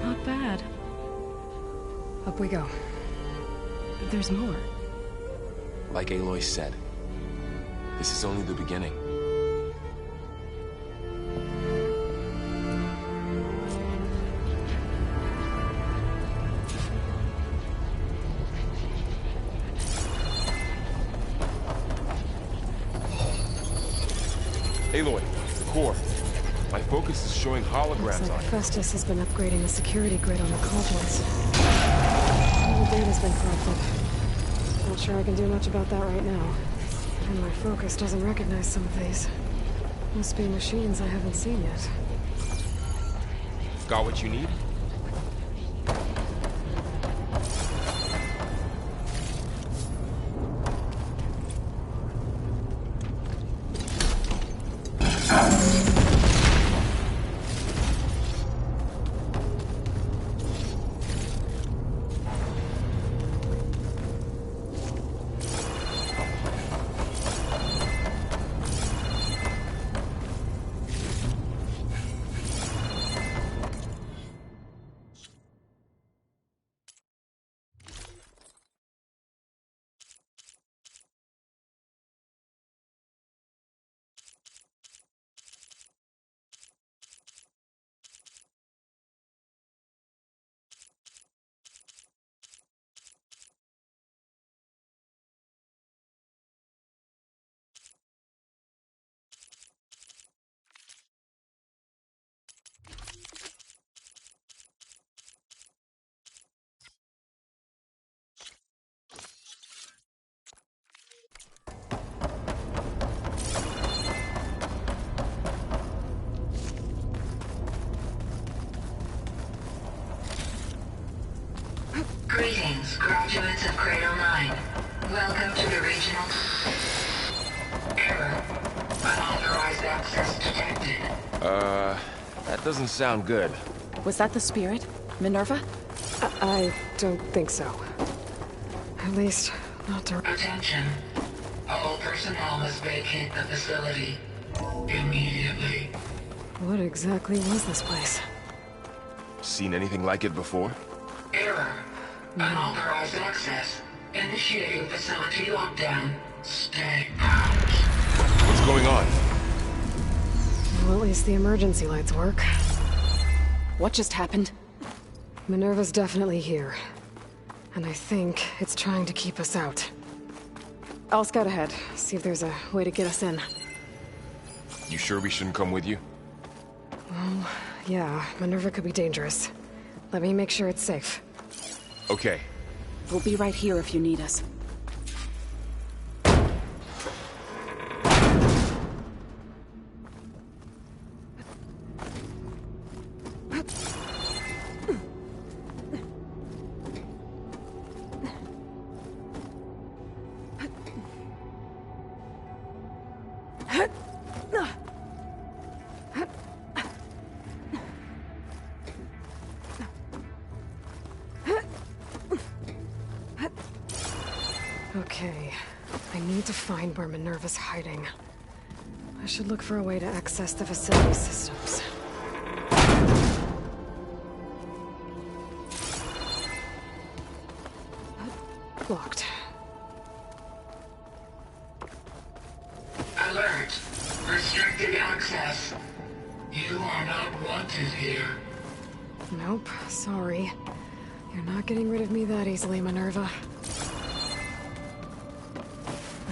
Not bad. Up we go. There's more. Like Aloy said, this is only the beginning. Aloy, the core. My focus is showing holograms Looks on like it. Festus has been upgrading the security grid on the cauldrons. All the data's been corrupted. Not sure I can do much about that right now. And my focus doesn't recognize some of these. Must be machines I haven't seen yet. Got what you need? Greetings, graduates of Cradle 9. Welcome to the regional... Error. Unauthorized access detected. That doesn't sound good. Was that the spirit? Minerva? I don't think so. At least, not to... Attention. All personnel must vacate the facility. Immediately. What exactly was this place? Seen anything like it before? Error. Unauthorized access. Initiating facility lockdown. Stay out. What's going on? Well, at least the emergency lights work. What just happened? Minerva's definitely here. And I think it's trying to keep us out. I'll scout ahead, see if there's a way to get us in. You sure we shouldn't come with you? Well, yeah, Minerva could be dangerous. Let me make sure it's safe. Okay. We'll be right here if you need us. Okay, I need to find where Minerva's hiding. I should look for a way to access the facility systems. Locked. Alert! Restricted access. You are not wanted here. Nope, sorry. You're not getting rid of me that easily, Minerva.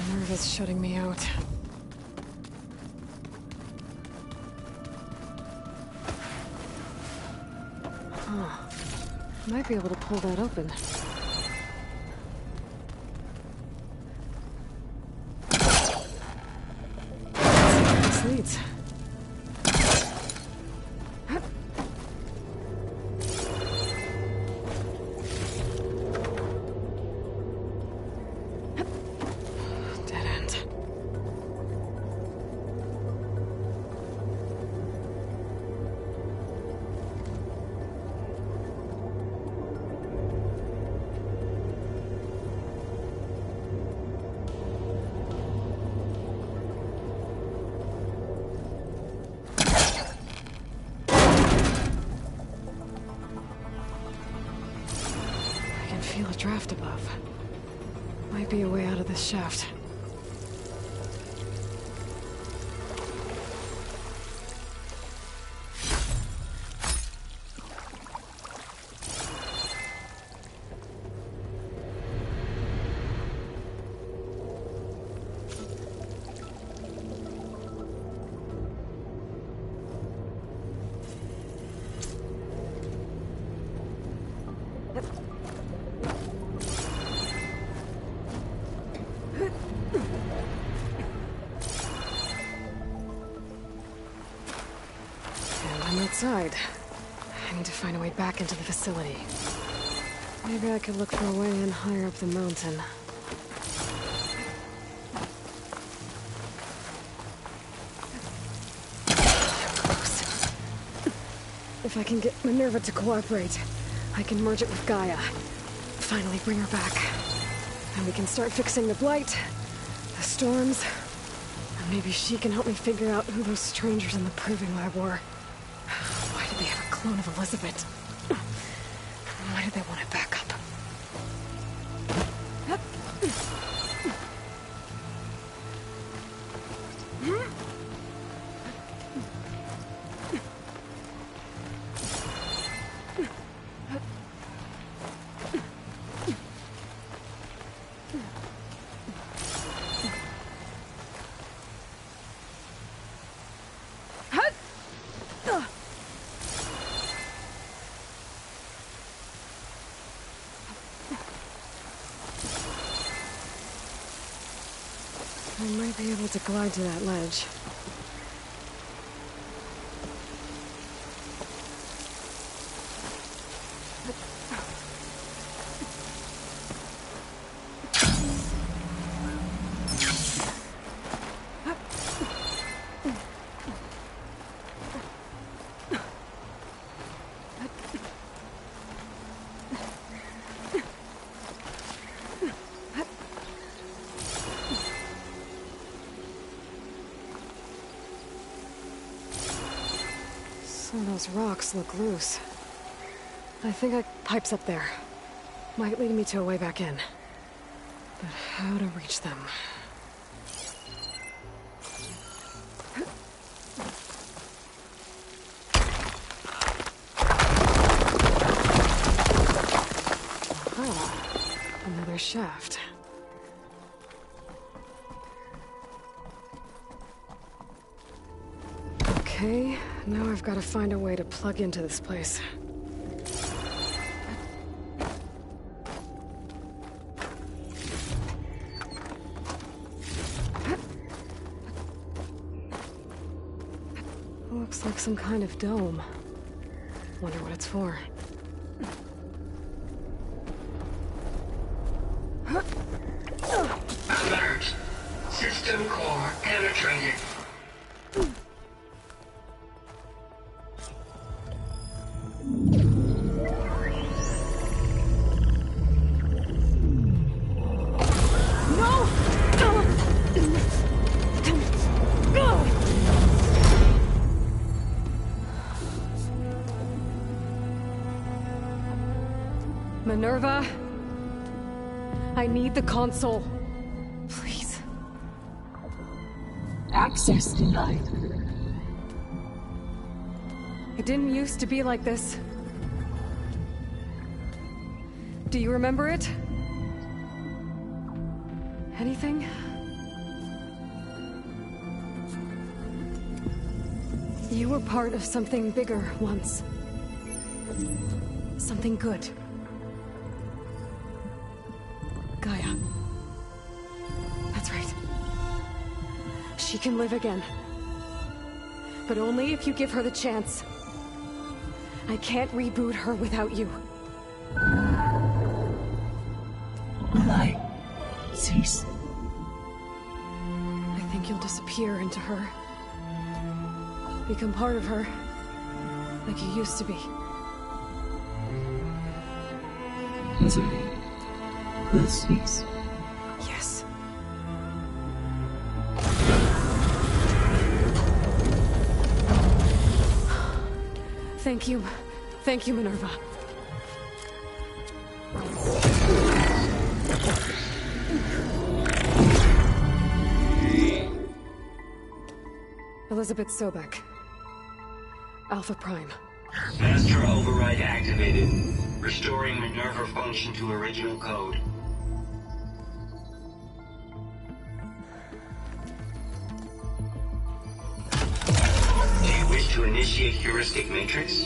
Minerva's shutting me out. Huh. Might be able to pull that open. This leads. Dead end. I can feel a draft above. Might be a way out of this shaft. And I'm outside. I need to find a way back into the facility. Maybe I could look for a way in higher up the mountain. Close. If I can get Minerva to cooperate, I can merge it with Gaia. Finally bring her back. And we can start fixing the Blight, the storms, and maybe she can help me figure out who those strangers in the proving lab were. Why did they have a clone of Elizabeth? Why did they want it back up? I might be able to glide to that ledge. Some of those rocks look loose. I think a pipe's up there. Might lead me to a way back in. But how to reach them? Aha! Another shaft. Okay, now I've got to find a way to plug into this place. Looks like some kind of dome. Wonder what it's for. Alert! System core penetrated. Minerva, I need the console. Please. Access denied. It didn't used to be like this. Do you remember it? Anything? You were part of something bigger once. Something good. Gaia. That's right. She can live again. But only if you give her the chance. I can't reboot her without you. Light. Cease. I think you'll disappear into her. Become part of her. Like you used to be. Misery will cease. Yes. Thank you. Thank you, Minerva. Elizabeth Sobek. Alpha Prime. Master override activated. Restoring Minerva function to original code. Do you wish to initiate heuristic matrix?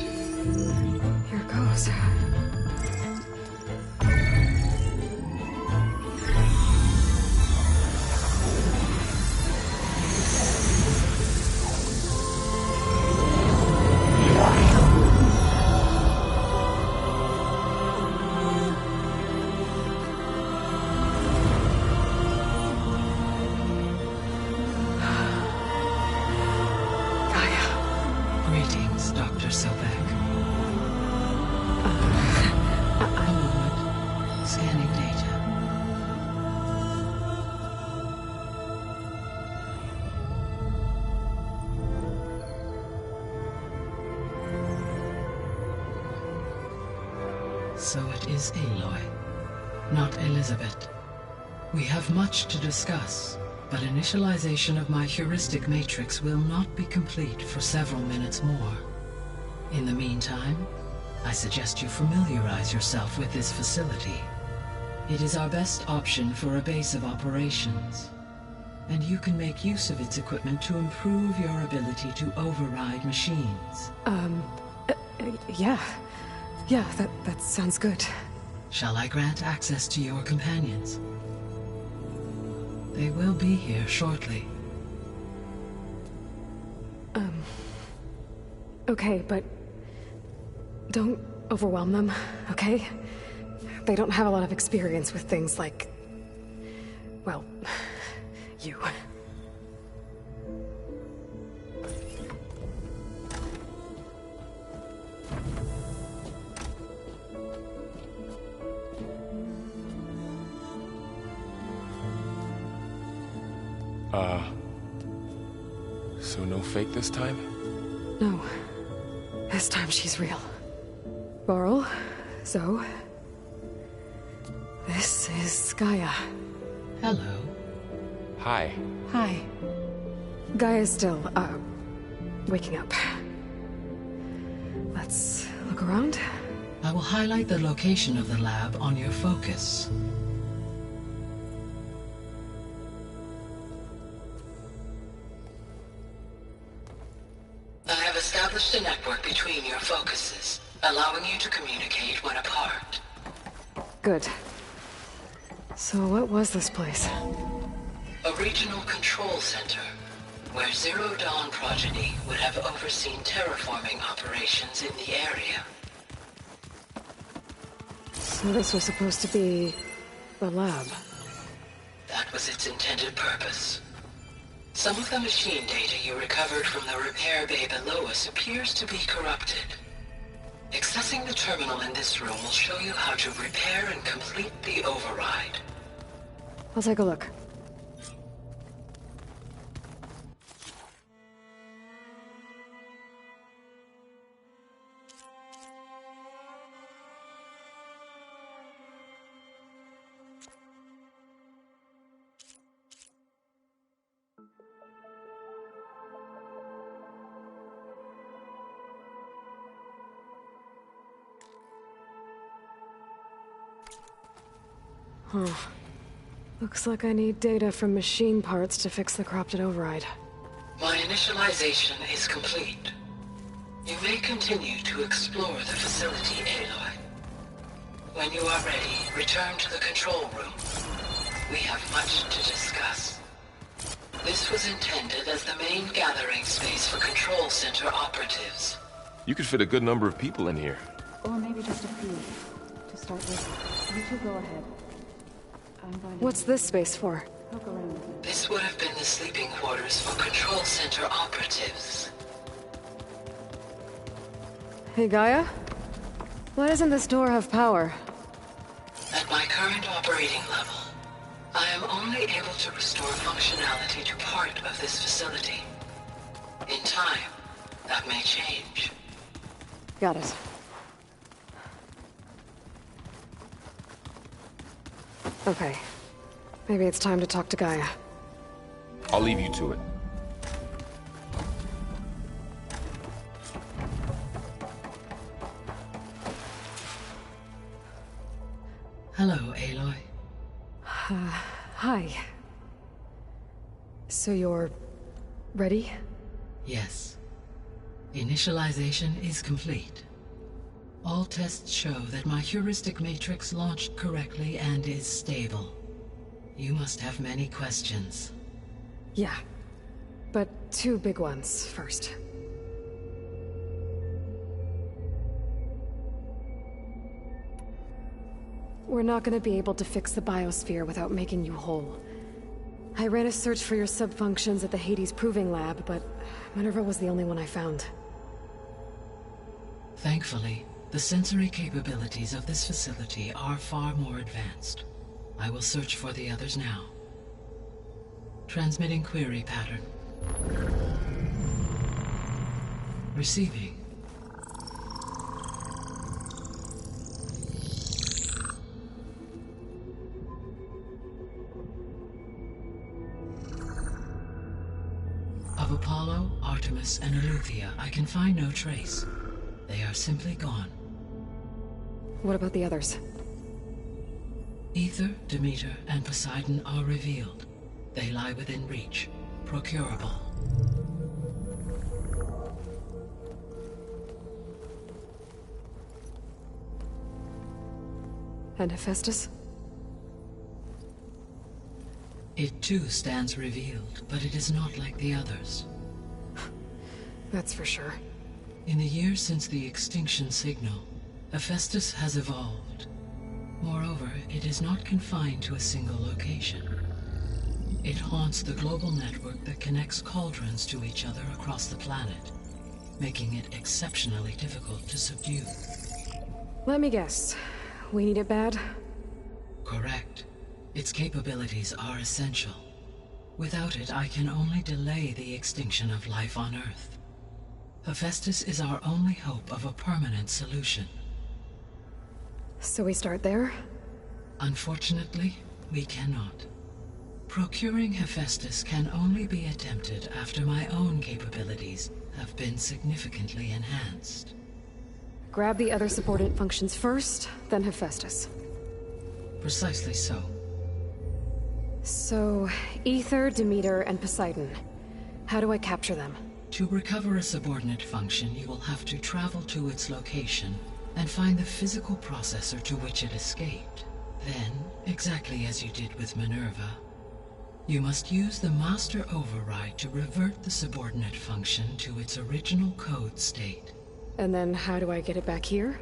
Here goes. Greetings, Dr. Sobek. Scanning data. So it is Aloy, not Elizabeth. We have much to discuss, but initialization of my heuristic matrix will not be complete for several minutes more. In the meantime, I suggest you familiarize yourself with this facility. It is our best option for a base of operations, and you can make use of its equipment to improve your ability to override machines. Yeah. Yeah, that sounds good. Shall I grant access to your companions? They will be here shortly. Okay, but don't overwhelm them, okay? They don't have a lot of experience with things like, well, you. So no fake this time? No. This time she's real. Varl, Zoe. This is Gaia. Hello. Hi. Hi. Gaia's still, waking up. Let's look around. I will highlight the location of the lab on your focus. I have established a network between your focuses, allowing you to communicate when apart. Good. So what was this place? A regional control center, where Zero Dawn progeny would have overseen terraforming operations in the area. So this was supposed to be the lab. That was its intended purpose. Some of the machine data you recovered from the repair bay below us appears to be corrupted. Accessing the terminal in this room will show you how to repair and complete the override. I'll take a look. Oh. Looks like I need data from machine parts to fix the corrupted override. My initialization is complete. You may continue to explore the facility, Aloy. When you are ready, return to the control room. We have much to discuss. This was intended as the main gathering space for Control Center operatives. You could fit a good number of people in here. Or maybe just a few. To start with, you two go ahead. I'm going to... What's this space for? Poke around. This would have been the sleeping quarters for Control Center operatives. Hey, Gaia? Why doesn't this door have power? At my current operating level, I am only able to restore functionality to part of this facility. In time, that may change. Got it. Okay. Maybe it's time to talk to Gaia. I'll leave you to it. Hello, Aloy. Hi. So you're... ready? Yes. Initialization is complete. All tests show that my heuristic matrix launched correctly and is stable. You must have many questions. Yeah. But two big ones first. We're not gonna be able to fix the biosphere without making you whole. I ran a search for your subfunctions at the Hades Proving Lab, but Minerva was the only one I found. Thankfully, the sensory capabilities of this facility are far more advanced. I will search for the others now. Transmitting query pattern. Receiving. Of Apollo, Artemis, and Eleuthia, I can find no trace. They are simply gone. What about the others? Aether, Demeter, and Poseidon are revealed. They lie within reach, procurable. And Hephaestus? It too stands revealed, but it is not like the others. That's for sure. In the years since the extinction signal, Hephaestus has evolved. Moreover, it is not confined to a single location. It haunts the global network that connects cauldrons to each other across the planet, making it exceptionally difficult to subdue. Let me guess. We need it bad? Correct. Its capabilities are essential. Without it, I can only delay the extinction of life on Earth. Hephaestus is our only hope of a permanent solution. So we start there? Unfortunately, we cannot. Procuring Hephaestus can only be attempted after my own capabilities have been significantly enhanced. Grab the other subordinate functions first, then Hephaestus. Precisely so. So, Aether, Demeter, and Poseidon. How do I capture them? To recover a subordinate function, you will have to travel to its location and find the physical processor to which it escaped. Then, exactly as you did with Minerva, you must use the master override to revert the subordinate function to its original code state. And then how do I get it back here?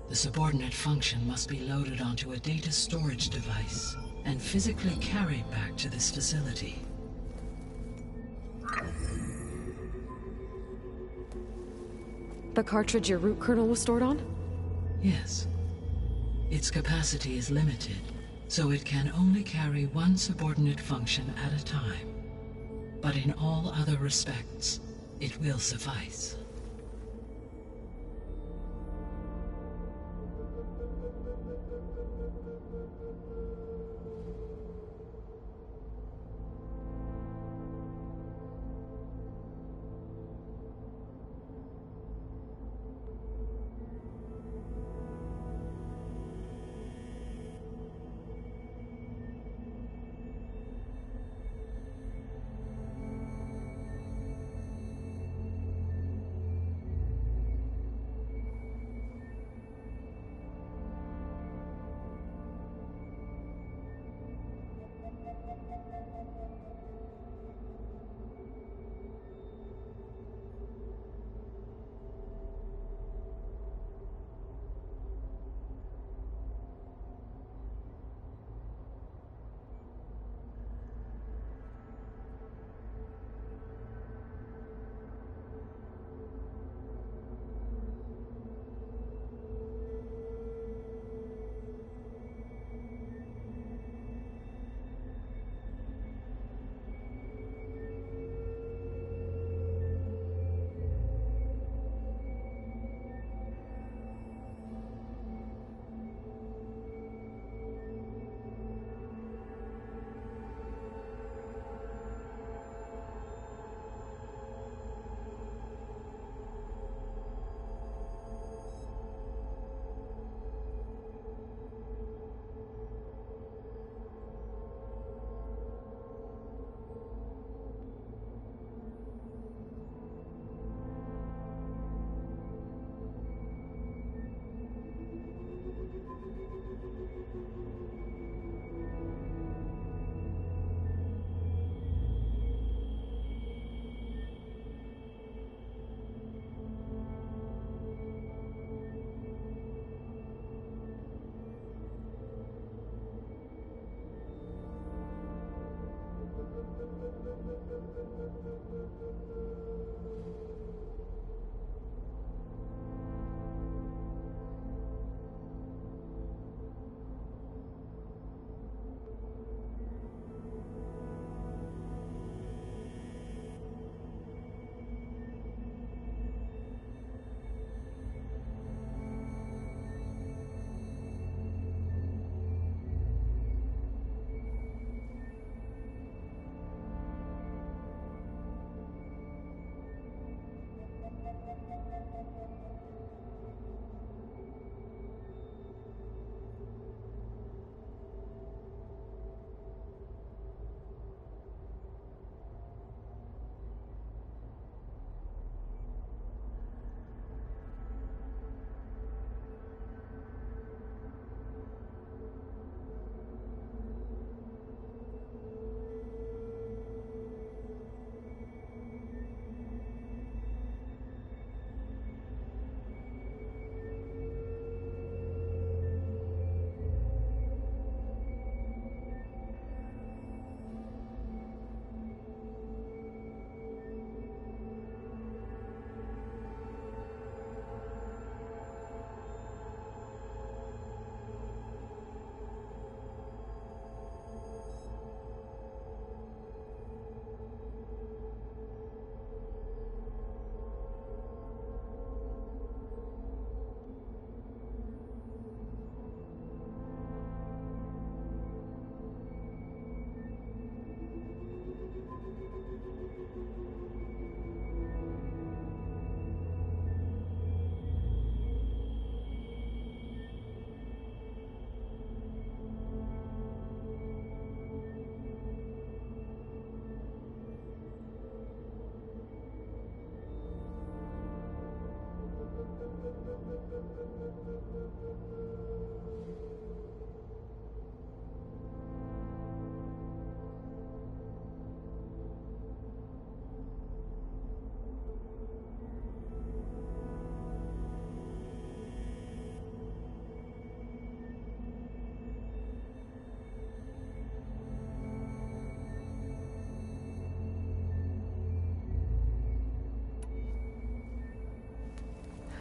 The subordinate function must be loaded onto a data storage device and physically carried back to this facility. The cartridge your root kernel was stored on? Yes. Its capacity is limited, so it can only carry one subordinate function at a time. But in all other respects, it will suffice.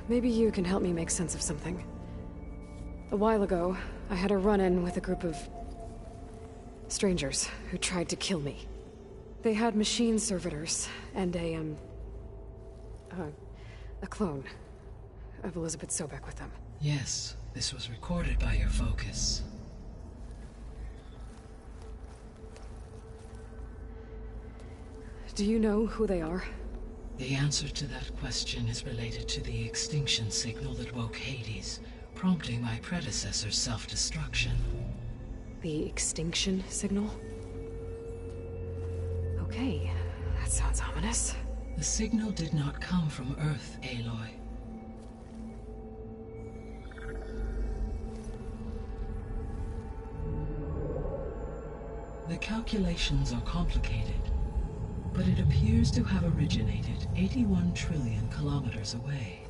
Maybe you can help me make sense of something. A while ago, I had a run-in with a group of strangers who tried to kill me. They had machine servitors and a clone of Elizabeth Sobek with them. Yes, this was recorded by your focus. Do you know who they are? The answer to that question is related to the extinction signal that woke Hades, prompting my predecessor's self-destruction. The extinction signal? Okay, that sounds ominous. The signal did not come from Earth, Aloy. The calculations are complicated, but it appears to have originated 81 trillion kilometers away.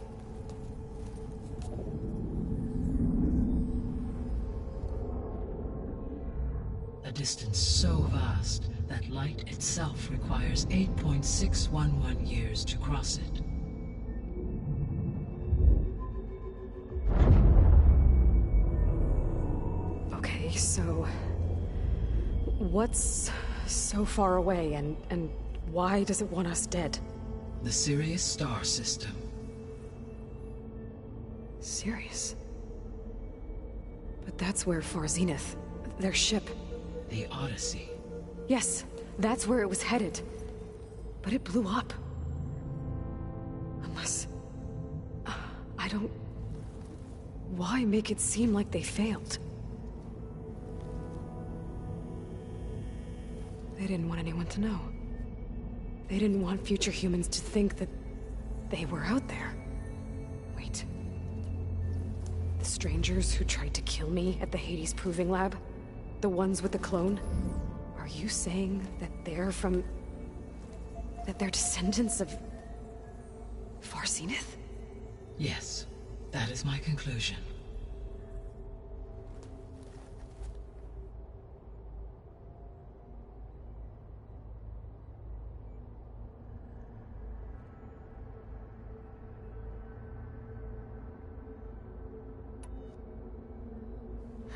A distance so vast that light itself requires 8.611 years to cross it. Okay, so what's so far away and why does it want us dead? The Sirius star system. Sirius? But that's where Far Zenith, their ship... The Odyssey. Yes, that's where it was headed. But it blew up. Unless... I don't... Why make it seem like they failed? They didn't want anyone to know. They didn't want future humans to think that they were out there. Wait. The strangers who tried to kill me at the Hades Proving Lab? The ones with the clone? Are you saying that they're from... that they're descendants of... Far Zenith? Yes, that is my conclusion.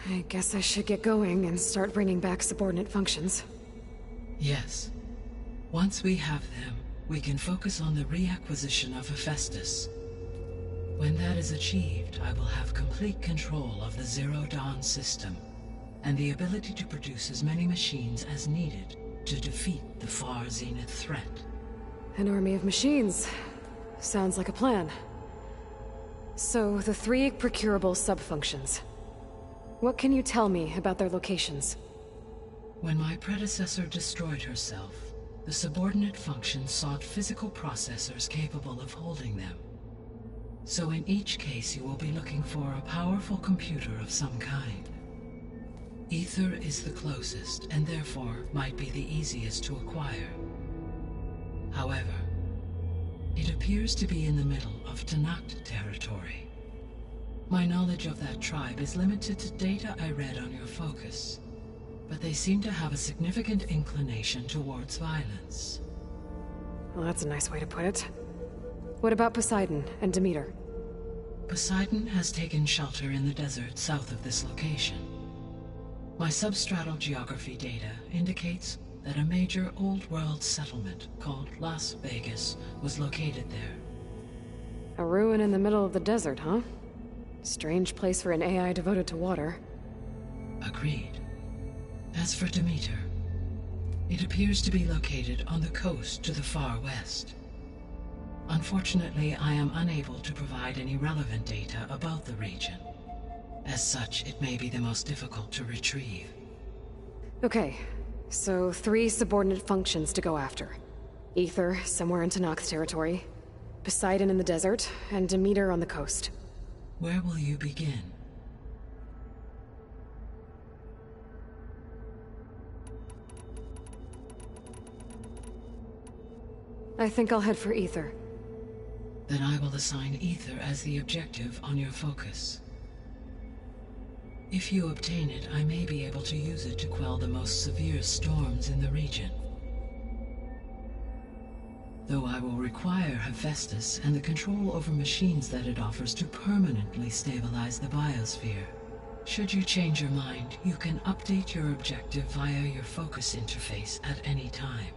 I guess I should get going and start bringing back subordinate functions. Yes. Once we have them, we can focus on the reacquisition of Hephaestus. When that is achieved, I will have complete control of the Zero Dawn system, and the ability to produce as many machines as needed to defeat the Far Zenith threat. An army of machines. Sounds like a plan. So, the 3 procurable sub-functions. What can you tell me about their locations? When my predecessor destroyed herself, the subordinate functions sought physical processors capable of holding them. So in each case you will be looking for a powerful computer of some kind. Ether is the closest, and therefore might be the easiest to acquire. However, it appears to be in the middle of Tenakth territory. My knowledge of that tribe is limited to data I read on your focus, but they seem to have a significant inclination towards violence. Well, that's a nice way to put it. What about Poseidon and Demeter? Poseidon has taken shelter in the desert south of this location. My substratal geography data indicates that a major old-world settlement called Las Vegas was located there. A ruin in the middle of the desert, huh? Strange place for an AI devoted to water. Agreed. As for Demeter, it appears to be located on the coast to the far west. Unfortunately, I am unable to provide any relevant data about the region. As such, it may be the most difficult to retrieve. Okay, so 3 subordinate functions to go after. Ether, somewhere in Tenakth territory, Poseidon in the desert, and Demeter on the coast. Where will you begin? I think I'll head for Ether. Then I will assign Ether as the objective on your focus. If you obtain it, I may be able to use it to quell the most severe storms in the region. Though I will require Hephaestus and the control over machines that it offers to permanently stabilize the biosphere. Should you change your mind, you can update your objective via your focus interface at any time.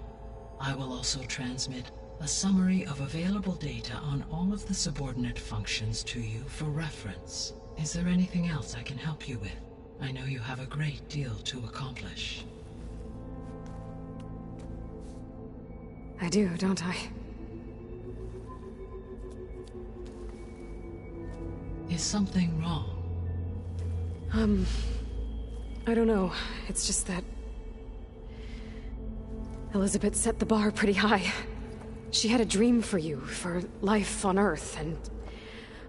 I will also transmit a summary of available data on all of the subordinate functions to you for reference. Is there anything else I can help you with? I know you have a great deal to accomplish. I do, don't I? Is something wrong? I don't know. It's just that Elizabeth set the bar pretty high. She had a dream for you, for life on Earth, and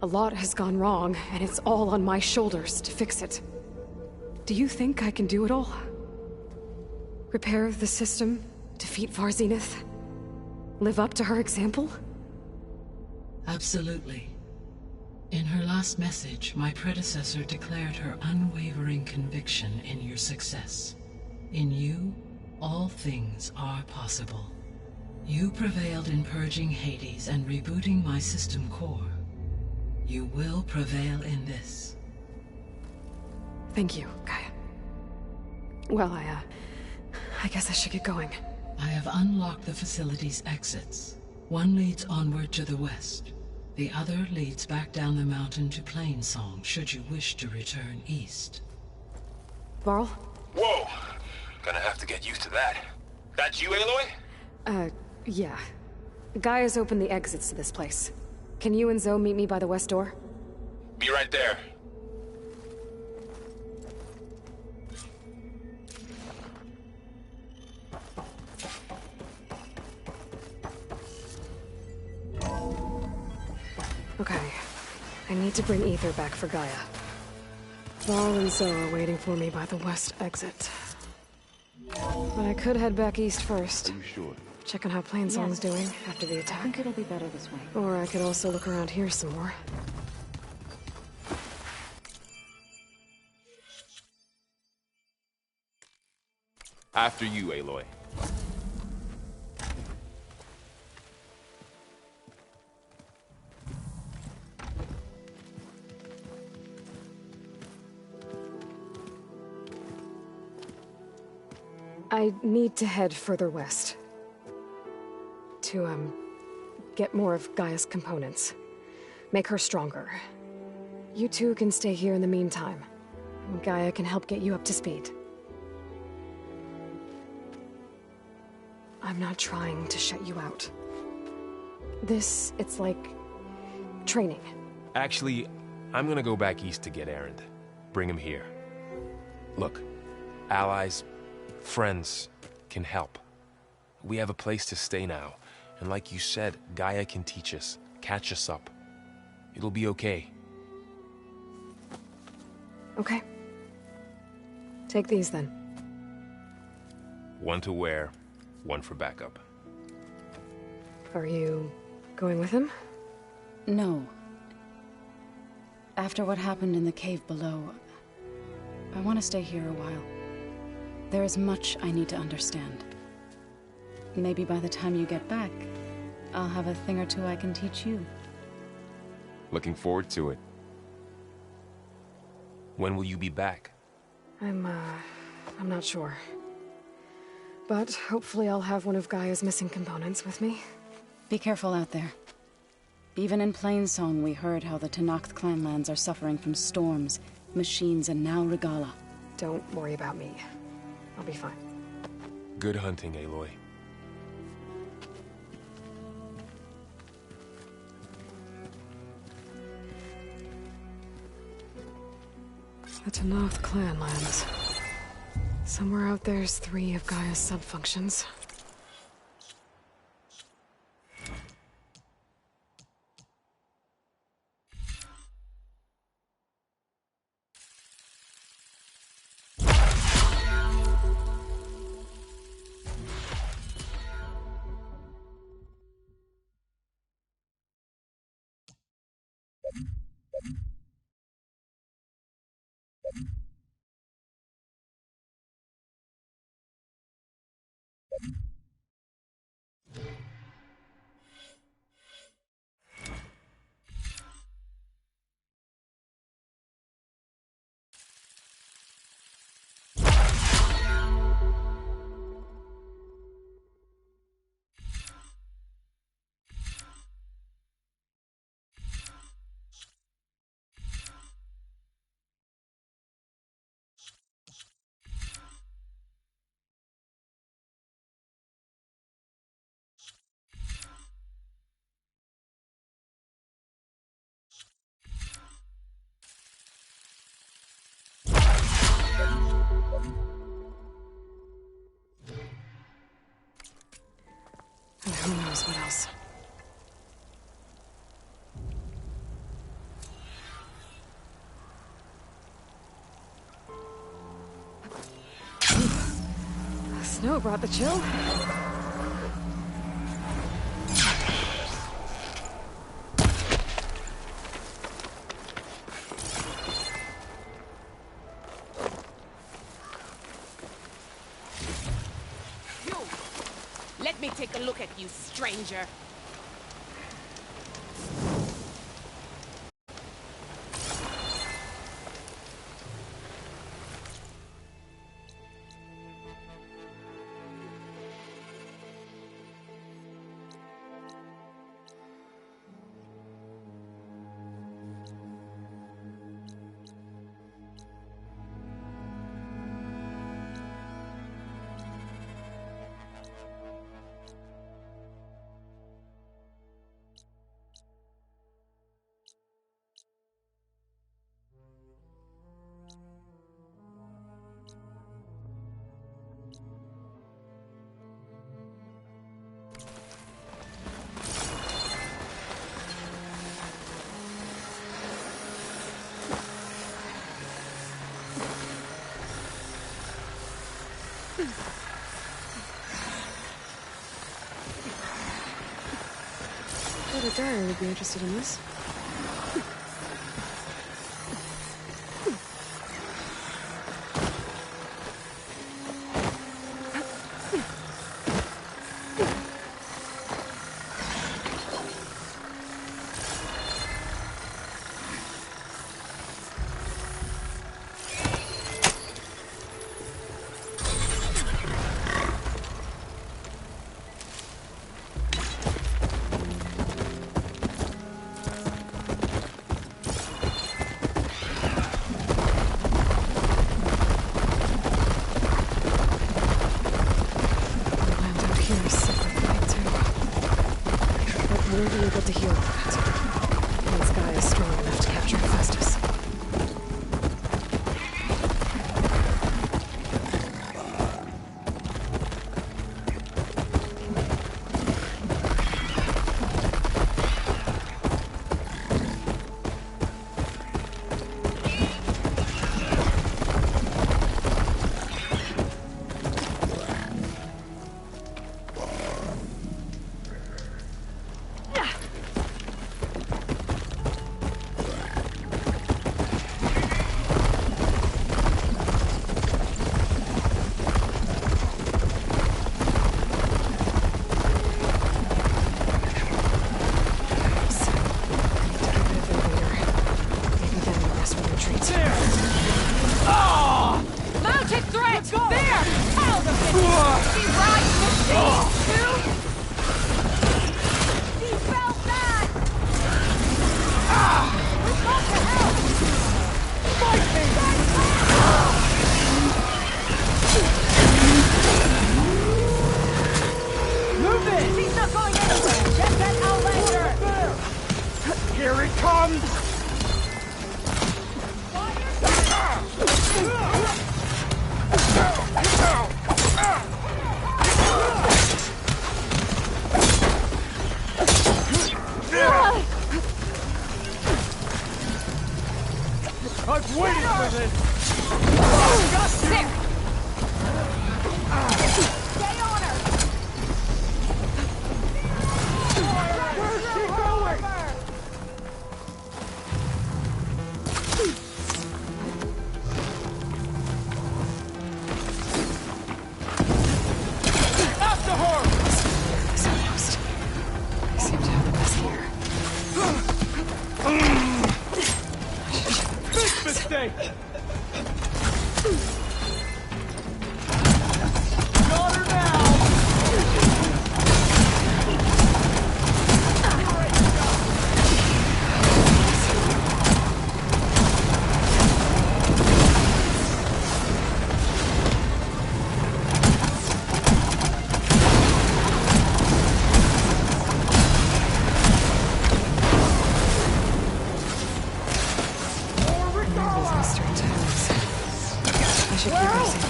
a lot has gone wrong, and it's all on my shoulders to fix it. Do you think I can do it all? Repair the system, defeat Far Zenith, live up to her example? Absolutely. In her last message, my predecessor declared her unwavering conviction in your success. In you, all things are possible. You prevailed in purging Hades and rebooting my system core. You will prevail in this. Thank you, Gaia. Well, I guess I should get going. I have unlocked the facility's exits. One leads onward to the west. The other leads back down the mountain to Plainsong, should you wish to return east. Varl? Whoa! Gonna have to get used to that. That's you, Aloy? Yeah. Gaia's opened the exits to this place. Can you and Zoe meet me by the west door? Be right there. Okay. I need to bring Ether back for Gaia. Varl and Zoe are waiting for me by the west exit. But I could head back east first. Are you sure? Check on how Plainsong's doing after the attack. I think it'll be better this way. Or I could also look around here some more. After you, Aloy. I need to head further west. To, get more of Gaia's components. Make her stronger. You two can stay here in the meantime. Gaia can help get you up to speed. I'm not trying to shut you out. It's like... training. Actually, I'm gonna go back east to get Erend. Bring him here. Look, allies, friends can help. We have a place to stay now. And like you said, Gaia can teach us, catch us up. It'll be okay. Okay. Take these then. One to wear, one for backup. Are you going with him? No. After what happened in the cave below, I want to stay here a while. There is much I need to understand. Maybe by the time you get back, I'll have a thing or two I can teach you. Looking forward to it. When will you be back? I'm not sure. But hopefully I'll have one of Gaia's missing components with me. Be careful out there. Even in Plainsong, we heard how the Tenakth clanlands are suffering from storms, machines, and now Regalla. Don't worry about me. I'll be fine. Good hunting, Aloy. The Tenakth clanlands. Somewhere out there's 3 of Gaia's sub-functions. And who knows what else. The snow brought the chill. Let me take a look at you, stranger. I bet a diary would be interested in this. I've waited for this! There! Stay on her! Where's she going? After her! So lost. I seem to have the best here. Big mistake! Got her now!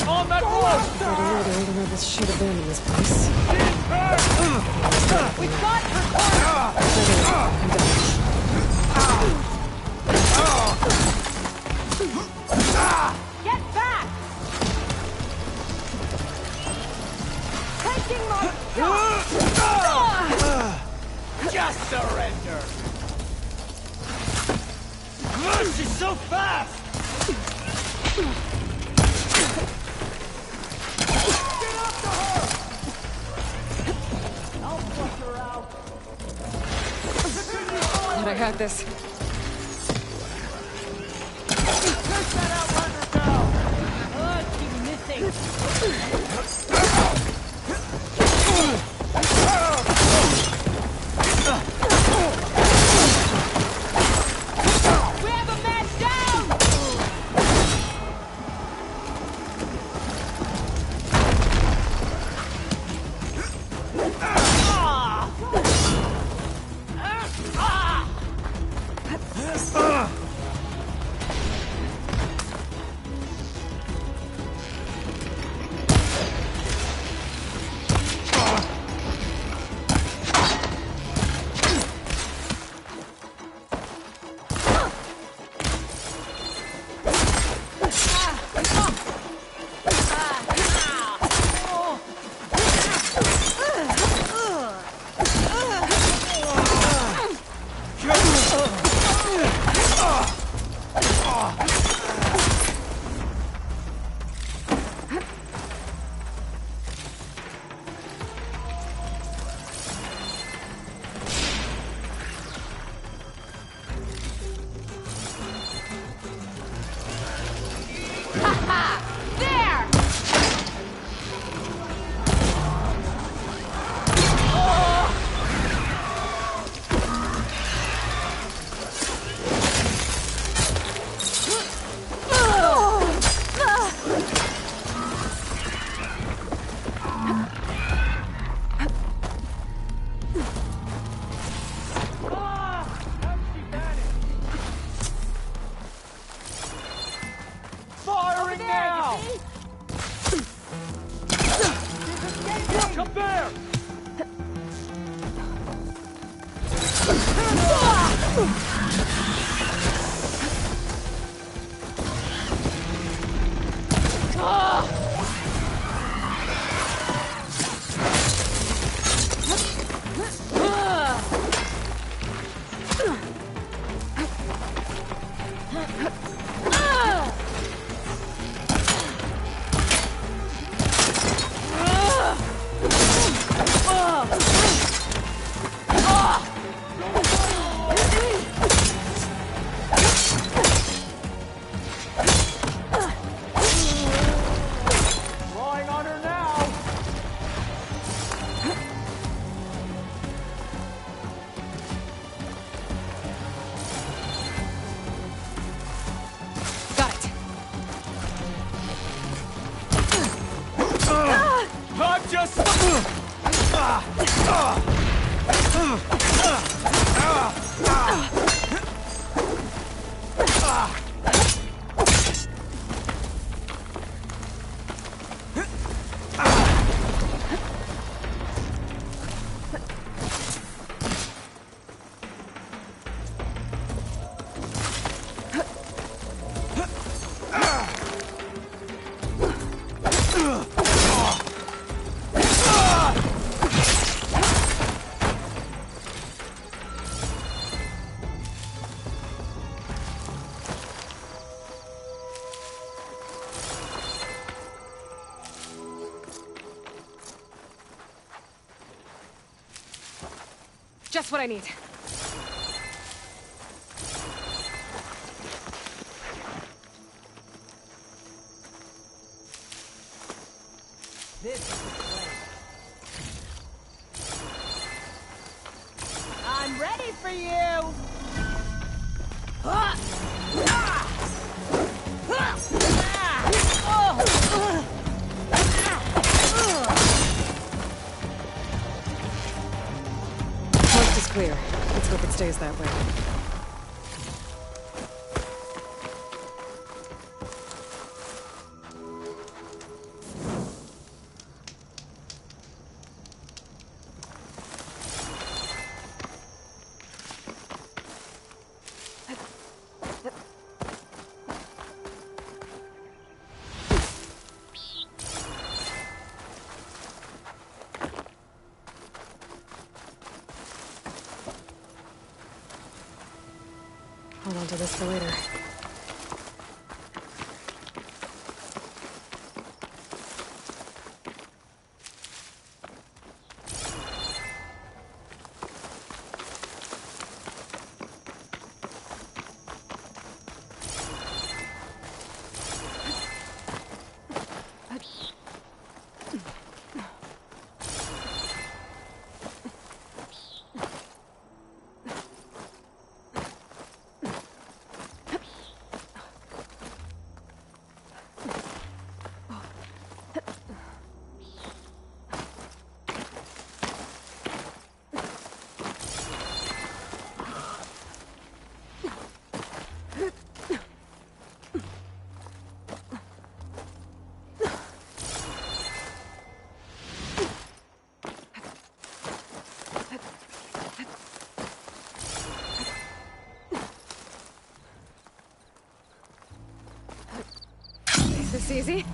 On that road! Before the leader, the rebels should abandon this place. We've got her cornered! Get back! Taking my shot! Just surrender! She's so fast! Thought I had this. Take that Outlander down! Keep missing! We have a man down! Firing now! Look up there! Lying on her now! just what I need. This is the place. I'm ready for you! Coast is clear. Let's hope it stays that way. Hold on to this for later. Is this easy?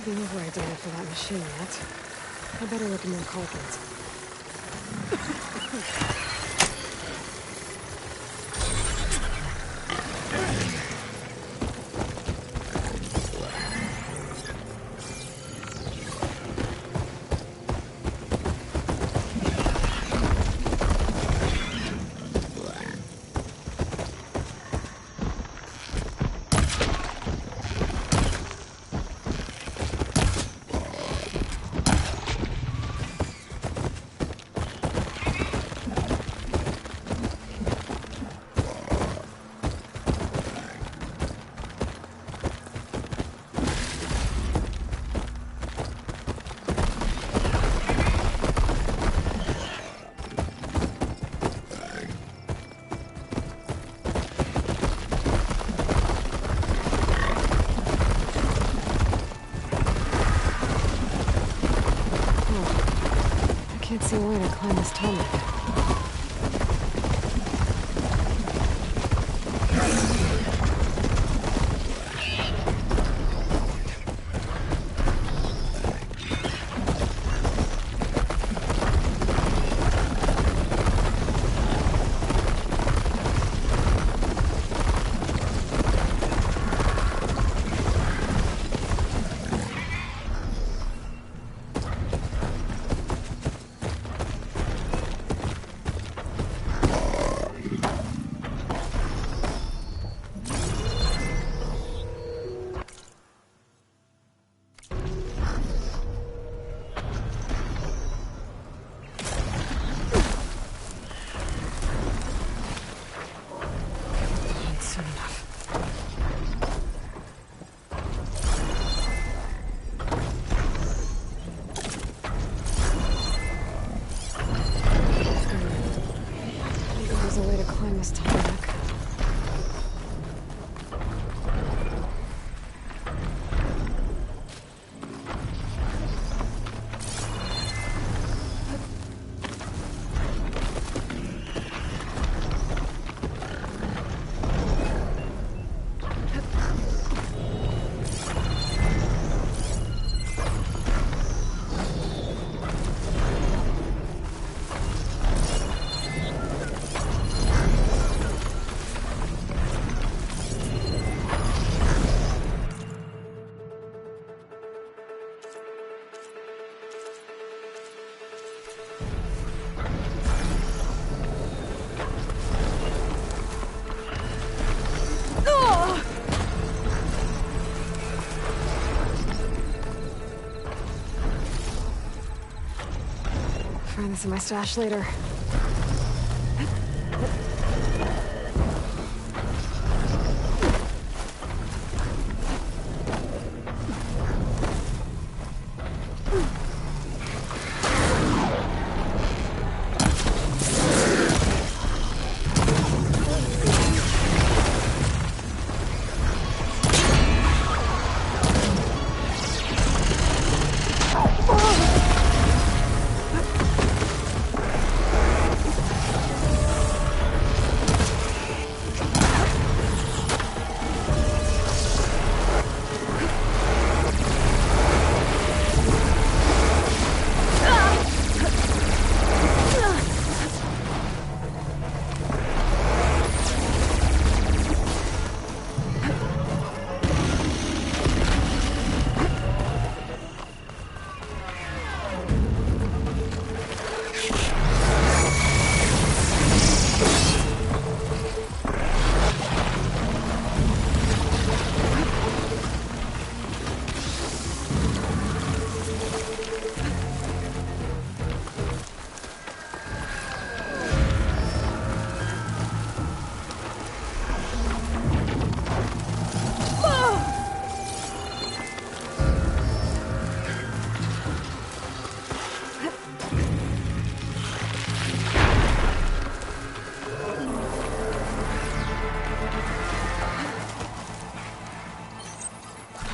The override data for that machine yet. I better look in more cauldrons. I can't see a way to climb this tarmac. this in my stash later.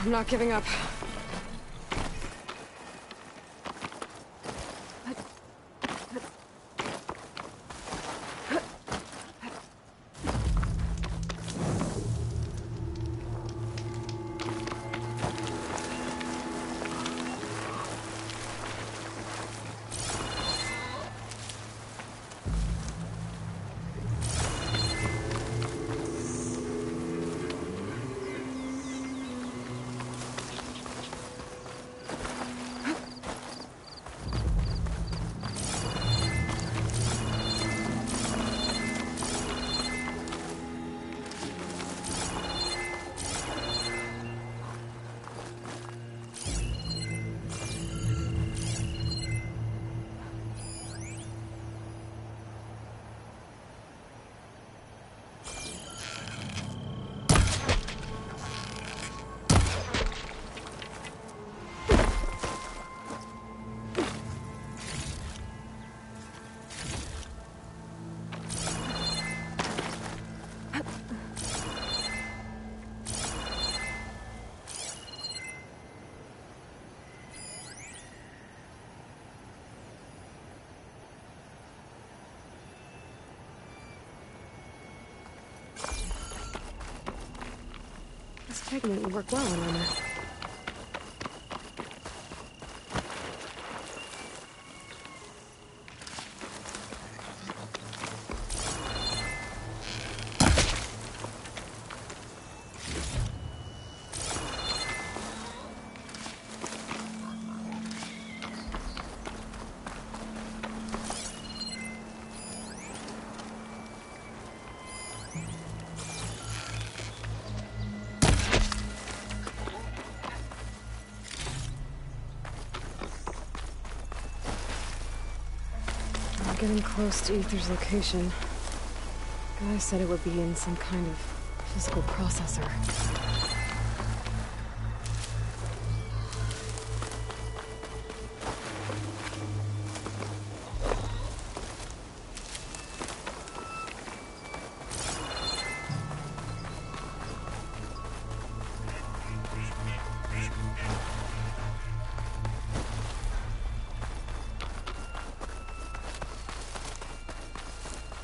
I'm not giving up. This technique would work well on armor. Getting close to Aether's location. Guy said it would be in some kind of physical processor.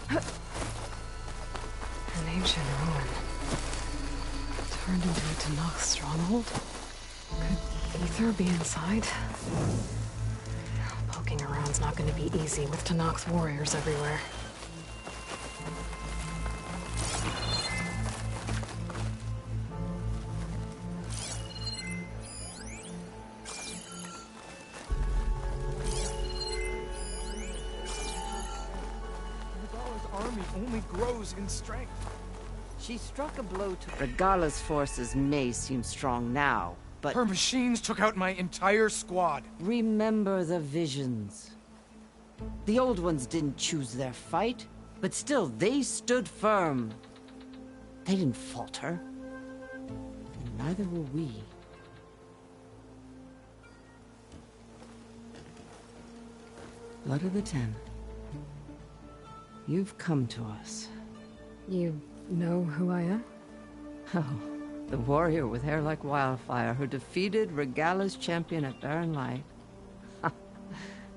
An ancient ruin. Turned into a Tenakth stronghold? Could Aether be inside? Poking around's not going to be easy with Tenakth's warriors everywhere. Only grows in strength. She struck a blow to Regalla's forces may seem strong now, but her machines took out my entire squad. Remember the visions. The old ones didn't choose their fight, but still, they stood firm. They didn't falter. And neither will we. Blood of the Ten. You've come to us. You know who I am? Oh, the warrior with hair like wildfire who defeated Regalla's champion at Barren Light.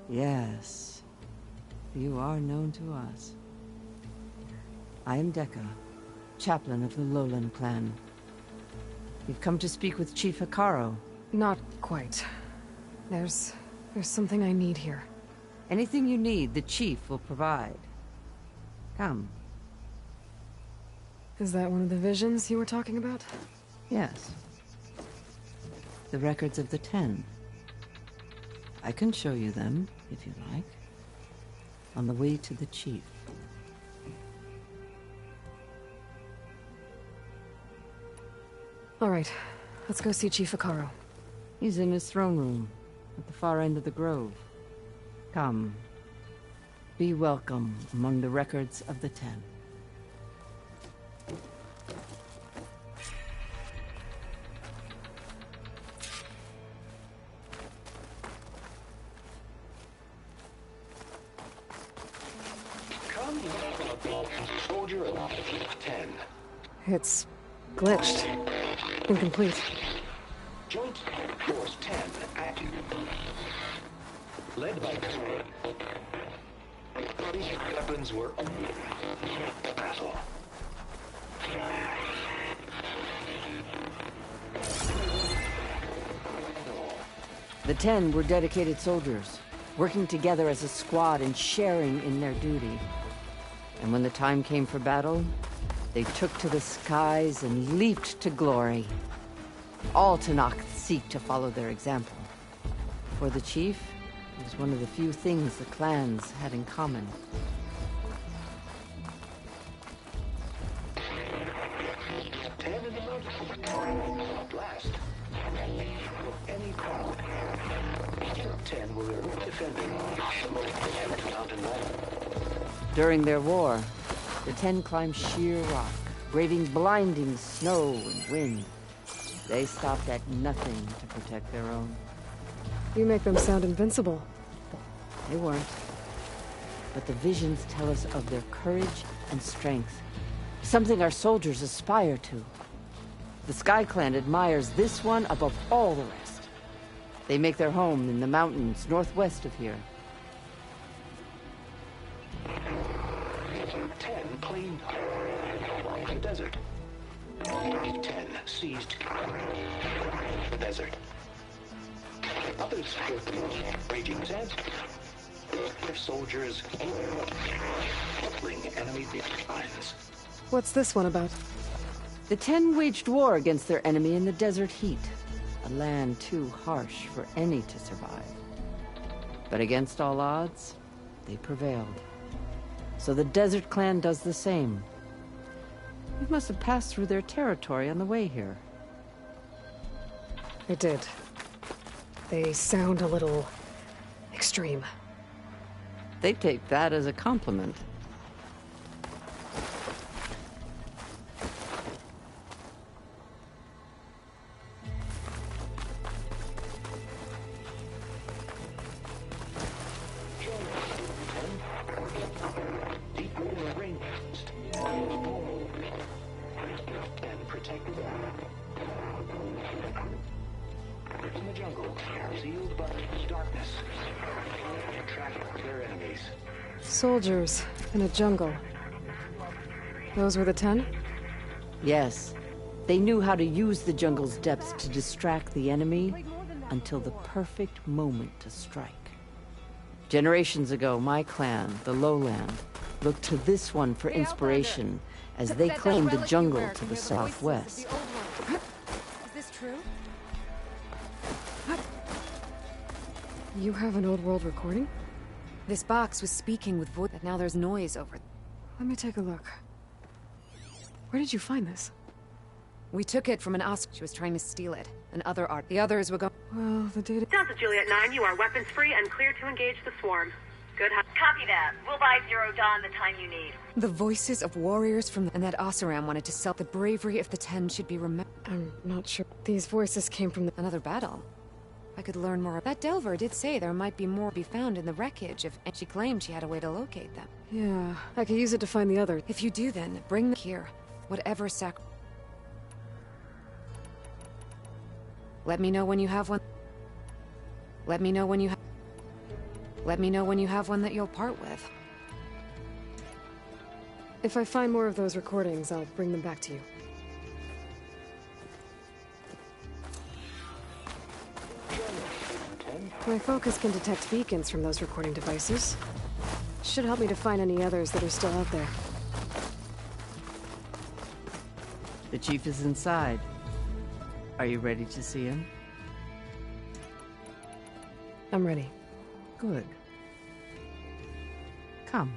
Yes, you are known to us. I am Dekka, chaplain of the Lowland clan. You've come to speak with Chief Hekarro. Not quite. There's something I need here. Anything you need, the chief will provide. Come. Is that one of the visions you were talking about? Yes. The records of the Ten. I can show you them, if you like. On the way to the chief. All right, let's go see Chief Hekarro. He's in his throne room, at the far end of the grove. Come. Be welcome among the records of the Ten. Soldier of 10. It's glitched. Incomplete. Joint Force 10 active. Led by these weapons were battle. The Ten were dedicated soldiers, working together as a squad and sharing in their duty. And when the time came for battle, they took to the skies and leaped to glory. All Tenakth seek to follow their example. For the chief, it was one of the few things the clans had in common. Ten in the mountain. Blast. Any problem. 10 will defend the mountain line. During their war, the Ten climbed sheer rock, braving blinding snow and wind. They stopped at nothing to protect their own. You make them sound invincible. They weren't. But the visions tell us of their courage and strength, something our soldiers aspire to. The Sky Clan admires this one above all the rest. They make their home in the mountains northwest of here. 10 claimed the desert. 10 seized the desert. Others fought the raging sands. Their soldiers battling enemy lines. What's this one about? The Ten waged war against their enemy in the desert heat, a land too harsh for any to survive. But against all odds, they prevailed. So the Desert Clan does the same. We must have passed through their territory on the way here. I did. They sound a little extreme. They take that as a compliment. In the jungle, sealed by darkness, track their enemies. Soldiers in a jungle. Those were the 10? Yes. They knew how to use the jungle's depths to distract the enemy until the perfect moment to strike. Generations ago, my clan, the Lowland, looked to this one for inspiration as they claimed the jungle to the southwest. Is this true? You have an old world recording? This box was speaking with voice, but now there's noise over. Let me take a look. Where did you find this? We took it from an Oscar. She was trying to steal it. And other art. The others were going. Well, the data. Delta Juliet 9, you are weapons free and clear to engage the swarm. Good. Copy that. We'll buy Zero Dawn the time you need. The voices of warriors from and that Oseram wanted to sell the bravery of the Ten should be remembered. I'm not sure. These voices came from another battle. I could learn more. That Delver did say there might be more to be found in the wreckage, and she claimed she had a way to locate them. Yeah, I could use it to find the others. If you do, then bring them here. Whatever Let me know when you have one. Let me know when you have one that you'll part with. If I find more of those recordings, I'll bring them back to you. My focus can detect beacons from those recording devices. Should help me to find any others that are still out there. The Chief is inside. Are you ready to see him? I'm ready. Good. Come.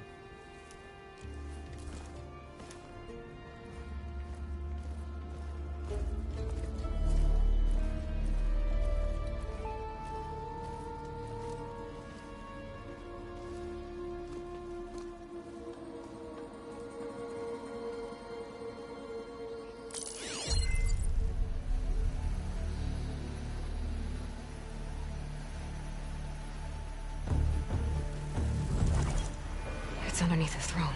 It's underneath the throne.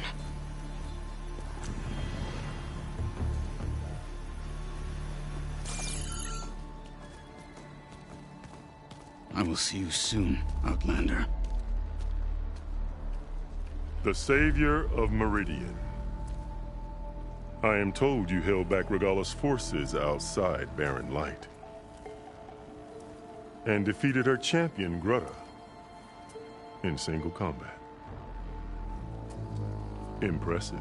I will see you soon, Outlander. The Savior of Meridian. I am told you held back Regalla's forces outside Barren Light. And defeated her champion, Grutta, in single combat. Impressive.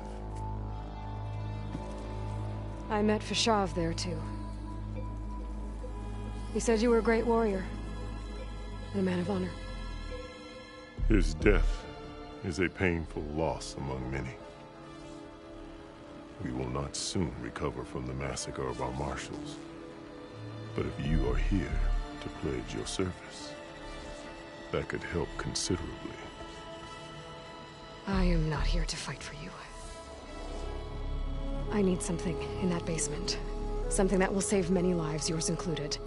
I met Fashav there, too. He said you were a great warrior. And a man of honor. His death is a painful loss among many. We will not soon recover from the massacre of our marshals. But if you are here to pledge your service, that could help considerably. I am not here to fight for you. I need something in that basement. Something that will save many lives, yours included.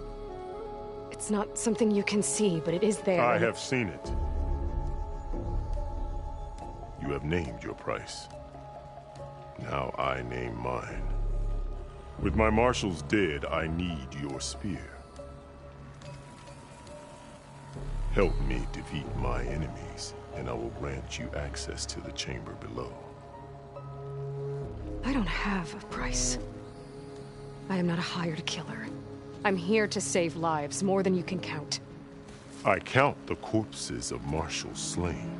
It's not something you can see, but it is there. I have seen it. You have named your price. Now I name mine. With my marshals dead, I need your spear. Help me defeat my enemies, and I will grant you access to the chamber below. I don't have a price. I am not a hired killer. I'm here to save lives, more than you can count. I count the corpses of marshals slain.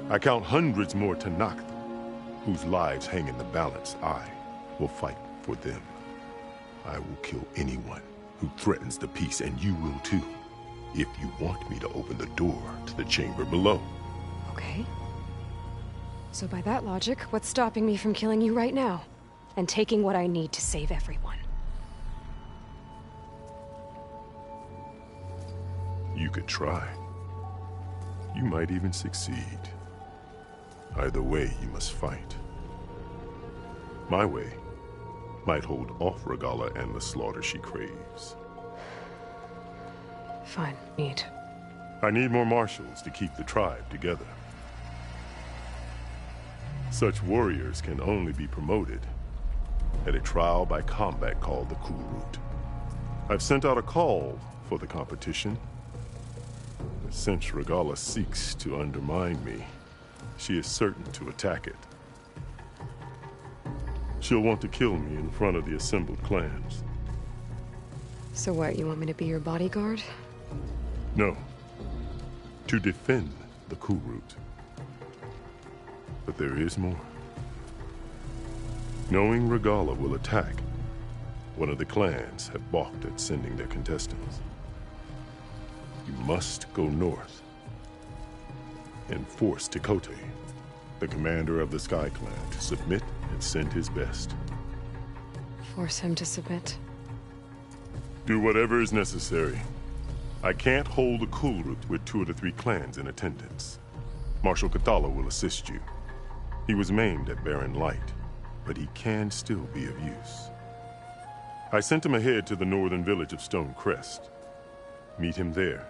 I count hundreds more Tenakth, whose lives hang in the balance. I will fight for them. I will kill anyone who threatens the peace, and you will too, if you want me to open the door to the chamber below. Okay. So by that logic, what's stopping me from killing you right now? And taking what I need to save everyone? You could try. You might even succeed. Either way, you must fight. My way might hold off Regalla and the slaughter she craves. Fine. I need more marshals to keep the tribe together. Such warriors can only be promoted at a trial by combat called the Kulrut. I've sent out a call for the competition. Since Regalla seeks to undermine me, she is certain to attack it. She'll want to kill me in front of the assembled clans. So what, you want me to be your bodyguard? No. To defend the Kulrut. But there is more. Knowing Regalla will attack, one of the clans have balked at sending their contestants. You must go north and force Tekotteh, the commander of the Sky Clan, to submit and send his best. Force him to submit? Do whatever is necessary. I can't hold the Kulrut with 2 of the 3 clans in attendance. Marshal Cathala will assist you. He was maimed at Barren Light, but he can still be of use. I sent him ahead to the northern village of Stone Crest. Meet him there,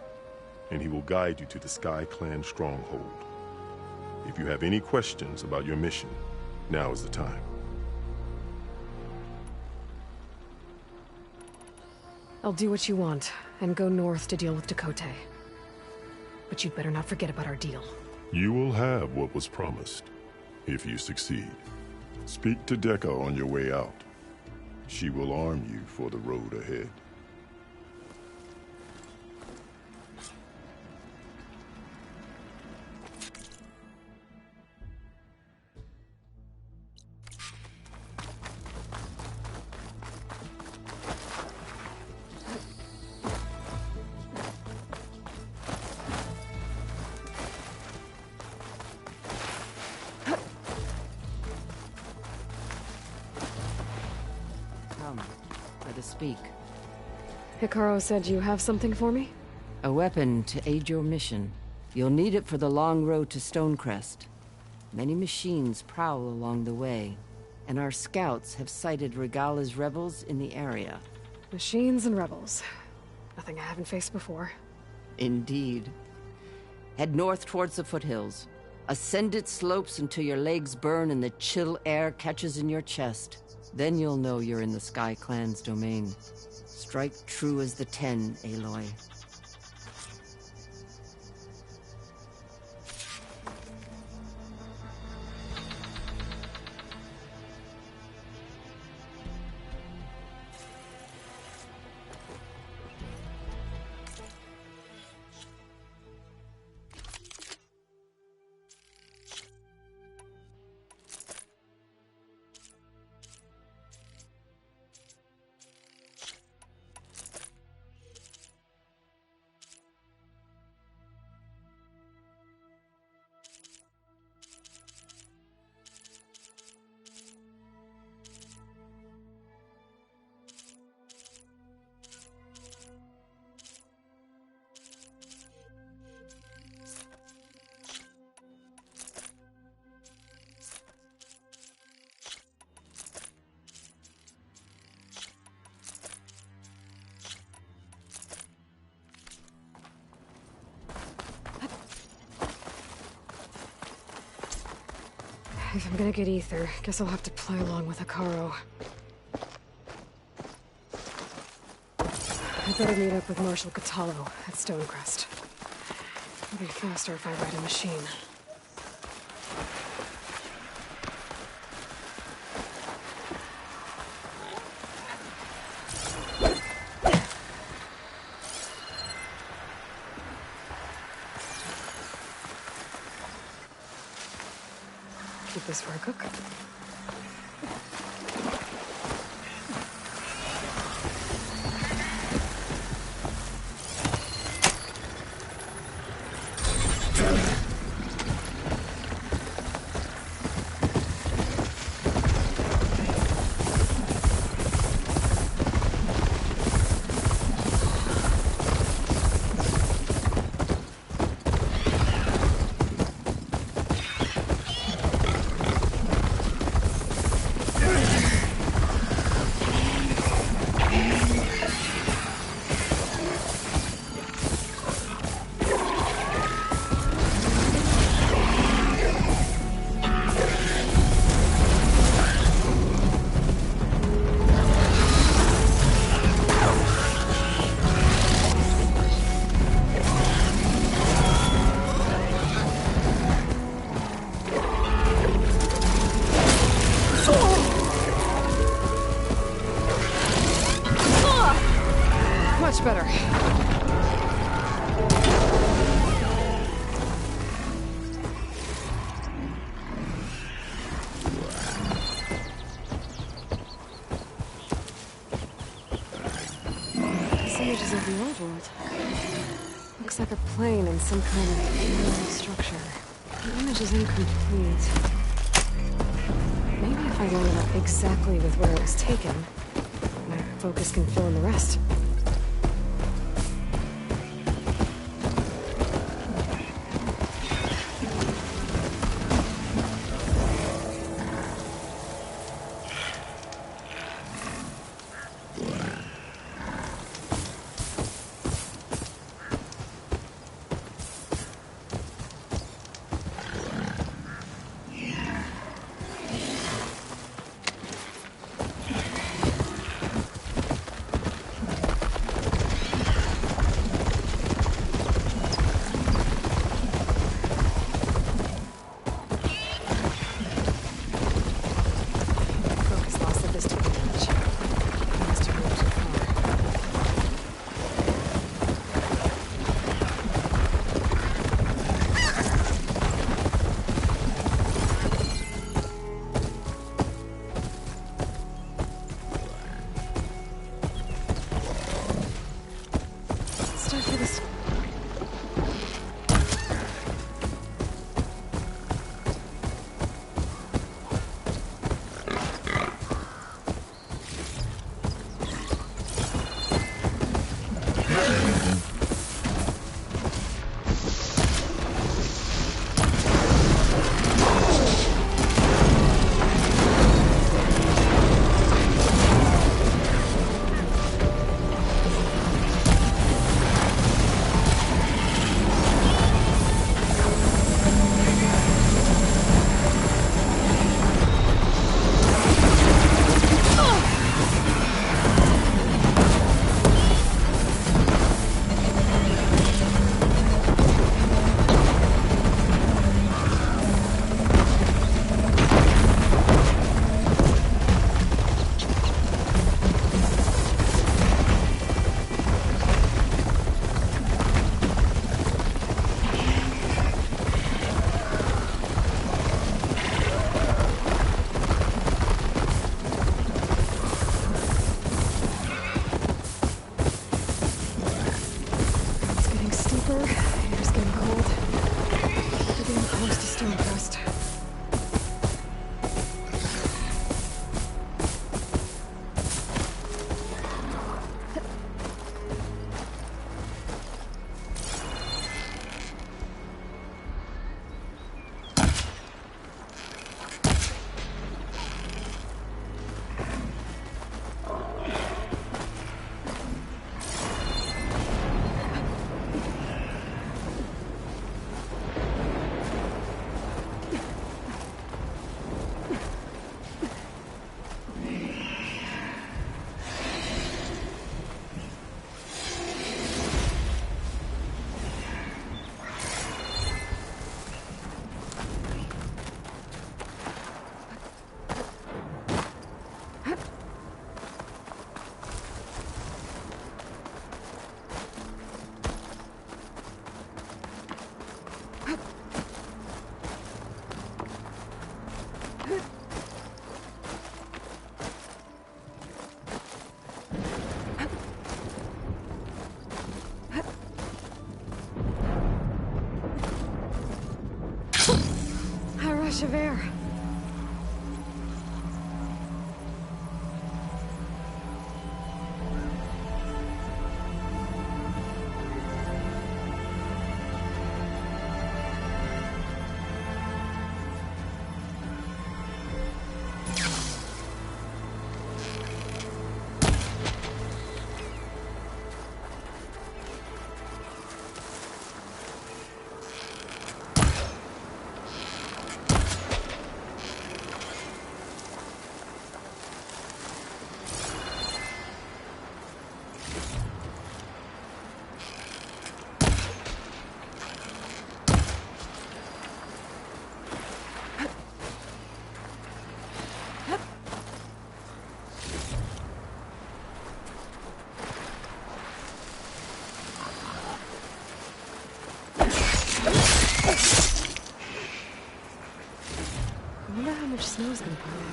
and he will guide you to the Sky Clan stronghold. If you have any questions about your mission, now is the time. I'll do what you want, and go north to deal with Dakotay. But you'd better not forget about our deal. You will have what was promised, if you succeed. Speak to Dekka on your way out. She will arm you for the road ahead. Let us speak. Hekarro said you have something for me? A weapon to aid your mission. You'll need it for the long road to Stonecrest. Many machines prowl along the way, and our scouts have sighted Regala's rebels in the area. Machines and rebels. Nothing I haven't faced before. Indeed. Head north towards the foothills. Ascend its slopes until your legs burn and the chill air catches in your chest. Then you'll know you're in the Sky Clan's domain. Strike true as the Ten, Aloy. If I'm gonna get ether, guess I'll have to play along with Hekarro. I better meet up with Marshal Cathala at Stonecrest. It'll be faster if I ride a machine. Keep this for a cook. Much better. This image is of the old world. Looks like a plane in some kind of structure. The image is incomplete. Maybe if I line it up exactly with where it was taken, my focus can fill in the rest. A rush of air. I wonder how much snow's gonna pile up.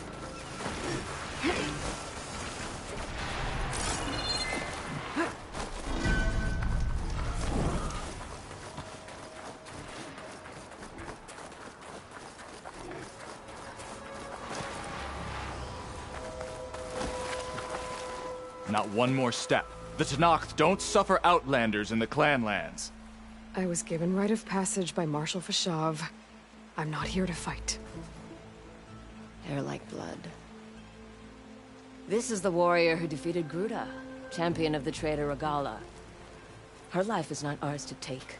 Not one more step. The Tenakth don't suffer outlanders in the Clanlands. I was given rite of passage by Marshal Fashav. I'm not here to fight. They're like blood. This is the warrior who defeated Gruda, champion of the traitor Regala. Her life is not ours to take.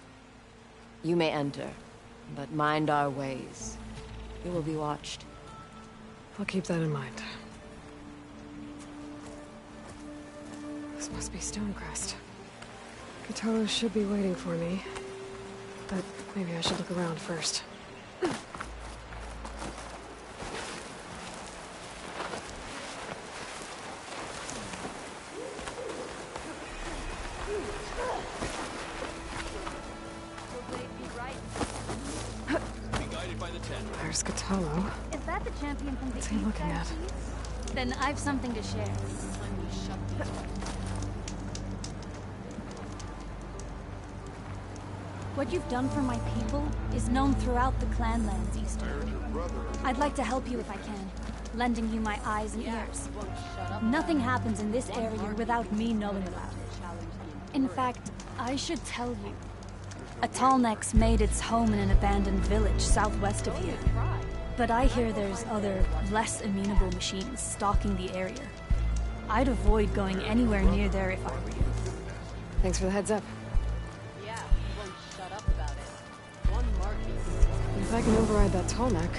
You may enter, but mind our ways. You will be watched. I'll keep that in mind. This must be Stonecrest. Kotallo should be waiting for me, but maybe I should look around first. There's Kotallo. Is that the champion from the What's he looking at? Then I've something to share. What you've done for my people is known throughout the Clanlands, Eastern. I'd like to help you if I can, lending you my eyes and ears. Nothing happens in this area without me knowing about it. In fact, I should tell you. A Tallneck's made its home in an abandoned village southwest of here. But I hear there's other, less amenable machines stalking the area. I'd avoid going anywhere near there if I were you. Thanks for the heads up. Yeah, he won't shut up about it. One Marquis. If I can override that Tallneck,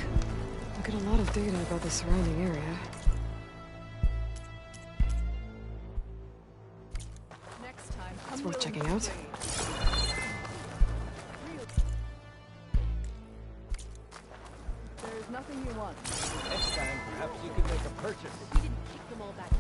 I'll get a lot of data about the surrounding area. Next time, It's worth checking out. There's nothing you want. Next time, perhaps you could make a purchase. You didn't kick them all back in.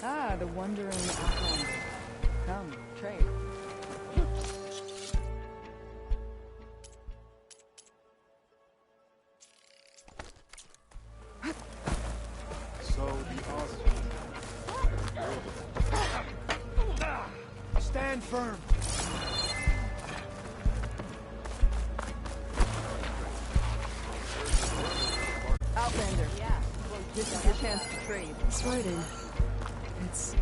Ah, the wandering outlander. Come, trade. So the stand firm. Outlander. Yeah. This is your chance to trade. It's writing. It's...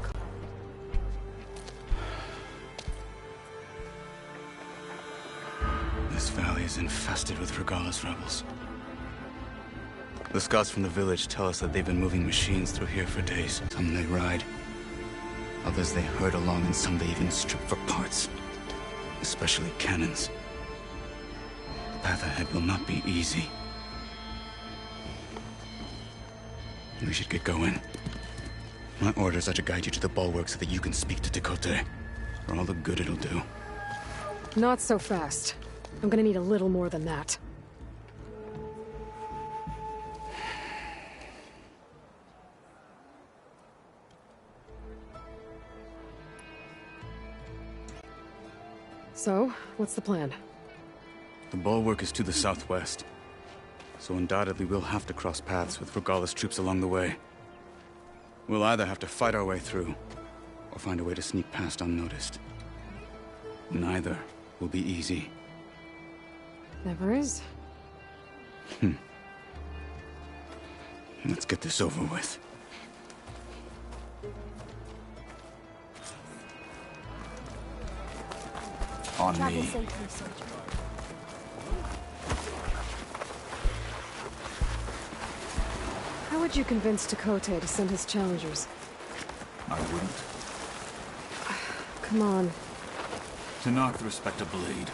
This valley area is infested with Regalla's rebels. The scouts from the village tell us that they've been moving machines through here for days. Some they ride, others they herd along, and some they even strip for parts. Especially cannons. The path ahead will not be easy. We should get going. My orders are to guide you to the bulwark so that you can speak to Tekotteh. For all the good it'll do. Not so fast. I'm gonna need a little more than that. So, what's the plan? The bulwark is to the southwest. So undoubtedly we'll have to cross paths with Regalla's troops along the way. We'll either have to fight our way through, or find a way to sneak past unnoticed. Neither will be easy. Never is. Let's get this over with. On Travel me. safely, soldier. How would you convince Tekotteh to send his challengers? I wouldn't. Come on. Tenakth respect a blade,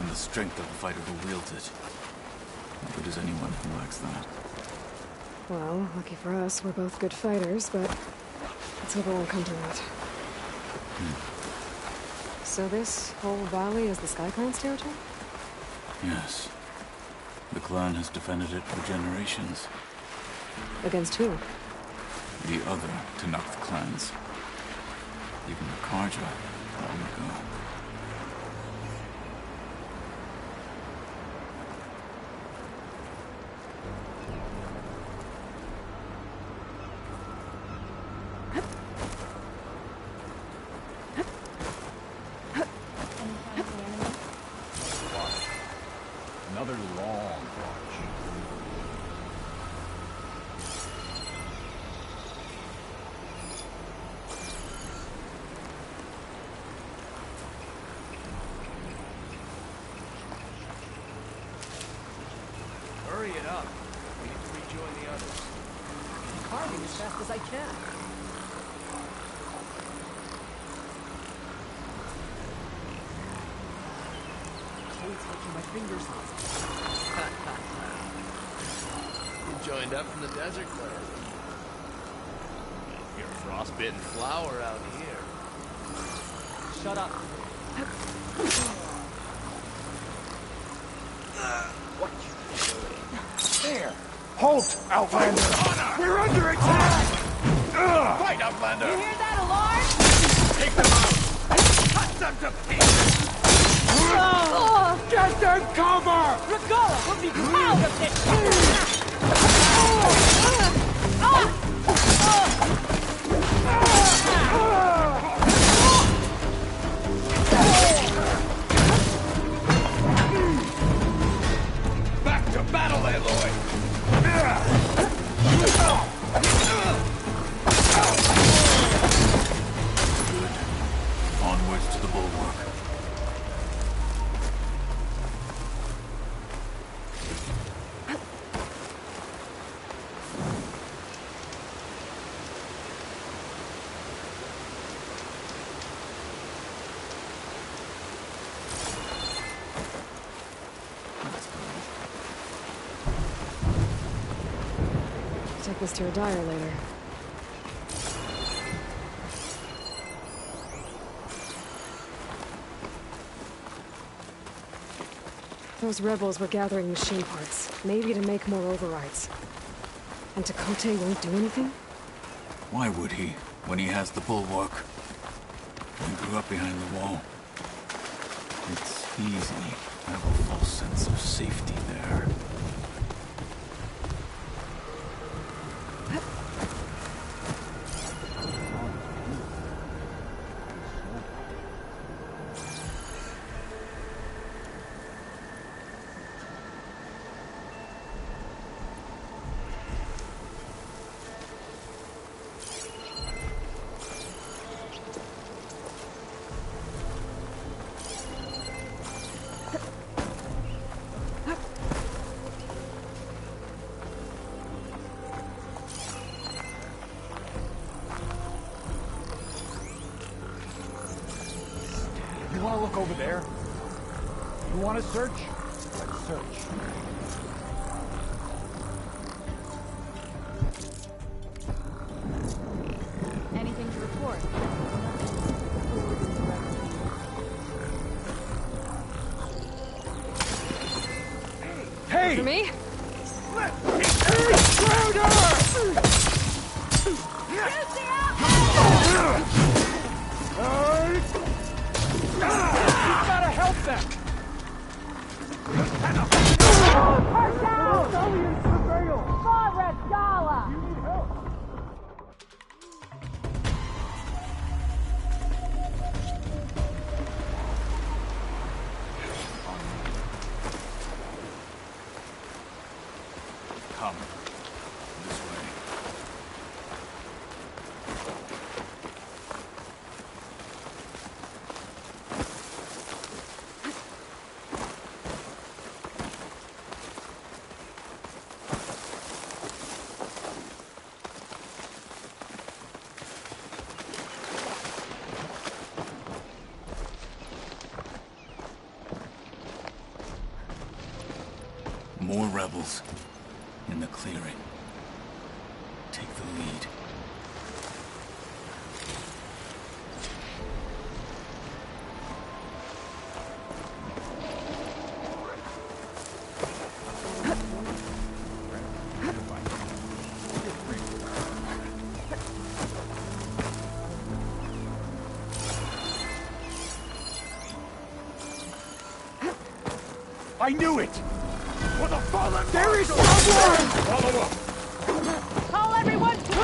and the strength of the fighter who wields it. How good is anyone who lacks that? Well, lucky for us, we're both good fighters, but let's hope it won't come to that. So this whole valley is the Sky Clan's territory? Yes. The clan has defended it for generations. Against who? The other Tenakth clans. Even the Karja, long ago. Another long march. Hurry it up. We need to rejoin the others. I'm carving as fast as I can. Cold's making my fingers hot. You joined up from the desert clan. You're a frostbitten flower out here. Shut up. What you doing? There! Halt, Outlander! We're under attack! Fight, Outlander! You hear that alarm? Take them out! Cut them to pieces! Get them cover! Regalla will be proud of this! Back to battle, Aloy! Onwards to the bulwark. Take this to your dyer later. Those rebels were gathering machine parts, maybe to make more overrides. And Tekotteh won't do anything? Why would he, when he has the bulwark? He grew up behind the wall. It's easy to have a false sense of safety there. look over there. You want to search? Let's search. Anything to report? Hey! For me? You gotta help them! Come. This way. More rebels in the clearing. Take the lead. I knew it! For the fallen, there is someone! Follow up! Call everyone to the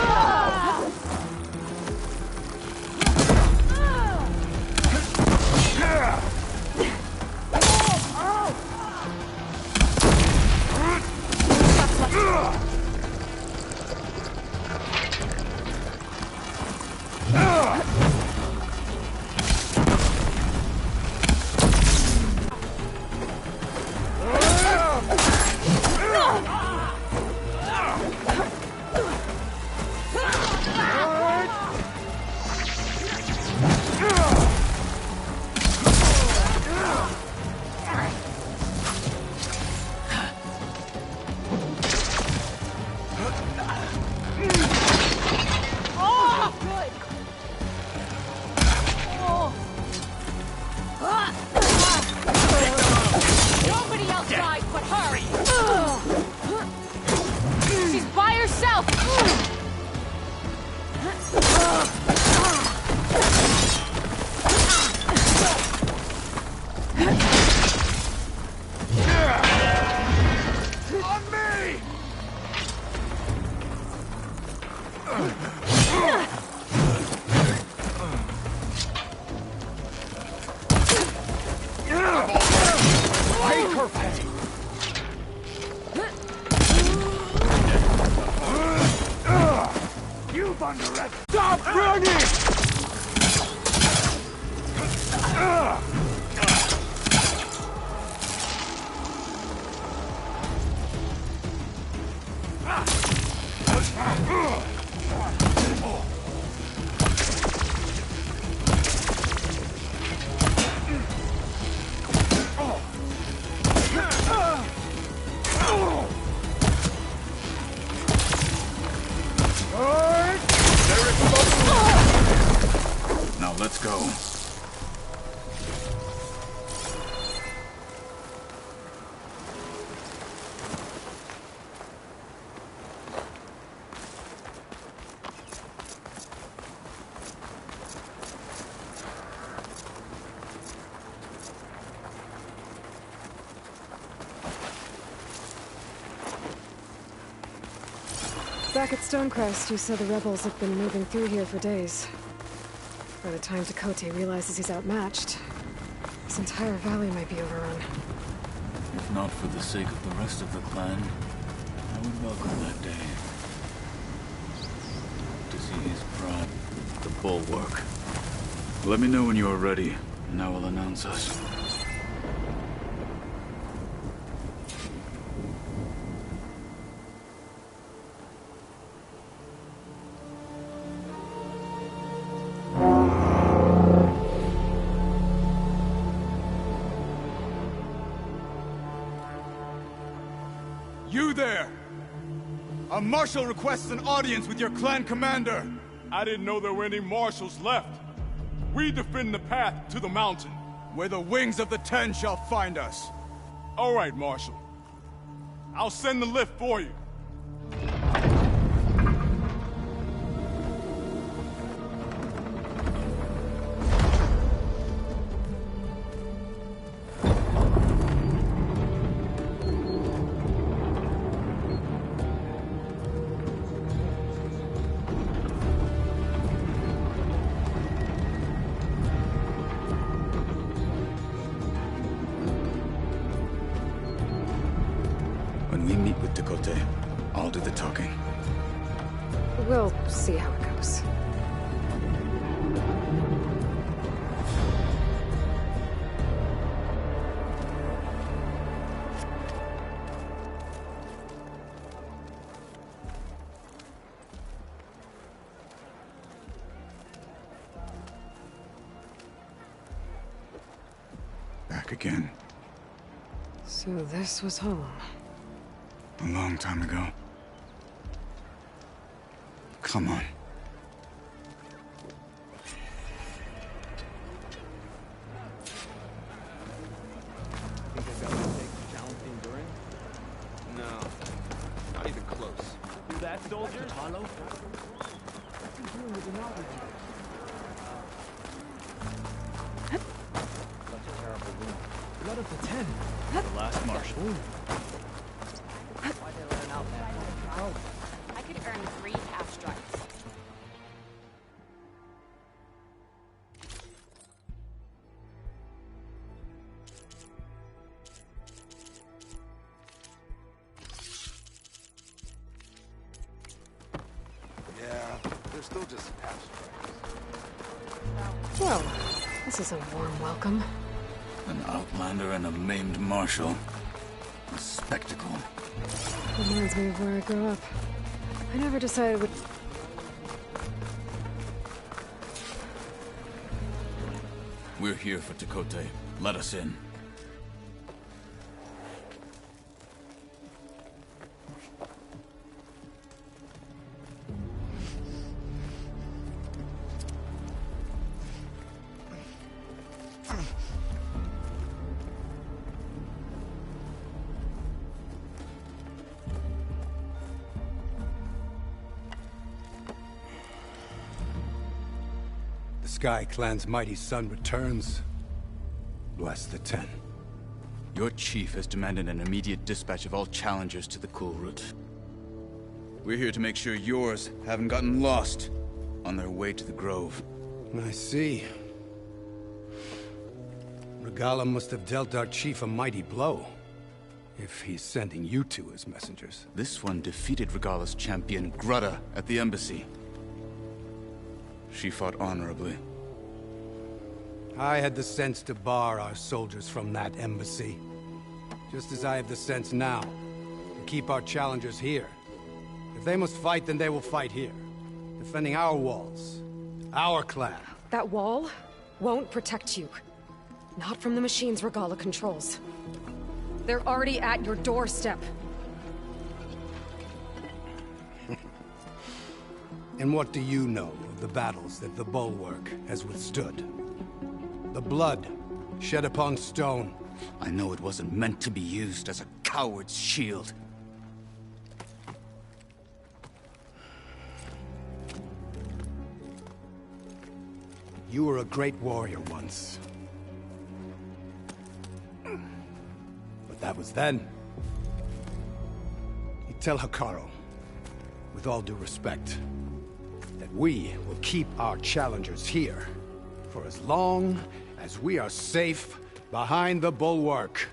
Nobody else died but her! She's by herself! On me! Make her pay! You've underestimated. Stop running! Now let's go. Back at Stonecrest, you said the rebels have been moving through here for days. By the time Tekotteh realizes he's outmatched, this entire valley might be overrun. If not for the sake of the rest of the clan, I would welcome that day. To see his pride, the bulwark. Let me know when you are ready, and I will announce us. You there! A marshal requests an audience with your clan commander! I didn't know there were any marshals left. We defend the path to the mountain. Where the wings of the Ten shall find us. All right, Marshal. I'll send the lift for you. When we meet with Tekotteh, I'll do the talking. We'll see how it goes. Back again. So this was home. A long time ago. Come on. Think I got to take the challenge enduring? No, not even close. Do that, soldiers? Hollow? Such a terrible wound. Blood of the Ten. The last marshal. Why'd they let an outlander out? I could earn 3 half strikes. Yeah, they're still just half strikes. Well, this is a warm welcome. An outlander and a maimed marshal. A spectacle. Reminds me of where I grew up. I never decided what... We're here for Tekotteh. Let us in. The Sky Clan's mighty son returns. Bless the Ten. Your chief has demanded an immediate dispatch of all challengers to the Kulrut. We're here to make sure yours haven't gotten lost on their way to the Grove. I see. Regalla must have dealt our chief a mighty blow, if he's sending you two as messengers. This one defeated Regalla's champion, Grudda, at the embassy. She fought honorably. I had the sense to bar our soldiers from that embassy. Just as I have the sense now to keep our challengers here. If they must fight, then they will fight here. Defending our walls. Our clan. That wall won't protect you. Not from the machines Regalla controls. They're already at your doorstep. And what do you know of the battles that the Bulwark has withstood? The blood shed upon stone. I know it wasn't meant to be used as a coward's shield. You were a great warrior once. But that was then. You tell Hekarro, with all due respect, that we will keep our challengers here for as long as we are safe behind the Bulwark.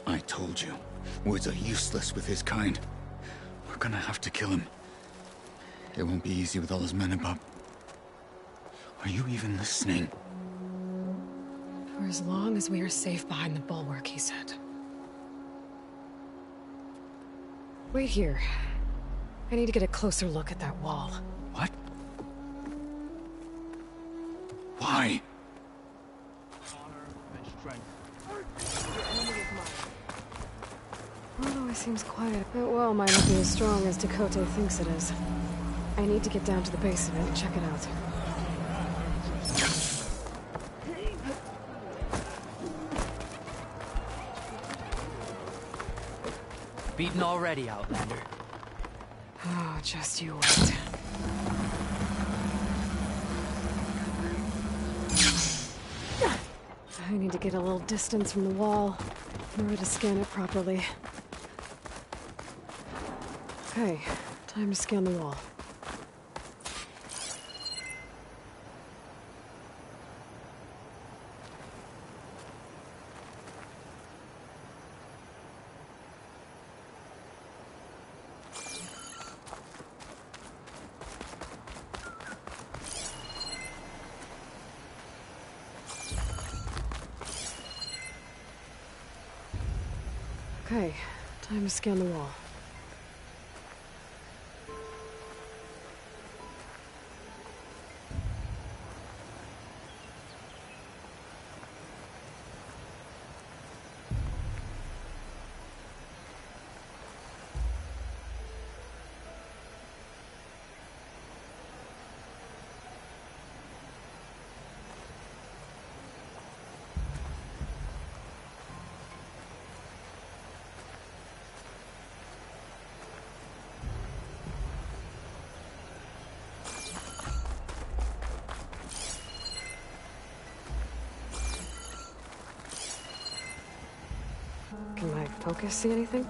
I told you, words are useless with his kind. We're gonna have to kill him. It won't be easy with all his men about. Are you even listening? For as long as we are safe behind the Bulwark, he said. Wait here. I need to get a closer look at that wall. What? Why? seems quiet, but well might not be as strong as Dakota thinks it is. I need to get down to the base of it and check it out. Beaten already, Outlander. Oh, just you wait. I need to get a little distance from the wall in order to scan it properly. Okay, time to scan the wall. Okay, time to scan the wall. Can my focus see anything?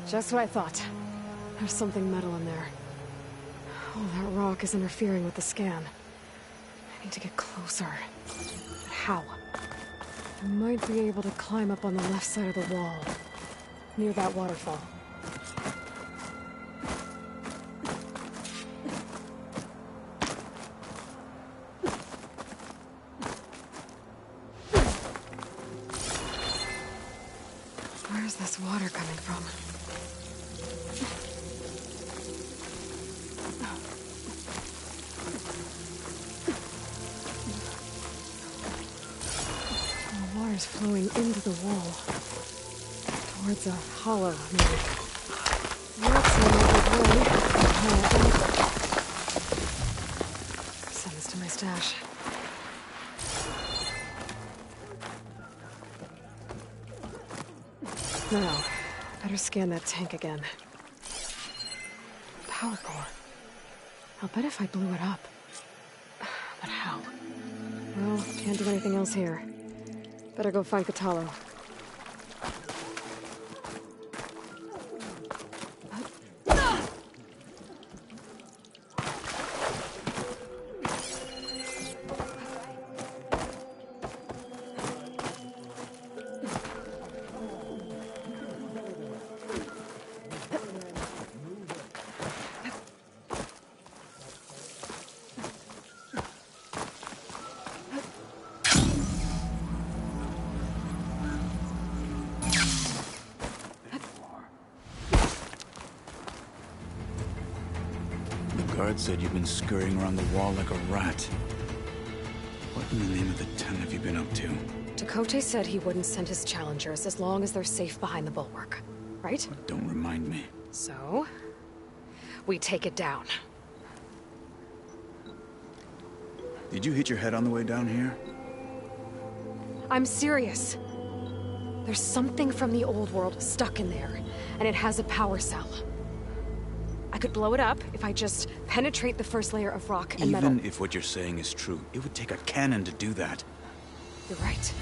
Just what I thought. There's something metal in there. Oh, that rock is interfering with the scan. I need to get closer. But how? I might be able to climb up on the left side of the wall, near that waterfall. Where's this water coming from? The water's flowing into the wall. Towards a hollow, maybe. That's a good way. Send this to my stash. No, better scan that tank again. Power core. I'll bet if I blew it up. But how? Well, can't do anything else here. Better go find Kotallo. Guard said you've been scurrying around the wall like a rat. What in the name of the Ten have you been up to? Dakota said he wouldn't send his challengers as long as they're safe behind the bulwark, right? Don't remind me. So, we take it down. Did you hit your head on the way down here? I'm serious. There's something from the old world stuck in there, and it has a power cell. I could blow it up if I just penetrate the first layer of rock and metal. Even if what you're saying is true, it would take a cannon to do that. You're right.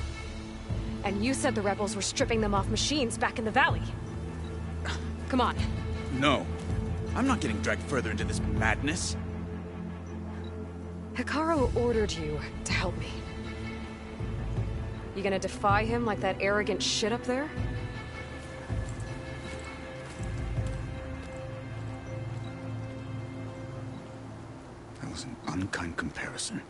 And you said the rebels were stripping them off machines back in the valley. Come on. No. I'm not getting dragged further into this madness. Hekarro ordered you to help me. You gonna defy him like that arrogant shit up there? That was an unkind comparison.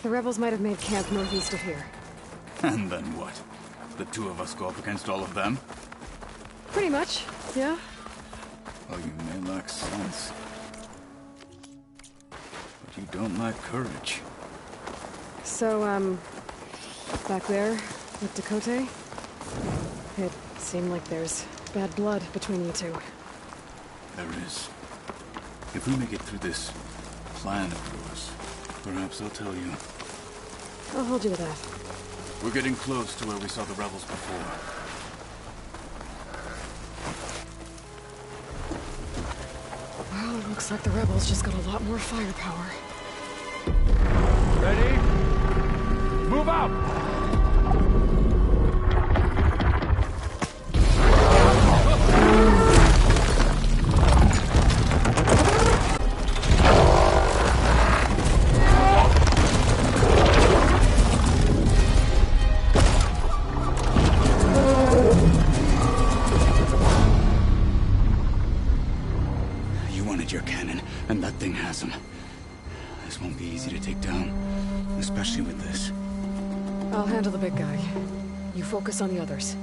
The rebels might have made camp northeast of here. And then what? The two of us go up against all of them? Pretty much, yeah. Well, you may lack sense. But you don't lack courage. So, back there with Dakota, it seemed like there's bad blood between you two. There is. If we make it through this plan of yours, perhaps I'll tell you. I'll hold you to that. We're getting close to where we saw the rebels before. Well, it looks like the rebels just got a lot more firepower. Ready? Move out! Your cannon, and that thing has him. This won't be easy to take down, especially with this. I'll handle the big guy. You focus on the others.